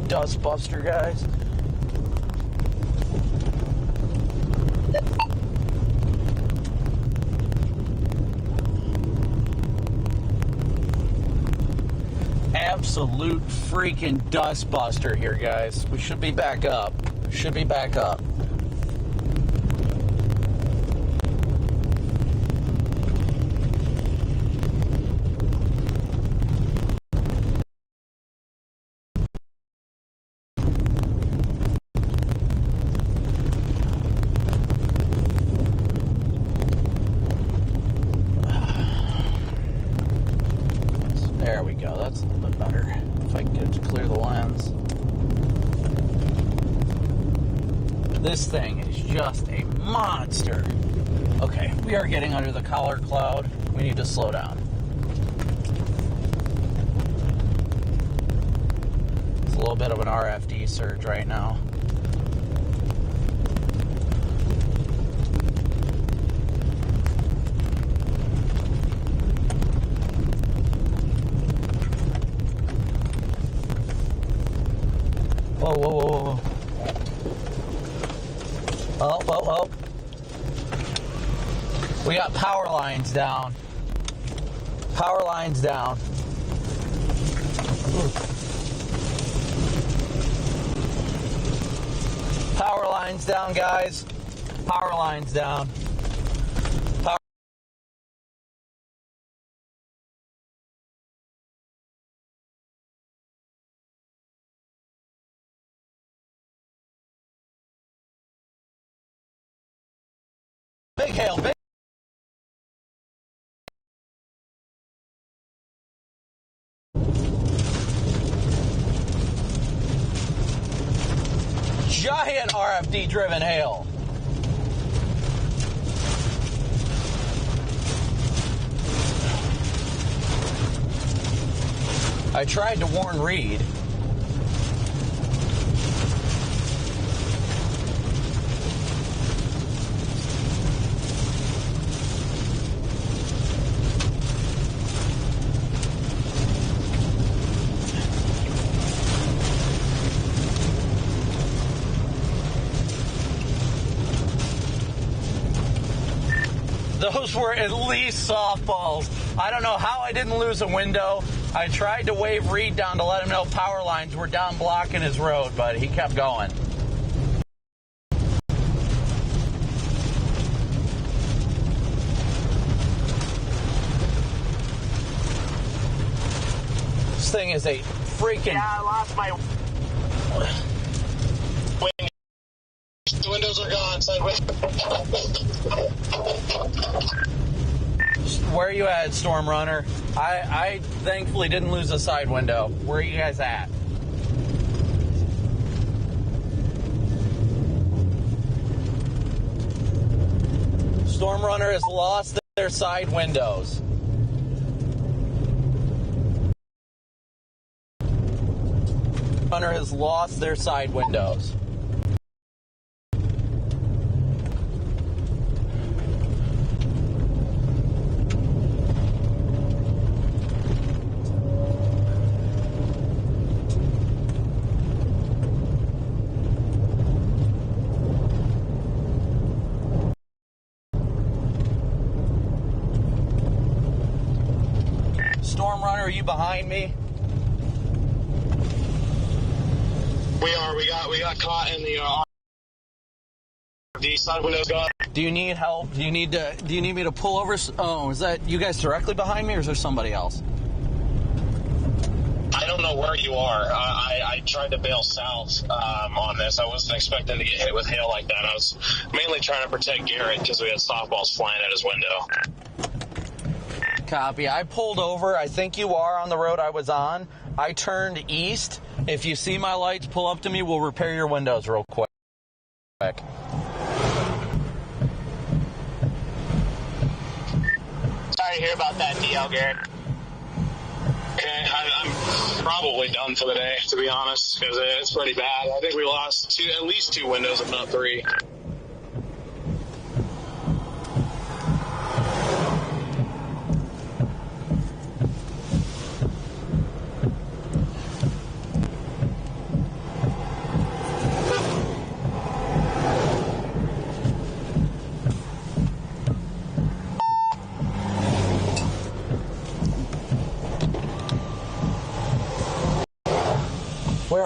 [SPEAKER 3] Dust buster, guys. absolute freaking dustbuster here, guys. We should be back up. Should be back up. There we go. That's a little bit better. If I can get it to clear the lens. This thing is just a monster. Okay, we are getting under the collar cloud. We need to slow down. It's a little bit of an RFD surge right now. Whoa, whoa, whoa, whoa. Oh, oh, oh. We got power lines down. Power lines down. Ooh. Power lines down, guys. Power lines down. Power. Big hail, big. Giant RFD driven hail. I tried to warn Reed. Those were at least softballs. I don't know how I didn't lose a window. I tried to wave Reed down to let him know power lines were down blocking his road, but he kept going. This thing is a freaking...
[SPEAKER 2] Yeah, I lost my... The windows are gone, sideways.
[SPEAKER 3] Where are you at, Storm Runner? I thankfully didn't lose a side window. Where are you guys at? Storm Runner has lost their side windows. Runner has lost their side windows. Storm Runner, are you behind me?
[SPEAKER 2] We are. We got caught in the side windows gone.
[SPEAKER 3] Do you need help? Do you need me to pull over? Oh, is that you guys directly behind me, or is there somebody else?
[SPEAKER 2] I don't know where you are. I tried to bail south on this. I wasn't expecting to get hit with hail like that. I was mainly trying to protect Garrett because we had softballs flying at his window.
[SPEAKER 3] Copy. I pulled over. I think you are on the road I was on. I turned east. If you see my lights, pull up to me. We'll repair your windows real quick.
[SPEAKER 2] Sorry to hear about that, DL, Garrett. Okay, I'm probably done for the day, to be honest, because it's pretty bad. I think we lost at least two windows, if not three.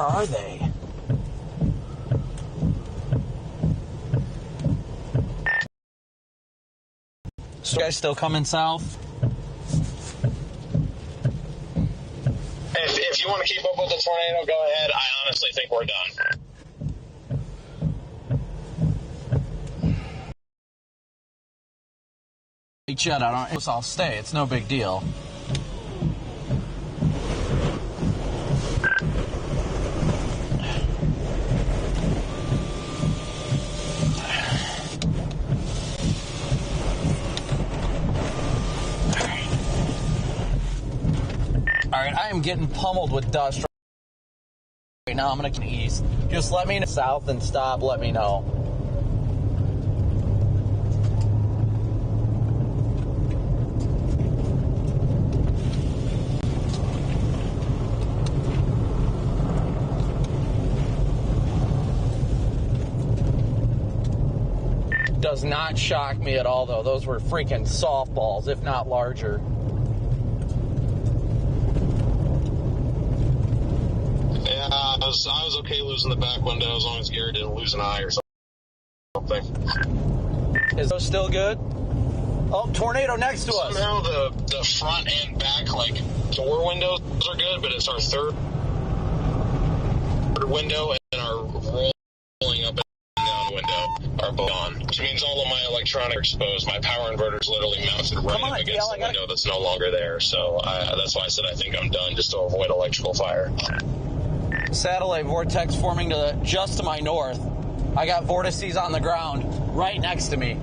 [SPEAKER 3] are they? So you guys still coming south?
[SPEAKER 2] If you want to keep up with the tornado, go ahead. I honestly think we're done.
[SPEAKER 3] Hey, Chad, I'll stay. It's no big deal. Alright, I am getting pummeled with dust right now. I'm going to ease. Just let me know south and stop. Let me know. Does not shock me at all, though. Those were freaking softballs, if not larger.
[SPEAKER 2] Yeah, I was okay losing the back window as long as Gary didn't lose an eye or something.
[SPEAKER 3] Is those still good? Oh, tornado next to us.
[SPEAKER 2] Somehow the front and back, door windows are good, but it's our third window and our rolling up and down window are both on, which means all of my electronics are exposed. My power inverter's literally mounted right up against the window that's no longer there. So that's why I said I think I'm done, just to avoid electrical fire.
[SPEAKER 3] Satellite vortex forming just to my north. I got vortices on the ground right next to me.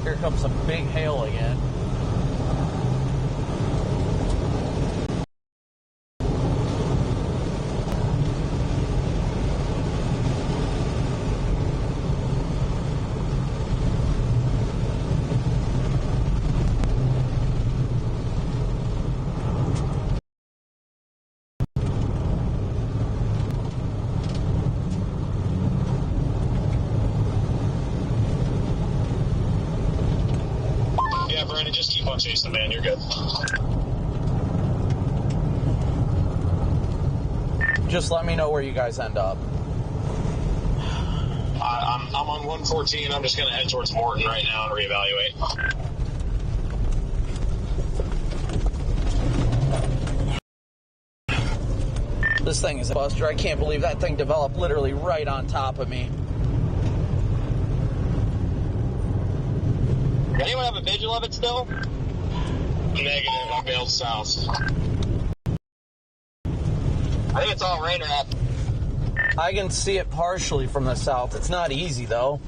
[SPEAKER 3] Here comes some big hail again.
[SPEAKER 2] Just keep on chasing, man. You're good.
[SPEAKER 3] Just let me know where you guys end up.
[SPEAKER 2] I'm on 114. I'm just going to head towards Morton right now and reevaluate.
[SPEAKER 3] This thing is a buster. I can't believe that thing developed literally right on top of me.
[SPEAKER 12] Anyone have a visual of it still?
[SPEAKER 2] Negative. I bailed south.
[SPEAKER 12] I think it's all rain or not.
[SPEAKER 3] I can see it partially from the south. It's not easy, though.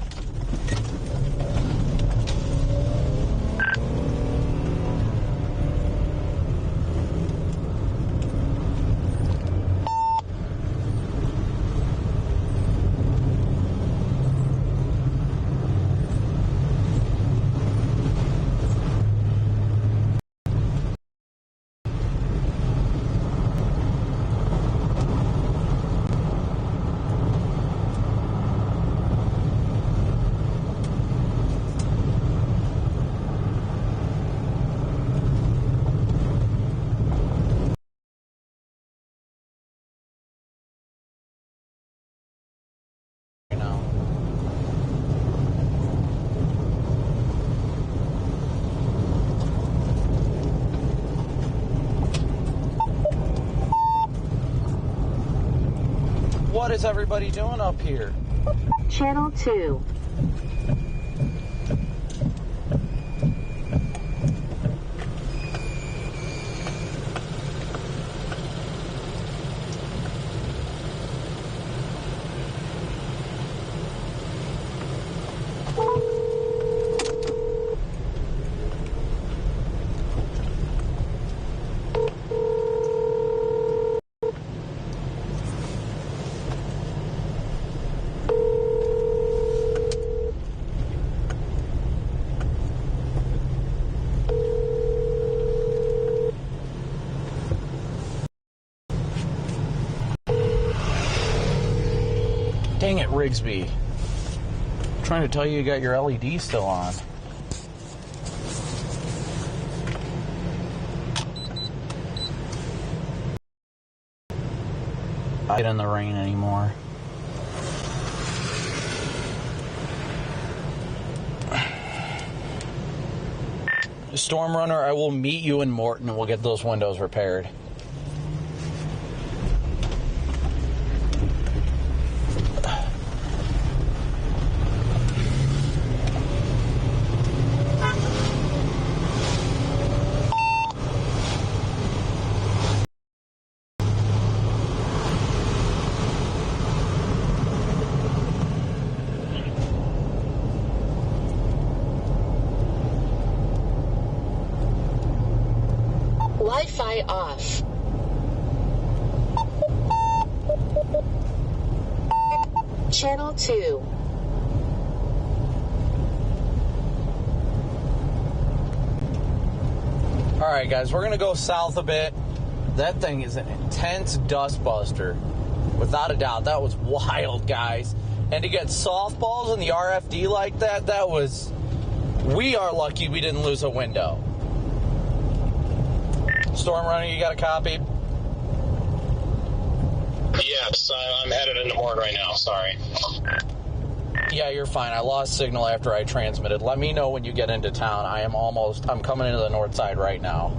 [SPEAKER 3] What is everybody doing up here?
[SPEAKER 10] Channel 2.
[SPEAKER 3] Dang it, Rigsby. I'm trying to tell you got your LED still on. I get in the rain anymore. Storm Runner, I will meet you in Morton and we'll get those windows repaired.
[SPEAKER 10] Wi-Fi off. Channel 2.
[SPEAKER 3] Alright guys, we're gonna go south a bit. That thing is an intense dust buster. Without a doubt, that was wild, guys. And to get softballs in the RFD like that, that was... We are lucky we didn't lose a window. Storm Runner, you got a copy?
[SPEAKER 8] Yes, I'm headed into Morton right now, sorry.
[SPEAKER 3] Yeah, you're fine. I lost signal after I transmitted. Let me know when you get into town. I'm coming into the north side right now.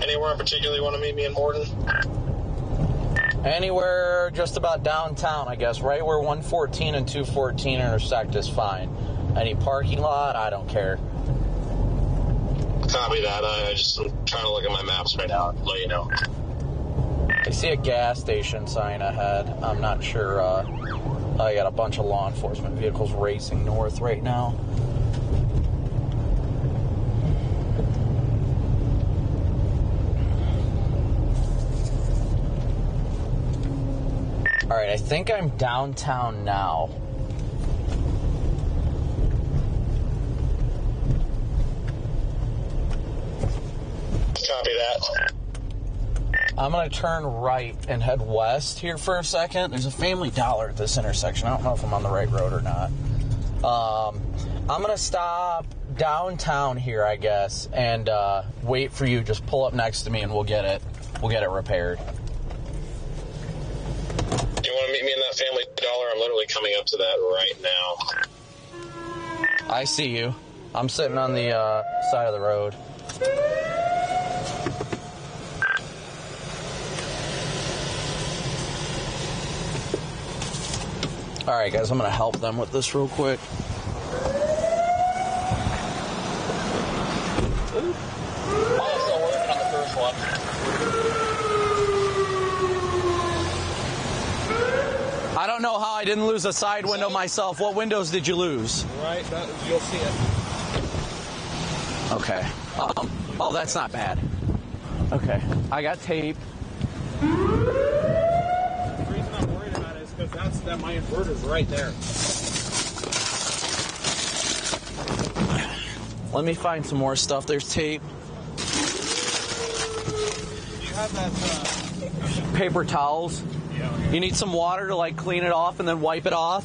[SPEAKER 8] Anywhere in particular you want to meet me in Morton?
[SPEAKER 3] Anywhere just about downtown, I guess. Right where 114 and 214 intersect is fine. Any parking lot, I don't care.
[SPEAKER 8] Copy that. I'm trying to look at my maps right now and let you know.
[SPEAKER 3] I see a gas station sign ahead. I'm not sure. I got a bunch of law enforcement vehicles racing north right now. Alright, I think I'm downtown now.
[SPEAKER 8] Copy that.
[SPEAKER 3] I'm going to turn right and head west here for a second. There's a Family Dollar at this intersection. I don't know if I'm on the right road or not. I'm going to stop downtown here, I guess, and wait for you. Just pull up next to me and we'll get it repaired.
[SPEAKER 8] You want to meet me in that Family Dollar? I'm literally coming up to that right now.
[SPEAKER 3] I see you. I'm sitting on the side of the road. Alright guys, I'm going to help them with this real quick.
[SPEAKER 5] Also working on the first one.
[SPEAKER 3] I don't know how I didn't lose a side window myself. What windows did you lose?
[SPEAKER 5] Right, you'll see it.
[SPEAKER 3] Okay. Oh, that's not bad. Okay. I got tape.
[SPEAKER 5] The reason I'm worried about it is because my inverter's right there.
[SPEAKER 3] Let me find some more stuff. There's tape.
[SPEAKER 5] Do you have that
[SPEAKER 3] paper towels?
[SPEAKER 5] Yeah, okay.
[SPEAKER 3] You need some water to like clean it off and then wipe it off?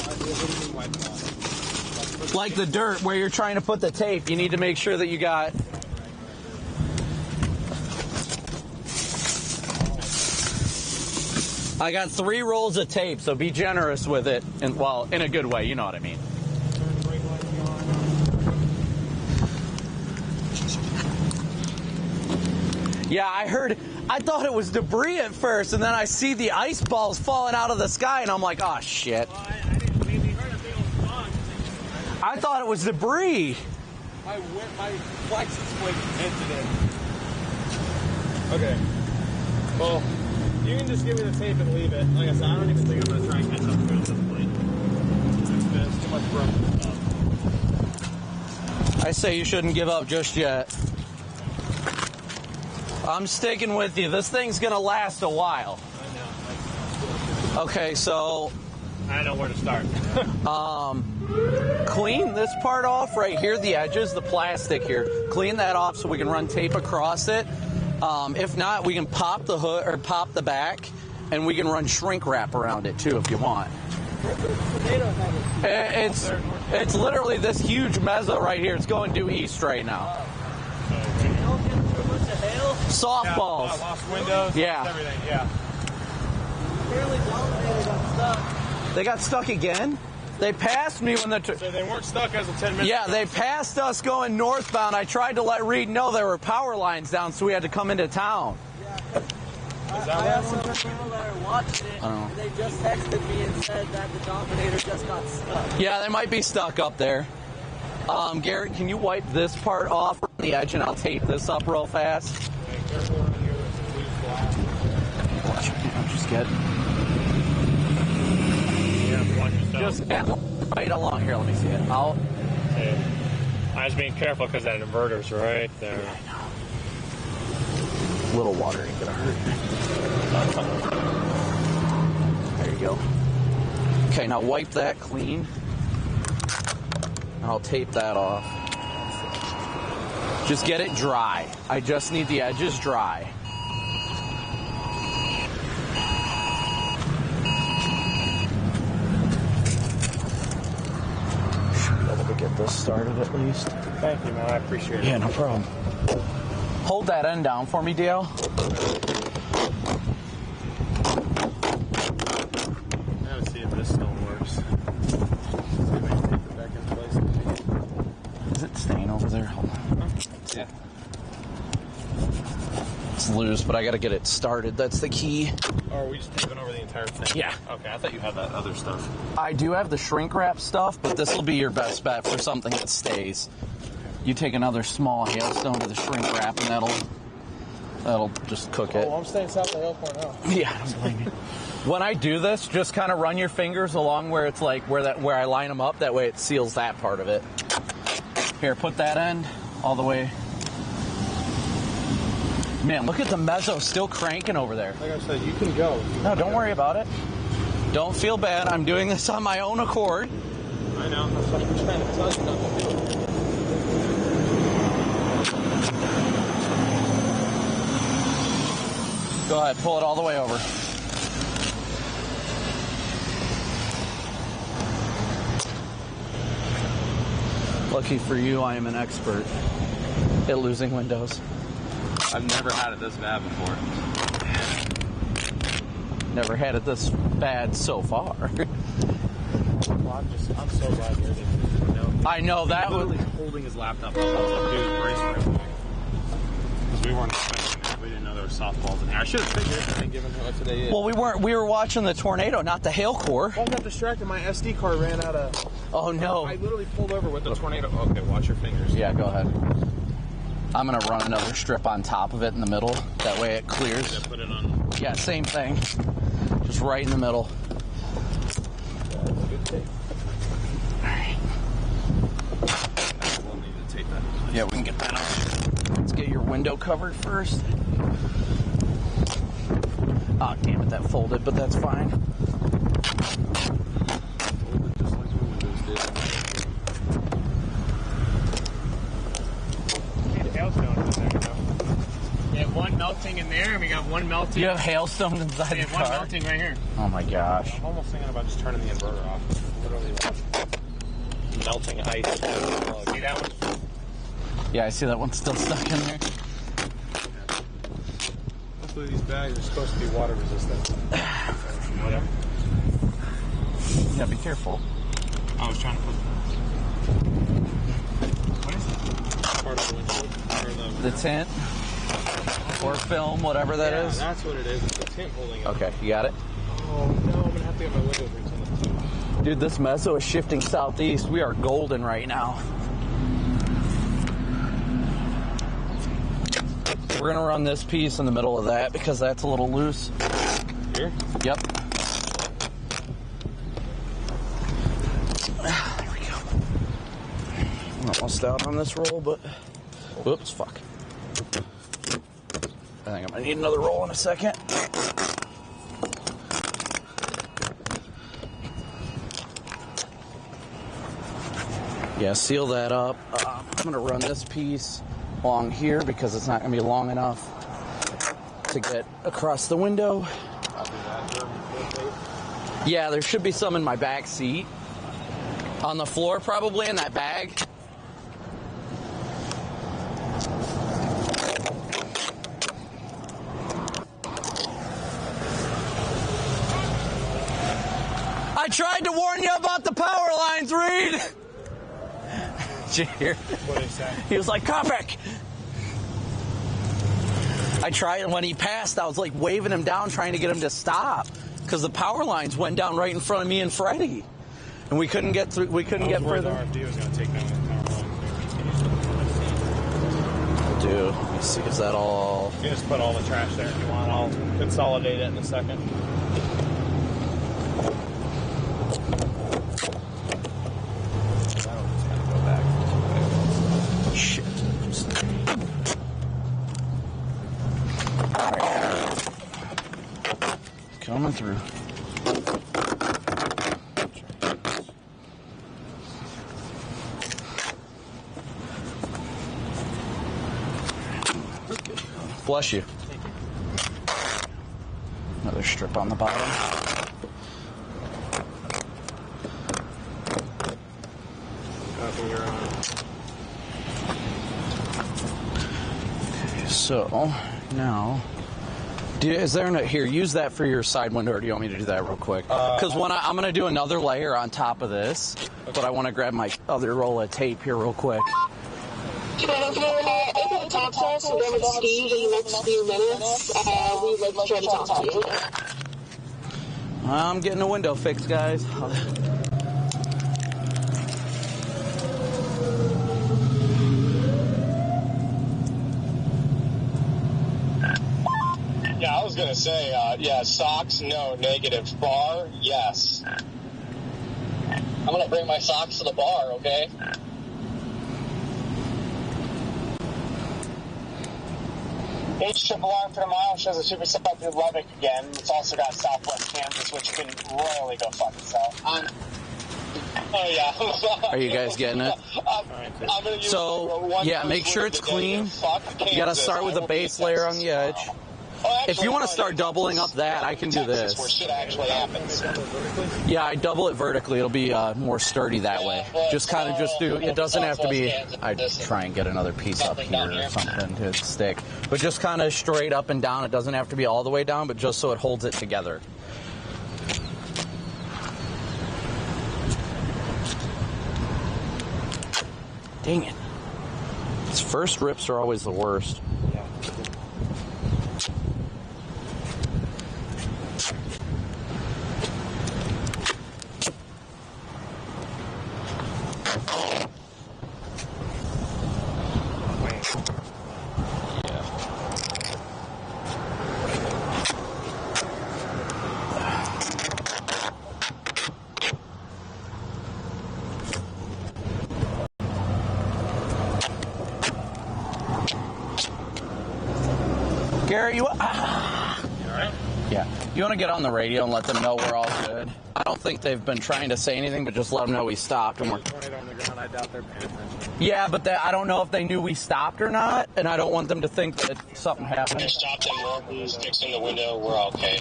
[SPEAKER 5] What do you mean wipe it off?
[SPEAKER 3] Like the dirt where you're trying to put the tape. You need to make sure that you got... I got 3 rolls of tape, so be generous with it. And well, in a good way, you know what I mean. Yeah, I thought it was debris at first, and then I see the ice balls falling out of the sky, and I'm like, oh, shit.
[SPEAKER 5] Well, I didn't maybe heard a big old song.
[SPEAKER 3] I thought it was debris.
[SPEAKER 5] My plexus plate dented it. Okay. Well, you can just give me the tape and leave it. Like I said, I don't even think I'm going to try and catch up to it at this point. It's too much broken stuff.
[SPEAKER 3] I say you shouldn't give up just yet. I'm sticking with you. This thing's going to last a while.
[SPEAKER 13] I know.
[SPEAKER 3] Okay, so...
[SPEAKER 13] I know where to start.
[SPEAKER 3] Clean this part off right here, the edges, the plastic here. Clean that off so we can run tape across it. If not, we can pop the hood or pop the back, and we can run shrink wrap around it too if you want. It's literally this huge mezzo right here. It's going due east right now. Softballs.
[SPEAKER 13] Yeah, lost windows.
[SPEAKER 3] Yeah.
[SPEAKER 13] Lost everything. Yeah.
[SPEAKER 5] Apparently, Dominator got stuck.
[SPEAKER 3] They got stuck again? They passed me when the...
[SPEAKER 13] So they weren't stuck as of 10 minutes
[SPEAKER 3] Yeah,
[SPEAKER 13] ago.
[SPEAKER 3] they passed us going northbound. I tried to let Reed know there were power lines down, so we had to come into town.
[SPEAKER 5] Yeah. I have some people that are watching it, and they just texted me and said that the Dominator just got stuck.
[SPEAKER 3] Yeah, they might be stuck up there. Garrett, can you wipe this part off on the edge, and I'll tape this up real fast?
[SPEAKER 13] Hey, careful around here. There's some loose glass.
[SPEAKER 3] Watch it. I'm just kidding.
[SPEAKER 13] Yeah, watch yourself.
[SPEAKER 3] Just get right along here. Let me see it. Out.
[SPEAKER 13] Hey, I was being careful because that inverter's right there.
[SPEAKER 3] Yeah, I know. A little water ain't gonna hurt. There you go. Okay, now wipe that clean. I'll tape that off. Just get it dry. I just need the edges dry. Should be able to get this started at least.
[SPEAKER 13] Thank you, man. I appreciate it.
[SPEAKER 3] Yeah, no problem. Hold that end down for me, Dale.
[SPEAKER 13] Now see if this still works.
[SPEAKER 3] Is it staying over there? Hold on.
[SPEAKER 13] Yeah.
[SPEAKER 3] It's loose, but I gotta get it started. That's the key.
[SPEAKER 13] Or are we just taping over the entire thing?
[SPEAKER 3] Yeah.
[SPEAKER 13] Okay, I thought you had that other stuff.
[SPEAKER 3] I do have the shrink wrap stuff, but this will be your best bet for something that stays. You take another small hailstone to the shrink wrap, and that'll just cook it.
[SPEAKER 5] Oh, I'm staying south of the hill for now.
[SPEAKER 3] Yeah, I don't blame you. When I do this, just kind of run your fingers along where it's like where I line them up. That way, it seals that part of it. Here, put that end all the way. Man, look at the mezzo still cranking over there.
[SPEAKER 13] Like I said, you can go.
[SPEAKER 3] No, don't worry about it. Don't feel bad. I'm doing this on my own accord.
[SPEAKER 13] I know. That's what I'm trying to tell you not to do.
[SPEAKER 3] Go ahead, pull it all the way over. Lucky for you, I am an expert at losing windows.
[SPEAKER 13] I've never had it this bad before.
[SPEAKER 3] Never had it this bad so far.
[SPEAKER 13] Well, I'm so glad you're there.
[SPEAKER 3] I know that was
[SPEAKER 13] literally holding his laptop up. I was like, dude, brace for everything. Because we weren't expecting that. We didn't know there were softballs in here. I should have figured, given what today is.
[SPEAKER 3] Well, we were watching the tornado, not the hail core.
[SPEAKER 13] Well, I got distracted. My SD card ran out of...
[SPEAKER 3] Oh, no.
[SPEAKER 13] I literally pulled over with the tornado. Okay, watch your fingers.
[SPEAKER 3] Yeah, go ahead. I'm going to run another strip on top of it in the middle. That way it clears.
[SPEAKER 13] Yeah, put it on.
[SPEAKER 3] Yeah, same thing. Just right in the middle.
[SPEAKER 13] That's a good tape.
[SPEAKER 3] All right.
[SPEAKER 13] We'll need to tape that.
[SPEAKER 3] Yeah, we can get that on. Let's get your window covered first. Oh, damn it, that folded, but that's fine.
[SPEAKER 13] Folded just like the windows did. Need a hailstone in there, you know. We have one melting in there, and we got one melting.
[SPEAKER 3] You have hailstones inside the car?
[SPEAKER 13] One melting right here.
[SPEAKER 3] Oh my gosh.
[SPEAKER 13] I'm almost thinking about just turning the inverter off. Literally like melting ice. See that one?
[SPEAKER 3] Yeah, I see that one's still stuck in there.
[SPEAKER 13] Hopefully these bags are supposed to be water resistant. Whatever.
[SPEAKER 3] Yeah, be careful.
[SPEAKER 13] I was trying to put... What is it? Part of the windshield. Or
[SPEAKER 3] The tint or film, whatever that is.
[SPEAKER 13] That's what it is. It's the tint holding it.
[SPEAKER 3] Okay, you got it?
[SPEAKER 13] Oh, no, I'm going to have to get my windows retinted.
[SPEAKER 3] Dude, this mezzo is shifting southeast. We are golden right now. We're going to run this piece in the middle of that because that's a little loose.
[SPEAKER 13] Here?
[SPEAKER 3] Yep. There we go. almost out on this roll, but whoops, fuck. I think I'm gonna need another roll in a second. Yeah, seal that up. I'm gonna run this piece along here because it's not gonna be long enough to get across the window. Yeah, there should be some in my back seat. On the floor, probably, in that bag. I tried to warn you about the power lines, Reed! Did you hear?
[SPEAKER 13] What did he say?
[SPEAKER 3] He was like, Copic! I tried, and when he passed, I was like waving him down, trying to get him to stop. Because the power lines went down right in front of me and Freddie. And we couldn't get through, we couldn't get further.
[SPEAKER 13] The RFD was going to take down the power lines.
[SPEAKER 3] Dude, let me see, is that all?
[SPEAKER 13] You just put all the trash there if you want. I'll consolidate it in a second.
[SPEAKER 3] Shit. Coming through. Bless you. Another strip on the bottom. Okay, so now, is there here? Use that for your side window, or do you want me to do that real quick? Because I'm going to do another layer on top of this, but I want to grab my other roll of tape here real quick.
[SPEAKER 14] If you're able to talk to us again with Steve in the next few minutes, we'd like to try to talk to you.
[SPEAKER 3] I'm getting the window fixed, guys.
[SPEAKER 2] Yeah, I was going to say, yeah, socks, no. Negative. Bar, yes.
[SPEAKER 5] I'm going to bring my socks to the bar, okay?
[SPEAKER 2] HRRR for the mile shows a super set through Lubbock again. It's also got Southwest Kansas, which can royally go fuck itself. Oh, yeah.
[SPEAKER 3] Are you guys getting it?
[SPEAKER 2] I'm gonna use
[SPEAKER 3] yeah, make sure it's clean. You got to start with a base layer on the edge. If you want to start doubling up that, I can do this.
[SPEAKER 2] Where shit actually happens.
[SPEAKER 3] Yeah, I double it vertically. It'll be more sturdy that way. Just kind of just do, it doesn't have to be, I'd try and get another piece up here or something to stick. But just kind of straight up and down. It doesn't have to be all the way down, but just so it holds it together. Dang it. These first rips are always the worst. Gary, you all right? Yeah. You want to get on the radio and let them know we're all good? I don't think they've been trying to say anything, but just let them know we stopped. And we're...
[SPEAKER 13] I doubt they're paying attention.
[SPEAKER 3] Yeah, but I don't know if they knew we stopped or not, and I don't want them to think that something happened.
[SPEAKER 2] We stopped in Morton's, fixing the window. We're okay.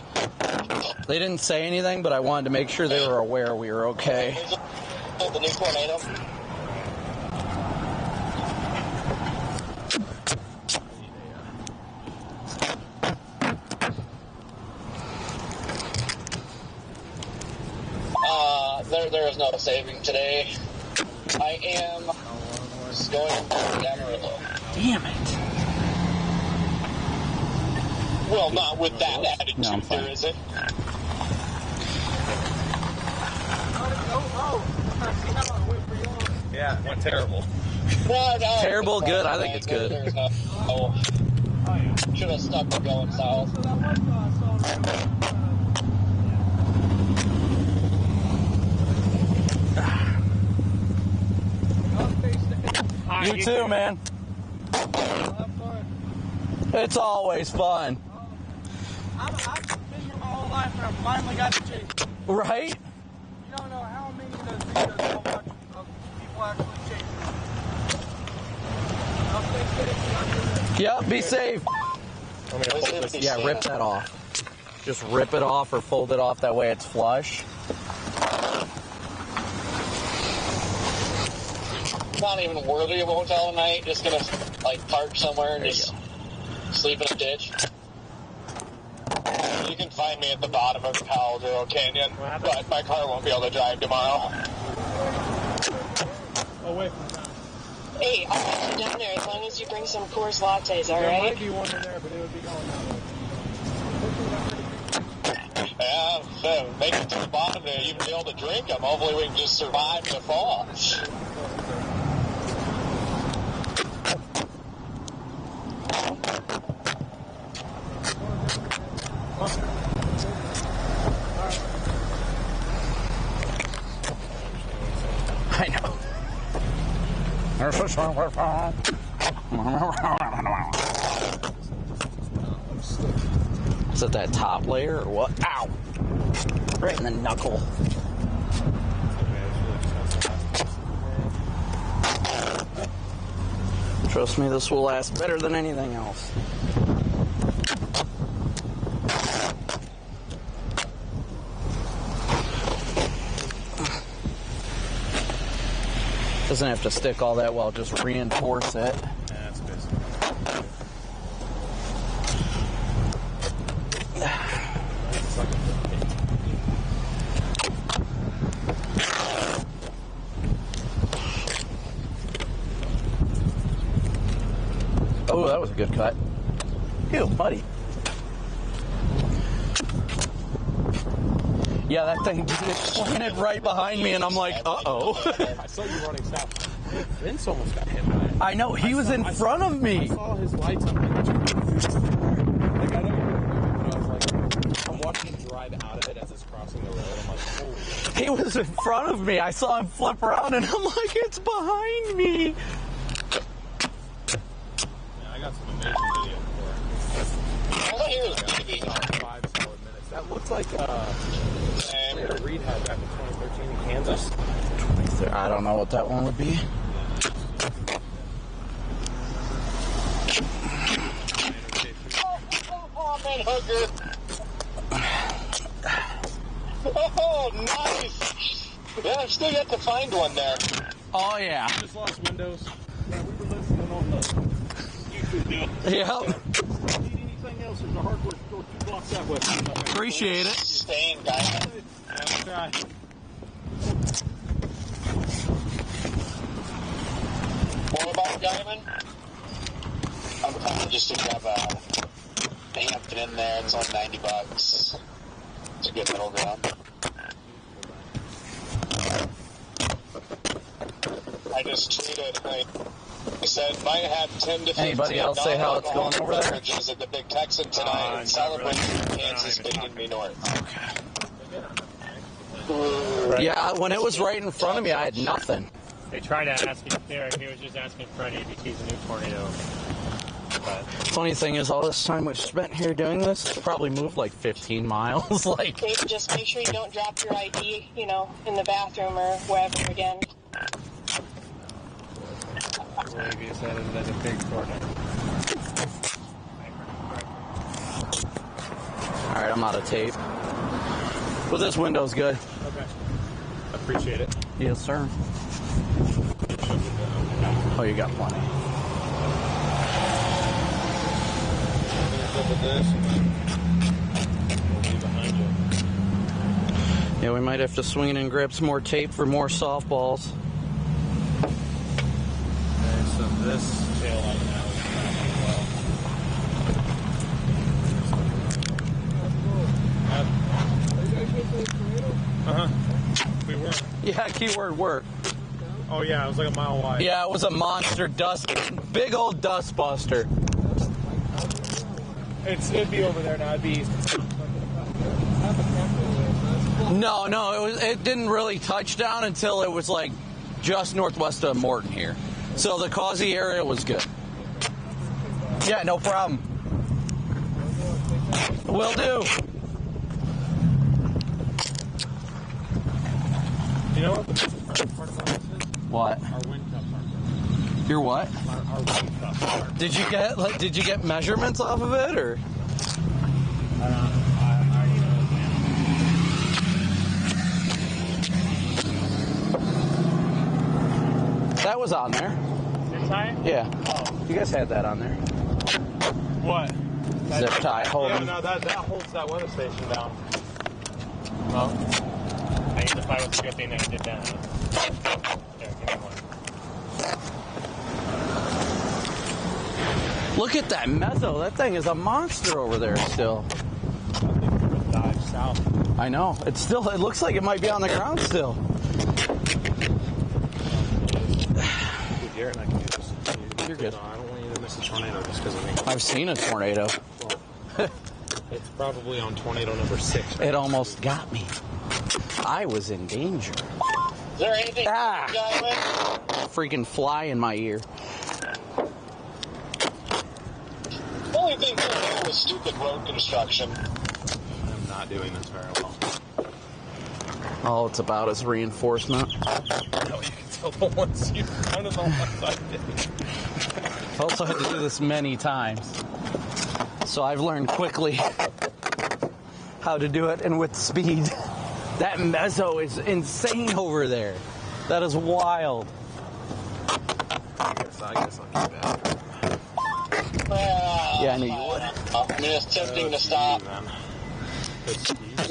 [SPEAKER 3] They didn't say anything, but I wanted to make sure they were aware we were okay.
[SPEAKER 2] The new tornado. There is no saving today. I am going to Amarillo.
[SPEAKER 3] Damn it.
[SPEAKER 2] Well, not with that attitude,
[SPEAKER 3] No,
[SPEAKER 2] there isn't.
[SPEAKER 13] Yeah, it went terrible.
[SPEAKER 2] No,
[SPEAKER 3] Terrible, good. I think it's good.
[SPEAKER 5] Should have stuck to going south.
[SPEAKER 3] You too, man. It's always fun.
[SPEAKER 15] I've been here my whole life and I finally got to chase.
[SPEAKER 3] Right?
[SPEAKER 15] You don't know how many of those videos I'll watch of people actually chasing.
[SPEAKER 3] Yep, be safe. Yeah, rip that off. Just rip it off or fold it off, that way it's flush.
[SPEAKER 12] Not even worthy of a hotel tonight. Just gonna like park somewhere and just sleep in a ditch. You can find me at the bottom of Caldero Canyon, but my car won't be able to drive tomorrow.
[SPEAKER 13] Away from town.
[SPEAKER 14] Hey, I'll meet you down there as long as you bring some Coors lattes, all
[SPEAKER 13] There
[SPEAKER 14] right?
[SPEAKER 13] might be one in there, but it would be going that way.
[SPEAKER 12] Yeah, so make it to the bottom to even be able to drink them. Hopefully we can just survive the fall.
[SPEAKER 3] I know. Is it that top layer or what? Ow! Right in the knuckle. Trust me, this will last better than anything else. Doesn't have to stick all that well, just reinforce it.
[SPEAKER 13] Yeah, that's basically.
[SPEAKER 3] Oh, that was a good cut. Ew, buddy. Yeah, that thing planted right behind me, and I'm like, uh-oh.
[SPEAKER 13] I saw you running south. Vince almost got hit by it.
[SPEAKER 3] I know, he was in front of me.
[SPEAKER 13] I saw his lights on. Like, I know you were moving, but I was like, I'm watching him drive out of it as it's crossing the road. I'm like, holy shit.
[SPEAKER 3] He was in front of me. I saw him flip around, and I'm like, it's behind me.
[SPEAKER 13] Yeah, I got some amazing video for it.
[SPEAKER 12] All I hear is
[SPEAKER 13] BB. 5 solid minutes. That looks like Reed had back in 2013 in Kansas.
[SPEAKER 3] I don't know what that one would be.
[SPEAKER 12] Oh, man, hooker. Oh, nice. Yeah, I've still yet to find one there.
[SPEAKER 3] Oh, yeah.
[SPEAKER 13] Just lost windows. Yeah, we were listening on the YouTube deal.
[SPEAKER 3] Yep.
[SPEAKER 13] Need anything else? There's a hardware store 2 blocks that way.
[SPEAKER 3] Appreciate it.
[SPEAKER 12] Staying, guys.
[SPEAKER 13] Let's try.
[SPEAKER 12] More about Diamond? I'm just to grab a Hampton in there. It's only $90. It's a good middle ground. I just tweeted, I said, might have 10 to 15
[SPEAKER 3] Anybody else say how it's going over there?
[SPEAKER 12] beverages at the Big Texan tonight and celebrate Kansas beating me north.
[SPEAKER 3] Okay. Yeah, when it was right in front of me, I had nothing.
[SPEAKER 16] They tried to ask him there. He was just asking Freddie if he sees a new tornado. But
[SPEAKER 3] Funny thing is, all this time we've spent here doing this, it's probably moved like 15 miles. Like,
[SPEAKER 14] Just make sure you don't drop your ID, in the bathroom or wherever again.
[SPEAKER 16] maybe it's headed as a big tornado.
[SPEAKER 3] all right, I'm out of tape. But this window's good.
[SPEAKER 13] Okay. Appreciate it.
[SPEAKER 3] Yes, sir. Oh, you got plenty. Yeah, we might have to swing in and grab some more tape for more softballs.
[SPEAKER 13] Okay, so this tail light now is cracked as well. We were.
[SPEAKER 3] Yeah, keyword work.
[SPEAKER 13] Oh yeah, it was like a mile wide.
[SPEAKER 3] Yeah, it was a monster big old dust buster.
[SPEAKER 13] It'd be over there now. It'd be east.
[SPEAKER 3] No, it didn't really touch down until it was like just northwest of Morton here. So the Causey area was good. Yeah, no problem. Will do.
[SPEAKER 13] You know what the best part about this is?
[SPEAKER 3] What?
[SPEAKER 13] Our wind cup part.
[SPEAKER 3] Your what?
[SPEAKER 13] Our wind cup part.
[SPEAKER 3] Did you get measurements off of it, or? That was on there.
[SPEAKER 16] Zip tie?
[SPEAKER 3] Yeah. Oh. You guys had that on there.
[SPEAKER 16] What?
[SPEAKER 3] Zip tie holding.
[SPEAKER 13] Yeah, no, that holds that weather station down. Well,
[SPEAKER 16] I need to find what's a good thing that I did that. There, give me one.
[SPEAKER 3] Look at that mezzo. That thing is a monster over there still.
[SPEAKER 13] I think we're going to dive south.
[SPEAKER 3] I know. It looks like it might be on the ground still.
[SPEAKER 13] Garrett and I can do this.
[SPEAKER 3] You're good.
[SPEAKER 13] No, I don't want you to miss a tornado just because of me.
[SPEAKER 3] I've seen a tornado.
[SPEAKER 13] Well, it's probably on tornado number 6. Right?
[SPEAKER 3] It almost got me. I was in danger.
[SPEAKER 2] Is there anything
[SPEAKER 3] Freaking fly in my ear.
[SPEAKER 2] The only thing going on was stupid road construction.
[SPEAKER 13] I'm not doing this very well.
[SPEAKER 3] All it's about is reinforcement.
[SPEAKER 13] No, you can tell the ones you've done in the ones I did.
[SPEAKER 3] I also had to do this many times. So I've learned quickly how to do it and with speed. That mezzo is insane over there. That is wild.
[SPEAKER 13] I guess I'll keep after.
[SPEAKER 3] Yeah, I knew you would.
[SPEAKER 2] I mean, it's tempting to stop.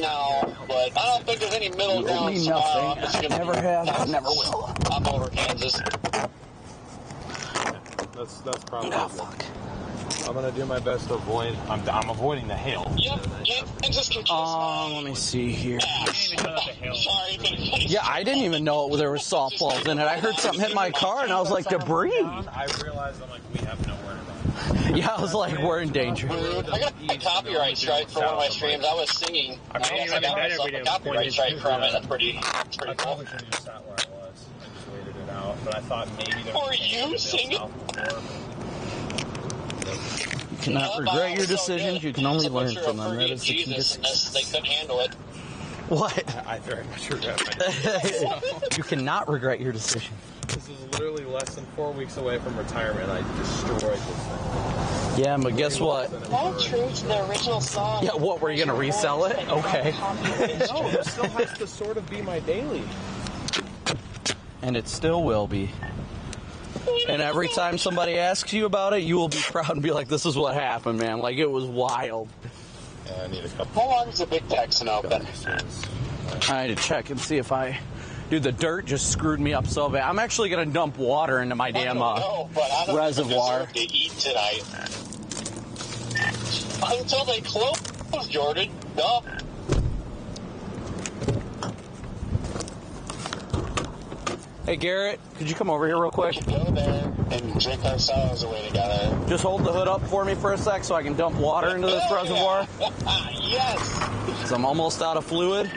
[SPEAKER 2] No, but I don't think there's any middle ground tomorrow. I'm just gonna
[SPEAKER 3] never have, never will.
[SPEAKER 2] I'm over Kansas.
[SPEAKER 13] That's probably good. I'm gonna do my best to avoid. I'm avoiding the hail.
[SPEAKER 2] Yep, Kansas can kiss
[SPEAKER 3] let me see here.
[SPEAKER 2] Sorry,
[SPEAKER 3] Yeah, I didn't even know there was softballs in it. I heard something hit my car, and I was like, debris.
[SPEAKER 13] I realized I'm like, we have nowhere to go.
[SPEAKER 3] Yeah, I was like, we're in danger.
[SPEAKER 2] I got a copyright strike for one of my streams. I was singing. I guess I got myself a copyright strike from it. That's pretty cool.
[SPEAKER 13] I probably shouldn't have sat where I was. I just waited it out. But I thought maybe there was...
[SPEAKER 2] Were you singing?
[SPEAKER 3] You cannot regret your decisions. You can only learn from them. That is the key to success.
[SPEAKER 2] They couldn't handle it.
[SPEAKER 3] What?
[SPEAKER 13] I very much regret my decision.
[SPEAKER 3] You cannot regret your decision.
[SPEAKER 13] This is literally less than 4 weeks away from retirement. I destroyed this thing.
[SPEAKER 3] Yeah, but guess what?
[SPEAKER 14] All true to the original song.
[SPEAKER 3] Yeah, what, were you going to resell it? Okay.
[SPEAKER 13] No, it still has to sort of be my daily.
[SPEAKER 3] And it still will be. And every time somebody asks you about it, you will be proud and be like, this is what happened, man. Like, it was wild.
[SPEAKER 13] Yeah, I need a couple.
[SPEAKER 2] How long is the Big Texan open?
[SPEAKER 3] I had to check and see if Dude, the dirt just screwed me up so bad. I'm actually going to dump water into my damn reservoir.
[SPEAKER 2] To eat tonight. Until they close, Jordan. Duh.
[SPEAKER 3] Hey, Garrett, could you come over here real quick?
[SPEAKER 2] Go there and drink ourselves away together.
[SPEAKER 3] Just hold the hood up for me for a sec so I can dump water into this reservoir.
[SPEAKER 2] Yes.
[SPEAKER 3] Because I'm almost out of fluid.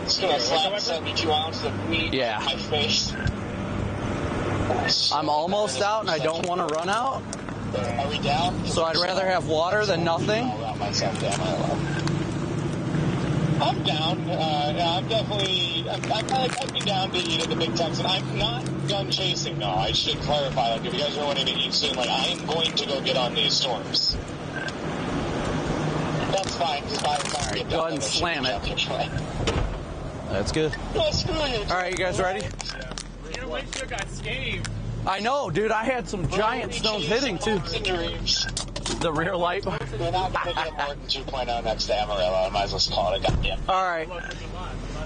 [SPEAKER 2] Just gonna slap 72 ounces of meat in my face.
[SPEAKER 3] I'm almost out and I don't want to run out.
[SPEAKER 2] Are we down?
[SPEAKER 3] So I'd rather have water than nothing.
[SPEAKER 2] I'll wrap myself down. I'm down. I'm definitely. I'd be down to eat at the Big Texan. I'm not done chasing, though. I should clarify. Like, if you guys are wanting to eat soon, like, I am going to go get on these storms. That's fine. Because by the time I get
[SPEAKER 3] Go ahead and slam it. That's good.
[SPEAKER 2] Oh, screw you.
[SPEAKER 3] All right, you guys ready?
[SPEAKER 16] Your windshield got scathed.
[SPEAKER 3] I know, dude. I had some giant stones hitting, too. The rear light.
[SPEAKER 2] We're not going to get Morton 2.0 next to Amarillo. I might as well call it a goddamn.
[SPEAKER 3] All right.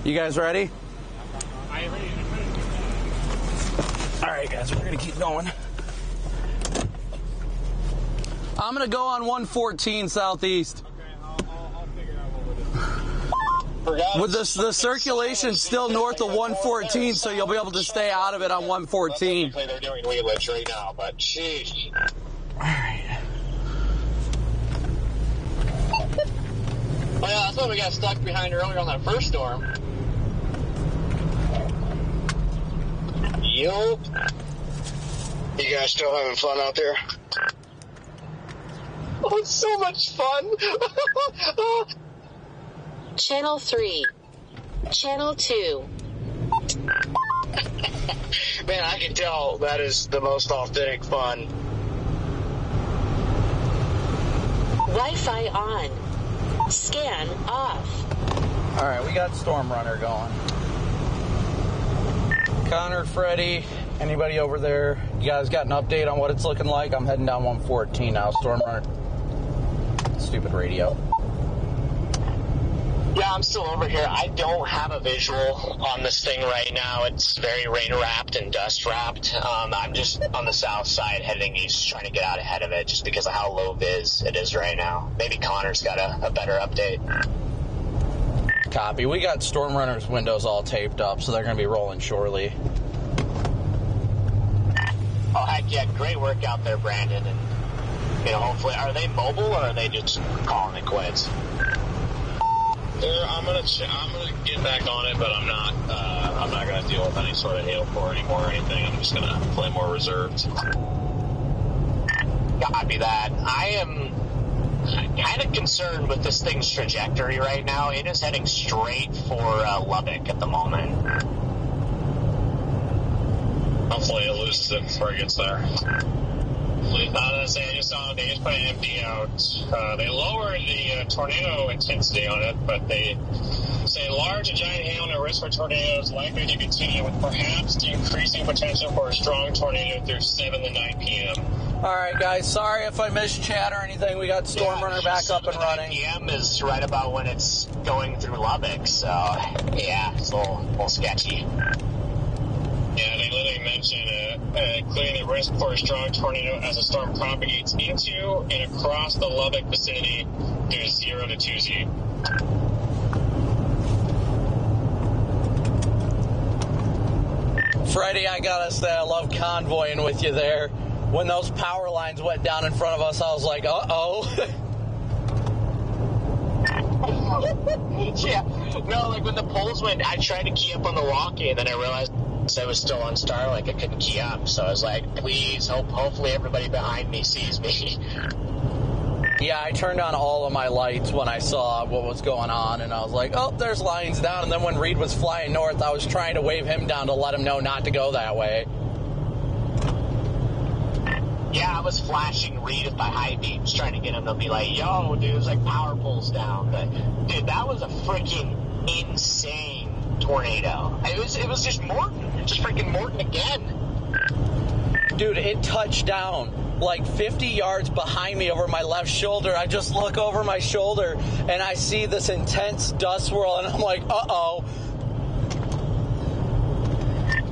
[SPEAKER 3] You guys ready? All right, guys. We're going to keep going. I'm going to go on 114 southeast. With the circulation still north of 114, so you'll be able to stay out of it on 114.
[SPEAKER 2] They're doing wheelage right now, but jeez.
[SPEAKER 3] All right.
[SPEAKER 2] Well, yeah, that's why we got stuck behind earlier on that first storm. Yup. You guys still having fun out there?
[SPEAKER 12] Oh, it's so much fun.
[SPEAKER 10] Channel 3. Channel 2.
[SPEAKER 2] Man, I can tell that is the most authentic fun.
[SPEAKER 10] Wi-Fi on. Scan off.
[SPEAKER 3] All right, we got Storm Runner going. Connor, Freddie, anybody over there? You guys got an update on what it's looking like? I'm heading down 114 now. Storm Runner. Stupid radio.
[SPEAKER 2] Yeah, I'm still over here. I don't have a visual on this thing right now. It's very rain-wrapped and dust-wrapped. I'm just on the south side heading east, trying to get out ahead of it just because of how low vis it is right now. Maybe Connor's got a better update.
[SPEAKER 3] Copy. We got Storm Runner's windows all taped up, so they're going to be rolling shortly.
[SPEAKER 2] Oh, heck yeah. Great work out there, Brandon. And, hopefully, are they mobile or are they just calling it quits?
[SPEAKER 7] I'm gonna get back on it, but I'm not gonna deal with any sort of hail core anymore or anything. I'm just gonna play more reserved.
[SPEAKER 2] Copy that. I am kind of concerned with this thing's trajectory right now. It is heading straight for Lubbock at the moment.
[SPEAKER 7] Hopefully it loses it before it gets there.
[SPEAKER 11] I just saw they just put an MD out. They lowered the tornado intensity on it, but they say large and giant hail and a risk for tornadoes likely to continue with perhaps decreasing potential for a strong tornado through 7 to 9 p.m.
[SPEAKER 3] All right, guys. Sorry if I missed chat or anything. We got Storm Runner back up and running.
[SPEAKER 2] 7 p.m. is right about when it's going through Lubbock, so yeah, it's a little sketchy.
[SPEAKER 11] Yeah, they literally mentioned including the risk for a strong tornado as the storm propagates into and across the Lubbock vicinity through 0 to 2Z.
[SPEAKER 3] Freddie, I gotta say, I love convoying with you there. When those power lines went down in front of us, I was like, uh-oh.
[SPEAKER 2] Yeah, no, like when the poles went, I tried to key up on the walkie, and then I realized I was still on Starlink. I couldn't key up, so I was like, please, hopefully everybody behind me sees me.
[SPEAKER 3] Yeah, I turned on all of my lights when I saw what was going on, and I was like, oh, there's lines down. And then when Reed was flying north, I was trying to wave him down to let him know not to go that way.
[SPEAKER 2] Yeah, I was flashing Reed with my high beams, trying to get him to be like, yo, dude, there's like power poles down. But, dude, that was a freaking insane tornado. It was just Morton. Just freaking Morton again.
[SPEAKER 3] Dude, it touched down like 50 yards behind me over my left shoulder. I just look over my shoulder and I see this intense dust swirl, and I'm like, uh-oh.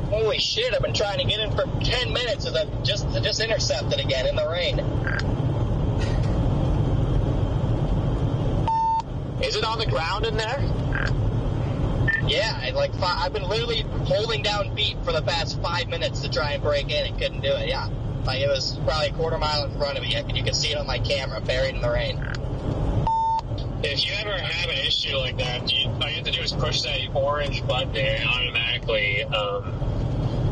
[SPEAKER 12] Holy shit, I've been trying to get in for 10 minutes to just intercept it again in the rain.
[SPEAKER 2] Is it on the ground in there?
[SPEAKER 12] Yeah, I've been literally holding down beat for the past 5 minutes to try and break in and couldn't do it, yeah. Like, it was probably a quarter mile in front of me. You could see it on my camera, buried in the rain.
[SPEAKER 11] If you ever have an issue like that, all you have to do is push that orange button and automatically,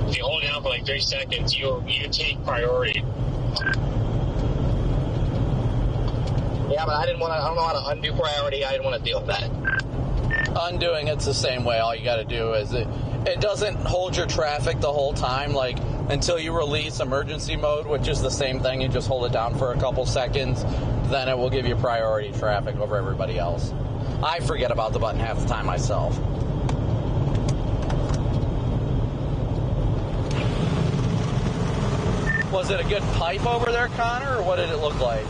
[SPEAKER 11] if you hold it down for like 3 seconds, you take priority.
[SPEAKER 12] Yeah, but I don't know how to undo priority. I didn't want to deal with that.
[SPEAKER 3] Undoing it's the same way. All you got to do is it doesn't hold your traffic the whole time, like until you release emergency mode, which is the same thing. You just hold it down for a couple seconds, then it will give you priority traffic over everybody else. I forget about the button half the time myself. Was it a good pipe over there, Connor, or what did it look like?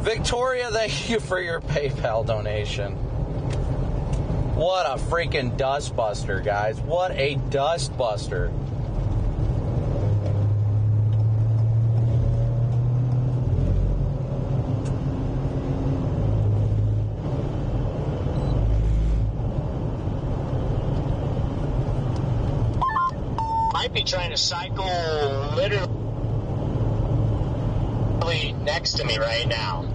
[SPEAKER 3] Victoria, thank you for your PayPal donation. What a freaking dustbuster, guys. What a dustbuster.
[SPEAKER 2] Might be trying to cycle literally next to me right now.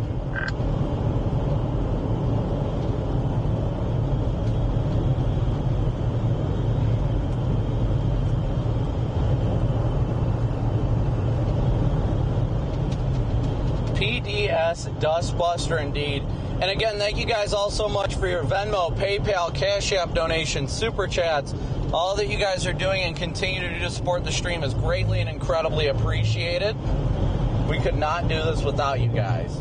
[SPEAKER 3] PDS Dustbuster indeed. And again, thank you guys all so much for your Venmo, PayPal, Cash App donations, Super Chats. All that you guys are doing and continue to do to support the stream is greatly and incredibly appreciated. We could not do this without you guys.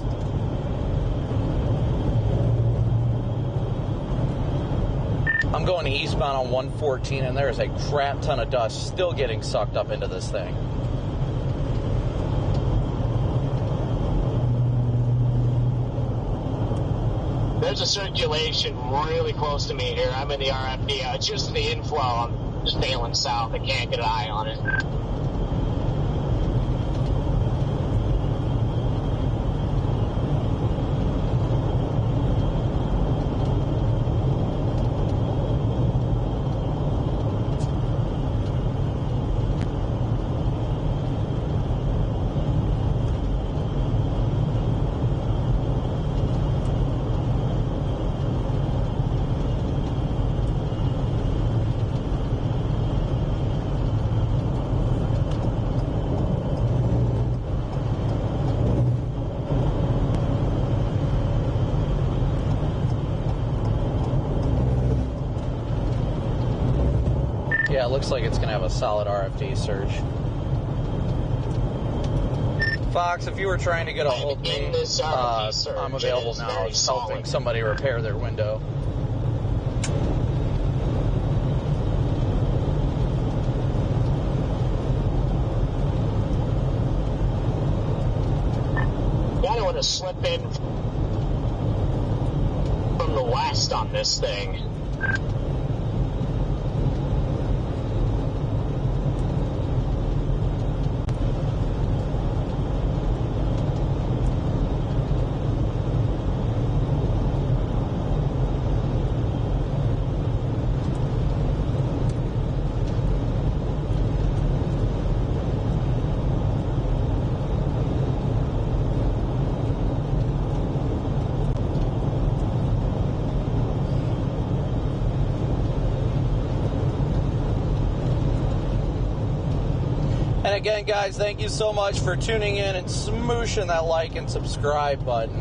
[SPEAKER 3] I'm going eastbound on 114, and there is a crap ton of dust still getting sucked up into this thing.
[SPEAKER 2] There's a circulation really close to me here. I'm in the RFD. It's just the inflow. I'm just bailing south. I can't get an eye on it.
[SPEAKER 3] Yeah, it looks like it's going to have a solid RFD surge. Fox, if you were trying to get a hold of me, I'm available now. I was helping somebody repair their window.
[SPEAKER 2] Gotta want to slip in from the west on this thing.
[SPEAKER 3] Again, guys, thank you so much for tuning in and smooshing that like and subscribe button.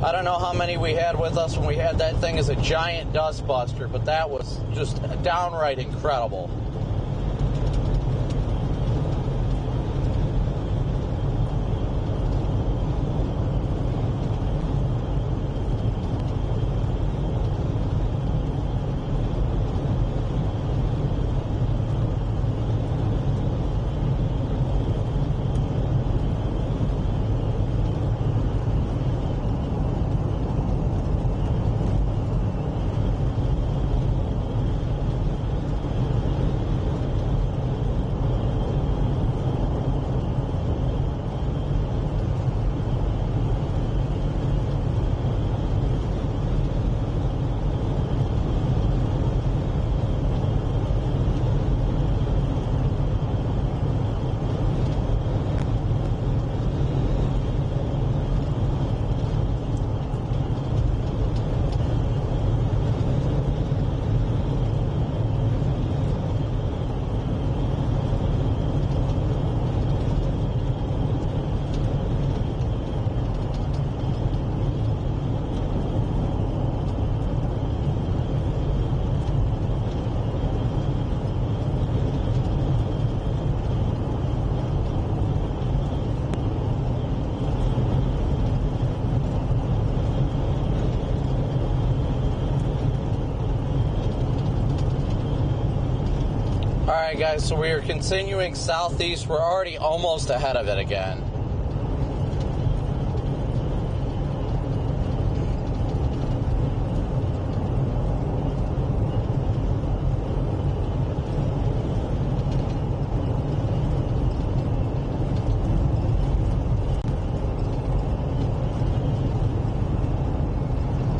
[SPEAKER 3] I don't know how many we had with us when we had that thing as a giant dust buster, but that was just downright incredible. Alright guys, so we are continuing southeast. We're already almost ahead of it again.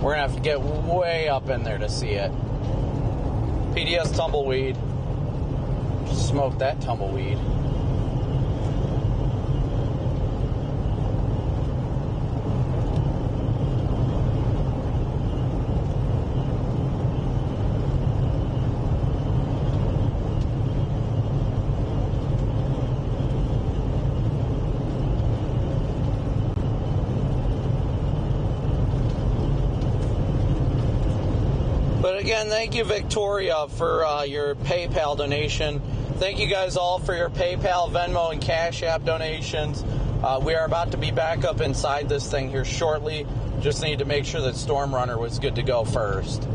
[SPEAKER 3] We're gonna have to get way up in there to see it. PDS tumbleweed. Smoke that tumbleweed. But again, thank you, Victoria, for your PayPal donation. Thank you guys all for your PayPal, Venmo, and Cash App donations. We are about to be back up inside this thing here shortly. Just need to make sure that Storm Runner was good to go first.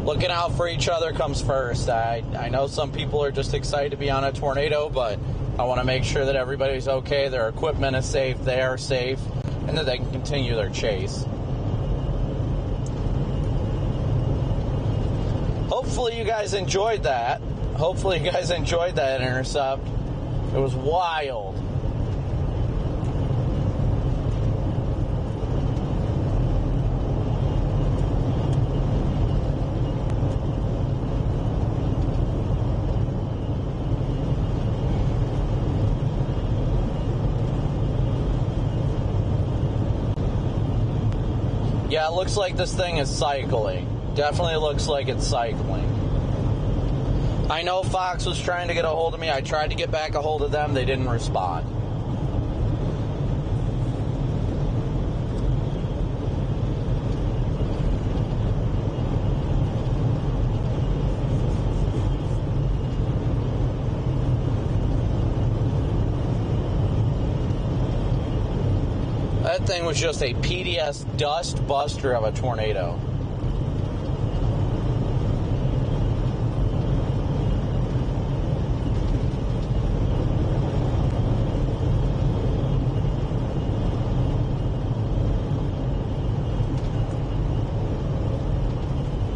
[SPEAKER 3] Looking out for each other comes first. I know some people are just excited to be on a tornado, but I want to make sure that everybody's okay, their equipment is safe, they are safe, and that they can continue their chase. Hopefully you guys enjoyed that. Hopefully you guys enjoyed that intercept. It was wild. Yeah, it looks like this thing is cycling. Definitely looks like it's cycling. I know Fox was trying to get a hold of me. I tried to get back a hold of them. They didn't respond. That thing was just a PDS dust buster of a tornado.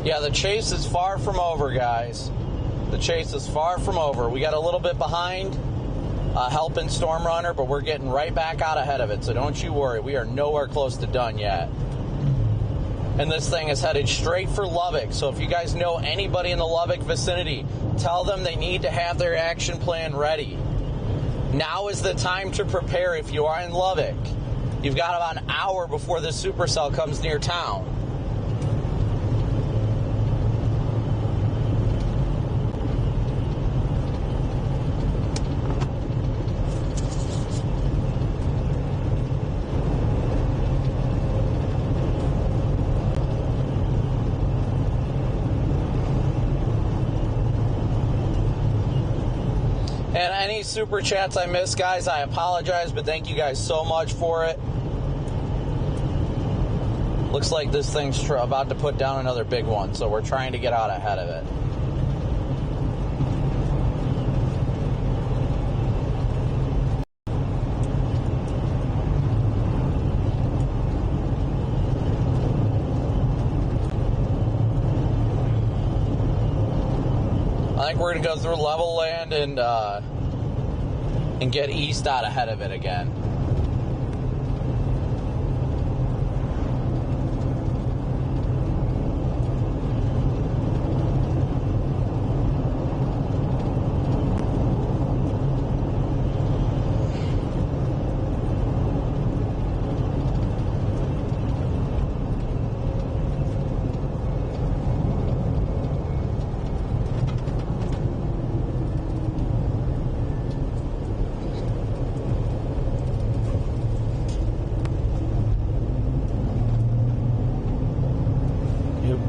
[SPEAKER 3] Yeah, the chase is far from over, guys. The chase is far from over. We got a little bit behind helping Storm Runner, but we're getting right back out ahead of it, so don't you worry. We are nowhere close to done yet. And this thing is headed straight for Lubbock, so if you guys know anybody in the Lubbock vicinity, tell them they need to have their action plan ready. Now is the time to prepare if you are in Lubbock. You've got about an hour before this supercell comes near town. And any super chats I missed, guys, I apologize, but thank you guys so much for it. Looks like this thing's about to put down another big one, so we're trying to get out ahead of it. I think we're going to go through level land and get east out ahead of it again.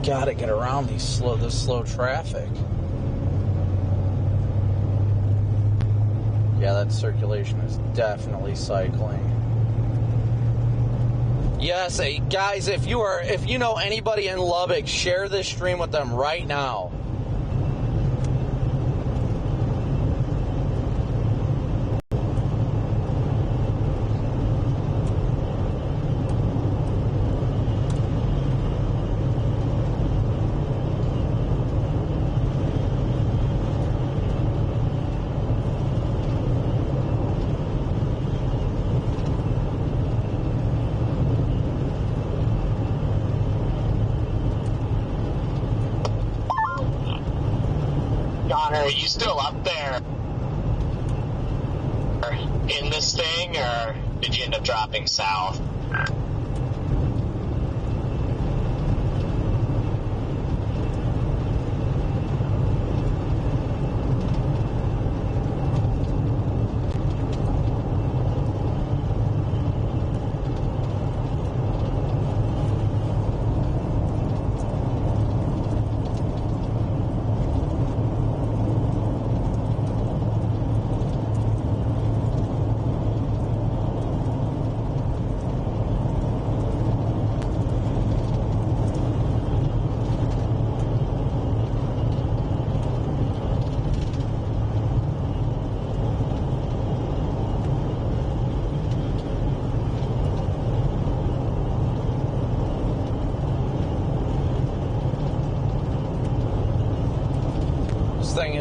[SPEAKER 3] Gotta get around this slow traffic. Yeah, that circulation is definitely cycling. Yes, hey, guys, if you know anybody in Lubbock, share this stream with them right now.
[SPEAKER 12] Are you still up there in this thing, or did you end up dropping south?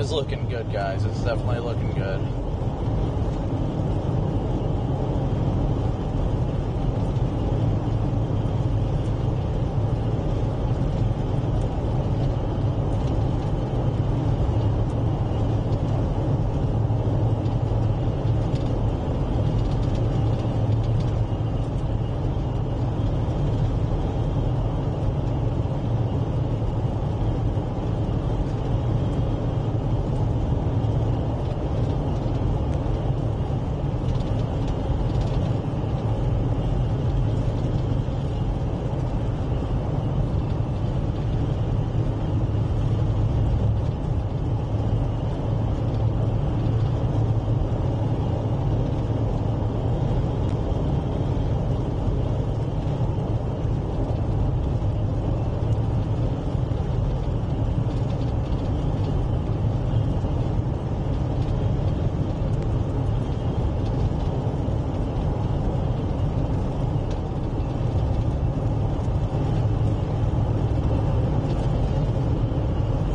[SPEAKER 3] is looking good, guys. It's definitely looking good.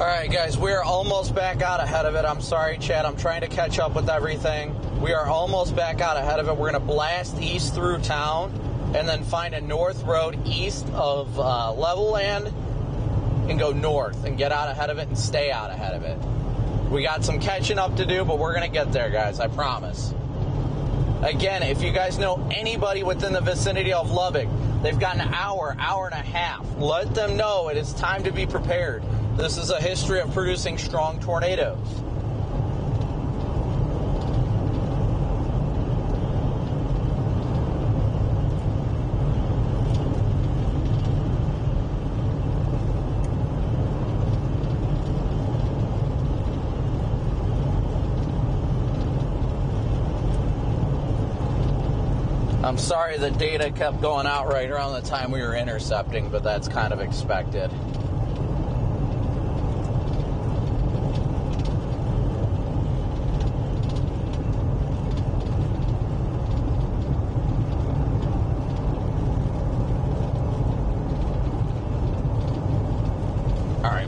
[SPEAKER 3] Alright guys, we're almost back out ahead of it. I'm sorry, Chad, I'm trying to catch up with everything. We are almost back out ahead of it. We're going to blast east through town and then find a north road east of Levelland and go north and get out ahead of it and stay out ahead of it. We got some catching up to do, but we're going to get there, guys, I promise. Again, if you guys know anybody within the vicinity of Lubbock, they've got an hour, hour and a half. Let them know it is time to be prepared. This is a history of producing strong tornadoes. I'm sorry the data kept going out right around the time we were intercepting, but that's kind of expected.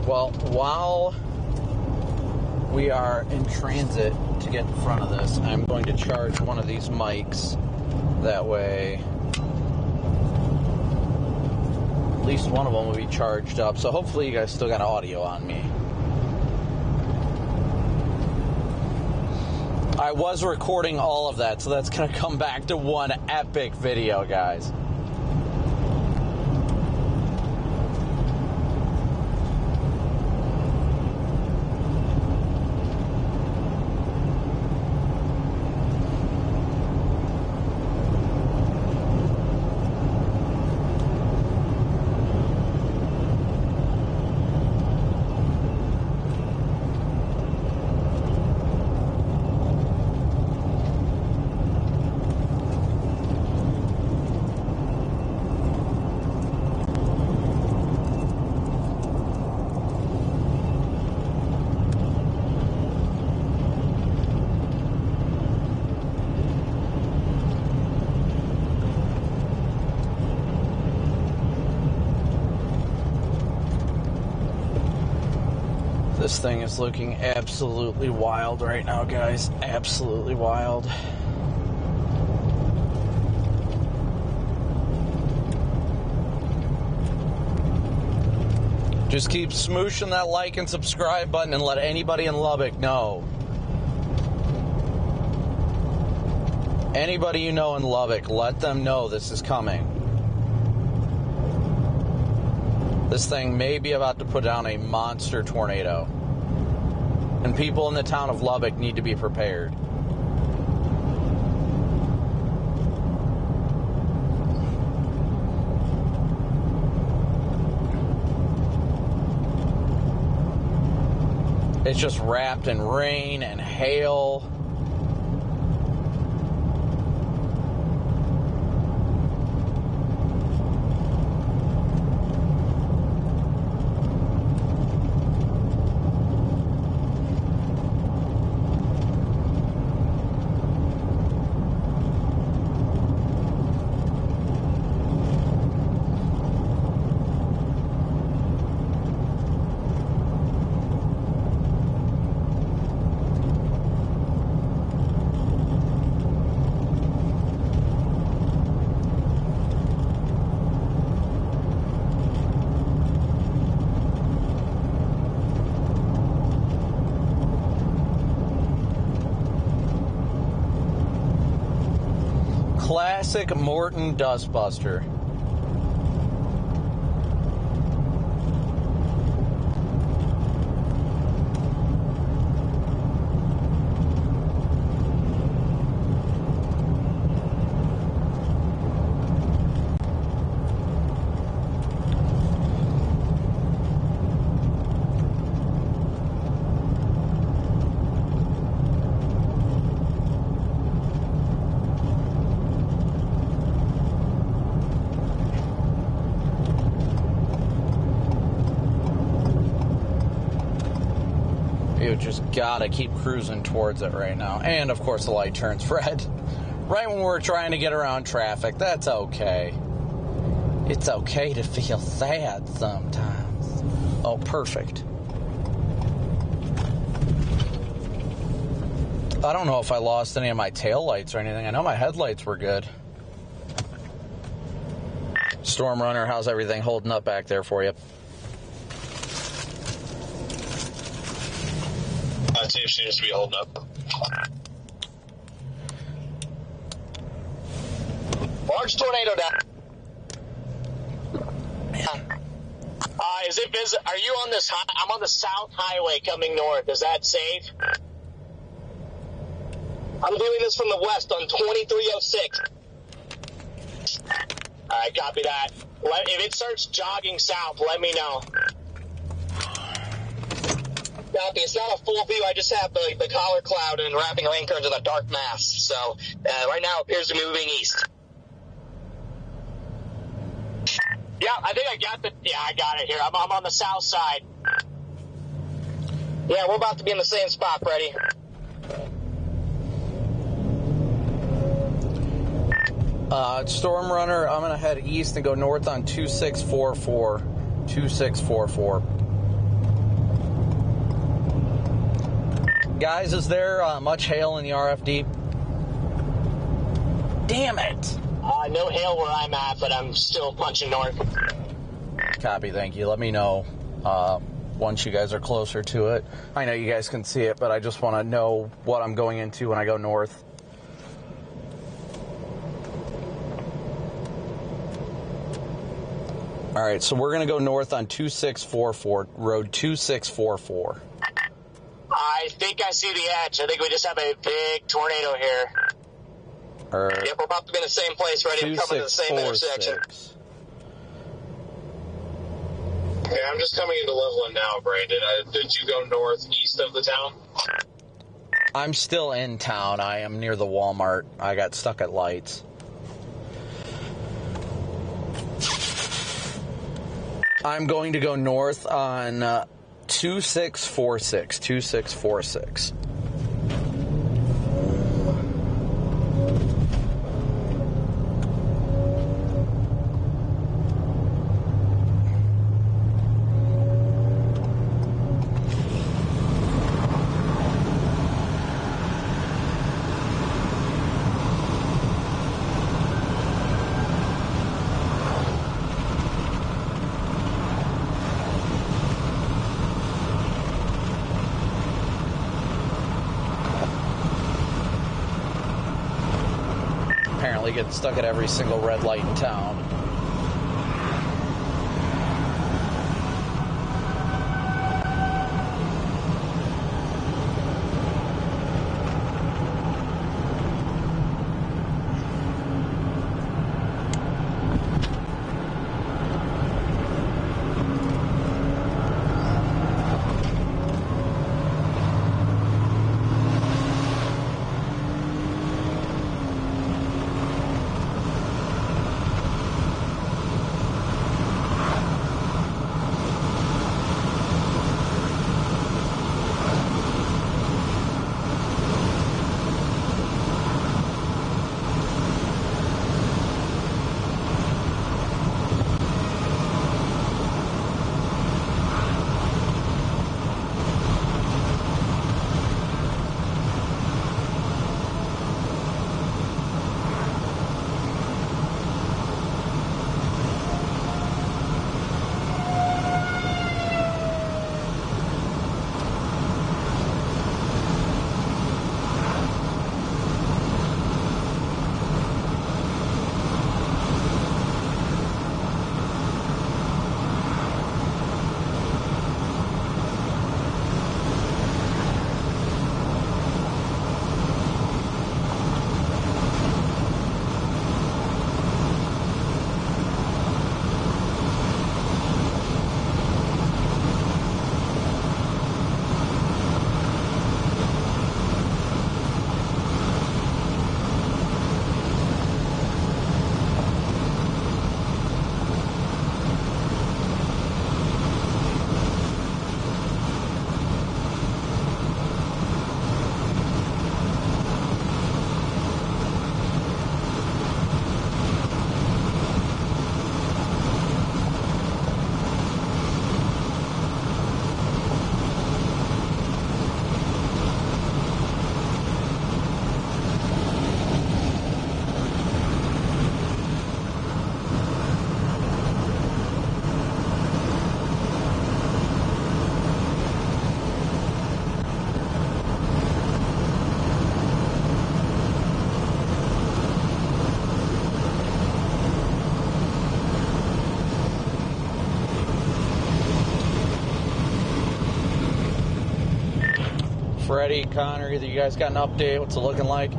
[SPEAKER 3] Well, while we are in transit to get in front of this, I'm going to charge one of these mics. That way, at least one of them will be charged up. So hopefully you guys still got audio on me. I was recording all of that, so that's going to come back to one epic video, guys. This thing is looking absolutely wild right now, guys. Absolutely wild. Just keep smooshing that like and subscribe button and let anybody in Lubbock know. Anybody you know in Lubbock, let them know this is coming. This thing may be about to put down a monster tornado. And people in the town of Lubbock need to be prepared. It's just wrapped in rain and hail. classic Morton dustbuster. You just gotta keep cruising towards it right now. And of course the light turns red right when we're trying to get around traffic. That's okay. It's okay to feel sad sometimes. Oh, perfect. I don't know if I lost any of my tail lights or anything. I know my headlights were good. Storm Runner, how's everything holding up back there for you?
[SPEAKER 8] It seems to be holding up.
[SPEAKER 12] Large tornado down. Is it visible? Are you on this? I'm on the South Highway coming north. Is that safe? I'm doing this from the west on 2306. All right, copy that. If it starts jogging south, let me know. Copy. It's not a full view. I just have the collar cloud and wrapping rain curtains in a dark mass. So right now it appears to be moving east. Yeah, I think I got I got it here. I'm on the south side. Yeah, we're about to be in the same spot, Freddie.
[SPEAKER 3] Storm Runner, I'm going to head east and go north on 2644. 2644. Guys, is there much hail in the RFD? Damn it!
[SPEAKER 12] No hail where I'm at, but I'm still punching north.
[SPEAKER 3] Copy, thank you. Let me know once you guys are closer to it. I know you guys can see it, but I just want to know what I'm going into when I go north. All right, so we're going to go north on 2644, road 2644.
[SPEAKER 12] I think I see the edge. I think we just have a big tornado here. Yep, we're about to be in the same place, ready to come into the same intersection.
[SPEAKER 8] Okay, I'm just coming into Loveland now, Brandon. Did you go northeast of the town?
[SPEAKER 3] I'm still in town. I am near the Walmart. I got stuck at lights. I'm going to go north on 2646. 2646. Get stuck at every single red light in town. Freddie, Connor, either you guys got an update? What's it looking like?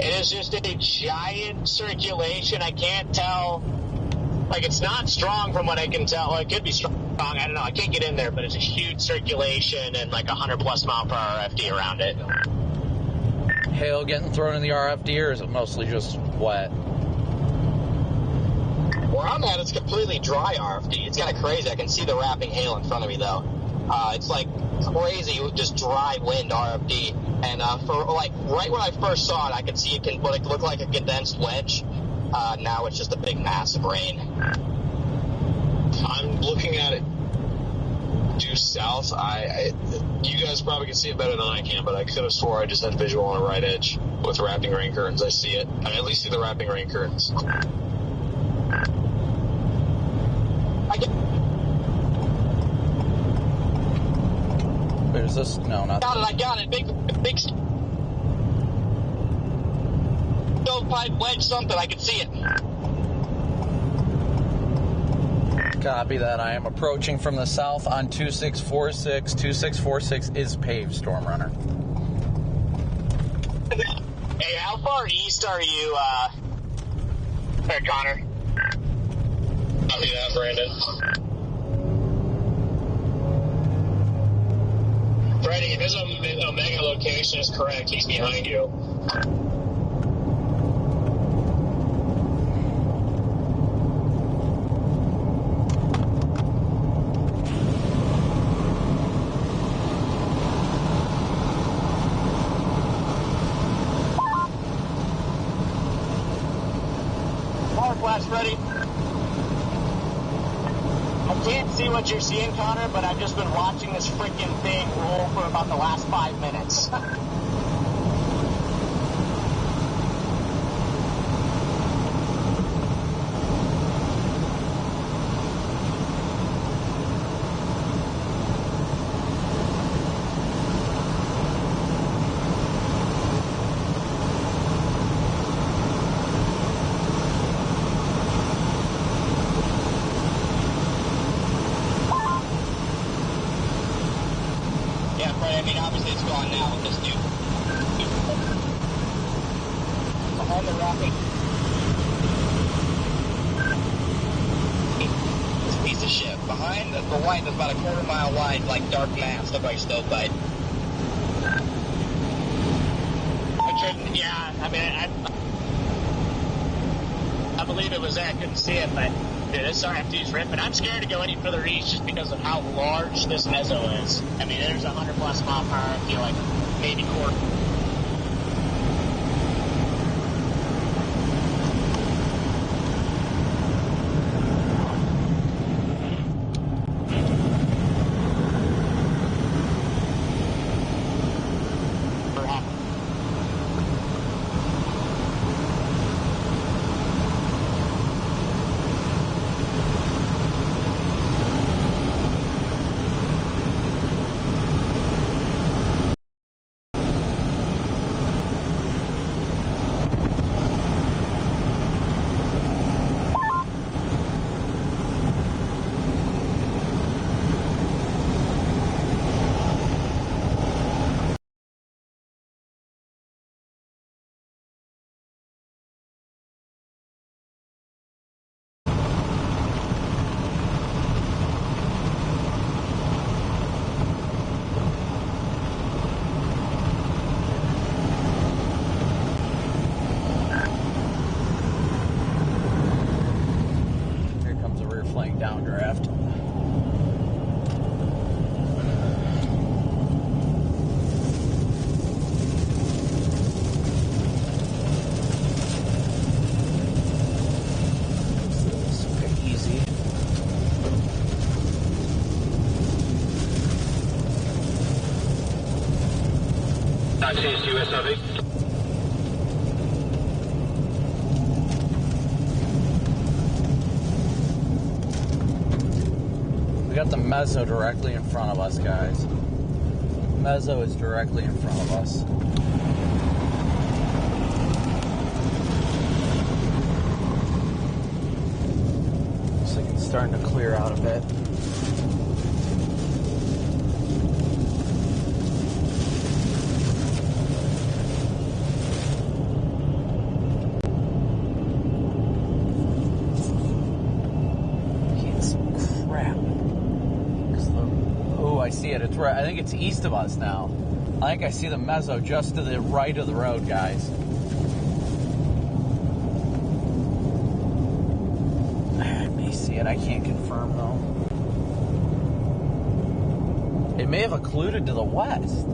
[SPEAKER 2] It is just a giant circulation. I can't tell. Like, it's not strong from what I can tell. Well, it could be strong. I don't know. I can't get in there, but it's a huge circulation and like 100+ mile per hour RFD around it.
[SPEAKER 3] Hail getting thrown in the RFD, or is it mostly just wet?
[SPEAKER 2] Where I'm at, it's completely dry RFD. It's kind of crazy. I can see the wrapping hail in front of me, though. It's like crazy, just dry wind RFD. And for like right when I first saw it, I could see it can look like a condensed wedge. Now it's just a big mass of rain.
[SPEAKER 8] I'm looking at it due south. You guys probably can see it better than I can, but I could have swore I just had visual on the right edge with wrapping rain curtains. I see it. I at least see the wrapping rain curtains.
[SPEAKER 3] There's this. No, not.
[SPEAKER 2] I got it. Big stovepipe wedge something. I can see it.
[SPEAKER 3] Copy that. I am approaching from the south on 2646. 2646 is paved, Storm Runner.
[SPEAKER 2] Hey, how far east are you, there, Connor?
[SPEAKER 8] Copy that, Brandon. Freddie, if his Omega location is correct, he's behind you.
[SPEAKER 2] Ready? I can't see what you're seeing, Connor, but I've just been watching this freaking thing roll for about the last 5 minutes. About a quarter-mile wide, like dark mass, look like stovepipe. Yeah, I mean, I believe it was there. I couldn't see it, but dude, this RFD's ripping. I'm scared to go any further east just because of how large this mezzo is. I mean, there's 100+ mile per hour RFD, like maybe quarter.
[SPEAKER 3] Downdraft. This is pretty easy.
[SPEAKER 11] Taxi is USAV.
[SPEAKER 3] We got the mezzo directly in front of us, guys. Mezzo is directly in front of us. So I can start starting to clear out a bit. I see it. It's right. I think it's east of us now. I think I see the mezzo just to the right of the road, guys. I may see it. I can't confirm though. It may have occluded to the west.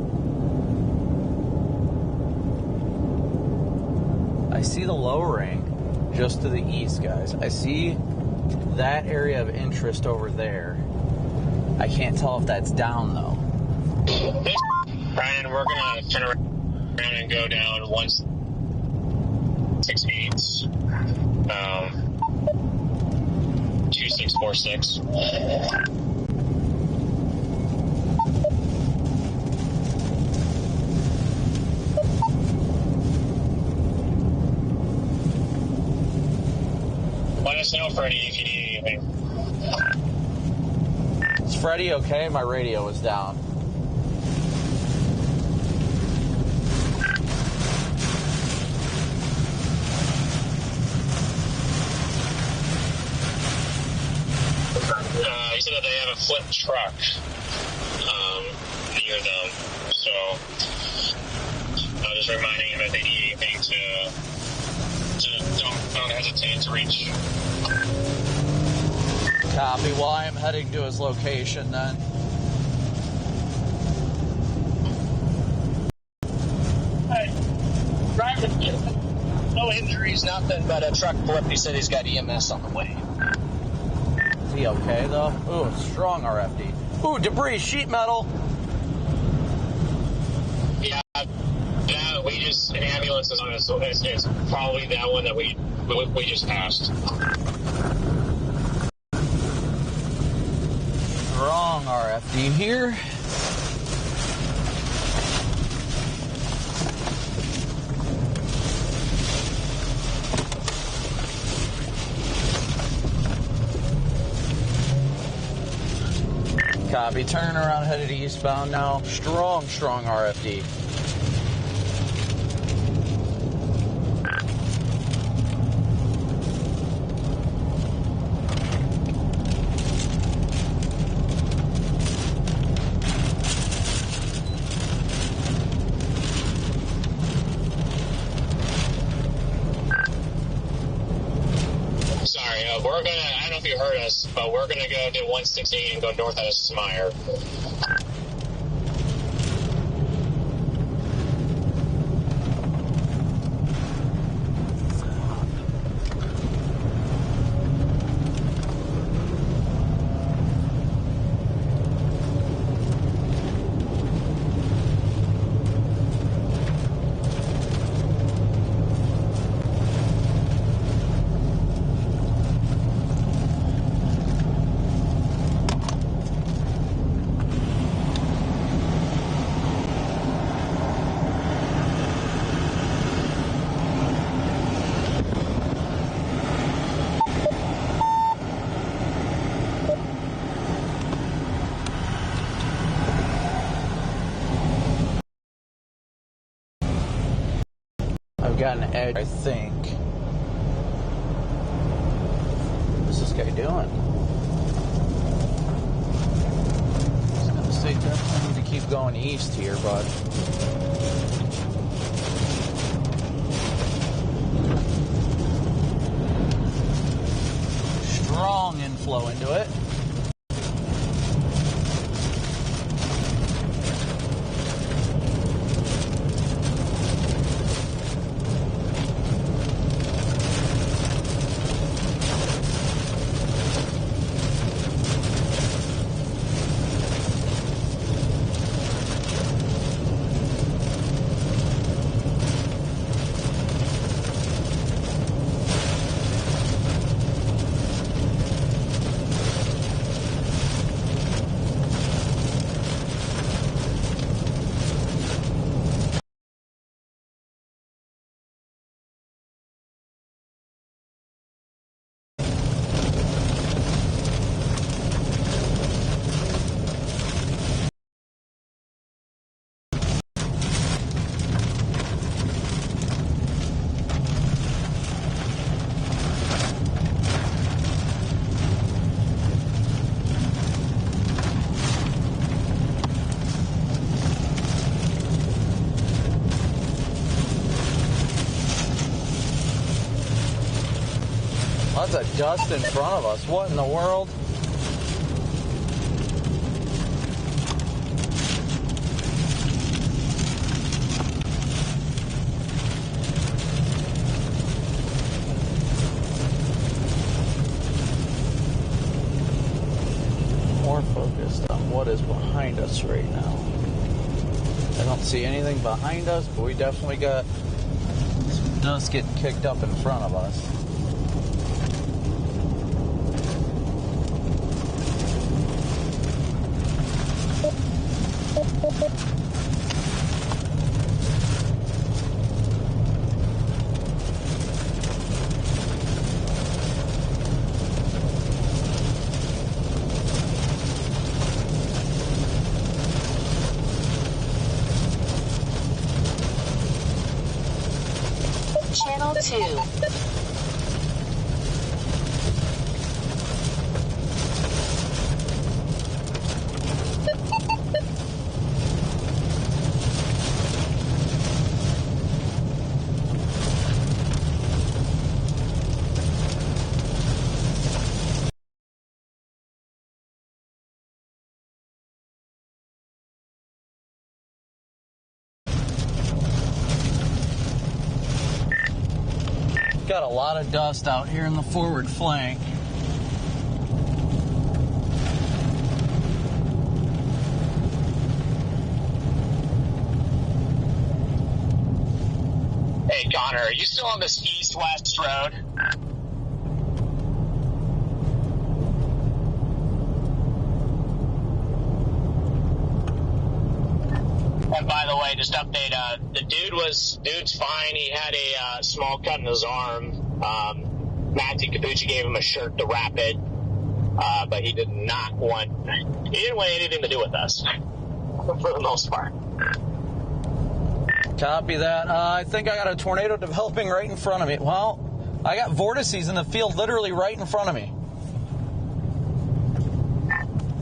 [SPEAKER 3] I see the lowering just to the east, guys. I see that area of interest over there. I can't tell if that's down, though.
[SPEAKER 2] Brian, we're going to turn around and go down 168, 2646. Let us know, Freddie, if you need anything.
[SPEAKER 3] Is Freddie okay? My radio was down.
[SPEAKER 2] He said that they have a flipped truck near them, so I was just reminding him if they need anything to don't hesitate to reach.
[SPEAKER 3] Copy. Well, I am heading to his location then.
[SPEAKER 12] Hey, driver, no injuries, nothing but a truck flip. He said he's got EMS on the way.
[SPEAKER 3] Is he okay though? Ooh, strong RFD. Ooh, debris, sheet metal.
[SPEAKER 2] Yeah, we just, an ambulance is on it, so it's probably that one that we just passed.
[SPEAKER 3] Strong RFD here. Copy. Turning around, headed eastbound now. Strong RFD.
[SPEAKER 2] We're gonna, I don't know if you heard us, but we're gonna go to 168 and go north out of Smire.
[SPEAKER 3] I've got an edge, I think. What's this guy doing? I was gonna say definitely need to keep going east here, but strong inflow into it. Lots of dust in front of us. What in the world? More focused on what is behind us right now. I don't see anything behind us, but we definitely got some dust getting kicked up in front of us.
[SPEAKER 10] Channel 2.
[SPEAKER 3] Got a lot of dust out here in the forward flank.
[SPEAKER 12] Hey, Connor, are you still on this east-west road? And by the way, just update, the dude's fine. He had a small cut in his arm. Matthew Capucci gave him a shirt to wrap it, but he didn't want anything to do with us, for the most part.
[SPEAKER 3] Copy that. I think I got a tornado developing right in front of me. Well, I got vortices in the field literally right in front of me.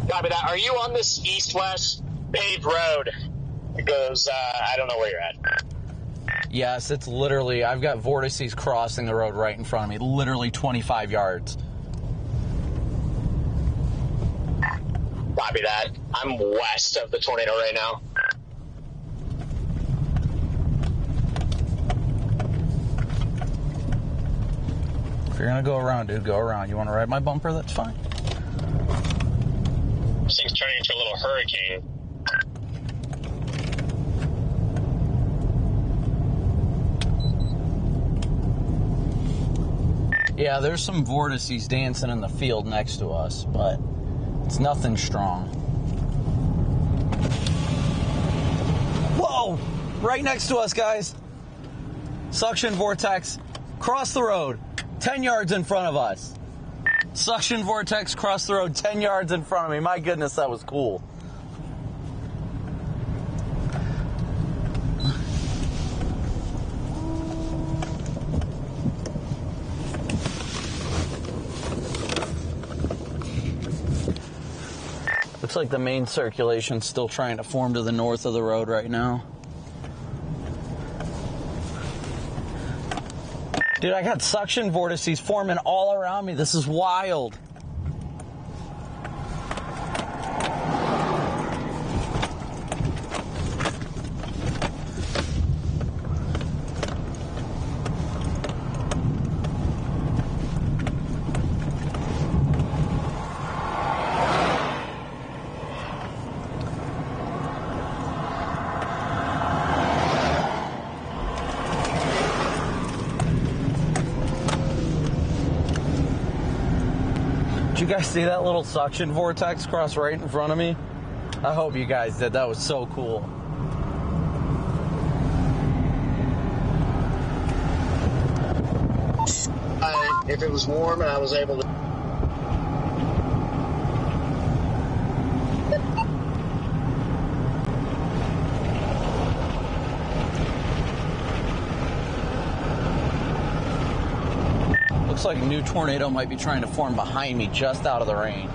[SPEAKER 12] Copy that. Are you on this east-west paved road? It goes, I don't know where you're at.
[SPEAKER 3] Yes, it's literally, I've got vortices crossing the road right in front of me, literally 25 yards.
[SPEAKER 12] Copy that. I'm west of the tornado right now.
[SPEAKER 3] If you're going to go around, dude, go around. You want to ride my bumper? That's fine.
[SPEAKER 12] This thing's turning into a little hurricane.
[SPEAKER 3] Yeah, there's some vortices dancing in the field next to us, but it's nothing strong. Whoa! Right next to us, guys. Suction vortex, cross the road, 10 yards in front of us. Suction vortex, cross the road, 10 yards in front of me. My goodness, that was cool. Looks like the main circulation's still trying to form to the north of the road right now. Dude, I got suction vortices forming all around me. This is wild. Did you guys see that little suction vortex cross right in front of me? I hope you guys did. That was so cool.
[SPEAKER 12] If it was warm and I was able to...
[SPEAKER 3] Looks like a new tornado might be trying to form behind me just out of the rain.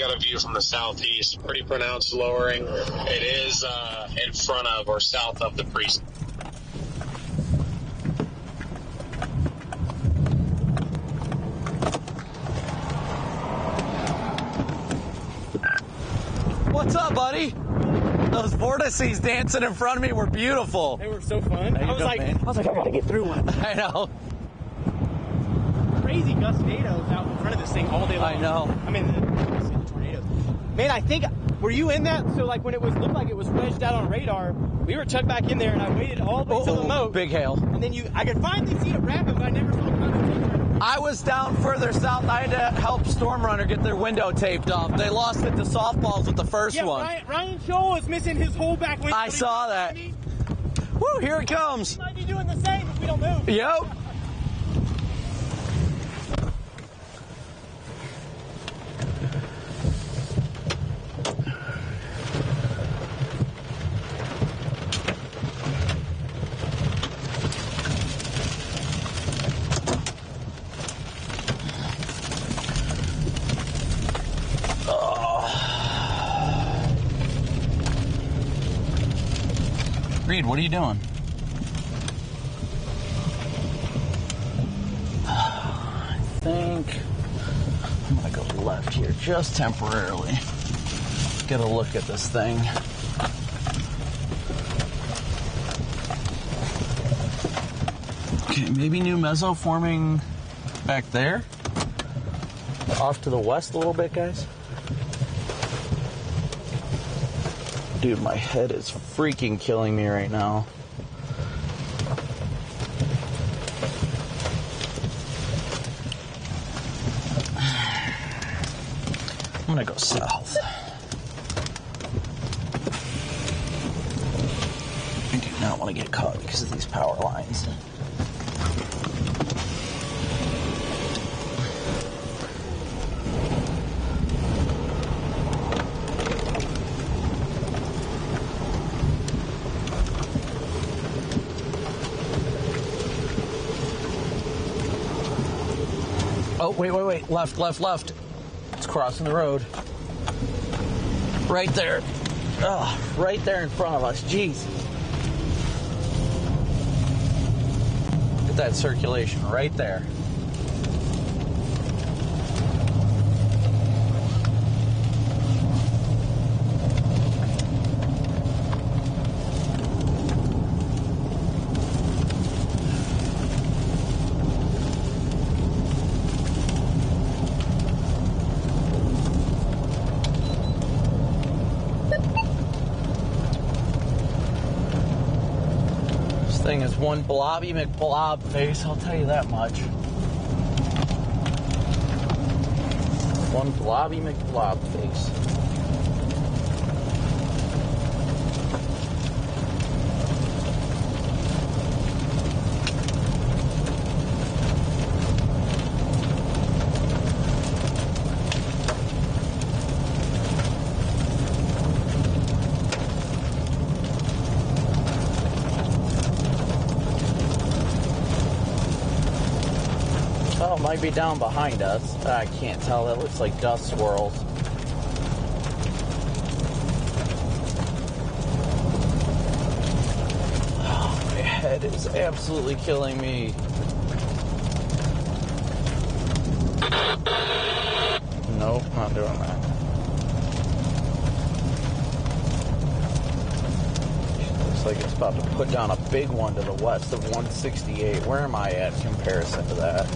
[SPEAKER 8] got a view from the southeast. Pretty pronounced lowering. It is in front of or south of the precinct.
[SPEAKER 17] What's up, buddy? Those vortices dancing in front of me were beautiful.
[SPEAKER 18] They were so fun. I was like, I gotta get through one.
[SPEAKER 17] I know.
[SPEAKER 18] Crazy gustados out in front of this thing all day long.
[SPEAKER 17] I know.
[SPEAKER 18] I mean, the tornadoes. Man, I think, were you in that? So like when it was looked like it was wedged out on radar, we were tucked back in there, and I waited all the way to the moat.
[SPEAKER 17] Big hail.
[SPEAKER 18] And then I could finally see it wrapping, but I never saw it coming.
[SPEAKER 17] I was down further south. I had to help Storm Runner get their window taped off. They lost it to softballs with the first one.
[SPEAKER 18] Ryan Scholl is missing his whole back window.
[SPEAKER 17] I saw that. Woo, here it comes.
[SPEAKER 18] He might be doing the same if we don't move.
[SPEAKER 17] Yep. Reed, what are you doing? I think I'm gonna go left here just temporarily. Get a look at this thing. Okay, maybe new meso forming back there. Off to the west a little bit, guys. Dude, my head is freaking killing me right now. I'm gonna go south. I do not want to get caught because of these power lines. Oh, wait. Left. It's crossing the road. Right there. Oh, right there in front of us. Jeez. Look at that circulation right there. Thing is one blobby McBlob face, I'll tell you that much. One blobby McBlob face. Oh, it might be down behind us. I can't tell. That looks like dust swirls. Oh, my head is absolutely killing me. Nope, not doing that. Looks like it's about to put down a big one to the west of 168. Where am I at in comparison to that?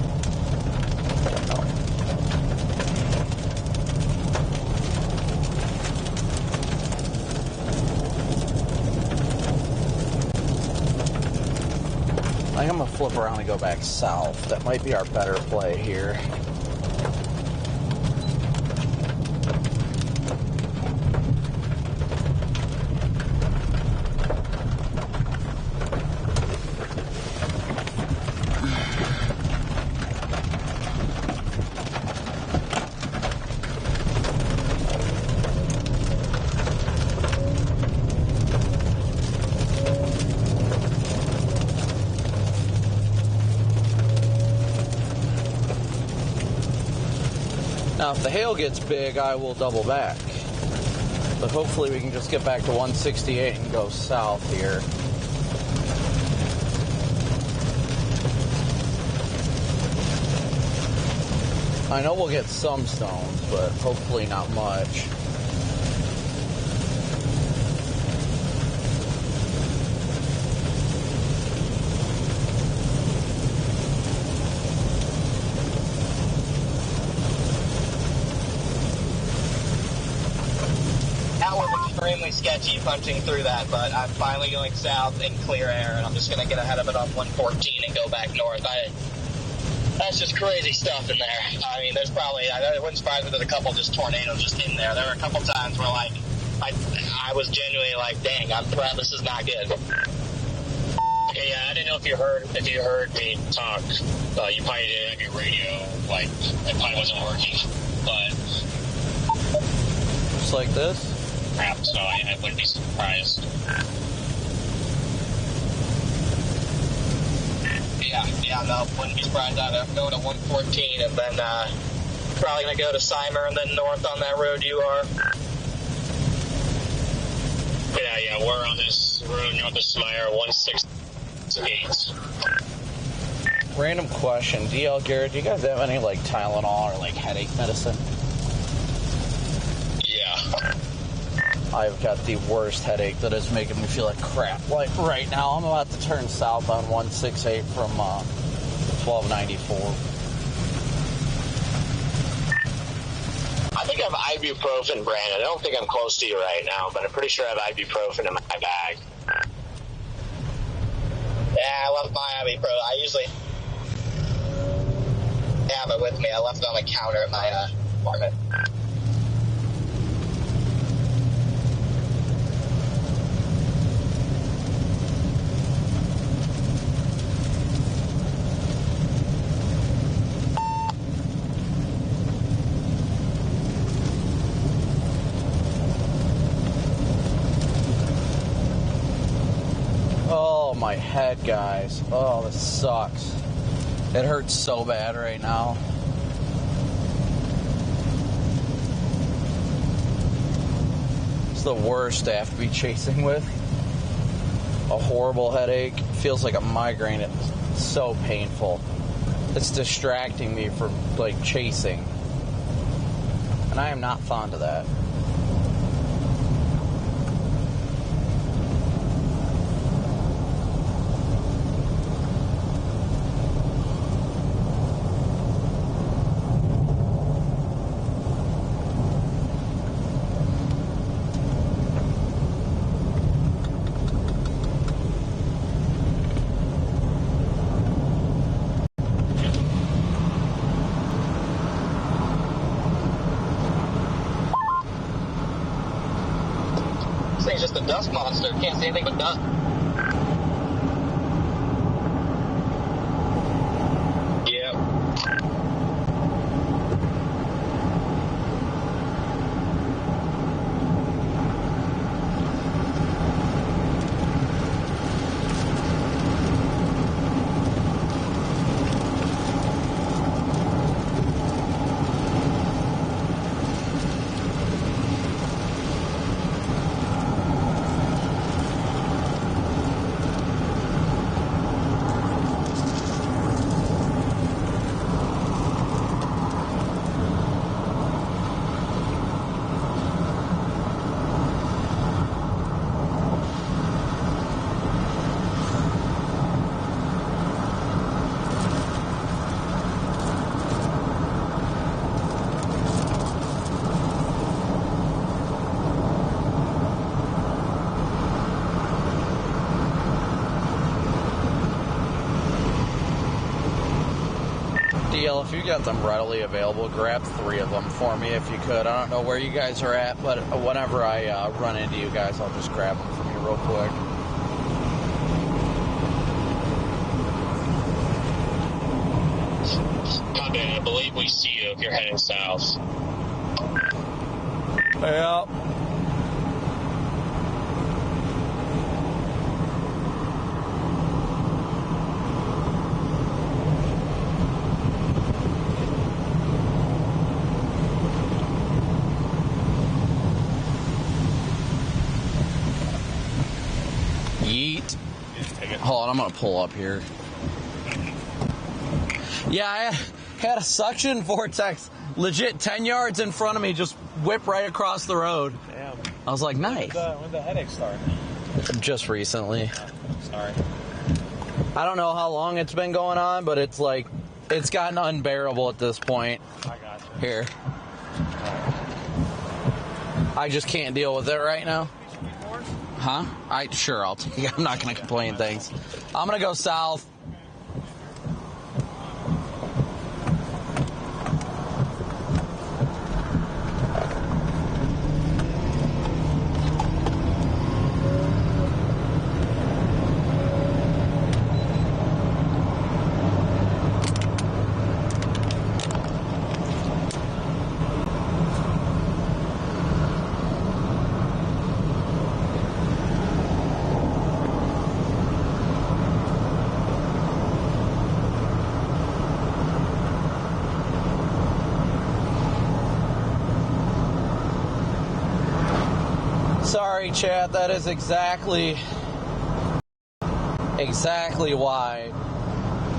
[SPEAKER 17] I think I'm gonna flip around and go back south. That might be our better play here. Now, if the hail gets big, I will double back. But hopefully we can just get back to 168 and go south here. I know we'll get some stones, but hopefully not much.
[SPEAKER 12] That was extremely sketchy punching through that, but I'm finally going south in clear air, and I'm just going to get ahead of it on 114 and go back north. That's just crazy stuff in there. I mean, there's probably, it wouldn't surprise me there's a couple just tornadoes just in there. There were a couple times where, like, I was genuinely like, dang, this is not good.
[SPEAKER 19] Okay, yeah, I didn't know if you heard me talk. You probably didn't have your radio, like, it probably wasn't working, but...
[SPEAKER 17] Just like this?
[SPEAKER 19] Crap, so I wouldn't be surprised.
[SPEAKER 12] Yeah, no, wouldn't be surprised either. I'm going to 114 and then probably going to go to Simer and then north on that road you are.
[SPEAKER 19] Yeah, we're on this road north of Simer, 168.
[SPEAKER 17] Random question. DL Garrett, do you guys have any, like, Tylenol or, like, headache medicine?
[SPEAKER 19] Yeah.
[SPEAKER 17] I've got the worst headache that is making me feel like crap. Like, right now, I'm about to turn south on 168 from 1294.
[SPEAKER 19] I think I have ibuprofen, Brandon. I don't think I'm close to you right now, but I'm pretty sure I have ibuprofen in my bag.
[SPEAKER 12] Yeah, I left my ibuprofen. I usually have it with me. I left it on the counter at my apartment.
[SPEAKER 17] My head, guys. Oh, this sucks. It hurts so bad right now. It's the worst to have to be chasing with. A horrible headache. Feels like a migraine. It's so painful. It's distracting me from, like, chasing. And I am not fond of that.
[SPEAKER 12] Thing's just a dust monster. Can't see anything but dust.
[SPEAKER 19] Yep.
[SPEAKER 17] DL, if you got them readily available, grab 3 of them for me if you could. I don't know where you guys are at, but whenever I run into you guys, I'll just grab them from you real quick.
[SPEAKER 19] I believe we see you if you're heading south.
[SPEAKER 17] Yeah. on, I'm gonna pull up here. Yeah, I had a suction vortex legit 10 yards in front of me just whip right across the road.
[SPEAKER 13] Damn.
[SPEAKER 17] I was like, nice.
[SPEAKER 13] When did the headache start?
[SPEAKER 17] Just recently.
[SPEAKER 13] Sorry.
[SPEAKER 17] I don't know how long it's been going on, but it's like, it's gotten unbearable at this point.
[SPEAKER 13] I got you.
[SPEAKER 17] Here. I just can't deal with it right now. Huh? Sure, I'll take it. I'm not going to complain, thanks. I'm going to go south. Sorry, chat, that is exactly why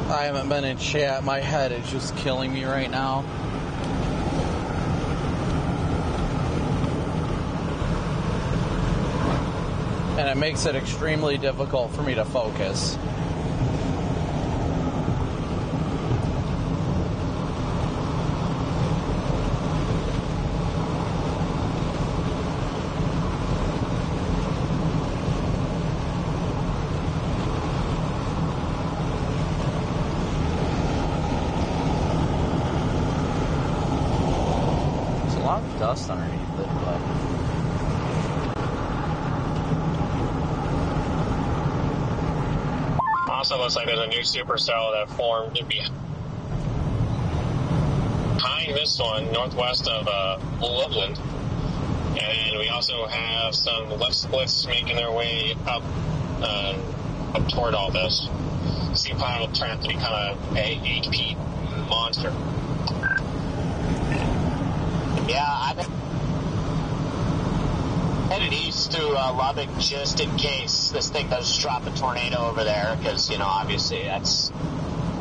[SPEAKER 17] I haven't been in chat. My head is just killing me right now. And it makes it extremely difficult for me to focus. Dust underneath it, but
[SPEAKER 19] also looks like there's a new supercell that formed behind this one, northwest of Loveland, and we also have some left splits making their way up toward all this. So you probably will turn out to become a HP monster.
[SPEAKER 12] Yeah, I'm headed east to Lubbock just in case this thing does drop a tornado over there, because, obviously that's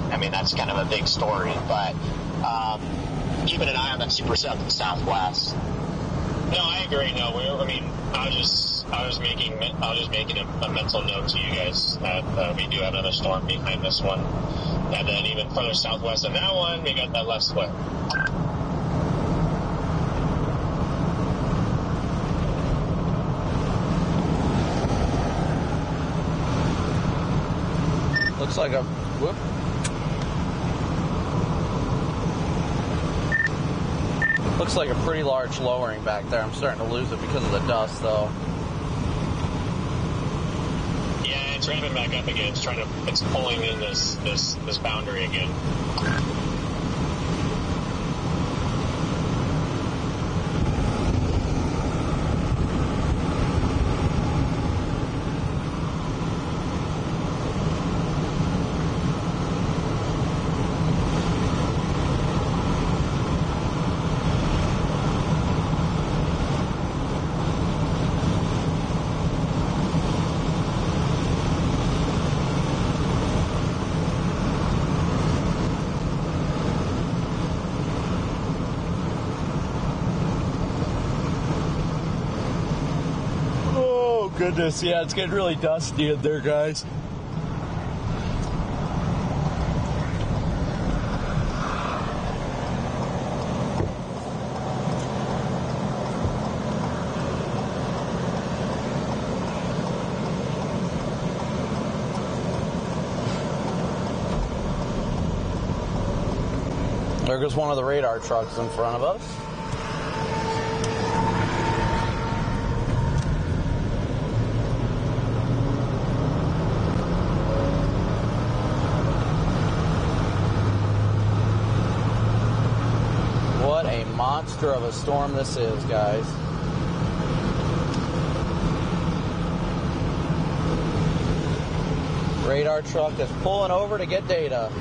[SPEAKER 12] kind of a big story, but keeping an eye on that supercell to the southwest.
[SPEAKER 19] No, I agree. No, I was just making a mental note to you guys that we do have another storm behind this one, and then even further southwest of that one, we got that left split.
[SPEAKER 17] looks like a whoop. Looks like a pretty large lowering back there. I'm starting to lose it because of the dust, though.
[SPEAKER 19] Yeah, it's ramping back up again. It's pulling in this boundary again.
[SPEAKER 17] Goodness, yeah, it's getting really dusty in there, guys. There goes one of the radar trucks in front of us. Monster of a storm this is, guys. Radar truck is pulling over to get data.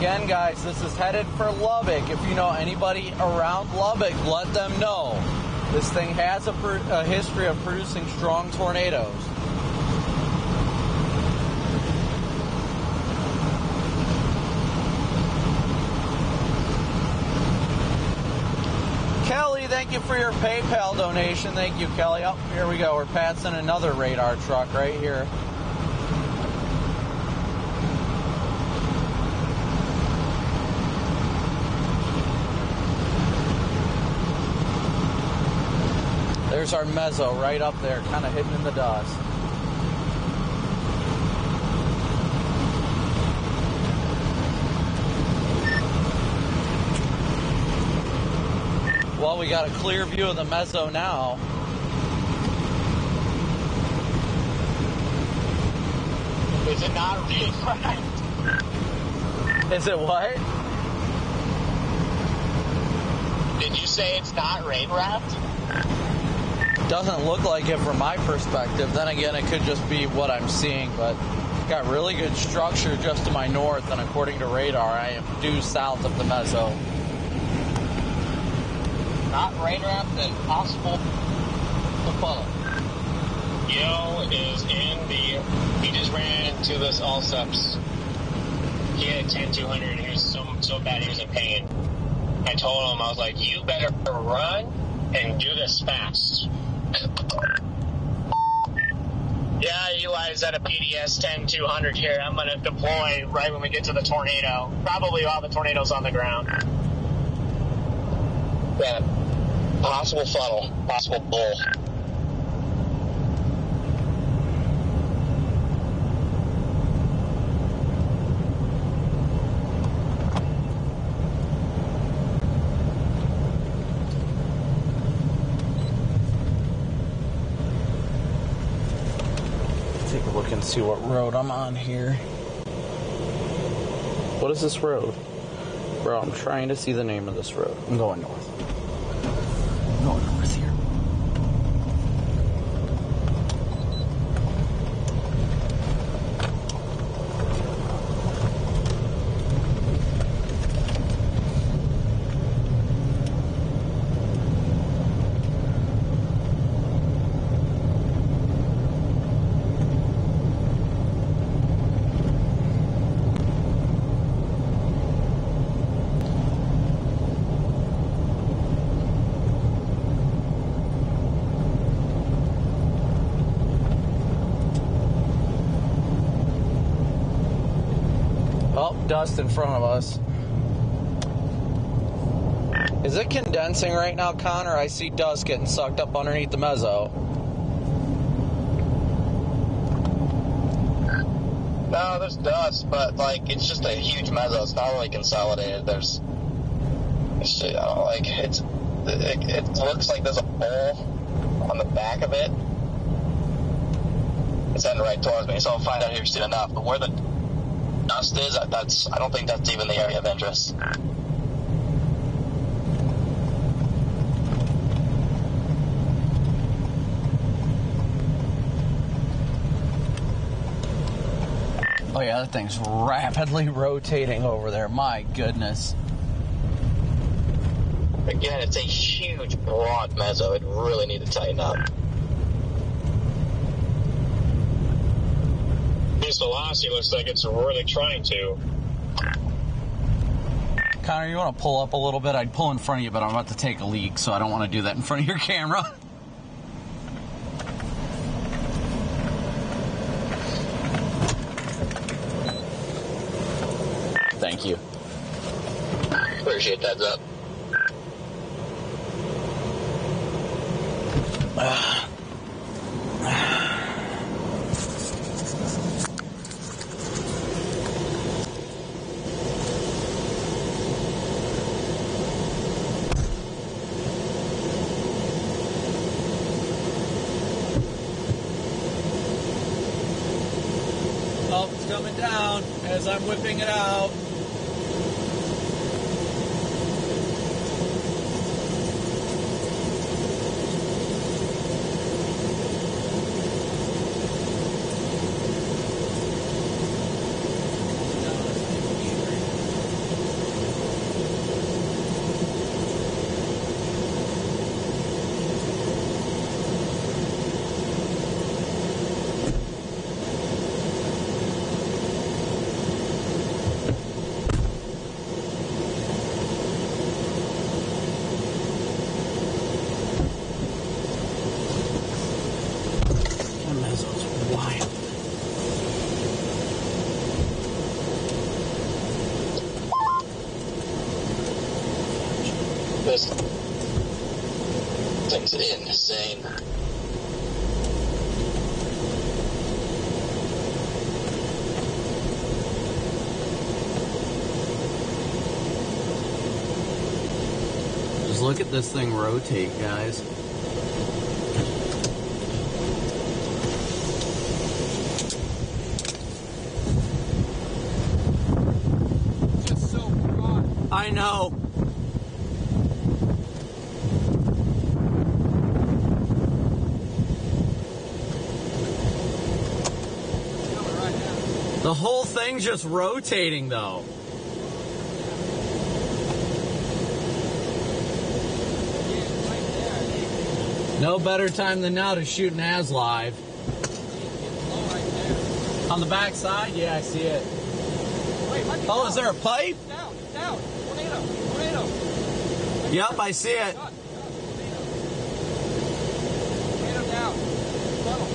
[SPEAKER 17] Again, guys, this is headed for Lubbock. If you know anybody around Lubbock, let them know. This thing has a history of producing strong tornadoes. Kelly, thank you for your PayPal donation. Thank you, Kelly. Oh, here we go. We're passing another radar truck right here. There's our mezzo right up there, kind of hidden in the dust. Well, we got a clear view of the mezzo now.
[SPEAKER 12] Is it not rain wrapped?
[SPEAKER 17] Is it what?
[SPEAKER 12] Did you say it's not rain wrapped?
[SPEAKER 17] Doesn't look like it from my perspective. Then again, it could just be what I'm seeing, but got really good structure just to my north, and according to radar, I am due south of the mezzo.
[SPEAKER 12] Not rain wrapped and possible to follow.
[SPEAKER 19] Yo is in the. He just ran to this Allseps. He had a 10-200 and he was so bad he was in pain. I told him, I was like, you better run and do this fast.
[SPEAKER 12] Yeah, Eli's at a PDS 10-200 here. I'm going to deploy right when we get to the tornado. Probably while the tornado's on the ground.
[SPEAKER 2] Yeah. Possible funnel. Possible bull.
[SPEAKER 17] Take a look and see what road I'm on here. What is this road? Bro, I'm trying to see the name of this road. I'm going north. I'm going north here. Dust in front of us. Is it condensing right now, Connor? I see dust getting sucked up underneath the mezzo.
[SPEAKER 2] No, there's dust, but like it's just a huge mezzo. It's not really consolidated. It looks like there's a bowl on the back of it. It's heading right towards me, so I'll find out here soon enough. But where the dust is, I don't think that's even the area of interest.
[SPEAKER 17] Oh yeah, that thing's rapidly rotating over there. My goodness.
[SPEAKER 2] Again, it's a huge, broad mezzo. It really needs to tighten up.
[SPEAKER 19] This velocity looks like it's really trying to.
[SPEAKER 17] Connor, you want to pull up a little bit? I'd pull in front of you, but I'm about to take a leak, so I don't want to do that in front of your camera. Thank you.
[SPEAKER 2] Appreciate that, up.
[SPEAKER 17] Oh, it's coming down as I'm whipping it out.
[SPEAKER 12] Thing's insane.
[SPEAKER 17] Just look at this thing rotate, guys.
[SPEAKER 15] Just so hot.
[SPEAKER 17] I know. The whole thing's just rotating, though. No better time than now to shoot an AS live. On the back side? Yeah, I see it. Oh, is there a pipe?
[SPEAKER 15] Down, down. Tornado.
[SPEAKER 17] Yep, I see it.
[SPEAKER 15] Tornado down. Funnel.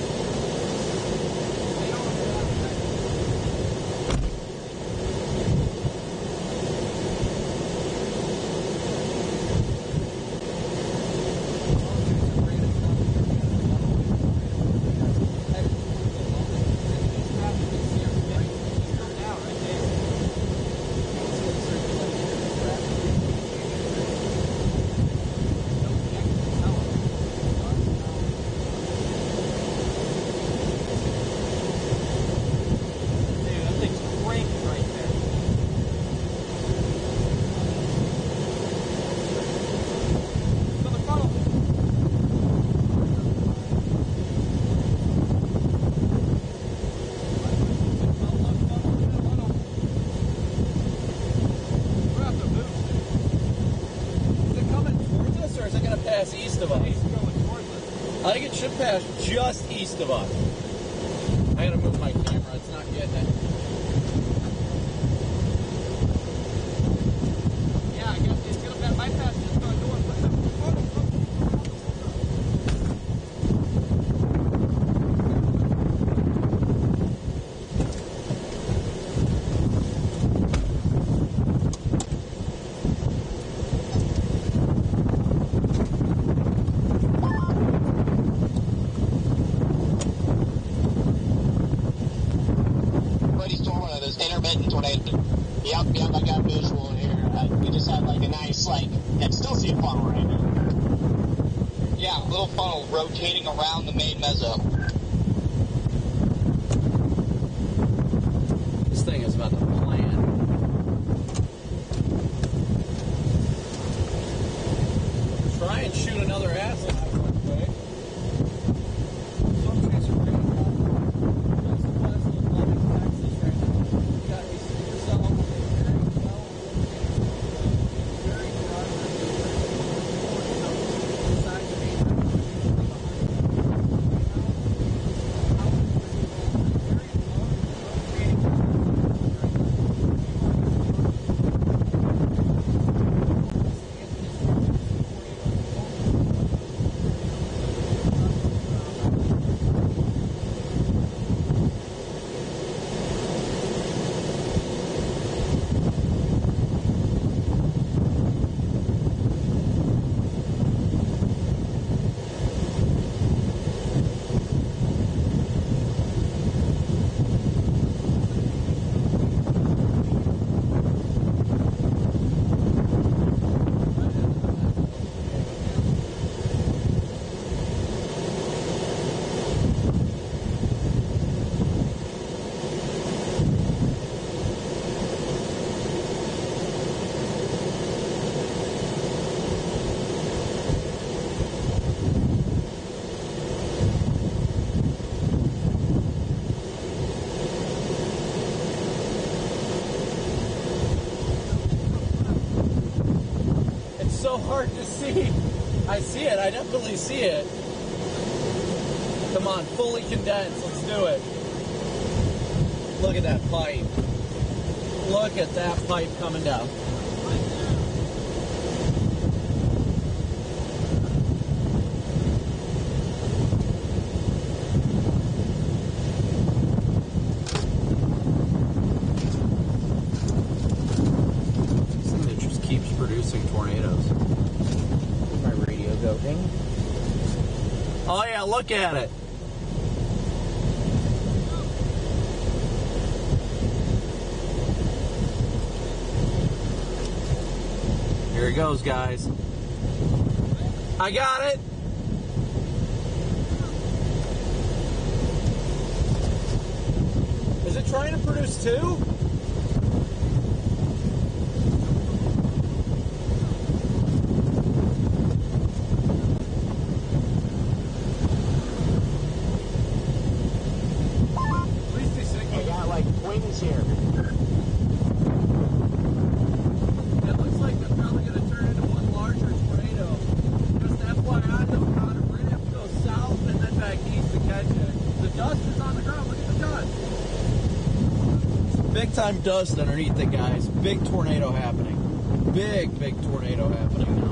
[SPEAKER 17] East of us. I think it should pass just east of us. I gotta move my camera, it's not getting it.
[SPEAKER 15] Yeah, I guess it's gonna pass. Might pass just on north.
[SPEAKER 12] Yep, I got visual here. We just had like a nice, I can still see a funnel right now. Yeah, little funnel rotating around the main mezzo.
[SPEAKER 17] This thing is about to plan. Try and shoot another ass live real quick. So hard to see. I see it. I definitely see it. Come on, fully condensed. Let's do it. Look at that pipe. Look at that pipe coming down. This thing that just keeps producing tornadoes. Where's my radio go? Dang. Oh yeah, look at it. Here it goes, guys. I got it.
[SPEAKER 18] Is it trying to produce two?
[SPEAKER 1] I got like wings here.
[SPEAKER 17] It looks like they're probably going to turn into one larger tornado. Just FYI though, Connor, we're going to have to go south and then back east to catch it. The dust is on the ground. Look at the dust. Big time dust underneath it, guys. Big tornado happening. Big tornado happening now.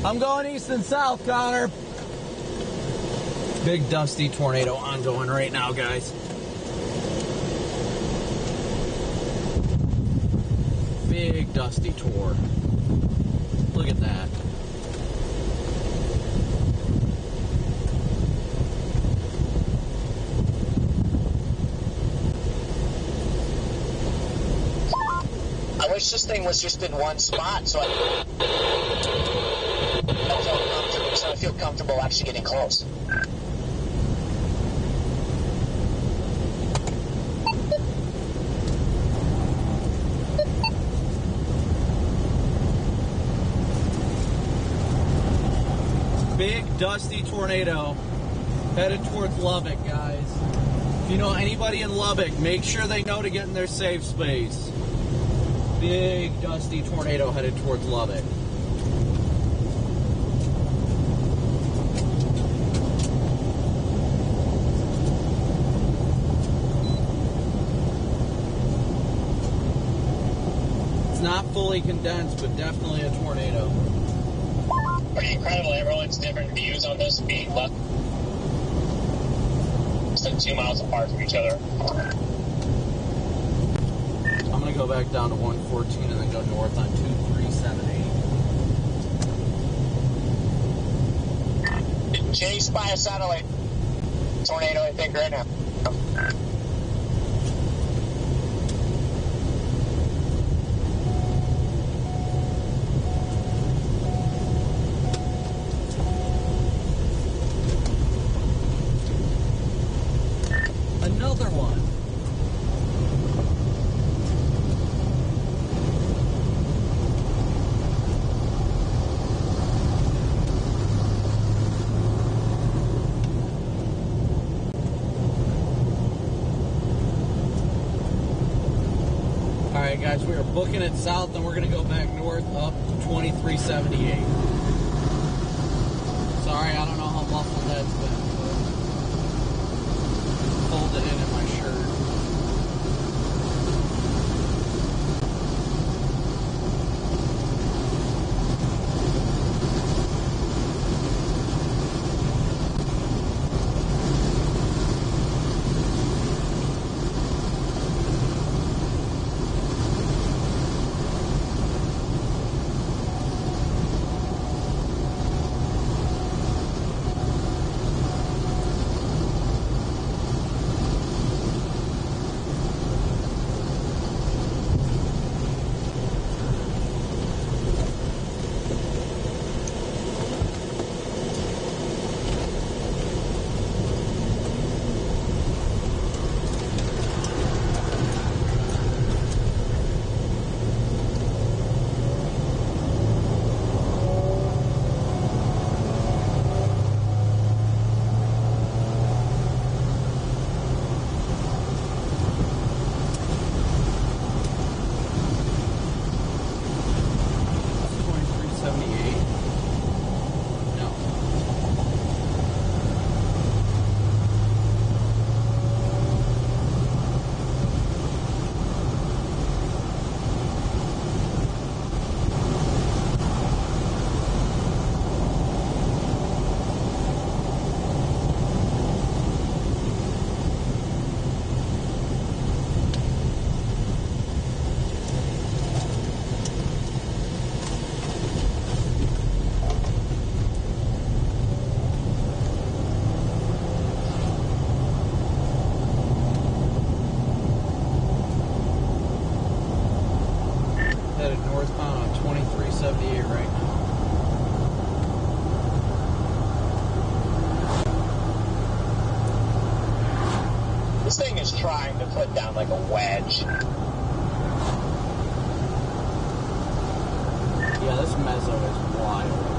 [SPEAKER 17] I'm going east and south, Connor. Big dusty tornado ongoing right now, guys. Big dusty tour. Look at that.
[SPEAKER 12] I wish this thing was just in one spot so I feel comfortable actually getting close.
[SPEAKER 17] Big dusty tornado headed towards Lubbock, guys. If you know anybody in Lubbock, make sure they know to get in their safe space. Big dusty tornado headed towards Lubbock. It's not fully condensed, but definitely a tornado.
[SPEAKER 19] Pretty incredible. Everyone's different views on this being left less than 2 miles apart from each other.
[SPEAKER 17] I'm going to go back down to 114 and then go north on 2378.
[SPEAKER 12] Chased by a satellite tornado, I think, right now.
[SPEAKER 17] Another one. Alright guys, we are booking it south and we're going to go back north up 2378. Sorry, I don't know how muffled that's been. Fold it in my shirt.
[SPEAKER 12] thing is trying to put down like a wedge.
[SPEAKER 17] Yeah, this mezzo is wild.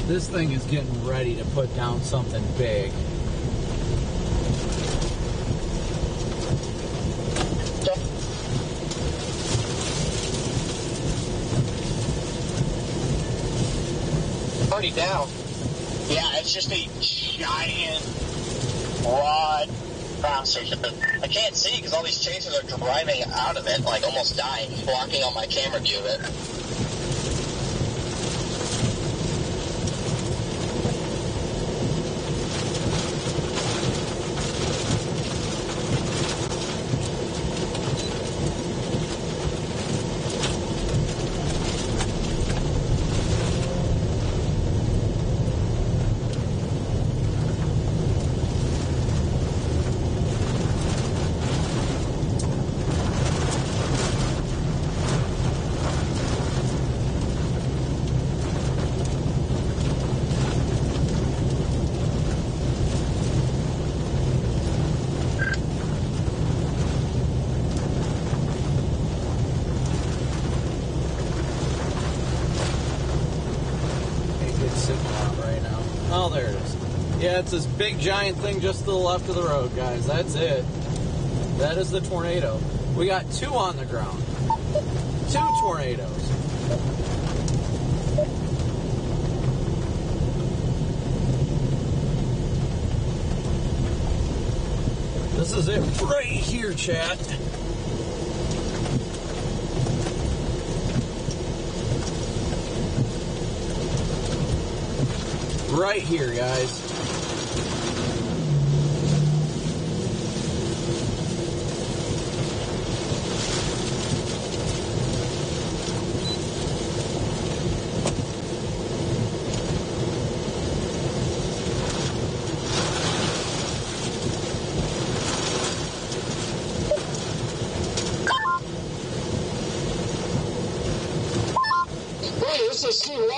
[SPEAKER 17] This thing is getting ready to put down something big.
[SPEAKER 12] Already down. Yeah, it's just a giant rod ground station. I can't see because all these chasers are driving out of it, like almost dying, blocking on my camera view of it.
[SPEAKER 17] It's this big giant thing just to the left of the road, guys. That's it. That is the tornado. We got two on the ground. Two tornadoes. This is it right here, chat. Right here, guys.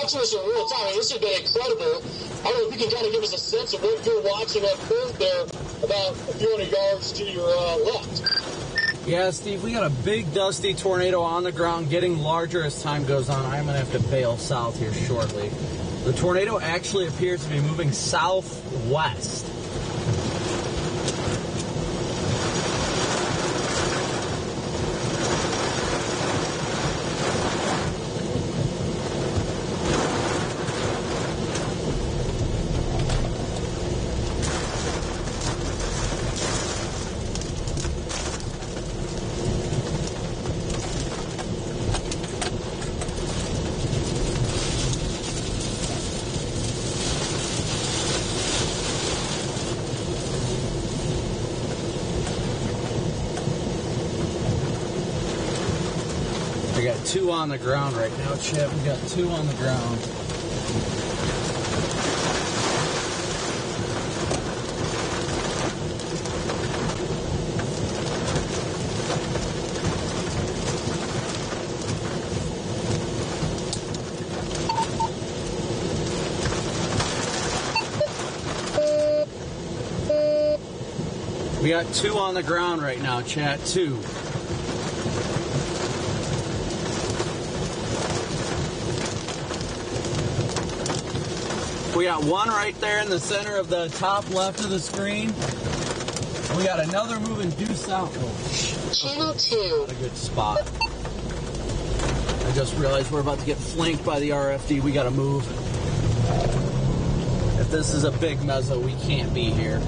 [SPEAKER 20] Watching this in real time, this has been incredible. I don't know if you can kind of give us a sense of what you're watching up there, about a few hundred yards to your left.
[SPEAKER 17] Yeah, Steve, we got a big dusty tornado on the ground, getting larger as time goes on. I'm going to have to bail south here shortly. The tornado actually appears to be moving southwest. We got 2 on the ground right now, Chip. We got 2 on the ground. We got 2 on the ground right now, chat. 2. We got 1 right there in the center of the top left of the screen. We got another moving due south. Oh,
[SPEAKER 10] Channel 2.
[SPEAKER 17] Not a good spot. I just realized we're about to get flanked by the RFD. We got to move. If this is a big mezzo, we can't be here.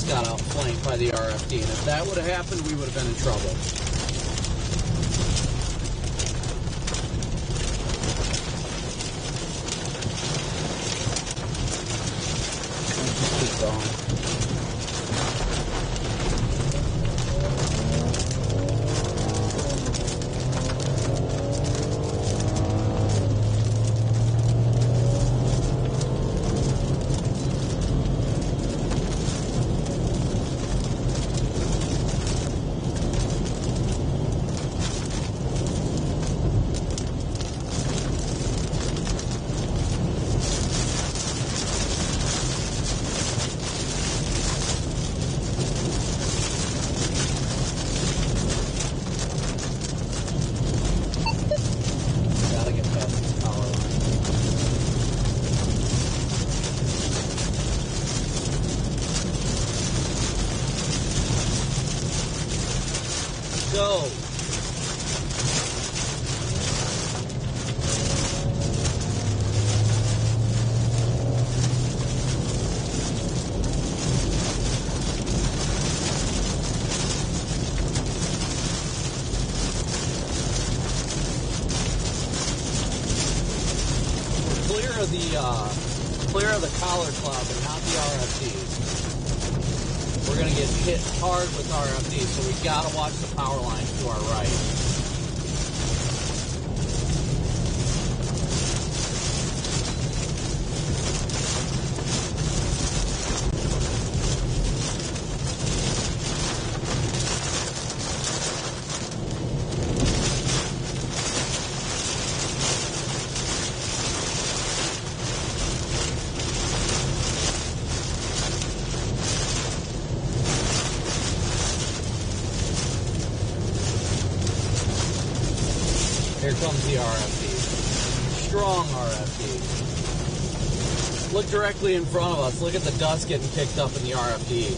[SPEAKER 17] Got outflanked by the RFD, and if that would have happened, we would have been in trouble. Let's keep going. Go. Clear of the collar club and not the RFDs. We're going to get hit hard with RFDs, so we got to watch the power lines to our right. Here comes the RFD. Strong RFD. Look directly in front of us. Look at the dust getting kicked up in the RFD.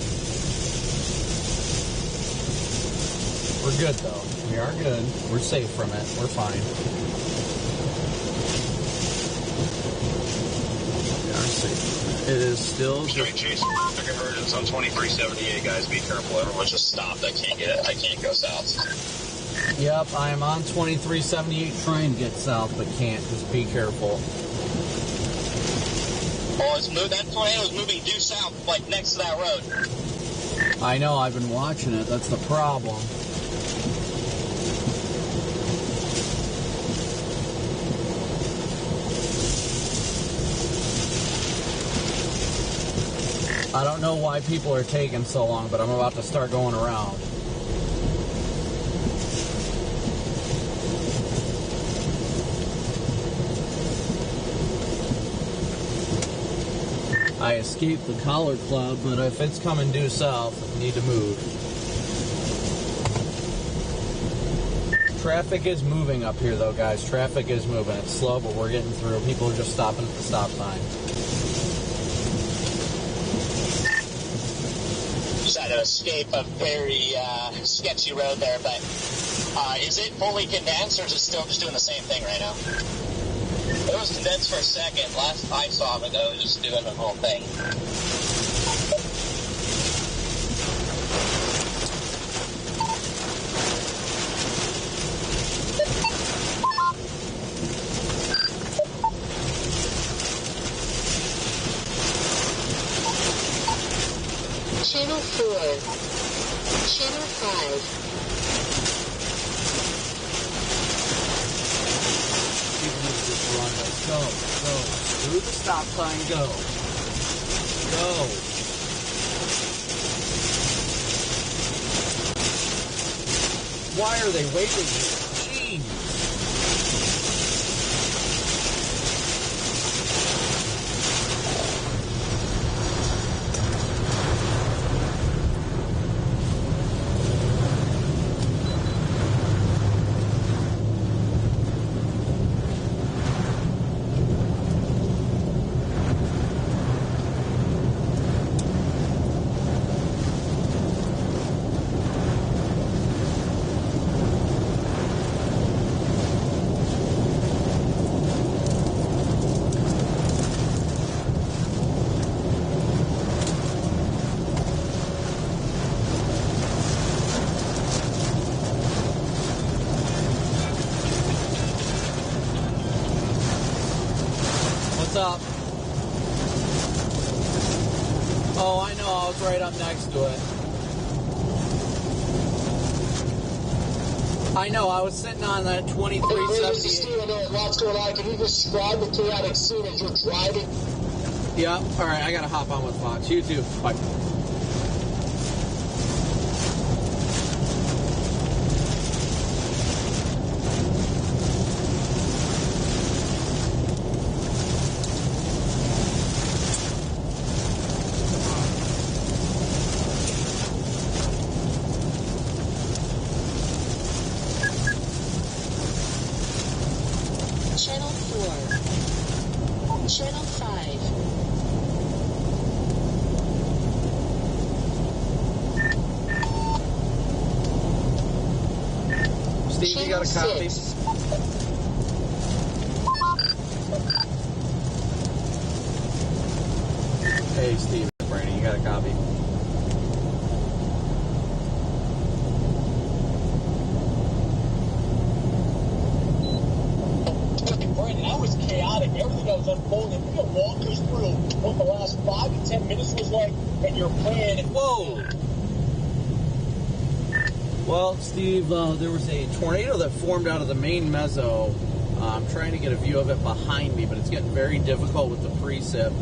[SPEAKER 17] We're good, though. We are good. We're safe from it. We're fine. We are safe. It is still...
[SPEAKER 19] Straight chase convergence on 2378, guys. Be careful. Everyone just stopped. I can't go south.
[SPEAKER 17] Yep, I am on 2378 trying to get south, but can't. Just be careful.
[SPEAKER 12] Oh, that tornado's moving due south, like next to that road.
[SPEAKER 17] I know, I've been watching it. That's the problem. I don't know why people are taking so long, but I'm about to start going around. I escaped the collar cloud, but if it's coming due south, I need to move. Traffic is moving up here, though, guys. Traffic is moving. It's slow, but we're getting through. People are just stopping at the stop sign.
[SPEAKER 12] Trying to escape a very sketchy road there, but is it fully condensed or is it still just doing the same thing right now? It was condensed for a second. Last I saw it, though, it was just doing the whole thing.
[SPEAKER 10] Channel 4. Channel 5.
[SPEAKER 17] Run. Let's go. Through the stop sign, go. Why are they waiting? Jeez. Up. Oh, I know. I was right up next to it. I know. I was sitting on that 2378.
[SPEAKER 20] Lots going on. Can you describe the chaotic scene as you're driving?
[SPEAKER 17] Yeah. All right. I got to hop on with Fox. You too. Bye.
[SPEAKER 10] Channel 4. Channel 5.
[SPEAKER 17] Steve, you got a copy? Hey, Steve, Brandon, you got a copy?
[SPEAKER 20] Brandon, that was chaotic. Everything that was unfolding. You can walk us through what the last 5 to 10 minutes was like and your plan.
[SPEAKER 17] Whoa! Well, Steve, there was a tornado that formed out of the main mezzo. I'm trying to get a view of it behind me, but it's getting very difficult with the precip.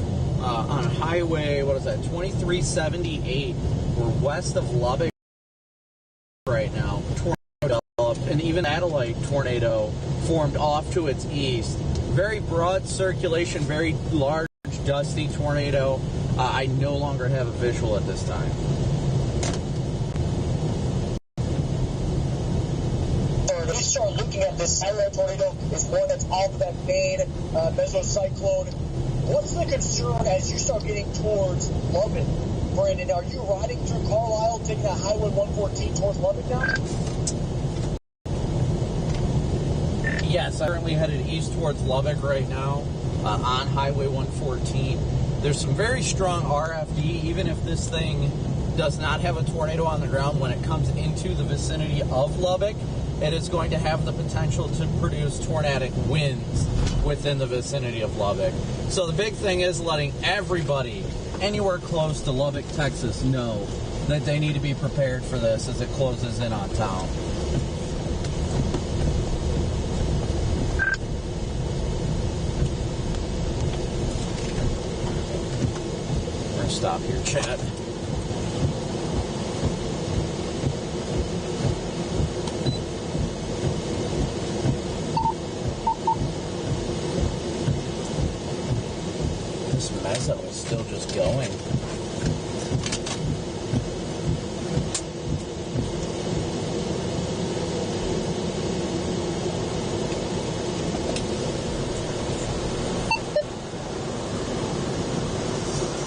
[SPEAKER 17] On highway, 2378, we're west of Lubbock right now. Tornado developed, and even satellite tornado formed off to its east. Very broad circulation, very large, dusty tornado. I no longer have a visual at this time.
[SPEAKER 20] When you start looking at this satellite tornado, is one that's off of that main mesocyclone. What's the concern as you start getting towards Lubbock? Brandon, are you riding through Carlisle, taking that Highway 114 towards Lubbock now?
[SPEAKER 17] Yes, I'm currently headed east towards Lubbock right now on Highway 114. There's some very strong RFD, even if this thing does not have a tornado on the ground. When it comes into the vicinity of Lubbock, it is going to have the potential to produce tornadic winds within the vicinity of Lubbock. So the big thing is letting everybody anywhere close to Lubbock, Texas know that they need to be prepared for this as it closes in on town. We're going to stop here, chat. Mezzo is still just going.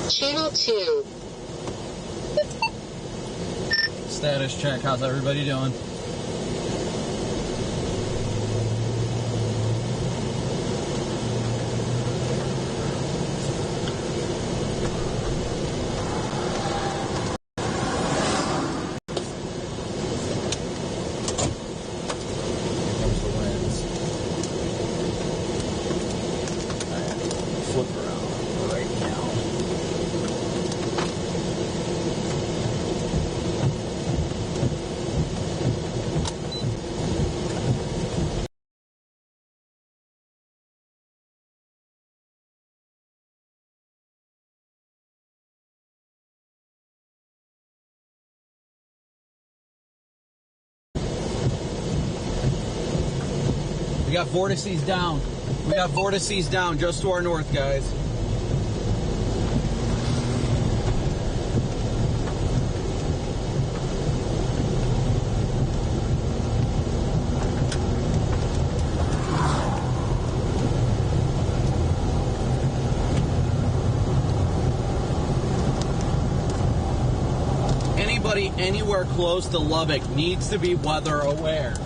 [SPEAKER 10] Channel 2.
[SPEAKER 17] status check. How's everybody doing? We got vortices down. We got vortices down just to our north, guys. Anybody anywhere close to Lubbock needs to be weather aware.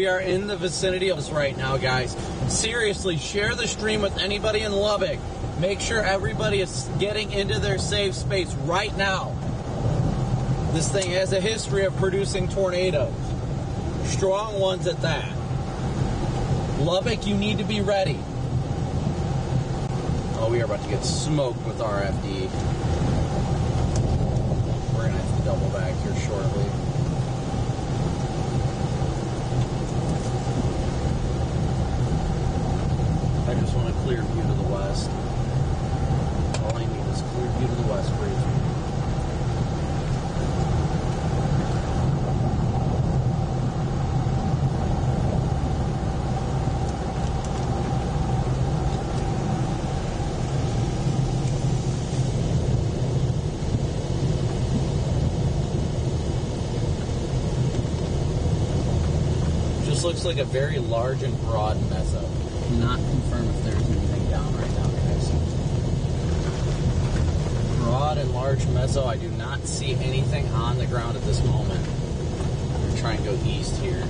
[SPEAKER 17] We are in the vicinity of us right now, guys. Seriously, share the stream with anybody in Lubbock. Make sure everybody is getting into their safe space right now. This thing has a history of producing tornadoes. Strong ones at that. Lubbock, you need to be ready. Oh, we are about to get smoked with RFD. We're going to have to double back here shortly. I just want a clear view to the west. All I need is a clear view to the west, please. Just looks like a very large and broad meso. Not confirm if there's anything down right now, guys. Broad and large meso, I do not see anything on the ground at this moment. I'm going to try and go east here.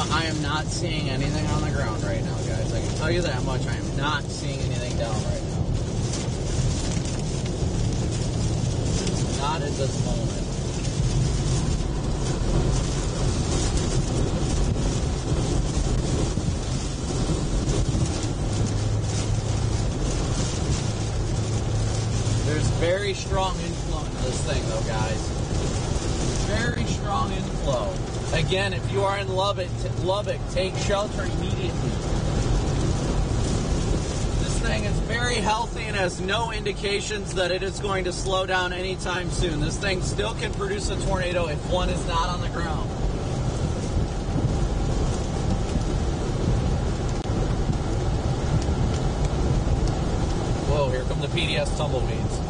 [SPEAKER 17] I am not seeing anything on the ground right now, guys. I can tell you that much. I am not seeing anything down right now. Not at this moment. There's very strong inflow into this thing, though, guys. Very strong inflow. Again, if you are in Lubbock, take shelter immediately. This thing is very healthy and has no indications that it is going to slow down anytime soon. This thing still can produce a tornado if one is not on the ground. Whoa, here come the PDS tumbleweeds.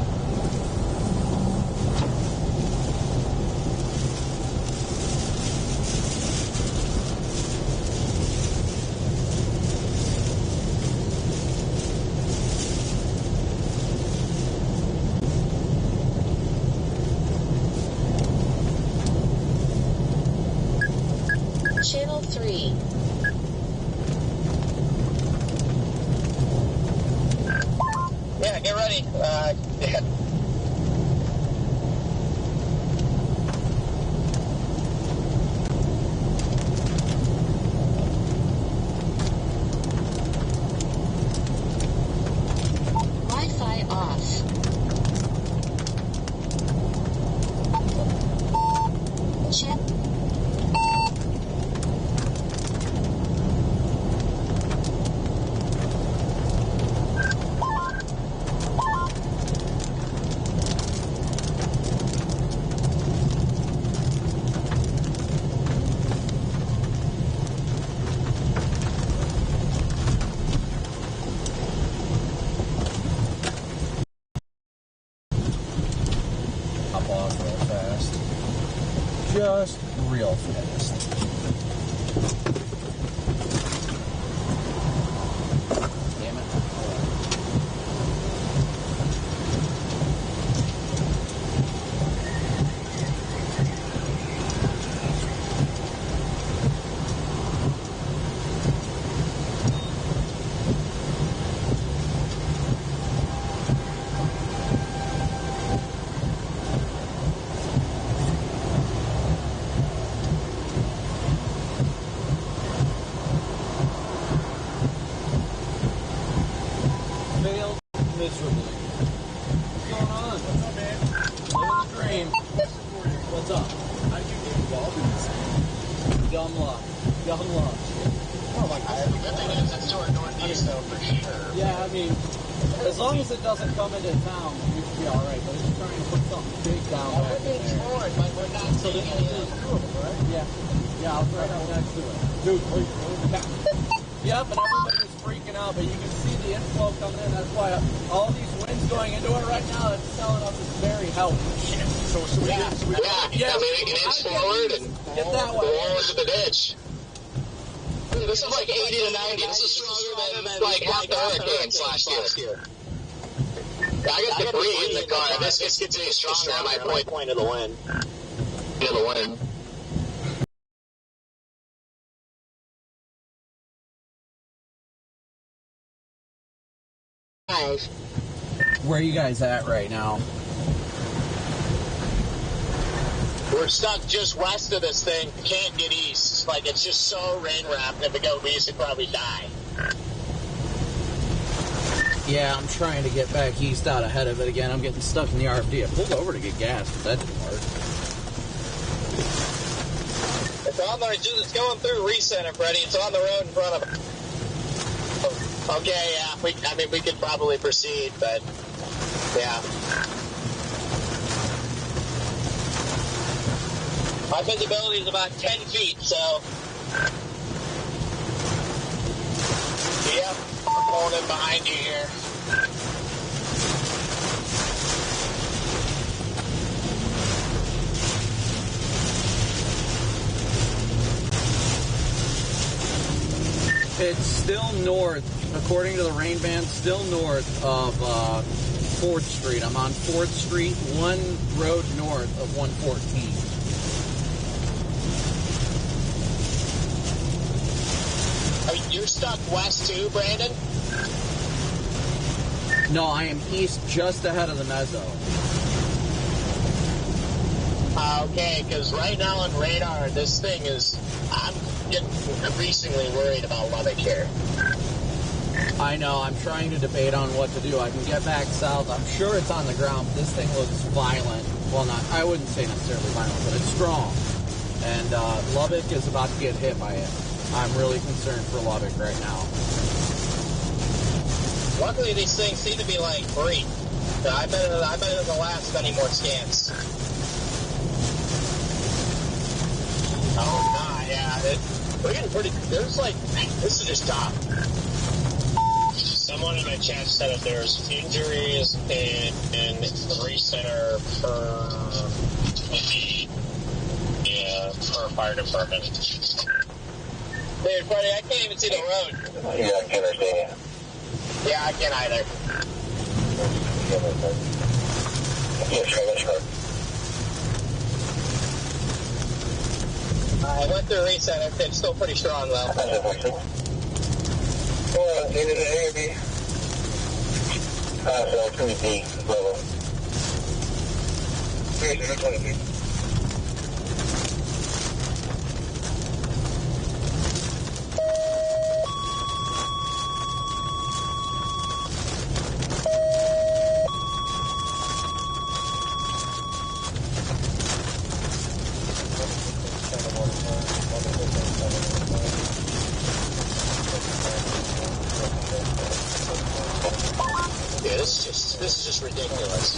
[SPEAKER 10] Channel 3.
[SPEAKER 12] Yeah, get ready. Yeah.
[SPEAKER 10] Wi-Fi off.
[SPEAKER 17] Hop off real fast. Just real fast. Damn it. Failed miserably. What's going on? What's up, man? Living the dream. What's up? How do you get involved in this? Dumb luck. Dumb luck. Oh my God. The good thing is it's toward northeast, though, for sure. Yeah, I mean, as long as it doesn't come into town, we should be all right. But it's trying to put something big down back in there.
[SPEAKER 12] But we're not
[SPEAKER 17] So this is two of them, right? Yeah. Yeah, I was right up next to it. Dude, please. Yep, and everybody's freaking out, but you can see the inflow coming in. That's why all these winds going into it right now, it's telling us it's very healthy. So we
[SPEAKER 12] Yeah, maybe an inch forward and
[SPEAKER 17] get that way.
[SPEAKER 12] go into the ditch. Dude, this is like 80 to 90. This is stronger than like half the hurricanes last year. Yeah, I got debris in the car. This gets any stronger at my point of the wind. To the wind.
[SPEAKER 17] Where are you guys at right now?
[SPEAKER 12] We're stuck just west of this thing. Can't get east. Like, it's just so rain-wrapped. If we go east, we'd probably die.
[SPEAKER 17] Yeah, I'm trying to get back east out ahead of it again. I'm getting stuck in the RFD. I pulled over to get gas, but that didn't work.
[SPEAKER 12] It's on the, it's going through Recenter, Freddie. It's on the road in front of us. Okay, yeah. I mean, we could probably proceed, but yeah. My visibility is about 10 feet, so yep, I'm pulling in behind you here.
[SPEAKER 17] It's still north, according to the rain band, still north of 4th Street. I'm on 4th Street, one road north of 114.
[SPEAKER 12] You're stuck west too, Brandon?
[SPEAKER 17] No, I am east just ahead of the mezzo.
[SPEAKER 12] Okay, because right now on radar, this thing is, I'm getting increasingly worried about Lubbock here.
[SPEAKER 17] I know, I'm trying to debate on what to do. I can get back south. I'm sure it's on the ground, but this thing looks violent. Well, not, I wouldn't say necessarily violent, but it's strong. And Lubbock is about to get hit by it. I'm really concerned for Lubbock right now.
[SPEAKER 12] Luckily, these things seem to be like free. So I bet it doesn't last any more scans. Oh, nah, yeah. We're getting pretty. There's like, this is just top.
[SPEAKER 19] Someone in my chat said that there's injuries in the recenter per fire department.
[SPEAKER 12] Dude, Freddie, I can't even see the road.
[SPEAKER 8] Yeah, I can't understand you.
[SPEAKER 12] Yeah, I can't either. I went through reset. It's still pretty strong, though.
[SPEAKER 8] Well, it is A or B. So it's going to be B level. Here's the 20 feet.
[SPEAKER 12] This is just ridiculous.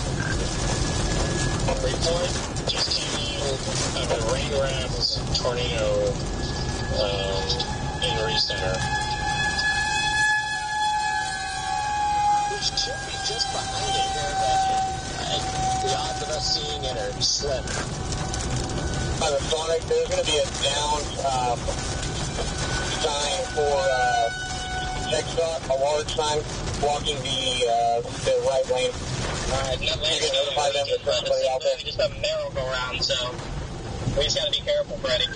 [SPEAKER 19] Report just came in of a rain wrapped tornado in recenter.
[SPEAKER 12] We should be just behind it here, but the odds of us seeing it are slim.
[SPEAKER 8] On the Sonic, there's going to be a down sign for TechStop, a large sign blocking the right lane.
[SPEAKER 12] Alright,
[SPEAKER 8] you can notify them that there's somebody out there.
[SPEAKER 12] Just a merry-go-round, so we just gotta be careful, Freddie.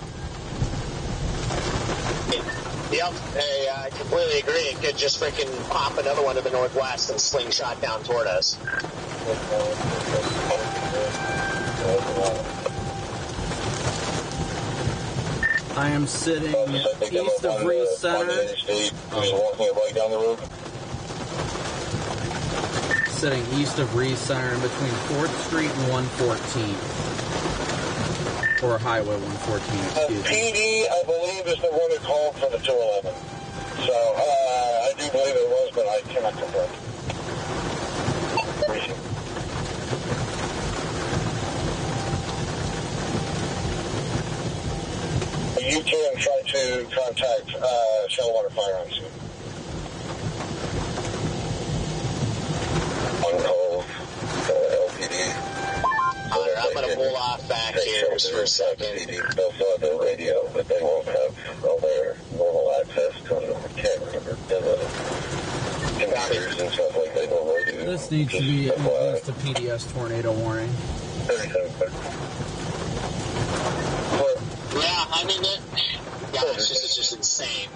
[SPEAKER 12] Yep, hey, I completely agree. It could just freaking pop another one to the northwest and slingshot down toward us.
[SPEAKER 17] I am sitting east of Recenter.
[SPEAKER 8] Down the road.
[SPEAKER 17] Sitting east of Recenter in between 4th Street and 114th. Or Highway 114, excuse me.
[SPEAKER 8] PD, I believe, is the one who called for the 211. So, I do believe it was, but I cannot confirm. You can try to contact Shellwater Firearms. On hold, LPD.
[SPEAKER 12] I'm going to pull off back here just for a second.
[SPEAKER 8] They'll still have their radio, but they won't have all their normal access to the camera computers and stuff like they normally do.
[SPEAKER 17] This needs to be at least a PDS tornado warning.
[SPEAKER 8] 37 quick.
[SPEAKER 12] Yeah, I mean, it's just insane.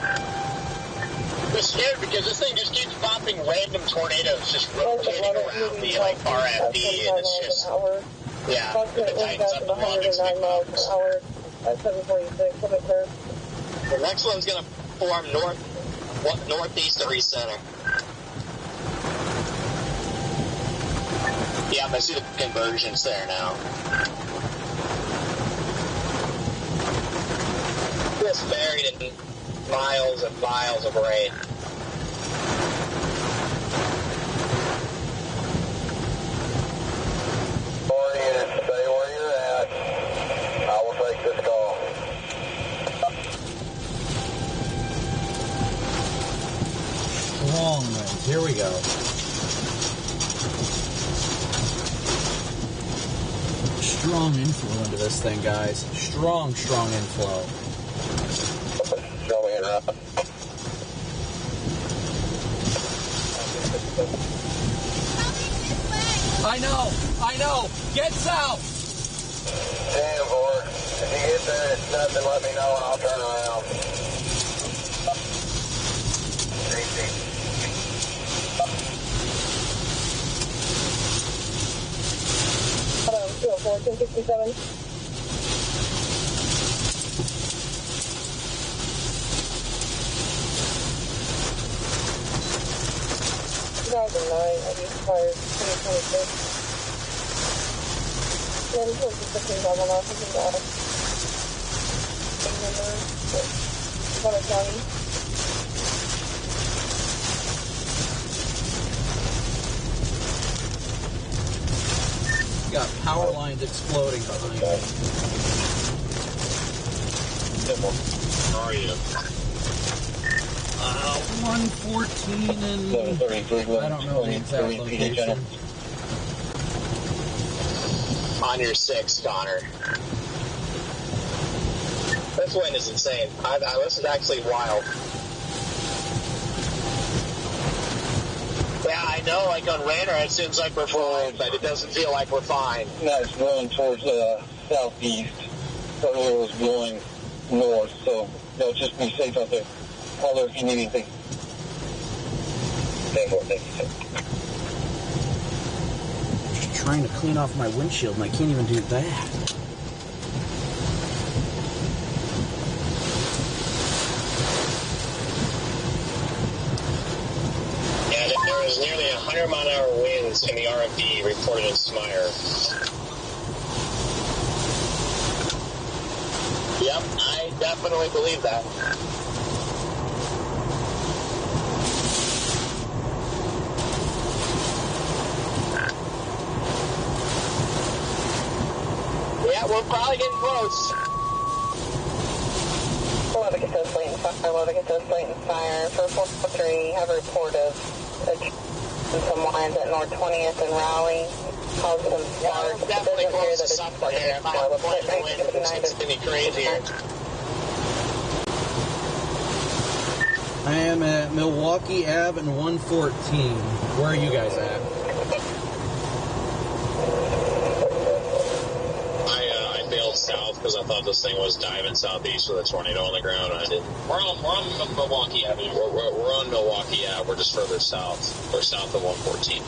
[SPEAKER 12] I'm scared because this thing just keeps popping random tornadoes, just rotating around the like RFD, and it's just, yeah, if it tightens up the lot, it's big problems. The next one's going to form northeast of Recenter. Yeah, I see the convergence there now. Just buried in miles and miles of rain.
[SPEAKER 8] Stay where you're at. I will take this call.
[SPEAKER 17] Long range. Here we go. Strong inflow into this thing, guys. Strong inflow.
[SPEAKER 8] Show me it up.
[SPEAKER 17] I know. Get south.
[SPEAKER 8] Damn, boy. If you get there, it's nothing, let me know and I'll turn around.
[SPEAKER 14] Hello. 1067. I just fired 2026. Then towards the 15 level now, thinking about it. Number, Bonner County.
[SPEAKER 17] Got power lines exploding behind me.
[SPEAKER 19] Where are you?
[SPEAKER 17] 114 and I don't know the exact location.
[SPEAKER 12] On your 6, Connor. This wind is insane. This is actually wild. Yeah, I know, like on radar it seems like we're fine, but it doesn't feel like we're fine.
[SPEAKER 20] No, it's blowing towards southeast. So it was blowing north, so just be safe out there. Call there if you need anything. Thank you.
[SPEAKER 17] I'm just trying to clean off my windshield and I can't even do that.
[SPEAKER 19] Yeah, there was nearly 100-mile-an-hour winds in the RFD reported in Smyre.
[SPEAKER 12] Yep, I definitely believe that. Yeah, we're probably getting close.
[SPEAKER 14] Love to get those blatant fire. For 443, have a report of some lines at North 20th and Raleigh. Cause some sparks.
[SPEAKER 12] Yeah, definitely close to something here. My point of the wind is going to be crazier.
[SPEAKER 17] I am at Milwaukee Ave and 114. Where are you guys at?
[SPEAKER 19] I bailed south because I thought this thing was diving southeast with a tornado on the ground, and I didn't. We're on Milwaukee Avenue. We're on Milwaukee Ave. We're just further south. We're south of 114.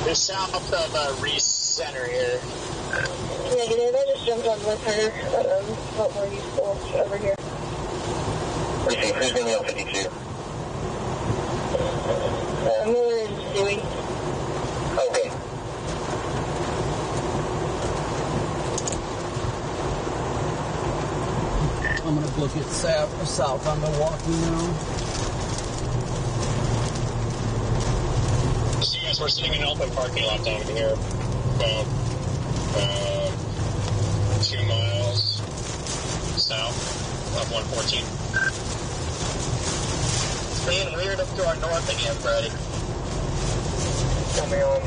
[SPEAKER 12] We're south of Reese Center here.
[SPEAKER 14] Negative. I just jumped on with her. What were you still over here?
[SPEAKER 20] Who's going to be on 52?
[SPEAKER 14] Miller and Stewie.
[SPEAKER 20] Okay.
[SPEAKER 17] I'm going to look at south on Milwaukee now.
[SPEAKER 19] So you guys were sitting in an open parking lot down here, about 2 miles south of 114.
[SPEAKER 12] It's being weird up to our north again, Freddie.
[SPEAKER 14] Tell me on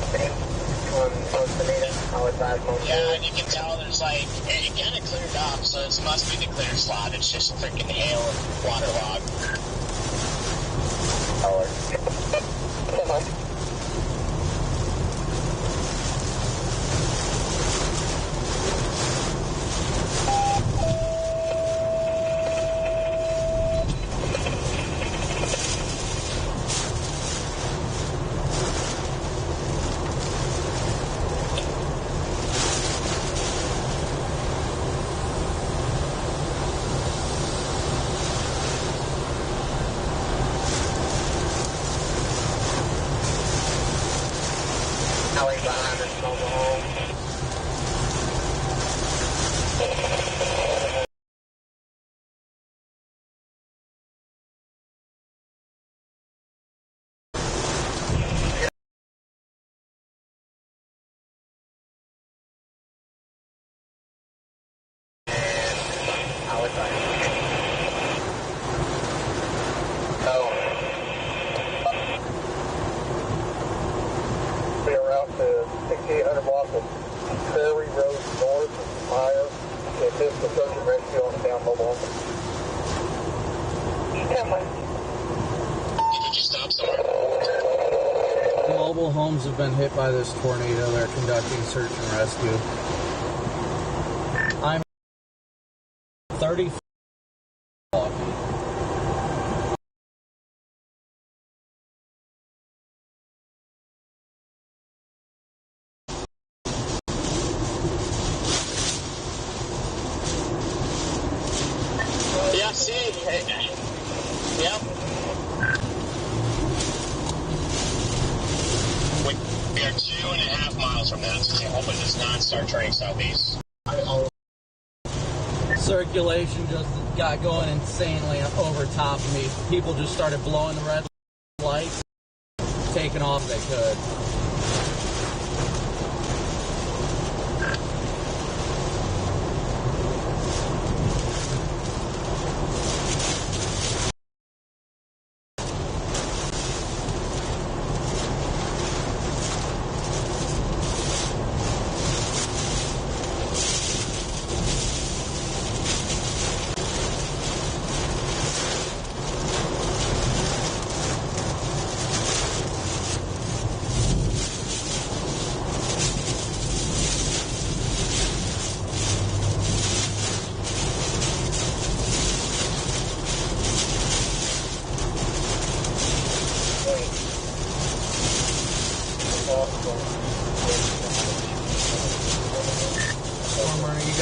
[SPEAKER 14] Bonita. I'll advise most.
[SPEAKER 12] Yeah, and you can tell there's like, it kind of cleared up, so it must be the clear slot. It's just freaking hail and waterlogged.
[SPEAKER 14] Similar.
[SPEAKER 17] Mobile homes have been hit by this tornado. They're conducting search and rescue. I'm 30.
[SPEAKER 19] Yep. We are 2.5 miles from that, so hopefully it does not start turning southeast.
[SPEAKER 17] Circulation just got going insanely over top of me. People just started blowing the red lights, taking off they could.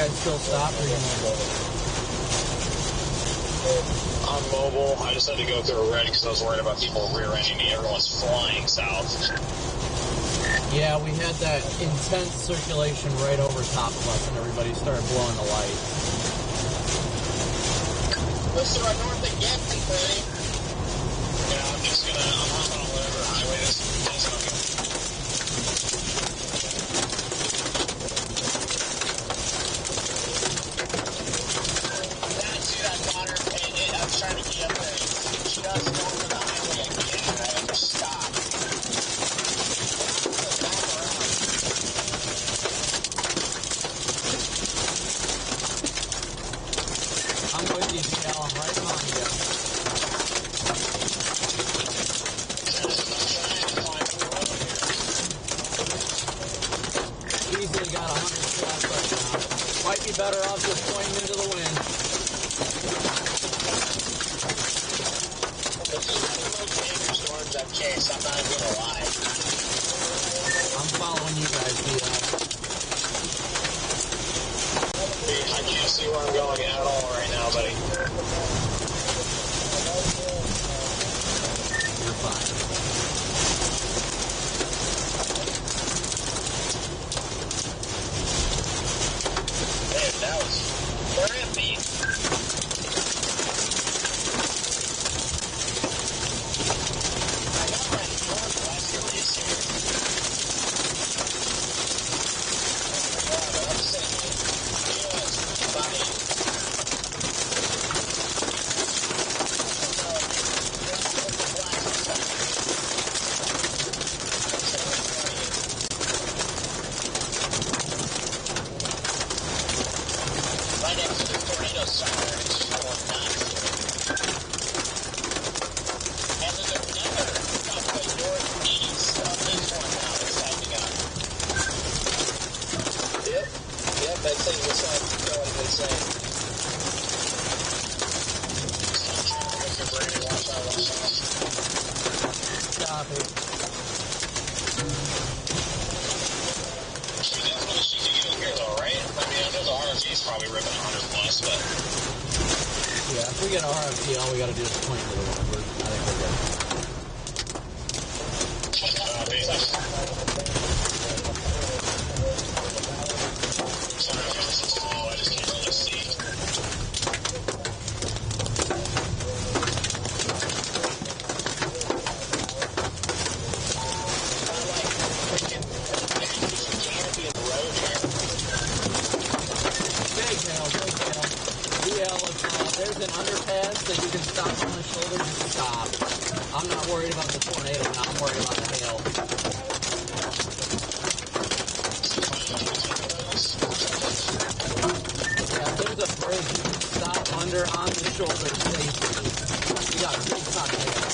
[SPEAKER 17] Still stopped or you
[SPEAKER 19] I'm mobile. I just had to go through a red because I was worried about people rear-ending me. Everyone's flying south.
[SPEAKER 17] Yeah, we had that intense circulation right over top of us and everybody started blowing the light.
[SPEAKER 12] Listen, right north again, Freddie.
[SPEAKER 19] Yeah, I'm hopping on whatever highway this is.
[SPEAKER 12] Trying to get up there, just over the highway again, and I had to stop.
[SPEAKER 17] I'm with you, GL. I'm right behind you. Easily got 100 slots right now. Might be better off just pointing into the wind.
[SPEAKER 12] I've chased, I'm not even gonna lie.
[SPEAKER 17] I'm following you guys,
[SPEAKER 19] I can't see where I'm going at all right now, buddy.
[SPEAKER 17] You're fine.
[SPEAKER 12] Man, that was crappy.
[SPEAKER 17] If we get an RFP, all we got to do is point to the one. I think we're good. There's an underpass that you can stop on the shoulder and stop. I'm not worried about the tornado now, I'm worried about the hail. Yeah, there's a bridge you can stop under on the shoulder safely. You got a big ton of hail.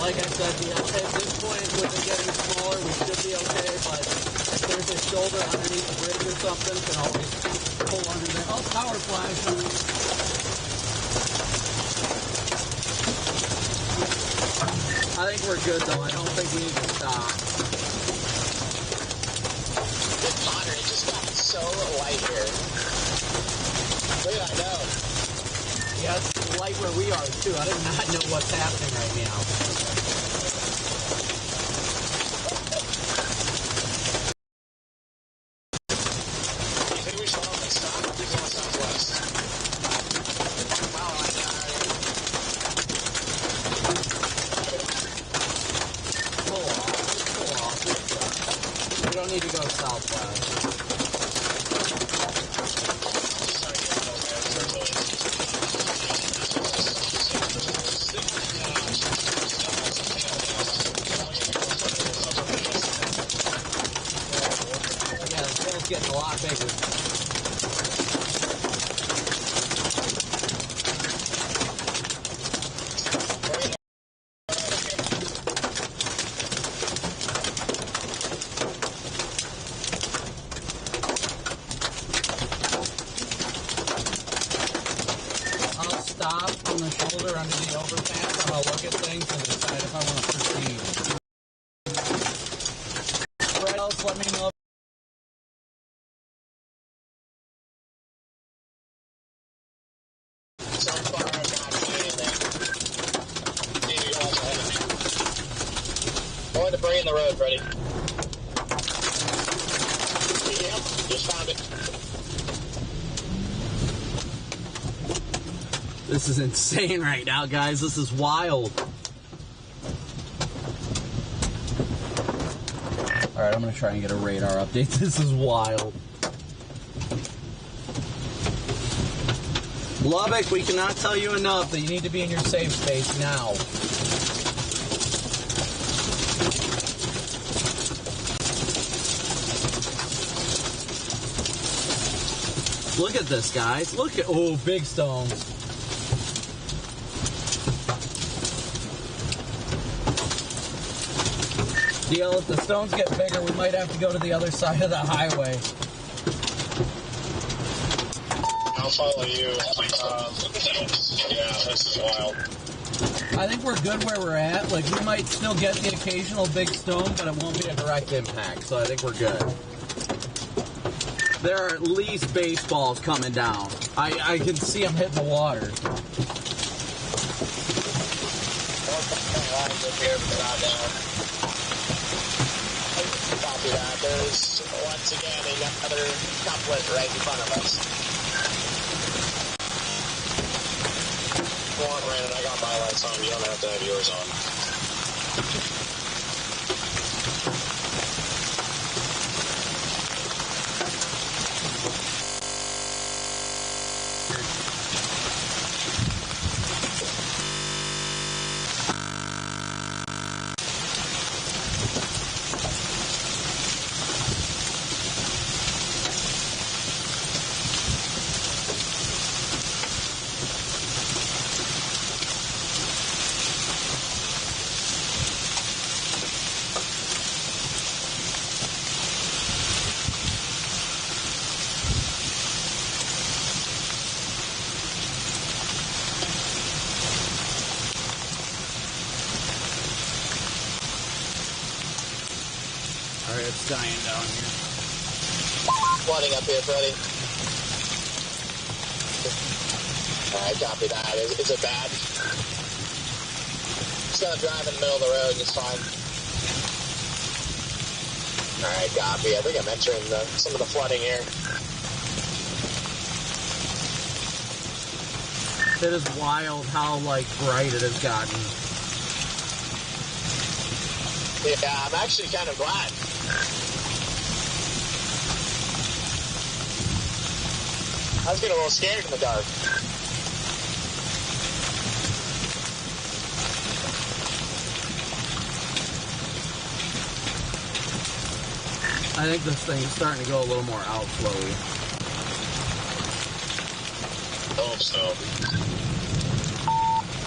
[SPEAKER 17] Like I said, at this point, with it getting smaller, we should be okay, but if there's a shoulder underneath the bridge or something, can always pull under there. Oh, power flash. I think we're good, though. I don't think we need to stop.
[SPEAKER 12] Good Connor, it just got so light here. Look at I know.
[SPEAKER 17] Yeah, it's light where we are, too. I do not know what's happening right now.
[SPEAKER 12] You think we should probably stop? We're going southwest. Wow, I got
[SPEAKER 17] Pull off. We don't need to go southwest. Getting a lot bigger. I'll stop on the shoulder under the overpass and I'll look at things and decide if I want to proceed. What else? Let me know.
[SPEAKER 12] Debris in the road, Freddie. Yeah, just found it.
[SPEAKER 17] This is insane right now, guys. This is wild. Alright, I'm going to try and get a radar update. This is wild. Lubbock, we cannot tell you enough that you need to be in your safe space now. Look at this, guys. Look at, oh, big stones. Deal, if the stones get bigger, we might have to go to the other side of the highway.
[SPEAKER 19] I'll follow you. Yeah, this is wild.
[SPEAKER 17] I think we're good where we're at. Like, we might still get the occasional big stone, but it won't be a direct impact, so I think we're good. There are at least baseballs coming down. I can see them hitting the water.
[SPEAKER 12] Copy that. There's, once again, another couplet right in front of us.
[SPEAKER 19] Go on, Brandon. I got my lights on. You don't have to have yours on.
[SPEAKER 17] Alright, it's dying down here.
[SPEAKER 12] Flooding up here, Freddie. Alright, copy that. Is it bad? Just gonna drive in the middle of the road and it's fine. Alright, copy. I think I'm entering some of the flooding here.
[SPEAKER 17] It is wild how, like, bright it has gotten.
[SPEAKER 12] Yeah, I'm actually kind of glad. I was getting a little scared in the dark.
[SPEAKER 17] I think this thing is starting to go a little more outflowy.
[SPEAKER 19] I hope so.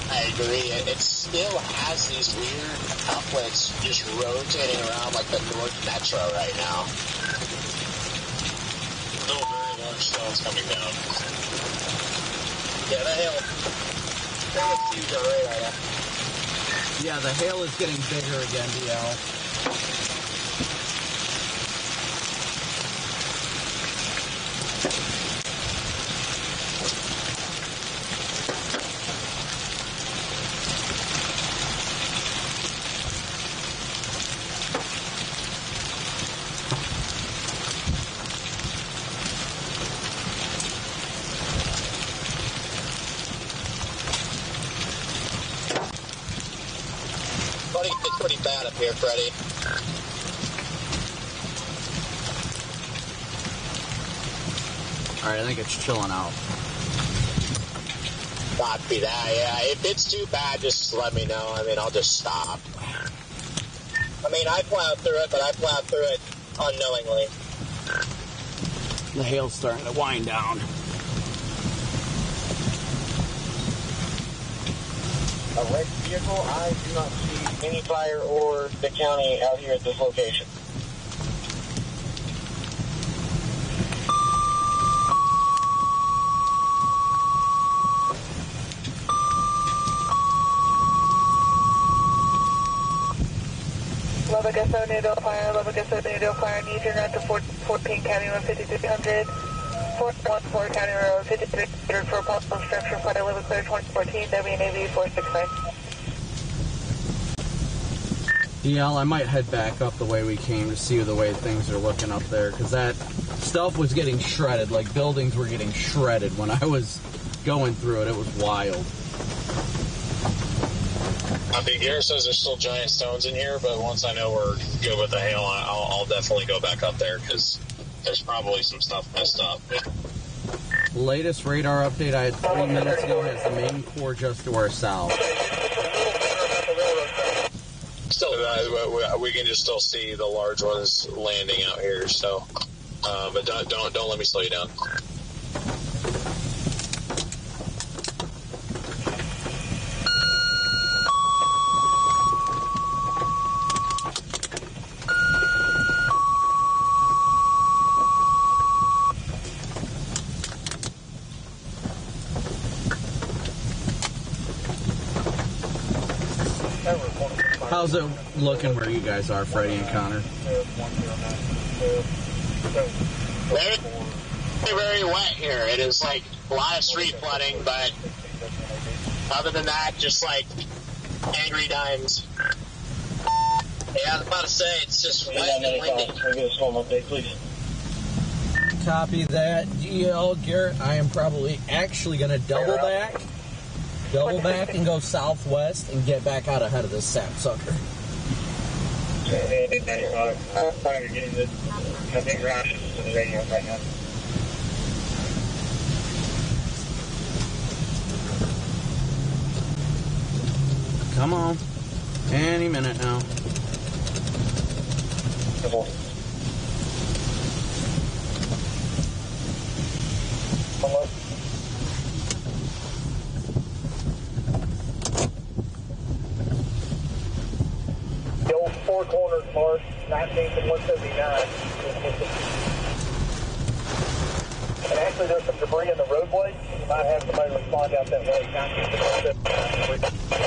[SPEAKER 12] Hey, agree. It still has these weird uplifts just rotating around like the North Metro right now.
[SPEAKER 19] No very large stones coming down.
[SPEAKER 12] Yeah, that hail. That was huge already right now.
[SPEAKER 17] Yeah, the hail is getting bigger again, DL.
[SPEAKER 12] It's pretty bad up here, Freddie.
[SPEAKER 17] Alright, I think it's chilling out.
[SPEAKER 12] Copy that, yeah. If it's too bad, just let me know. I mean, I'll just stop. I mean, I plowed through it, but I plowed through it unknowingly.
[SPEAKER 17] The hail's starting to wind down.
[SPEAKER 20] A red vehicle, I do not see any fire or the county out here at this location.
[SPEAKER 14] Lubbock SO Needle Fire, Lubbock SO Needle Fire, need to run to 14 County Road 5300, 414 County Road 5300 for possible structure fire, Lubbock Clear 2014, WNAV 469.
[SPEAKER 17] DL, I might head back up the way we came to see the way things are looking up there, because that stuff was getting shredded, like buildings were getting shredded when I was going through it. It was wild.
[SPEAKER 19] Big Air says there's still giant stones in here, but once I know we're good with the hail, I'll definitely go back up there, because there's probably some stuff messed up.
[SPEAKER 17] Latest radar update I had 3 minutes ago has the main core just to our south.
[SPEAKER 19] Still, we can just still see the large ones landing out here. So, but don't let me slow you down.
[SPEAKER 17] How's it looking where you guys are, Freddie and Connor?
[SPEAKER 12] Very, very wet here. It is like a lot of street flooding, but other than that, just like angry dimes. Yeah, I was about to say, it's just wet and windy.
[SPEAKER 20] Can we get a storm update, please?
[SPEAKER 17] Copy that. DL, Garrett, I am probably actually going to double back and go southwest and get back out ahead of this sapsucker.
[SPEAKER 20] You're getting the big rashes in the radio right now.
[SPEAKER 17] Come on. Any minute now.
[SPEAKER 20] The old four corners mark, 19th and 179. And actually there's some debris in the roadway. You might have somebody respond out that way. 19th and 179.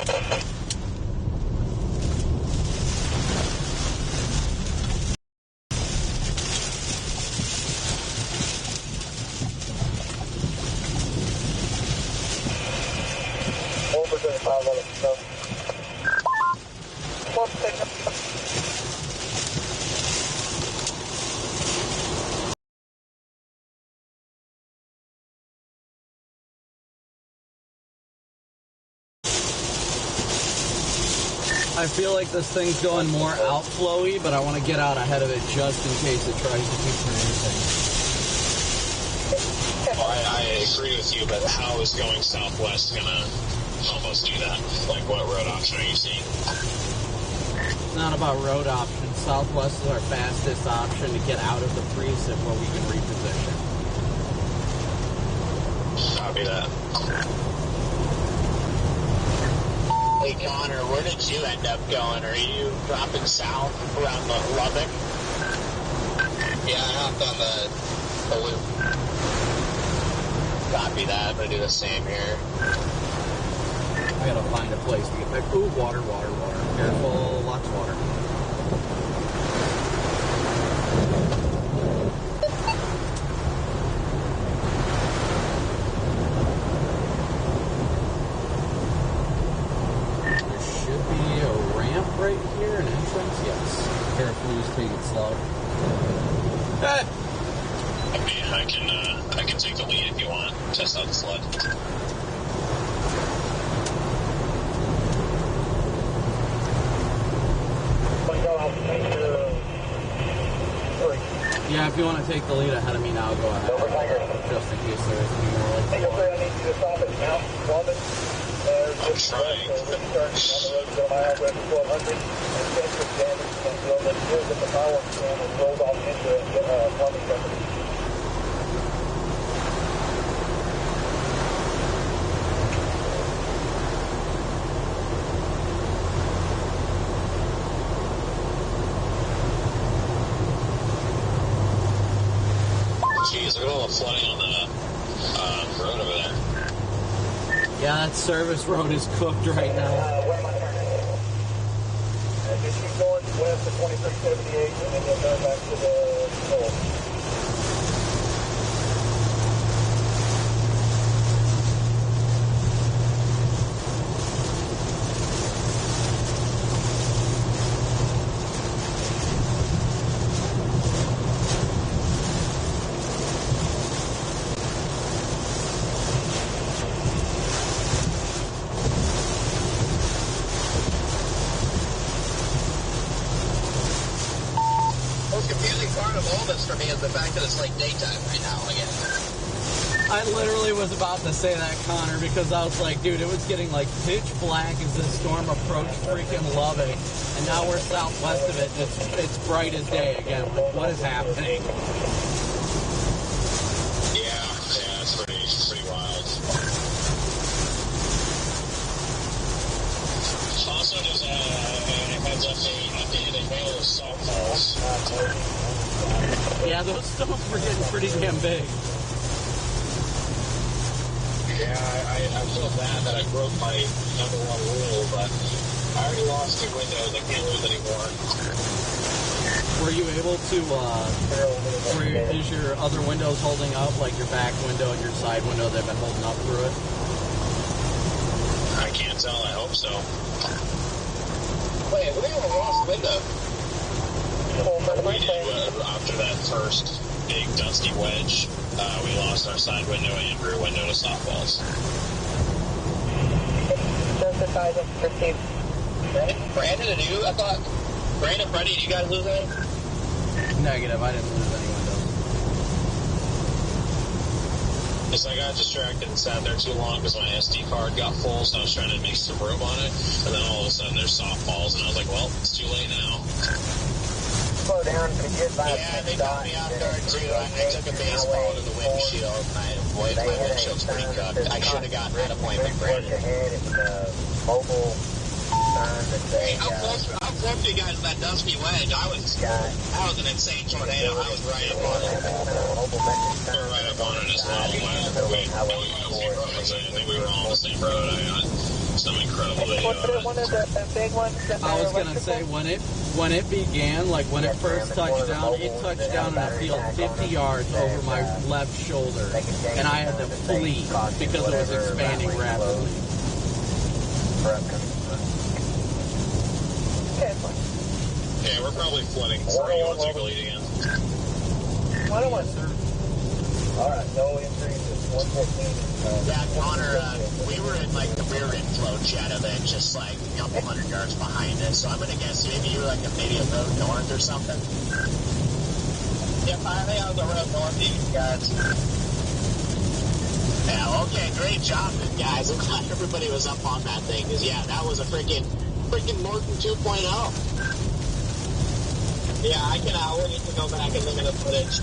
[SPEAKER 17] I feel like this thing's going more outflowy, but I want to get out ahead of it just in case it tries to keep producing.
[SPEAKER 19] I agree with you, but how is going southwest going to help us do that? Like, what road option are you seeing?
[SPEAKER 17] It's not about road options. Southwest is our fastest option to get out of the precip where we can reposition.
[SPEAKER 19] Copy that.
[SPEAKER 12] Connor, where did you end up going? Are you dropping south around the Lubbock? Yeah, I hopped on the loop. Copy that. I'm going to do the same here.
[SPEAKER 17] I gotta find a place to get back. Ooh, water. Careful, lots of water. There should be a ramp right here, an entrance. Yes. Careful, just take it slow.
[SPEAKER 19] I can take the lead if you want. Test out the sled.
[SPEAKER 17] Yeah, if you want to take the lead ahead of me now, go ahead. Just in case there is any more like water.
[SPEAKER 20] I need you to stop at Mount Lubbock.
[SPEAKER 19] I'm trying.
[SPEAKER 20] On the road to Ohio West 1200 and sensor damage and build it in the power stand and rolled off into plumbing company.
[SPEAKER 19] Jeez, look at all the flooding on the road over there.
[SPEAKER 17] Yeah, that service road is cooked right now.
[SPEAKER 20] Just keep going west to 2378 and then you'll turn back to the north.
[SPEAKER 12] For me is the fact that it's like daytime right now again.
[SPEAKER 17] I literally was about to say that, Connor, because I was like, dude, it was getting like pitch black as the storm approached freaking Lubbock, and now we're southwest of it, and it's bright as day again. Like, what is happening?
[SPEAKER 19] Yeah, it's pretty wild. Also, there's a heads up updated hail of salt falls.
[SPEAKER 17] Yeah, those stones were getting pretty damn big.
[SPEAKER 19] Yeah, I feel bad that I broke my number one rule, but I already lost 2 windows. I can't lose anymore.
[SPEAKER 17] Were you able to, is your other windows holding up, like your back window and your side window, they've been holding up through it?
[SPEAKER 19] I can't tell. I hope so.
[SPEAKER 12] Wait, we have a lost window.
[SPEAKER 19] We did, after that first big dusty wedge, we lost our side window and rear window to softballs.
[SPEAKER 14] Justified and proceed.
[SPEAKER 12] Brandon, did you? I thought Brandon, Freddie, did you guys lose any?
[SPEAKER 17] Negative, I didn't lose any windows.
[SPEAKER 19] Yes, I got distracted and sat there too long because my SD card got full, so I was trying to make some room on it, and then all of a sudden there's softballs, and I was like, well, it's too late now.
[SPEAKER 20] Slow down to get by.
[SPEAKER 12] Yeah, they got me out there too. I took a baseball to the windshield, and my windshield's pretty cooked. I should have gotten that appointment, Brandon.
[SPEAKER 20] Mobile.
[SPEAKER 12] Hey, how close to you guys to that dusty wedge? That was an insane tornado. I was right up on it.
[SPEAKER 19] We're right up on it as well. I think we were all on the same road. I got some incredible video.
[SPEAKER 14] One of the big ones.
[SPEAKER 17] I was gonna say when it began, like when it first touched down in a field 50 yards over my left shoulder, and I had to flee because it was expanding rapidly.
[SPEAKER 19] Yeah, we're probably flooding through. You want to take a lead again?
[SPEAKER 14] 101.
[SPEAKER 20] Alright, no increases. 114.
[SPEAKER 12] Yeah, Connor, we were in like the rear inflow jet of it, just like a couple hundred yards behind it. So I'm gonna guess maybe you were like maybe a road north or something. Yeah, I think I was a road north of you guys. Yeah, okay, great job, guys. I'm glad everybody was up on that thing, because yeah, that was a freaking Morton 2.0. Yeah, we need to go back and look at the footage.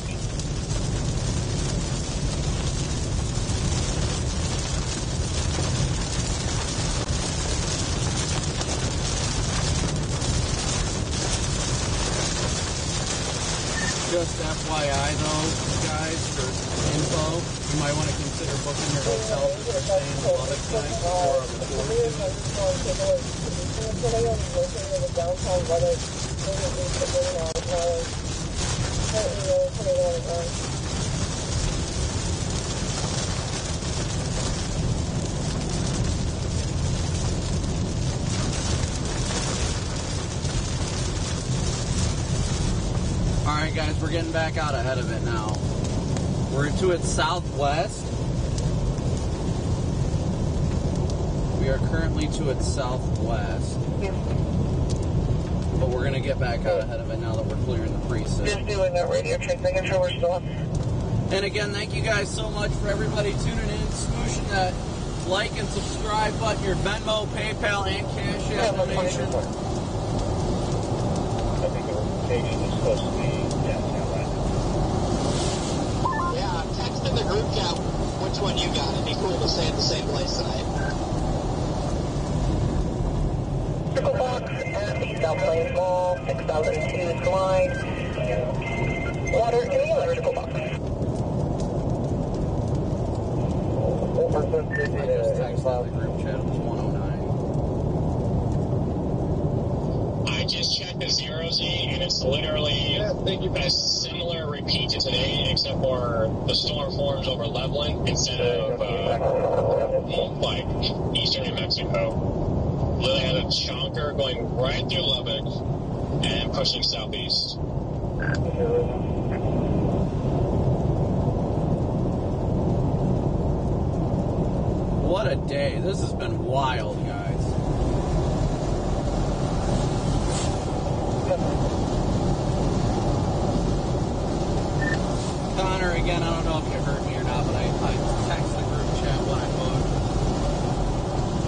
[SPEAKER 17] Just FYI though, guys, for info, you might want to consider booking your hotel if you're staying in Lubbock tonight before our Alright guys, we're getting back out ahead of it now. We're to its southwest. We are currently to its southwest. But we're going to get back out ahead of it now that we're clearing the precinct.
[SPEAKER 14] Just doing that radio check, making sure we're still up.
[SPEAKER 17] And again, thank you guys so much for everybody tuning in, smooshing that like and subscribe button, your Venmo, PayPal, and Cash App donation.
[SPEAKER 2] I think the rotation is supposed to be downtown left.
[SPEAKER 12] Yeah, text in the group chat which one you got. It'd be cool to stay at the same place tonight.
[SPEAKER 14] Circle box at the South Plains Mall, 6002 Slide. Water in the electrical box.
[SPEAKER 17] I just texted the group chat, it was 109.
[SPEAKER 19] I just checked the 0Z, and it's literally a similar repeat to today, except for the storm forms over Loveland instead of like eastern New Mexico. Literally had a chonker going right through Lubbock and pushing southeast.
[SPEAKER 17] What a day. This has been wild, guys. Connor, again, I don't know if you heard me or not, but I texted the group chat when I booked.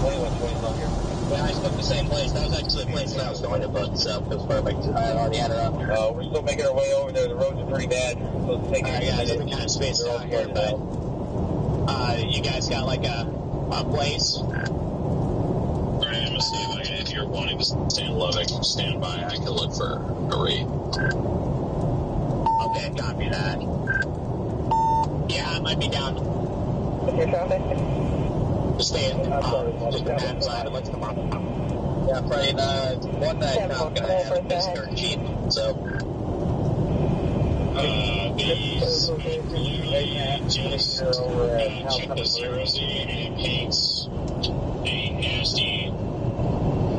[SPEAKER 12] 21 here. Yeah, I booked the same place. That was actually the place that I was going to book, so it was perfect. I already had it up.
[SPEAKER 2] We're still making our way over there. The roads are pretty bad. So it's taking
[SPEAKER 12] yeah, it's kind of spaced out here, but you guys got like a place?
[SPEAKER 19] Alright, I'm gonna see if you're wanting to stay in Lubbock, stand by. I can look for a rate.
[SPEAKER 12] Okay, copy that. Yeah, I might be down. To stay in just the bad side of what's come up. Yeah, probably the one that I'm gonna have is dirt cheap, so.
[SPEAKER 19] These clearly just check the 0Z and it paints a nasty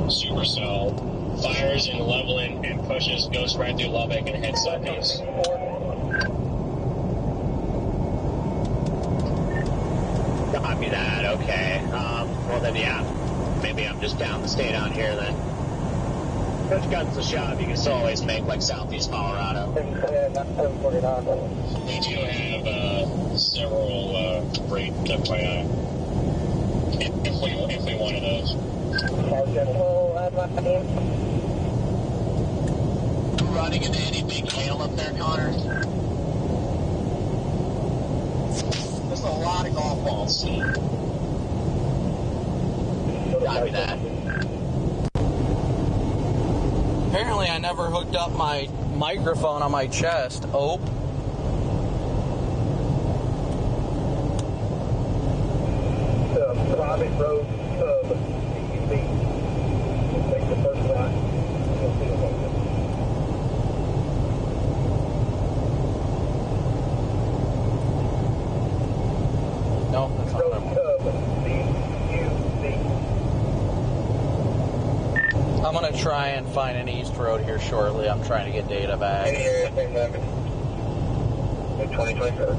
[SPEAKER 19] supercell, fires in Loveland and pushes, goes right through Lubbock and heads southeast.
[SPEAKER 6] Copy that, okay. Well then, yeah, maybe I'm just down to stay down here then. Push guns to shove, you can still always make like southeast Colorado.
[SPEAKER 19] They do have several rate FYI if we wanted those.
[SPEAKER 12] Running into any big hail up there, Connor? There's a lot of golf balls. Copy that.
[SPEAKER 17] Apparently I never hooked up my microphone on my chest. Oh.
[SPEAKER 2] Private road take the first right.
[SPEAKER 17] No, that's not what I want. I'm going to try and find an east road here shortly. I'm trying to get data back.
[SPEAKER 2] 2027.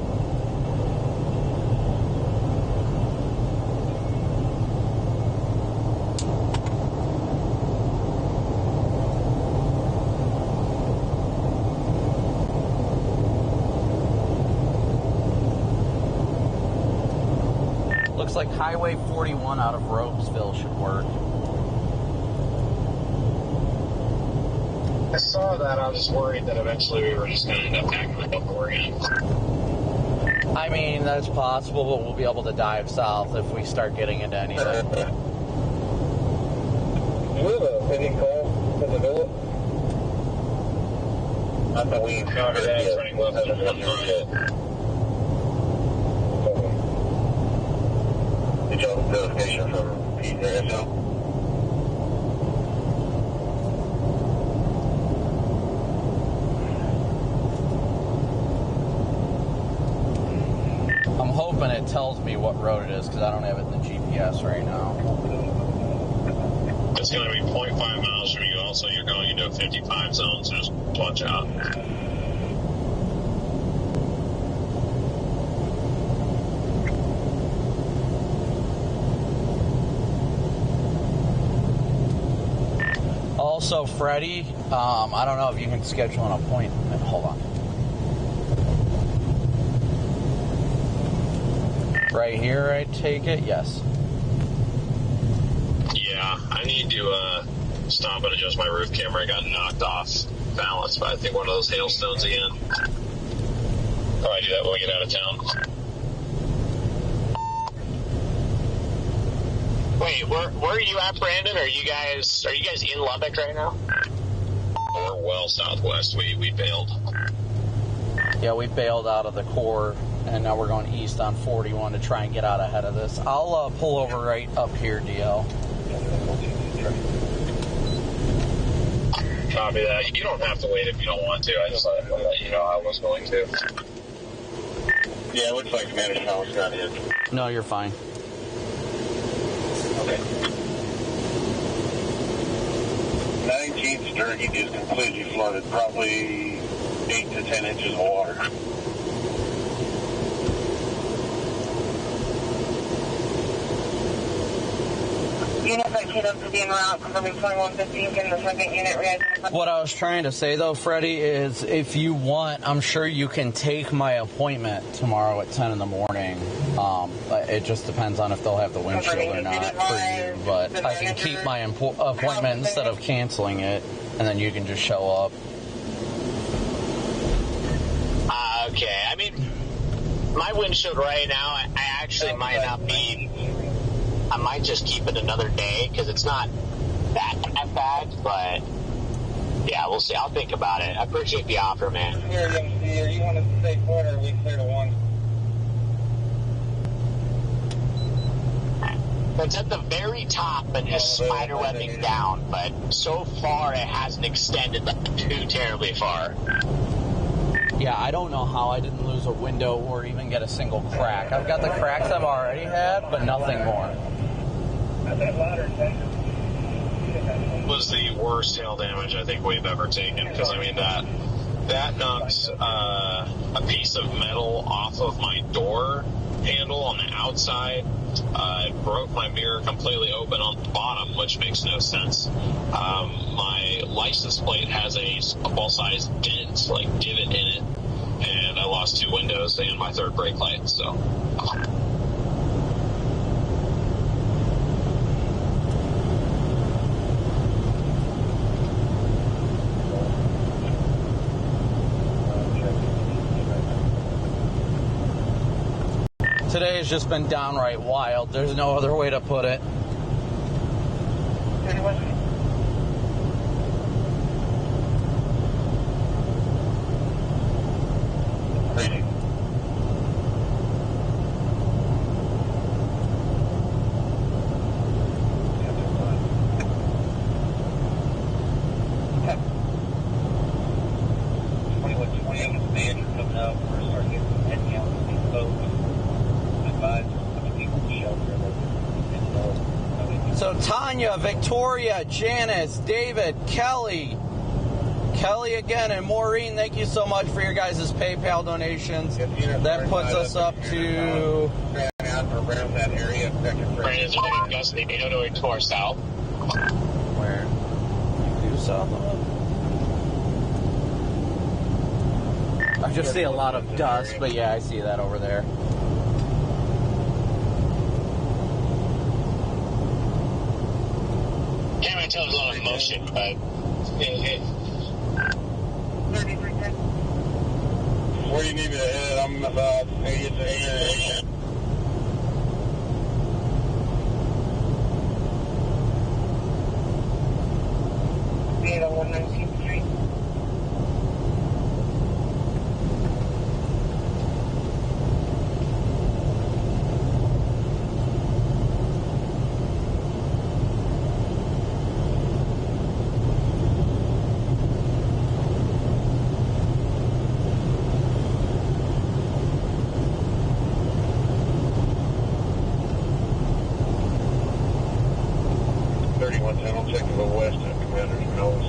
[SPEAKER 17] Looks like Highway 41 out of Ropesville should work.
[SPEAKER 19] I saw that. I was worried that eventually we were just going to end up back in Oregon.
[SPEAKER 17] I mean, that's possible, but we'll be able to dive south if we start getting into anything.
[SPEAKER 2] Do we have a pending call from the villa?
[SPEAKER 8] I thought we encountered that turning left at 100. Did y'all have notification from Peter SL?
[SPEAKER 17] I'm hoping it tells me what road it is because I don't have it in the GPS right now.
[SPEAKER 19] It's going to be 0.5 miles from you. Also, you're going into a 55 zone, so just watch out.
[SPEAKER 17] Also, Freddie, I don't know if you can schedule an appointment. Hold on. Right here, I take it? Yes.
[SPEAKER 19] Yeah, I need to stop and adjust my roof camera. I got knocked off balance by, I think, one of those hailstones again. Probably do that when we get out of town.
[SPEAKER 12] Wait, where are you at, Brandon? Are you guys in Lubbock right now?
[SPEAKER 19] We're well southwest. We bailed.
[SPEAKER 17] Yeah, we bailed out of the core, and now we're going east on 41 to try and get out ahead of this. I'll pull over right up here, DL.
[SPEAKER 19] Copy that. You don't have to wait if you don't want to. I just let you know I was going to.
[SPEAKER 8] Yeah, it looks like Commander Thomas got hit.
[SPEAKER 17] No, you're fine.
[SPEAKER 8] Okay. 19th Sturkey is completely flooded, probably 8 to 10 inches of water.
[SPEAKER 14] Unit 13 up to be en route, confirming 2115, getting the second unit ready.
[SPEAKER 17] What I was trying to say, though, Freddie, is if you want, I'm sure you can take my appointment tomorrow at 10 in the morning. It just depends on if they'll have the windshield or not for you. But I can keep my appointment instead of canceling it, and then you can just show up.
[SPEAKER 12] Okay. I mean, my windshield right now, I actually might not be... I might just keep it another day because it's not that bad, but yeah, we'll see. I'll think about it. I appreciate the offer, man.
[SPEAKER 8] Here, you want us to stay put or we clear to one?
[SPEAKER 12] It's at the very top and just spider webbing down, but so far it hasn't extended too terribly far.
[SPEAKER 17] Yeah, I don't know how I didn't lose a window or even get a single crack. I've got the cracks I've already had, but nothing more.
[SPEAKER 19] Was the worst hail damage I think we've ever taken, because I mean that knocks a piece of metal off of my door handle on the outside. It broke my mirror completely open on the bottom, which makes no sense. My license plate has a football-sized dent, like divot in it, and I lost 2 windows and my third brake light. So.
[SPEAKER 17] Today has just been downright wild. There's no other way to put it.
[SPEAKER 8] Crazy.
[SPEAKER 17] So Tanya, Victoria, Janice, David, Kelly again, and Maureen, thank you so much for your guys' PayPal donations. That puts us up to...
[SPEAKER 12] Brandon's running Gus, they know to our south.
[SPEAKER 17] Where? Due south of it? I just see a lot of dust, but yeah, I see that over there.
[SPEAKER 12] Can't really tell there's a lot of motion, but...
[SPEAKER 8] Where do you need me to head? I'm about 80 to 80.
[SPEAKER 14] On 119th Street.
[SPEAKER 21] check to the west at Commander's Nose.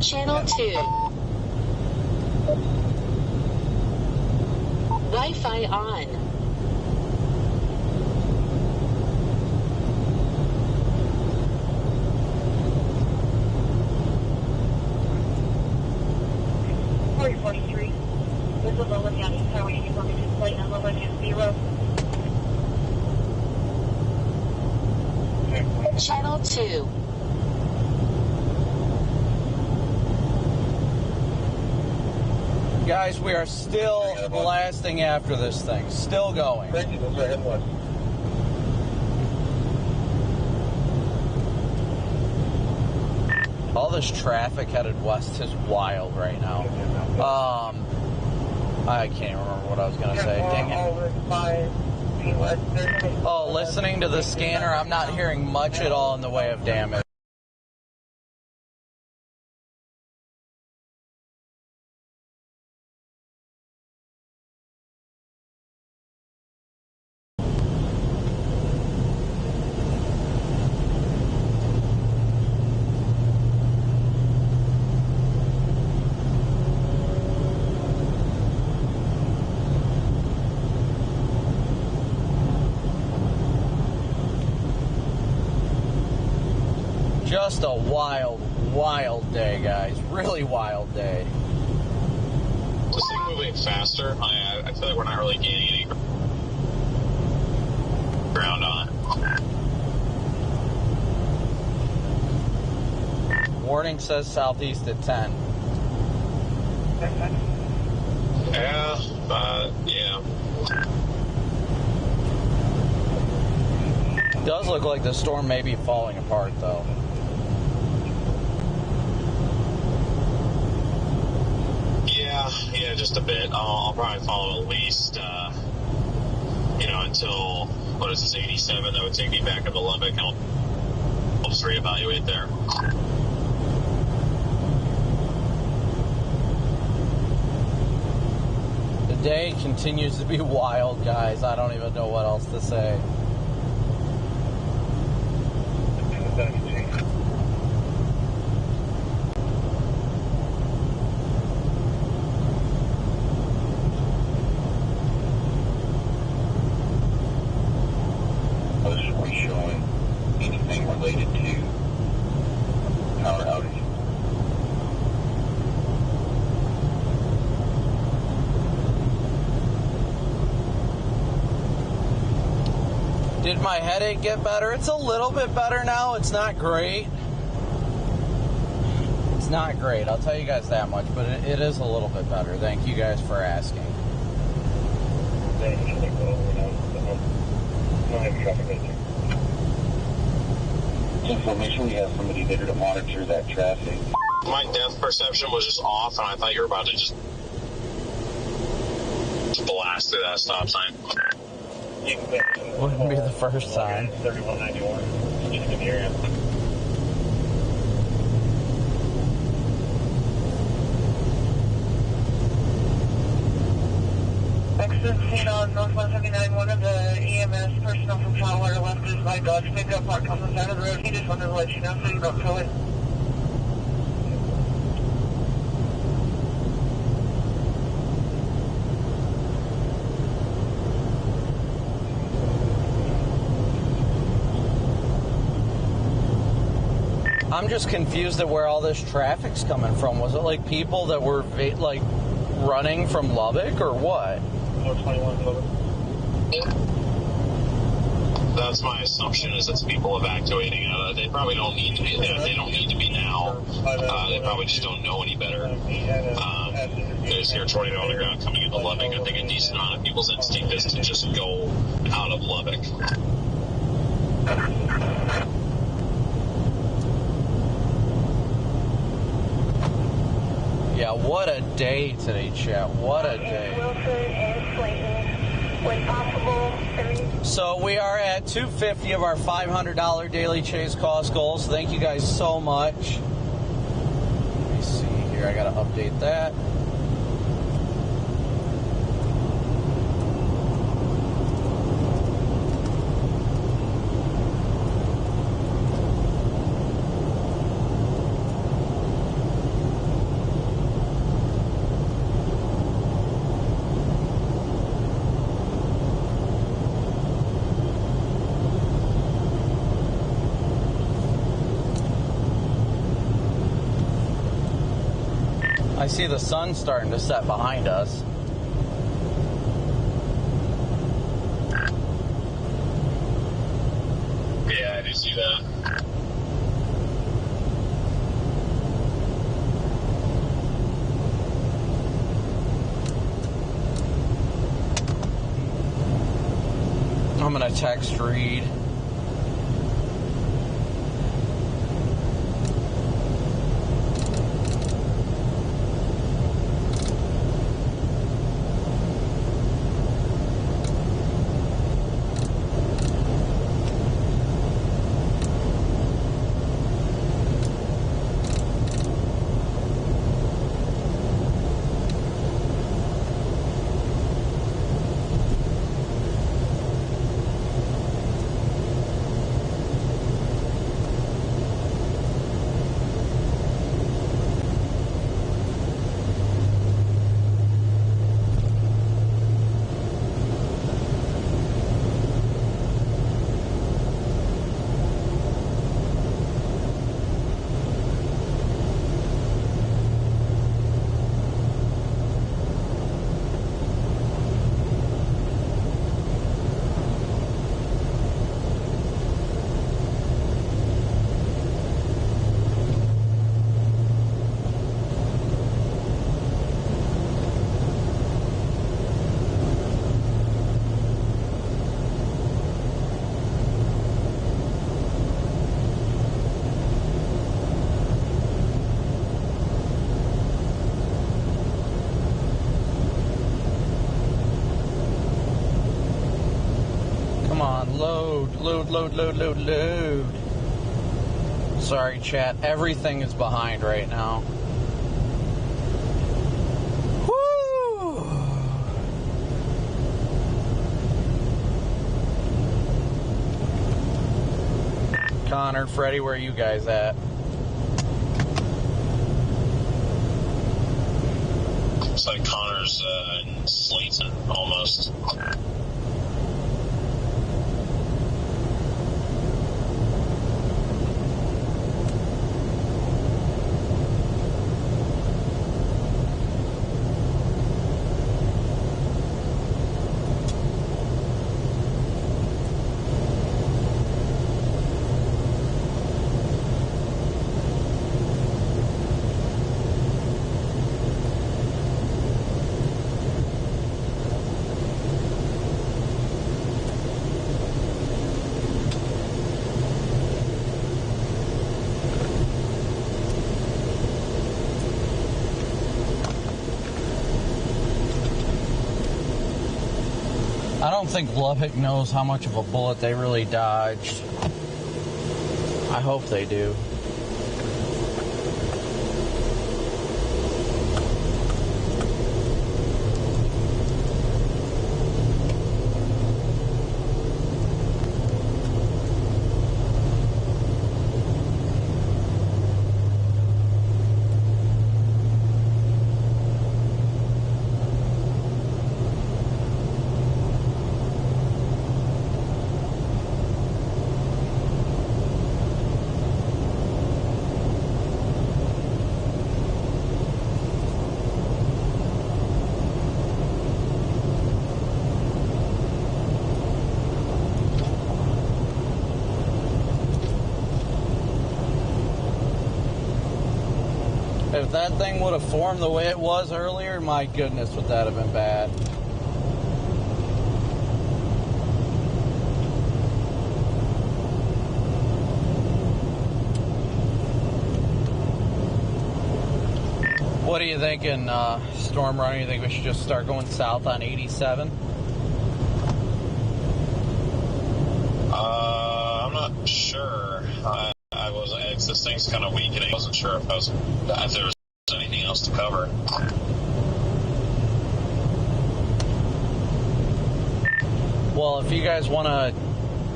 [SPEAKER 10] Channel 2. Wi-Fi on.
[SPEAKER 14] This is Lola County. How are you? You want me to play on Lola is 0?
[SPEAKER 10] Channel 2.
[SPEAKER 17] Guys, we are still blasting after this thing. Still going. All this traffic headed west is wild right now. I can't remember what I was going to say. Dang it. Oh, listening to the scanner, I'm not hearing much at all in the way of damage. Just a wild, wild day, guys. Really wild day.
[SPEAKER 19] This thing moving faster, I feel like we're not really gaining any ground on it.
[SPEAKER 17] Warning says southeast at 10.
[SPEAKER 19] Yeah.
[SPEAKER 17] It does look like the storm may be falling apart, though.
[SPEAKER 19] Yeah, just a bit. I'll probably follow at least, until, what is this, 87? That would take me back up to Lubbock, and I'll just reevaluate there.
[SPEAKER 17] The day continues to be wild, guys. I don't even know what else to say. Did my headache get better? It's a little bit better now. It's not great. It's not great. I'll tell you guys that much, but it is a little bit better. Thank you guys for asking.
[SPEAKER 21] So make sure we have somebody there to monitor that traffic.
[SPEAKER 19] My depth perception was just off, and I thought you were about to just blast through that stop sign.
[SPEAKER 17] Wouldn't be the first time.
[SPEAKER 21] 3191. Just in the area.
[SPEAKER 14] Exit seen on North 179. One of the EMS personnel from Saltwater left his light dodge pickup parked on the side of the road. He just wanted to let you know so you don't fill it.
[SPEAKER 17] I'm just confused at where all this traffic's coming from. Was it like people that were like running from Lubbock or what?
[SPEAKER 21] 421 Lubbock.
[SPEAKER 19] That's my assumption, is it's people evacuating out of it. They probably don't need to be there. They don't need to be now. They probably just don't know any better. There's here a tornado on the ground coming into Lubbock. I think a decent amount of people's instinct is to just go out of Lubbock.
[SPEAKER 17] Yeah, what a day today, chat. What a day.
[SPEAKER 14] Wilson and Slayton. When possible, 3.
[SPEAKER 17] So we are at 250 of our $500 daily chase cost goals. Thank you guys so much. Let me see here. I got to update that. I see the sun starting to set behind us.
[SPEAKER 19] Yeah, I do see that.
[SPEAKER 17] I'm going to text Reed. Load. Sorry, chat. Everything is behind right now. Woo! Connor, Freddie, where are you guys at?
[SPEAKER 19] Looks like Connor's in Slayton almost.
[SPEAKER 17] I don't think Lubbock knows how much of a bullet they really dodged. I hope they do. If that thing would have formed the way it was earlier, my goodness, would that have been bad. What are you thinking, Storm Runner? You think we should just start going south on 87?
[SPEAKER 19] I'm not sure. This thing's kind of weakening. I wasn't sure if there was anything else to cover.
[SPEAKER 17] Well, if you guys want to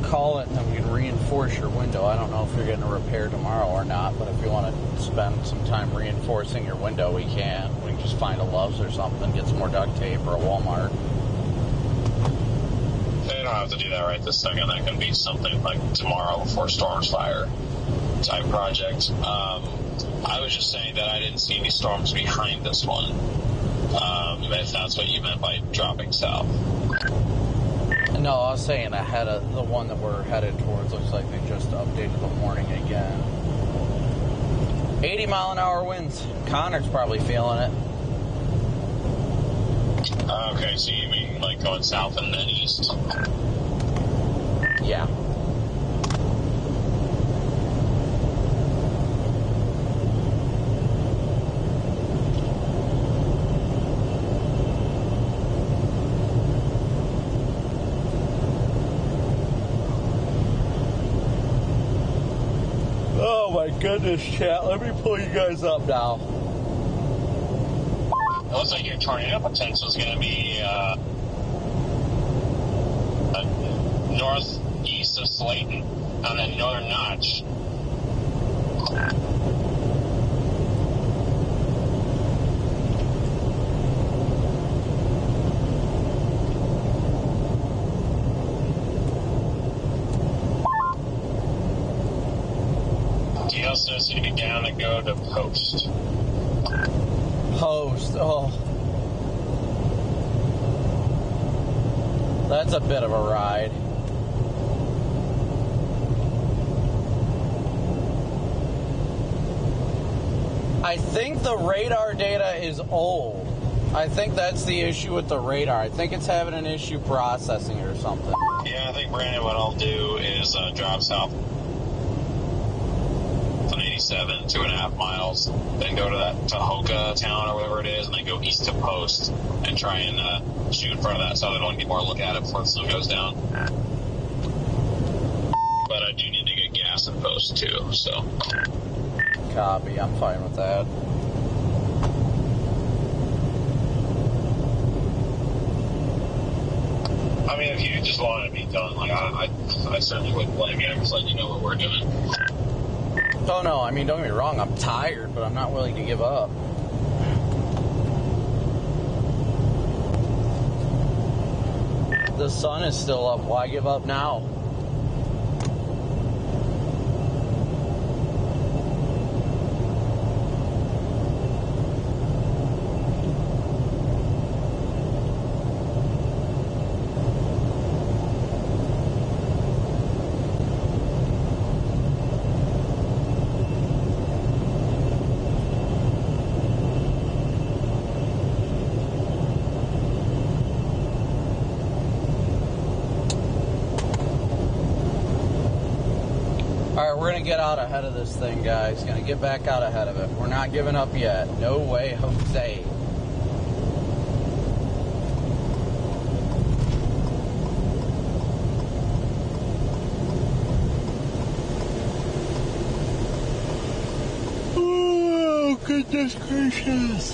[SPEAKER 17] call it and then we can reinforce your window. I don't know if you're getting a repair tomorrow or not, but if you want to spend some time reinforcing your window, we can. We can just find a Love's or something, get some more duct tape or a Walmart.
[SPEAKER 19] They don't have to do that right this second. That can be something like tomorrow before storms fire type project. I was just saying that I didn't see any storms behind this one. If that's what you meant by dropping south.
[SPEAKER 17] No, I was saying ahead of the one that we're headed towards. Looks like they just updated the warning again. 80 mile an hour winds. Connor's probably feeling it.
[SPEAKER 19] Okay, so you mean like going south and then east?
[SPEAKER 17] Yeah. Oh my goodness, chat. Let me pull you guys up now.
[SPEAKER 19] It looks like your tornado potential is going to be northeast of Slayton on the northern notch. DL says to be down to go to Post.
[SPEAKER 17] Post, oh. That's a bit of a ride. I think the radar data is old. I think that's the issue with the radar. I think it's having an issue processing it or something.
[SPEAKER 19] Yeah, I think, Brandon, what I'll do is drop south on 87, 2.5 miles, then go to that Tahoka town or whatever it is, and then go east to Post and try and shoot in front of that so that I don't get more look at it before the sun goes down. But I do need to get gas in Post too, so.
[SPEAKER 17] Copy, I'm fine with that.
[SPEAKER 19] I mean, if you just wanted to be done, like, I certainly wouldn't blame you. I'm just letting you know what we're doing.
[SPEAKER 17] Oh no, I mean, don't get me wrong, I'm tired, but I'm not willing to give up. The sun is still up, why give up now? Get out ahead of this thing, guys. Gonna get back out ahead of it. We're not giving up yet. No way, Jose. Oh, goodness gracious.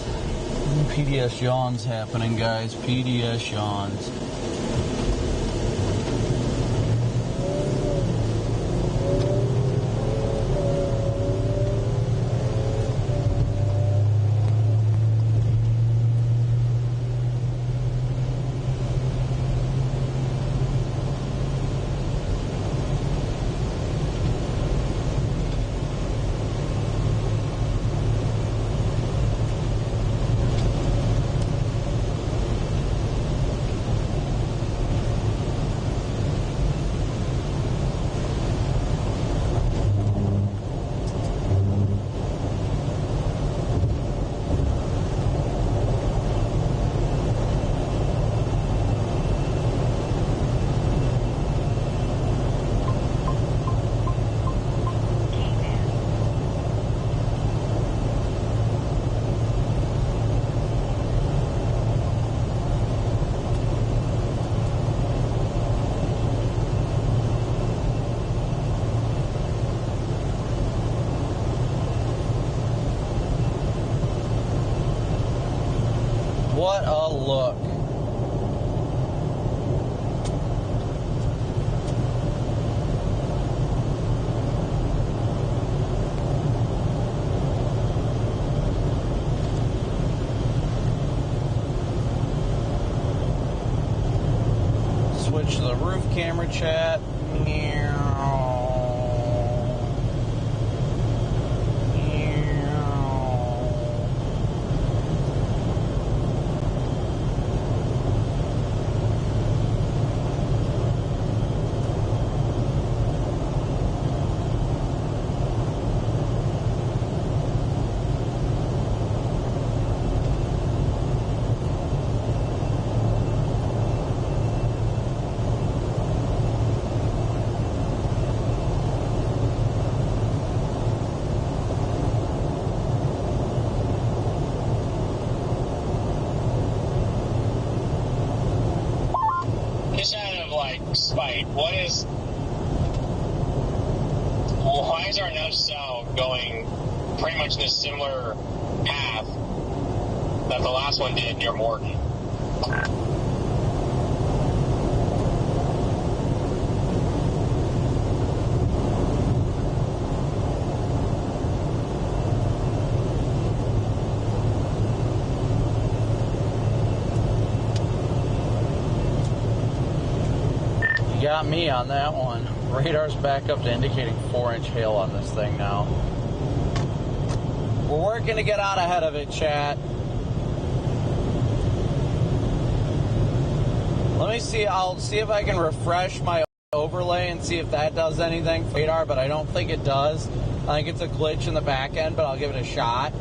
[SPEAKER 17] PDS yawns happening, guys. PDS yawns. What a look. Switch to the roof camera chat.
[SPEAKER 19] Just out of like spite, why is our nudge south going pretty much in a similar path that the last one did near Morton?
[SPEAKER 17] You got me on that one. Radar's back up to indicating 4-inch hail on this thing now. We're working to get out ahead of it, chat. Let me see. I'll see if I can refresh my overlay and see if that does anything for radar, but I don't think it does. I think it's a glitch in the back end, but I'll give it a shot.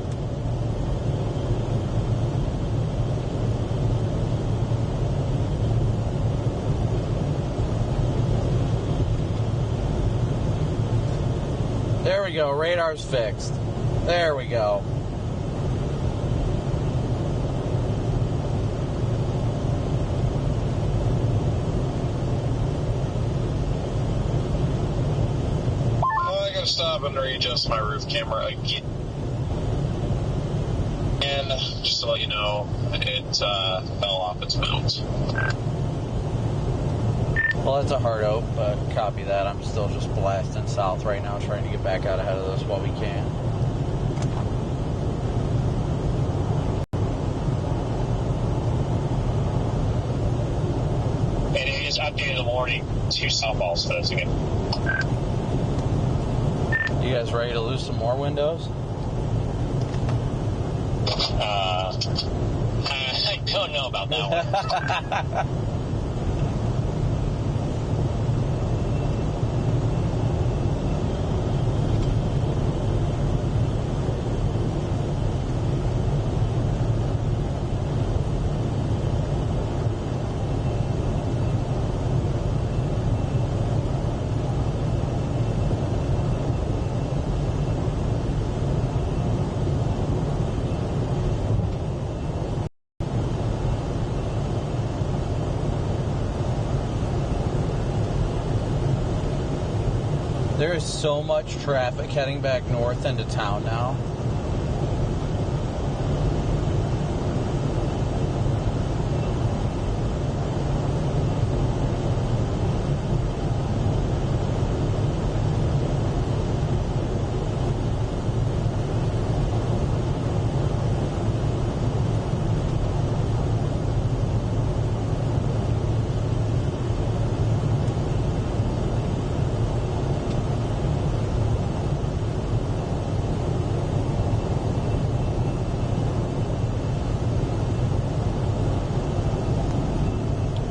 [SPEAKER 17] There we go. Radar's fixed. There we go.
[SPEAKER 19] I gotta stop and readjust my roof camera again. And just to let you know, it fell off its mount.
[SPEAKER 17] Well, that's a hard oak, but copy that. I'm still just blasting south right now, trying to get back out ahead of this while we can.
[SPEAKER 19] And it is updated the warning to southfalls for this again.
[SPEAKER 17] You guys ready to lose some more windows?
[SPEAKER 19] I don't know about that one.
[SPEAKER 17] There is so much traffic heading back north into town now.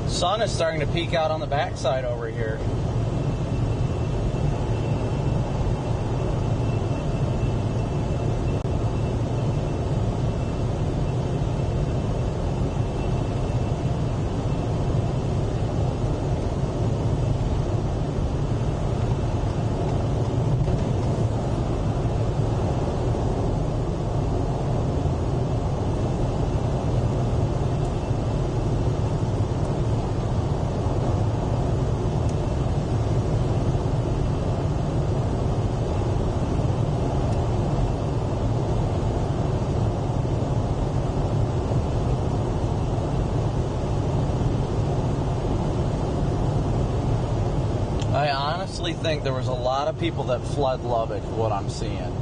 [SPEAKER 17] Sun is starting to peek out on the backside over here. honestly think there was a lot of people that fled Lubbock, what I'm seeing.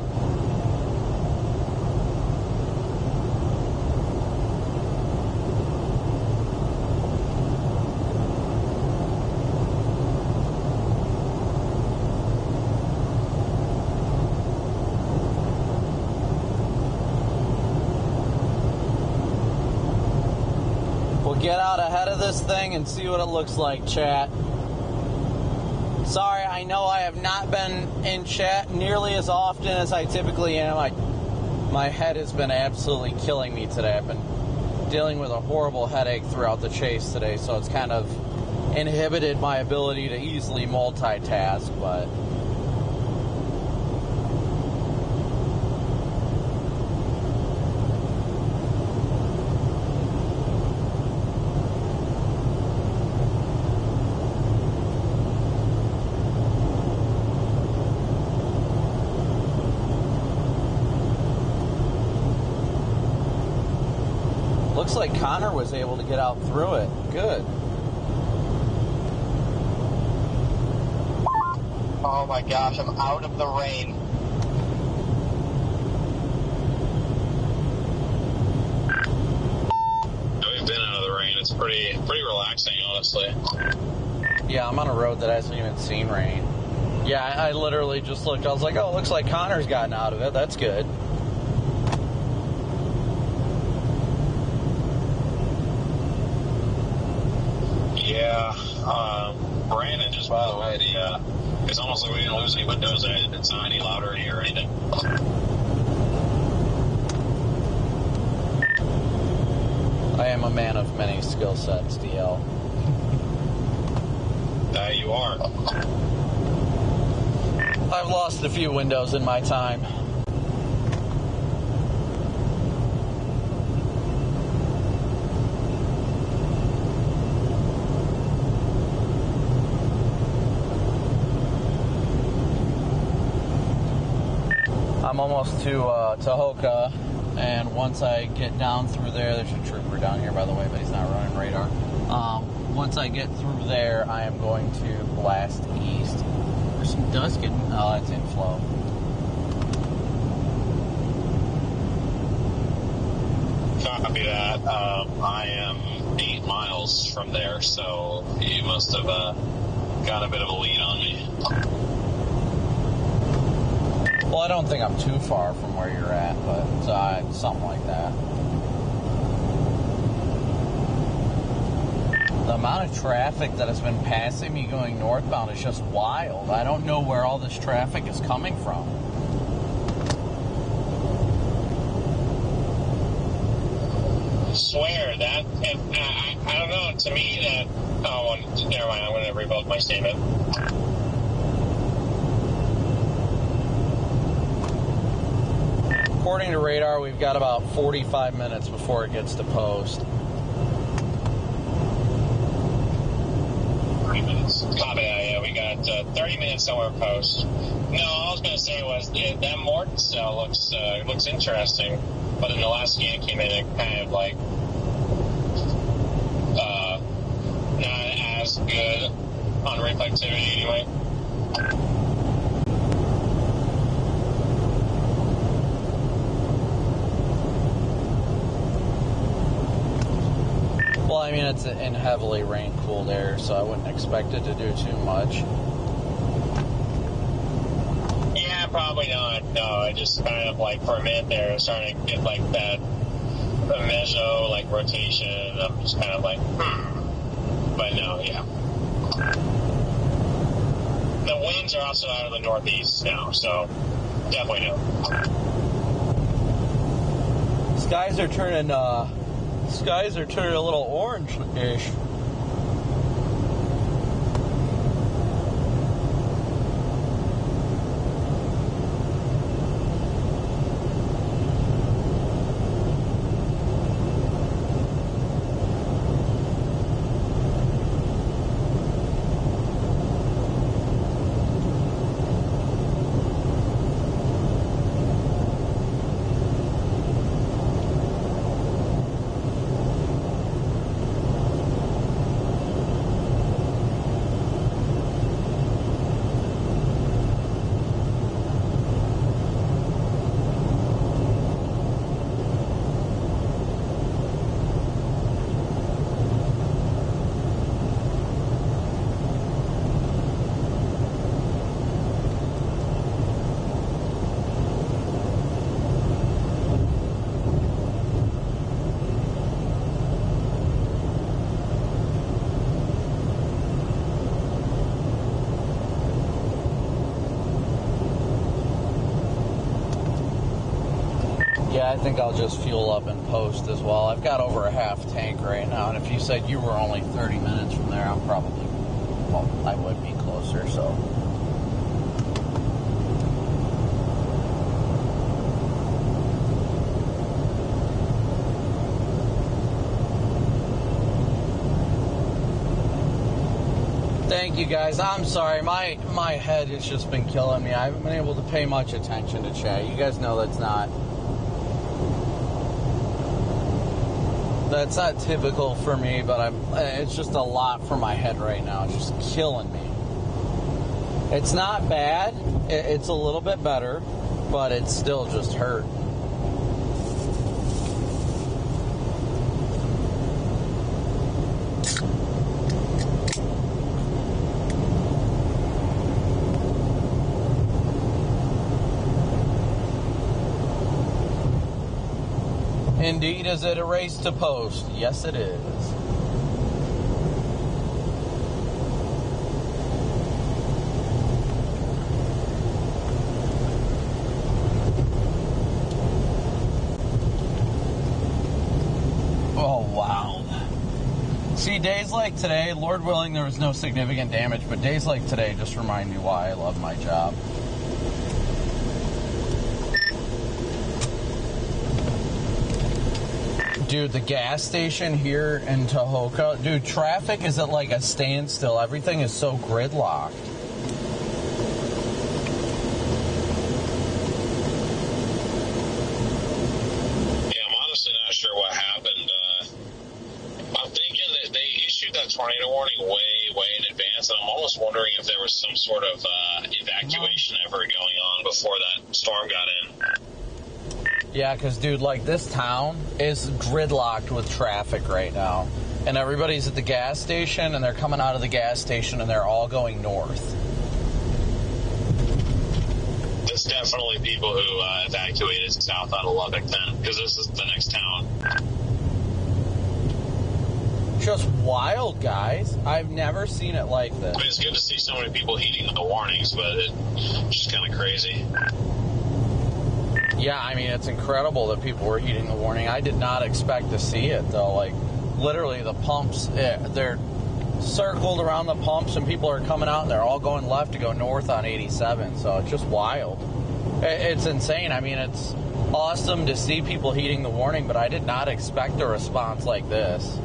[SPEAKER 17] Get out ahead of this thing and see what it looks like, chat. Sorry, I know I have not been in chat nearly as often as I typically am. My head has been absolutely killing me today. I've been dealing with a horrible headache throughout the chase today, so it's kind of inhibited my ability to easily multitask, but... Looks like Connor was able to get out through it. Good.
[SPEAKER 12] Oh my gosh, I'm out of the rain.
[SPEAKER 19] We've been out of the rain. It's pretty relaxing, honestly.
[SPEAKER 17] Yeah, I'm on a road that hasn't even seen rain. Yeah, I literally just looked. I was like, oh, it looks like Connor's gotten out of it. That's good.
[SPEAKER 19] Yeah, Brandon, just by the way, it's almost like we didn't lose any windows. I didn't sound any louder in here or anything.
[SPEAKER 17] I am a man of many skill sets, DL.
[SPEAKER 19] You are.
[SPEAKER 17] I've lost a few windows in my time. I'm almost to Tahoka, and once I get down through there's a trooper down here, by the way, but he's not running radar. Once I get through there, I am going to blast east. There's some dust getting... Oh, that's inflow.
[SPEAKER 19] Copy that. I am 8 miles from there, so you must have got a bit of a lead on me.
[SPEAKER 17] Well, I don't think I'm too far from where you're at, but something like that. The amount of traffic that has been passing me going northbound is just wild. I don't know where all this traffic is coming from.
[SPEAKER 19] I swear that, I don't know, to me that, oh, never mind, I'm going to revoke my statement.
[SPEAKER 17] According to radar, we've got about 45 minutes before it gets to post.
[SPEAKER 19] 30 minutes. Copy that, yeah, we got 30 minutes somewhere post. No, all I was going to say was that Morton cell looks interesting, but in the last scan came in, it kind of like not as good on reflectivity anyway.
[SPEAKER 17] Well, I mean, it's in heavily rain-cooled air, so I wouldn't expect it to do too much.
[SPEAKER 19] Yeah, probably not. No, I just kind of like for a minute there starting to get like that meso, like rotation. I'm just kind of like, But no, yeah. The winds are also out of the northeast now, so definitely no.
[SPEAKER 17] Skies are turning a little orange-ish. I think I'll just fuel up and post as well. I've got over a half tank right now, and if you said you were only 30 minutes from there, I'm probably, well, I would be closer, so. Thank you guys. I'm sorry, my head has just been killing me. I haven't been able to pay much attention to chat. You guys know that's not typical for me, but it's just a lot for my head right now. It's just killing me. It's not bad. It's a little bit better, but it's still just hurt. Indeed, is it a race to post? Yes, it is. Oh, wow. See, days like today, Lord willing, there was no significant damage, but days like today just remind me why I love my job. Dude, the gas station here in Tohoka, dude, traffic is at like a standstill. Everything is so gridlocked.
[SPEAKER 19] Yeah, I'm honestly not sure what happened. I'm thinking that they issued that tornado warning way in advance, and I'm almost wondering if there was some sort of evacuation effort going on before that storm got in.
[SPEAKER 17] Yeah, because, dude, like, this town is gridlocked with traffic right now. And everybody's at the gas station, and they're coming out of the gas station, and they're all going north.
[SPEAKER 19] There's definitely people who evacuated south out of Lubbock then, because this is the next town.
[SPEAKER 17] Just wild, guys. I've never seen it like this.
[SPEAKER 19] I mean, it's good to see so many people heeding the warnings, but it's just kind of crazy.
[SPEAKER 17] Yeah, I mean, it's incredible that people were heeding the warning. I did not expect to see it, though. Like, literally, the pumps, they're circled around the pumps, and people are coming out, and they're all going left to go north on 87, so it's just wild. It's insane. I mean, it's awesome to see people heeding the warning, but I did not expect a response like this.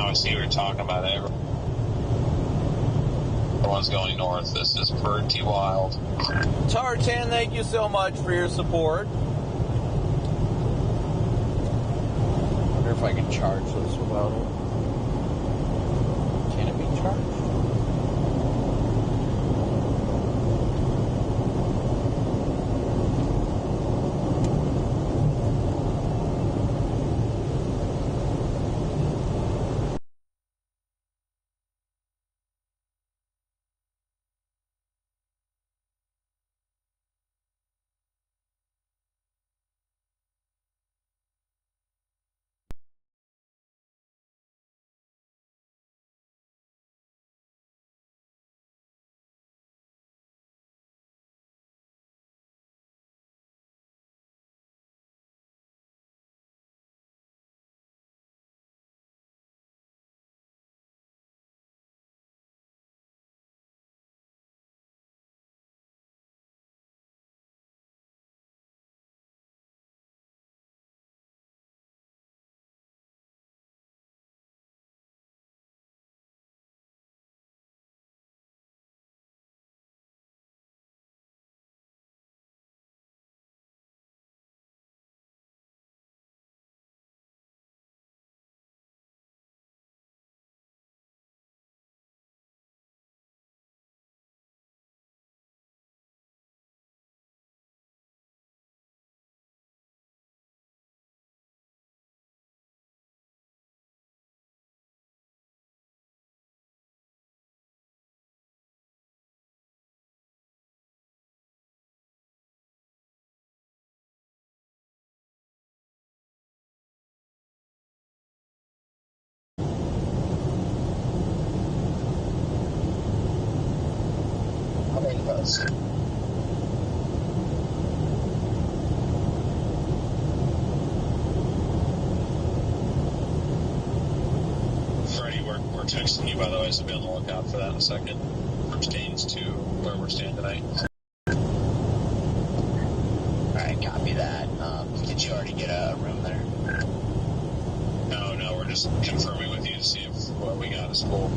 [SPEAKER 19] I see what you're talking about. Everyone's going north. This is pretty wild.
[SPEAKER 17] Tartan, thank you so much for your support. I wonder if I can charge this without it. Can it be charged?
[SPEAKER 19] texting you, by the way, so be on the lookout for that in a second. Pertains to where we're staying tonight.
[SPEAKER 12] Alright, copy that. Did you already get a room there?
[SPEAKER 19] No, we're just confirming with you to see if what we got is cool.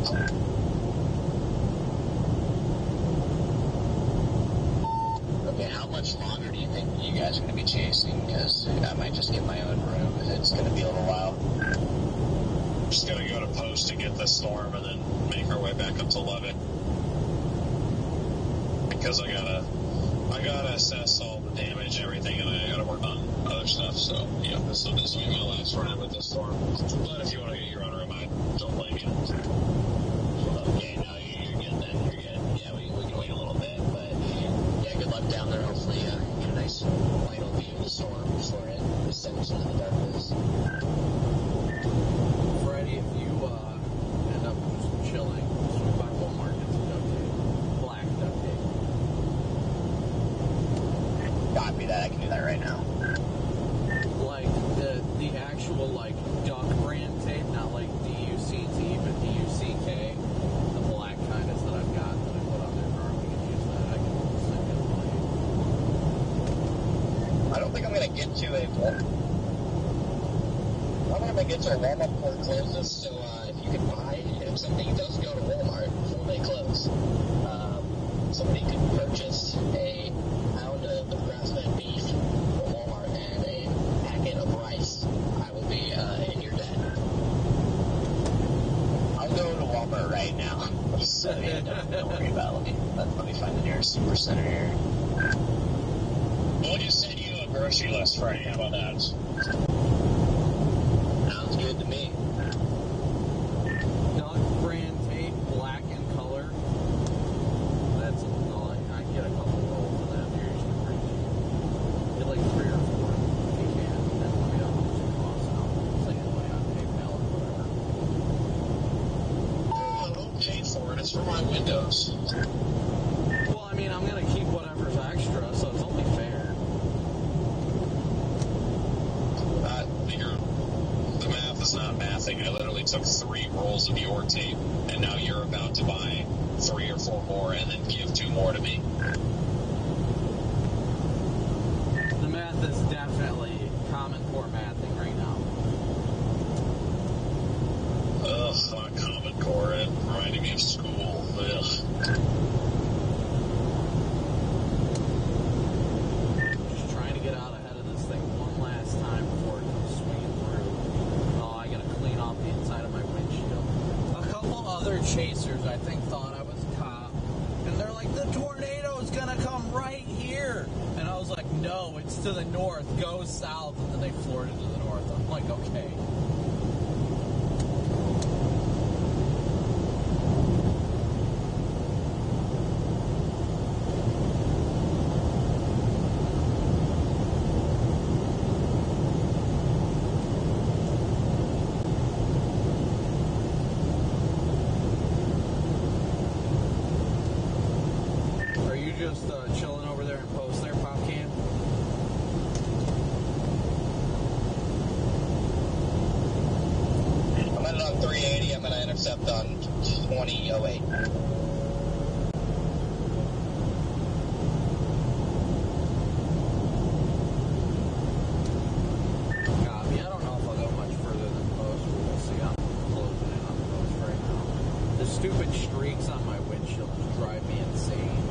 [SPEAKER 12] Okay, how much longer do you think you guys are going to be chasing? Because I might just get my own room if it's going to be a little while.
[SPEAKER 19] We're just going to go to post to get the storm and then make our way back up to Levitt. Because I gotta assess all the damage and everything, and I gotta work on other stuff, so, yeah, this will be my last run with this storm. But if you want to get your own room, I don't blame you.
[SPEAKER 12] Okay, no, you're good then, you're good. Yeah, we can wait a little bit, but, yeah, good luck down there. Hopefully, get a nice final view of the storm before it descends into the darkness.
[SPEAKER 17] Freddie, if you end up just chilling, swing by Walmart, get some duct tape. Black duct tape.
[SPEAKER 12] Copy that, I can do that right now.
[SPEAKER 17] Like, the actual, like, duck brand tape, not like DUCT, but DUCK. The black kind is that I've got that I put on there. We can use that. I can send it to
[SPEAKER 12] I don't think I'm going to get to a Walmart before it closes, so if you could buy, if something does go to Walmart before they close, somebody could purchase a pound of grass-fed beef from Walmart and a packet of rice. I will be in your debt. I'll go to Walmart right now. So, yeah, don't worry about it. Let me find the nearest super center here.
[SPEAKER 19] We'll just send you a grocery list, Friday. How about that?
[SPEAKER 12] Sounds good to me.
[SPEAKER 17] duck brand tape, black in color. That's all I get a couple rolls of that. They're usually pretty cheap. Get like 3 or 4 if you can. And then let me know how much it costs, and I'll send you the money on PayPal or whatever.
[SPEAKER 19] I don't pay for it. It's for my windows.
[SPEAKER 17] Well, I mean, I'm going to keep whatever's extra, so it's only fair.
[SPEAKER 19] The math is not mathing. I literally took 3 rolls of your tape, and now you're about to buy 3 or 4 more and then give 2 more to me.
[SPEAKER 17] The math is definitely Common Core mathing right now.
[SPEAKER 19] Ugh, not Common Core. It reminded me of school. Ugh.
[SPEAKER 17] Just trying to get out ahead of this thing one last time before it comes swinging through. Oh, I gotta clean off the inside of my windshield. A couple other chasers, I think, thought I was a cop. And they're like, the tornado's gonna come right here. And I was like, no, it's to the north. Go south. And then they floored it to the north. I'm like, okay. Are you just chilling over there in post there, Pop Can?
[SPEAKER 12] I'm headed on 380. I'm going to intercept on 2008.
[SPEAKER 17] Copy. I don't know if I'll go much further than post. We'll see. I'm closing in on post right now. The stupid streaks on my windshield just drive me insane.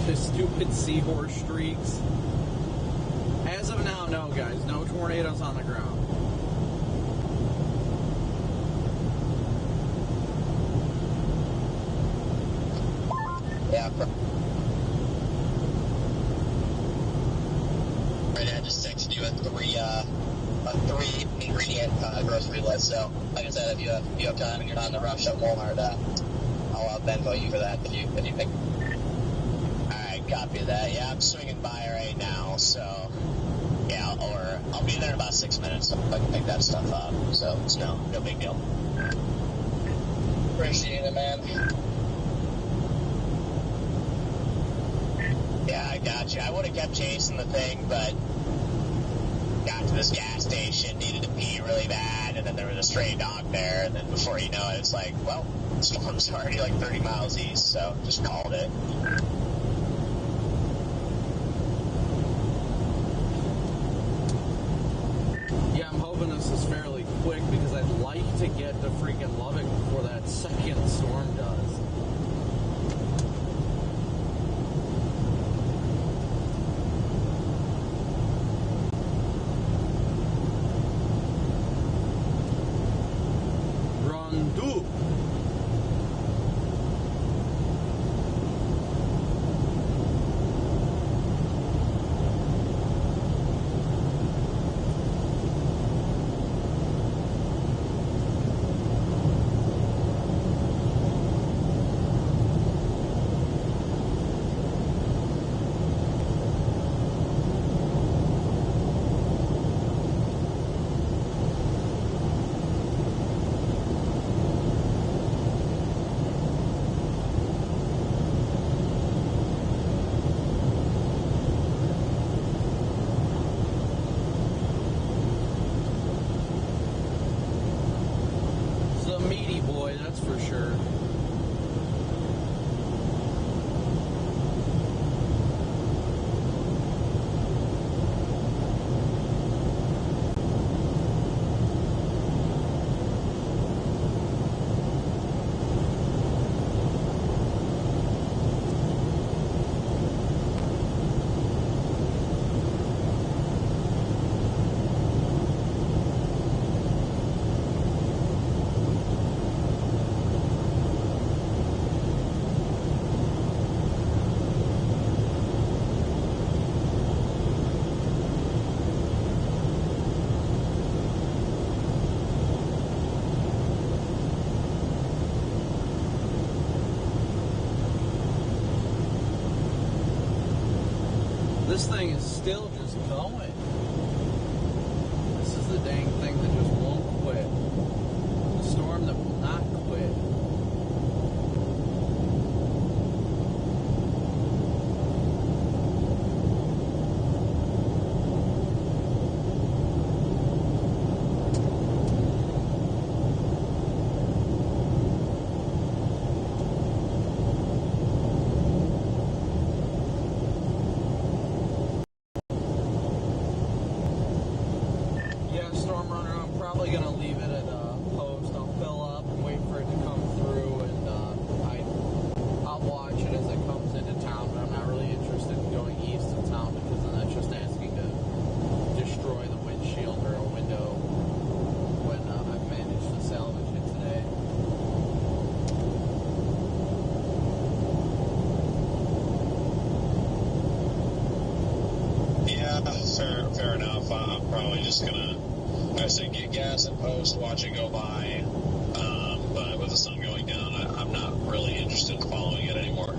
[SPEAKER 17] The stupid seahorse streaks. As of now, no, guys. No tornadoes on the ground.
[SPEAKER 12] Yeah, right, I just texted you a 3 ingredient grocery list. So, like I said, if you have time and you're not in a rush at Walmart, I'll Venmo you for that if you pick. Alright, copy that. Yeah, I'm swinging by right now, so yeah, I'll be there in about 6 minutes so I can pick that stuff up. So it's no big deal. Appreciate it, man. Yeah, I got you. I would have kept chasing the thing, but to this gas station, needed to pee really bad, and then there was a stray dog there, and then before you know it, it's like, well, the storm's already like 30 miles east, so just called it.
[SPEAKER 17] Yeah, I'm hoping this is fairly quick because I'd like to get to freaking Lubbock before that second storm does. Rondu. Meaty boy, that's for sure. This thing is still just going. This is the dang thing that just won't quit. The storm that will not quit.
[SPEAKER 19] Fair enough. I'm probably just gonna, I say, get gas and post, watch it go by. But with the sun going down, I'm not really interested in following it anymore.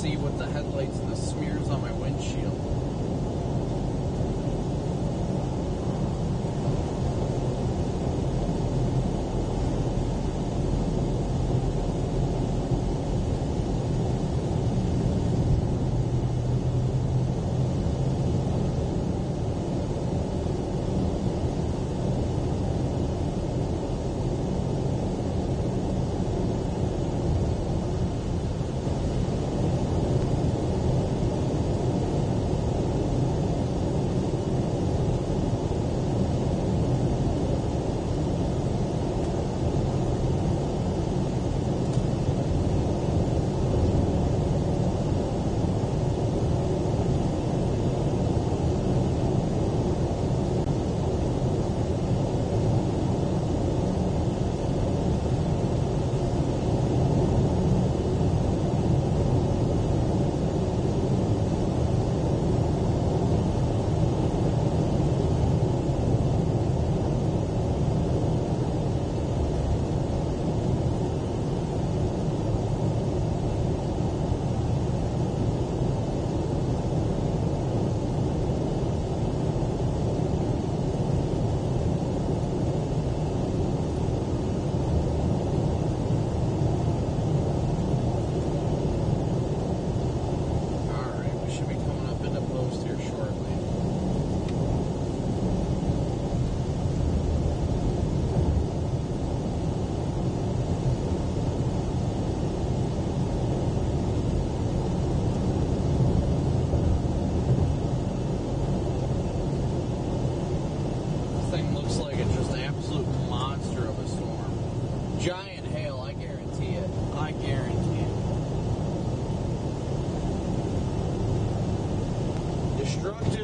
[SPEAKER 17] see with the headlights and the smears on my windshield.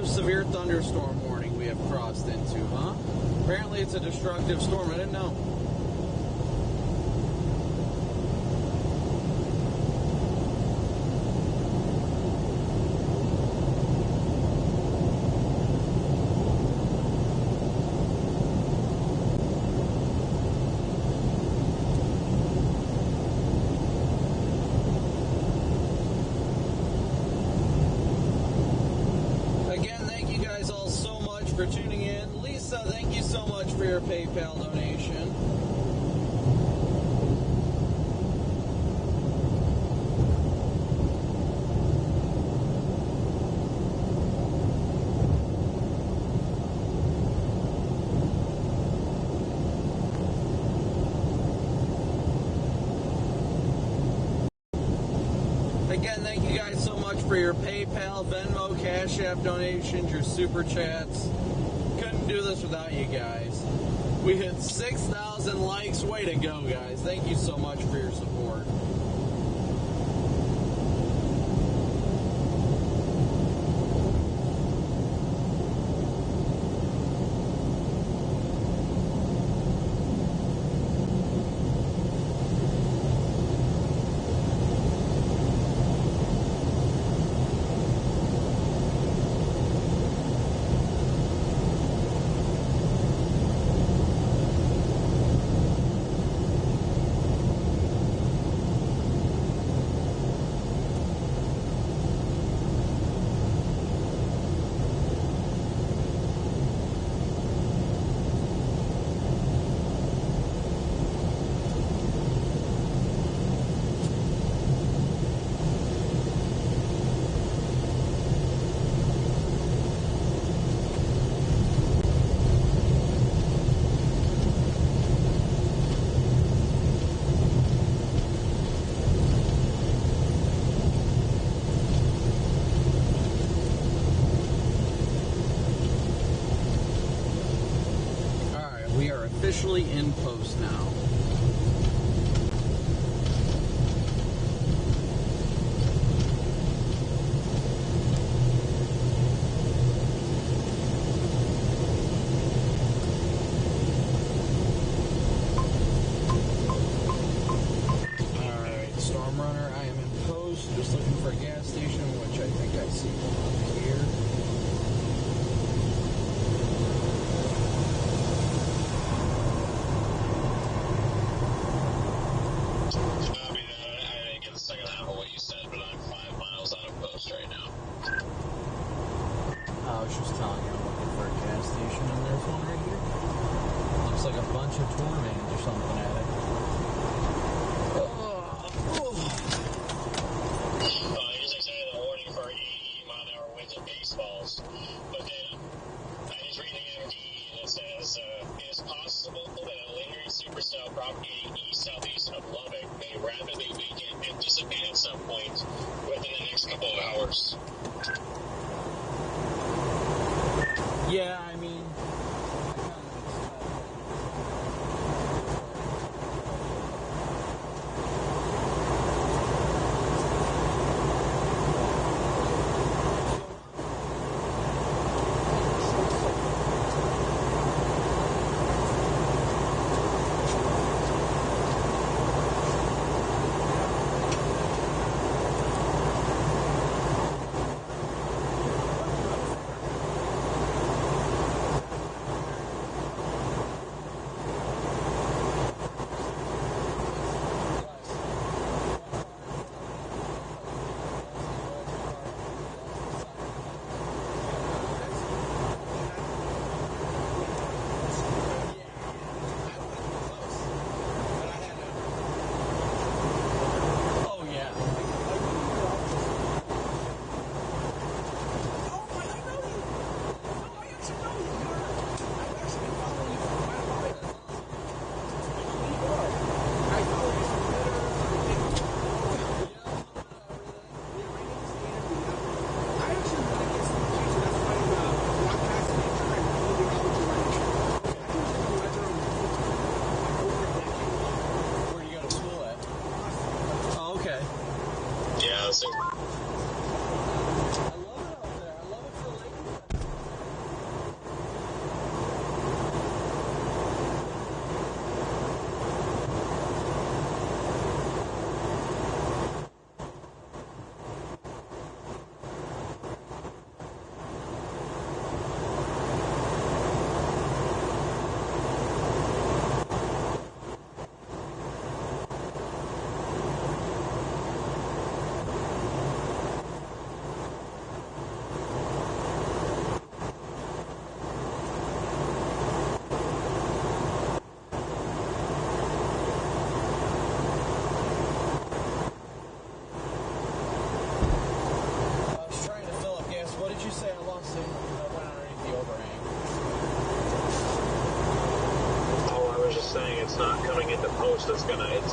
[SPEAKER 17] Severe thunderstorm warning we have crossed into, huh? Apparently it's a destructive storm. I didn't know. For tuning in. Lisa, thank you so much for your PayPal donation. Again, thank you guys so much for your PayPal, Venmo, Cash App donations, your Super Chats. Couldn't do this without you guys. We hit 6,000 likes. Way to go, guys. Thank you so much for your support. Officially in post now. Alright, Storm Runner, I am in post, just looking for a gas station, which I think I see one here. like a bunch of tour vans or something at it.
[SPEAKER 19] Here's excited a warning for 80 mile an hour winds and baseballs. But then I just read the MD and it says it is possible that a lingering supercell propagating east-southeast of Lubbock may rapidly weaken and dissipate at some point within the next couple of hours.
[SPEAKER 17] Yeah, I mean,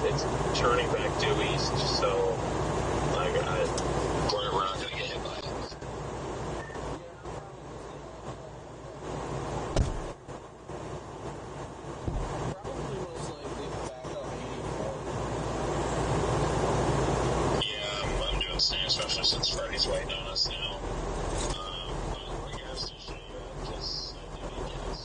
[SPEAKER 19] it's turning back due east, so like we're not going to get hit by it. Yeah, I'm doing same, especially since Freddy's waiting on us now. What gas station are you at? Just gas.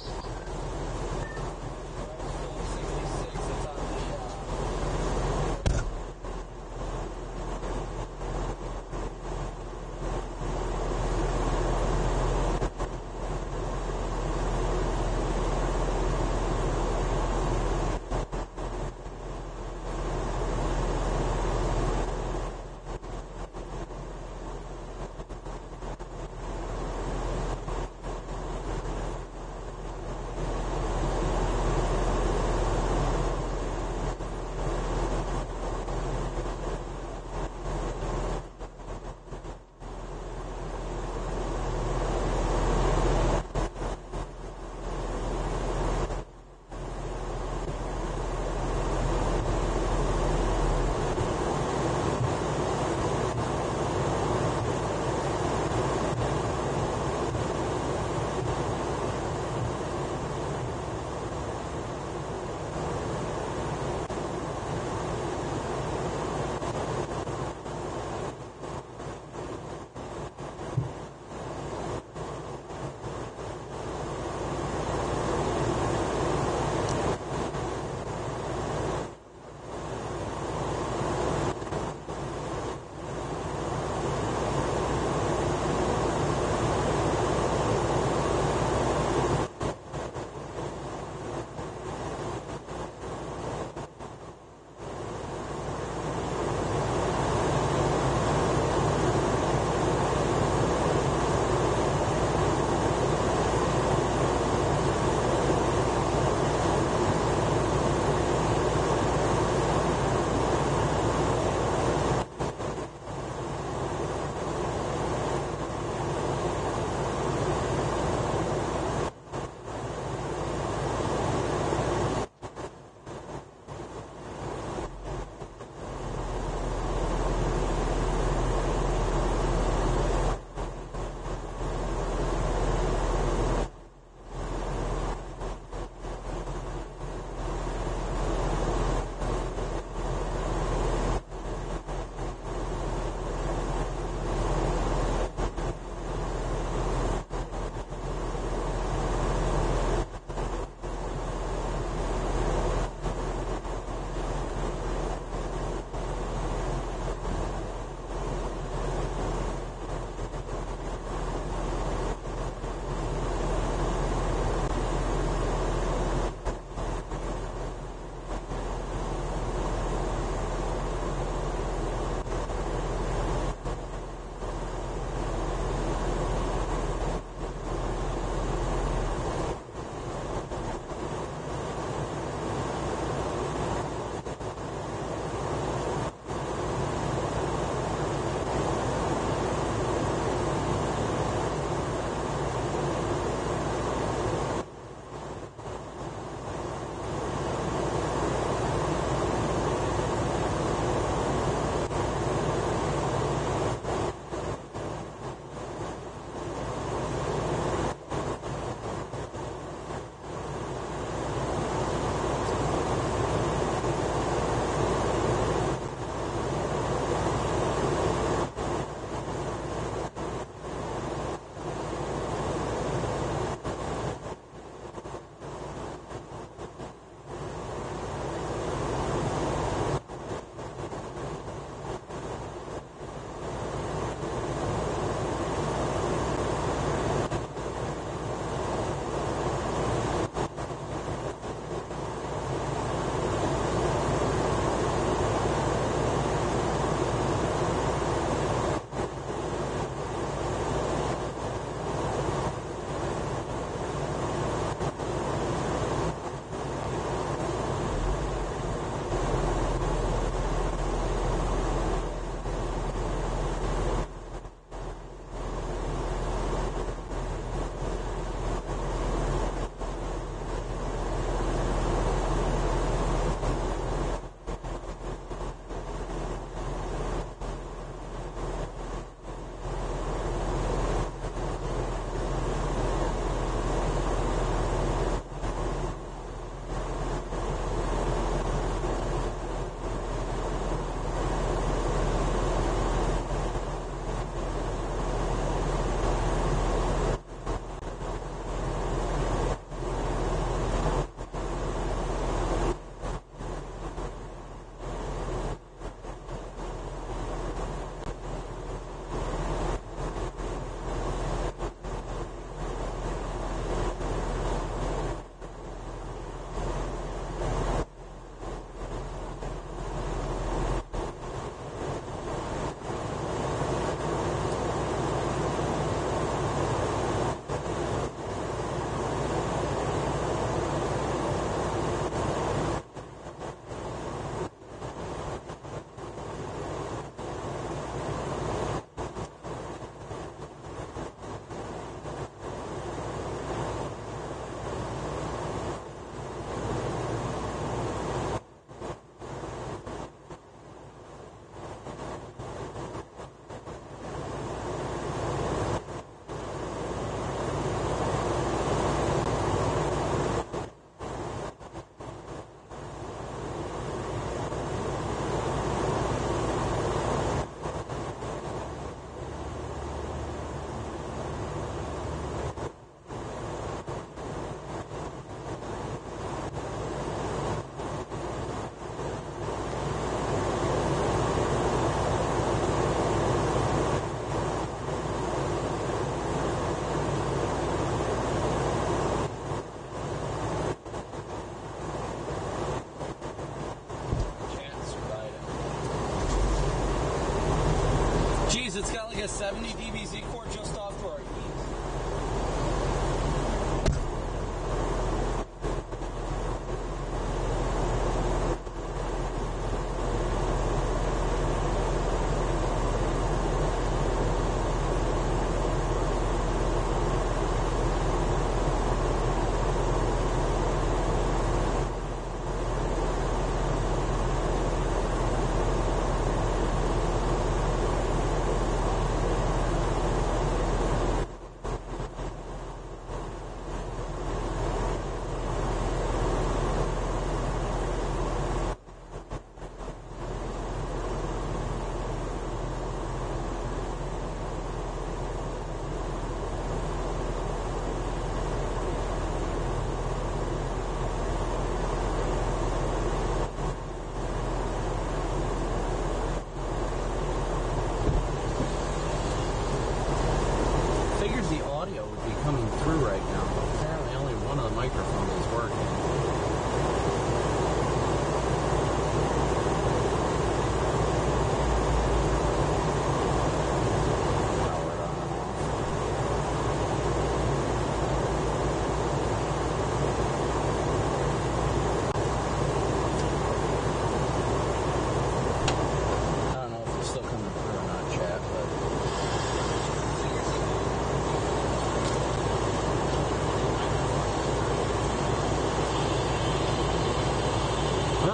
[SPEAKER 17] a 70 DBZ core just off to our east.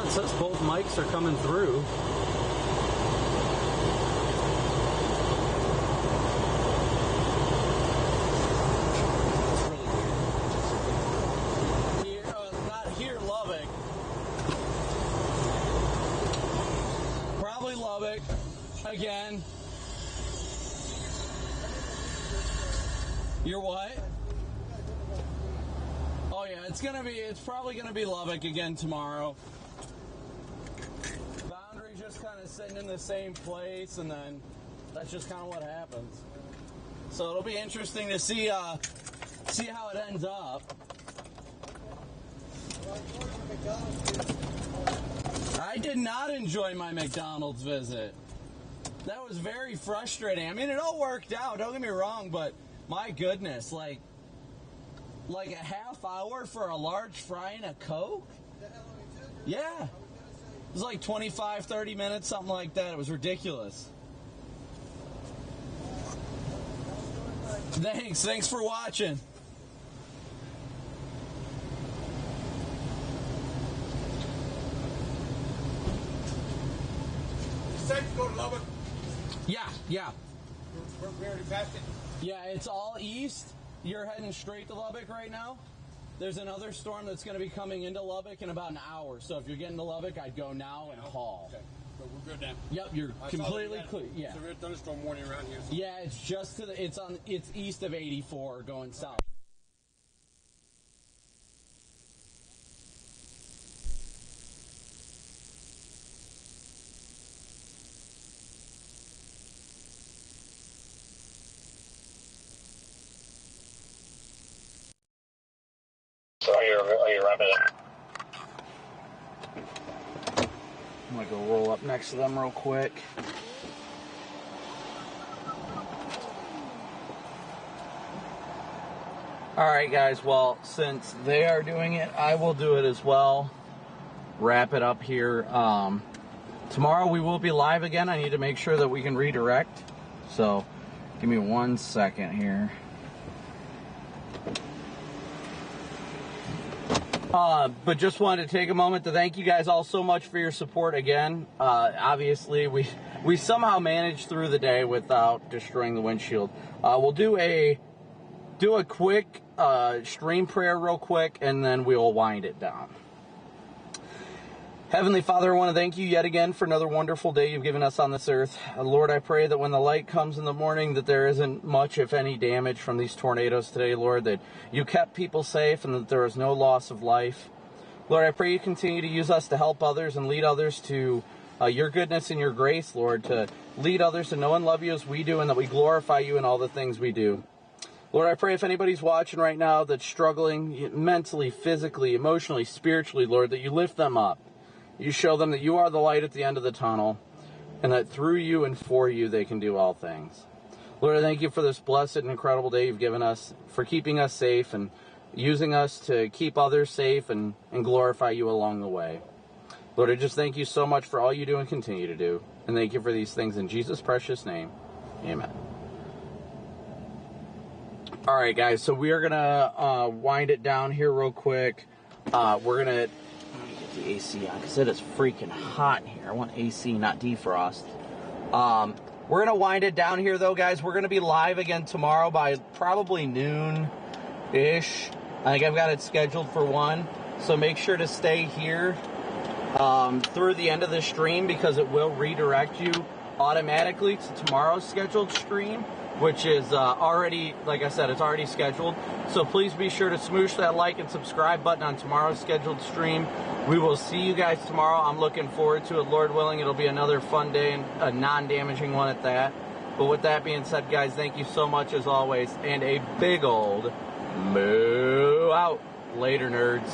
[SPEAKER 17] It says both mics are coming through. Here, not here, Lubbock. Probably Lubbock again. You're what? Oh yeah, it's probably gonna be Lubbock again tomorrow. Just kind of sitting in the same place, and then that's just kind of what happens. So it'll be interesting to see how it ends up. I did not enjoy my McDonald's visit. That was very frustrating. I mean, it all worked out, don't get me wrong, but my goodness, like a half hour for a large fry and a Coke? Yeah. It was like 25, 30 minutes, something like that. It was ridiculous. Thanks for watching.
[SPEAKER 15] Safe to go to Lubbock?
[SPEAKER 17] Yeah.
[SPEAKER 15] We already passed it?
[SPEAKER 17] Yeah, it's all east. You're heading straight to Lubbock right now. There's another storm that's going to be coming into Lubbock in about an hour. So if you're getting to Lubbock, I'd go now and haul.
[SPEAKER 15] Okay. So we're good now.
[SPEAKER 17] Yep, you're completely clear. Yeah.
[SPEAKER 15] Severe thunderstorm warning around here. So.
[SPEAKER 17] Yeah, it's just to the, it's east of 84 going south.
[SPEAKER 19] Are you wrapping it?
[SPEAKER 17] I'm going to go roll up next to them real quick. Alright guys, well, since they are doing it, I will do it as well. Wrap it up here. Tomorrow we will be live again. I need to make sure that we can redirect. So, give me 1 second here. But just wanted to take a moment to thank you guys all so much for your support again. Obviously, we somehow managed through the day without destroying the windshield. We'll do a quick stream prayer real quick, and then we'll wind it down. Heavenly Father, I want to thank you yet again for another wonderful day you've given us on this earth. Lord, I pray that when the light comes in the morning, that there isn't much, if any, damage from these tornadoes today, Lord, that you kept people safe and that there is no loss of life. Lord, I pray you continue to use us to help others and lead others to your goodness and your grace, Lord, to lead others to know and love you as we do, and that we glorify you in all the things we do. Lord, I pray if anybody's watching right now that's struggling mentally, physically, emotionally, spiritually, Lord, that you lift them up. You show them that you are the light at the end of the tunnel, and that through you and for you they can do all things. Lord, I thank you for this blessed and incredible day you've given us, for keeping us safe and using us to keep others safe and glorify you along the way. Lord, I just thank you so much for all you do and continue to do. And thank you for these things in Jesus' precious name. Amen. All right, guys, so we are going to wind it down here real quick. We're going to get the AC on because it is freaking hot here. I want AC, not defrost. We're going to wind it down here, though, guys. We're going to be live again tomorrow by probably noon-ish. I think I've got it scheduled for 1. So make sure to stay here through the end of the stream because it will redirect you automatically to tomorrow's scheduled stream, which is already, like I said, it's already scheduled. So please be sure to smoosh that like and subscribe button on tomorrow's scheduled stream. We will see you guys tomorrow. I'm looking forward to it. Lord willing, it'll be another fun day and a non-damaging one at that. But with that being said, guys, thank you so much as always. And a big old moo out. Later, nerds.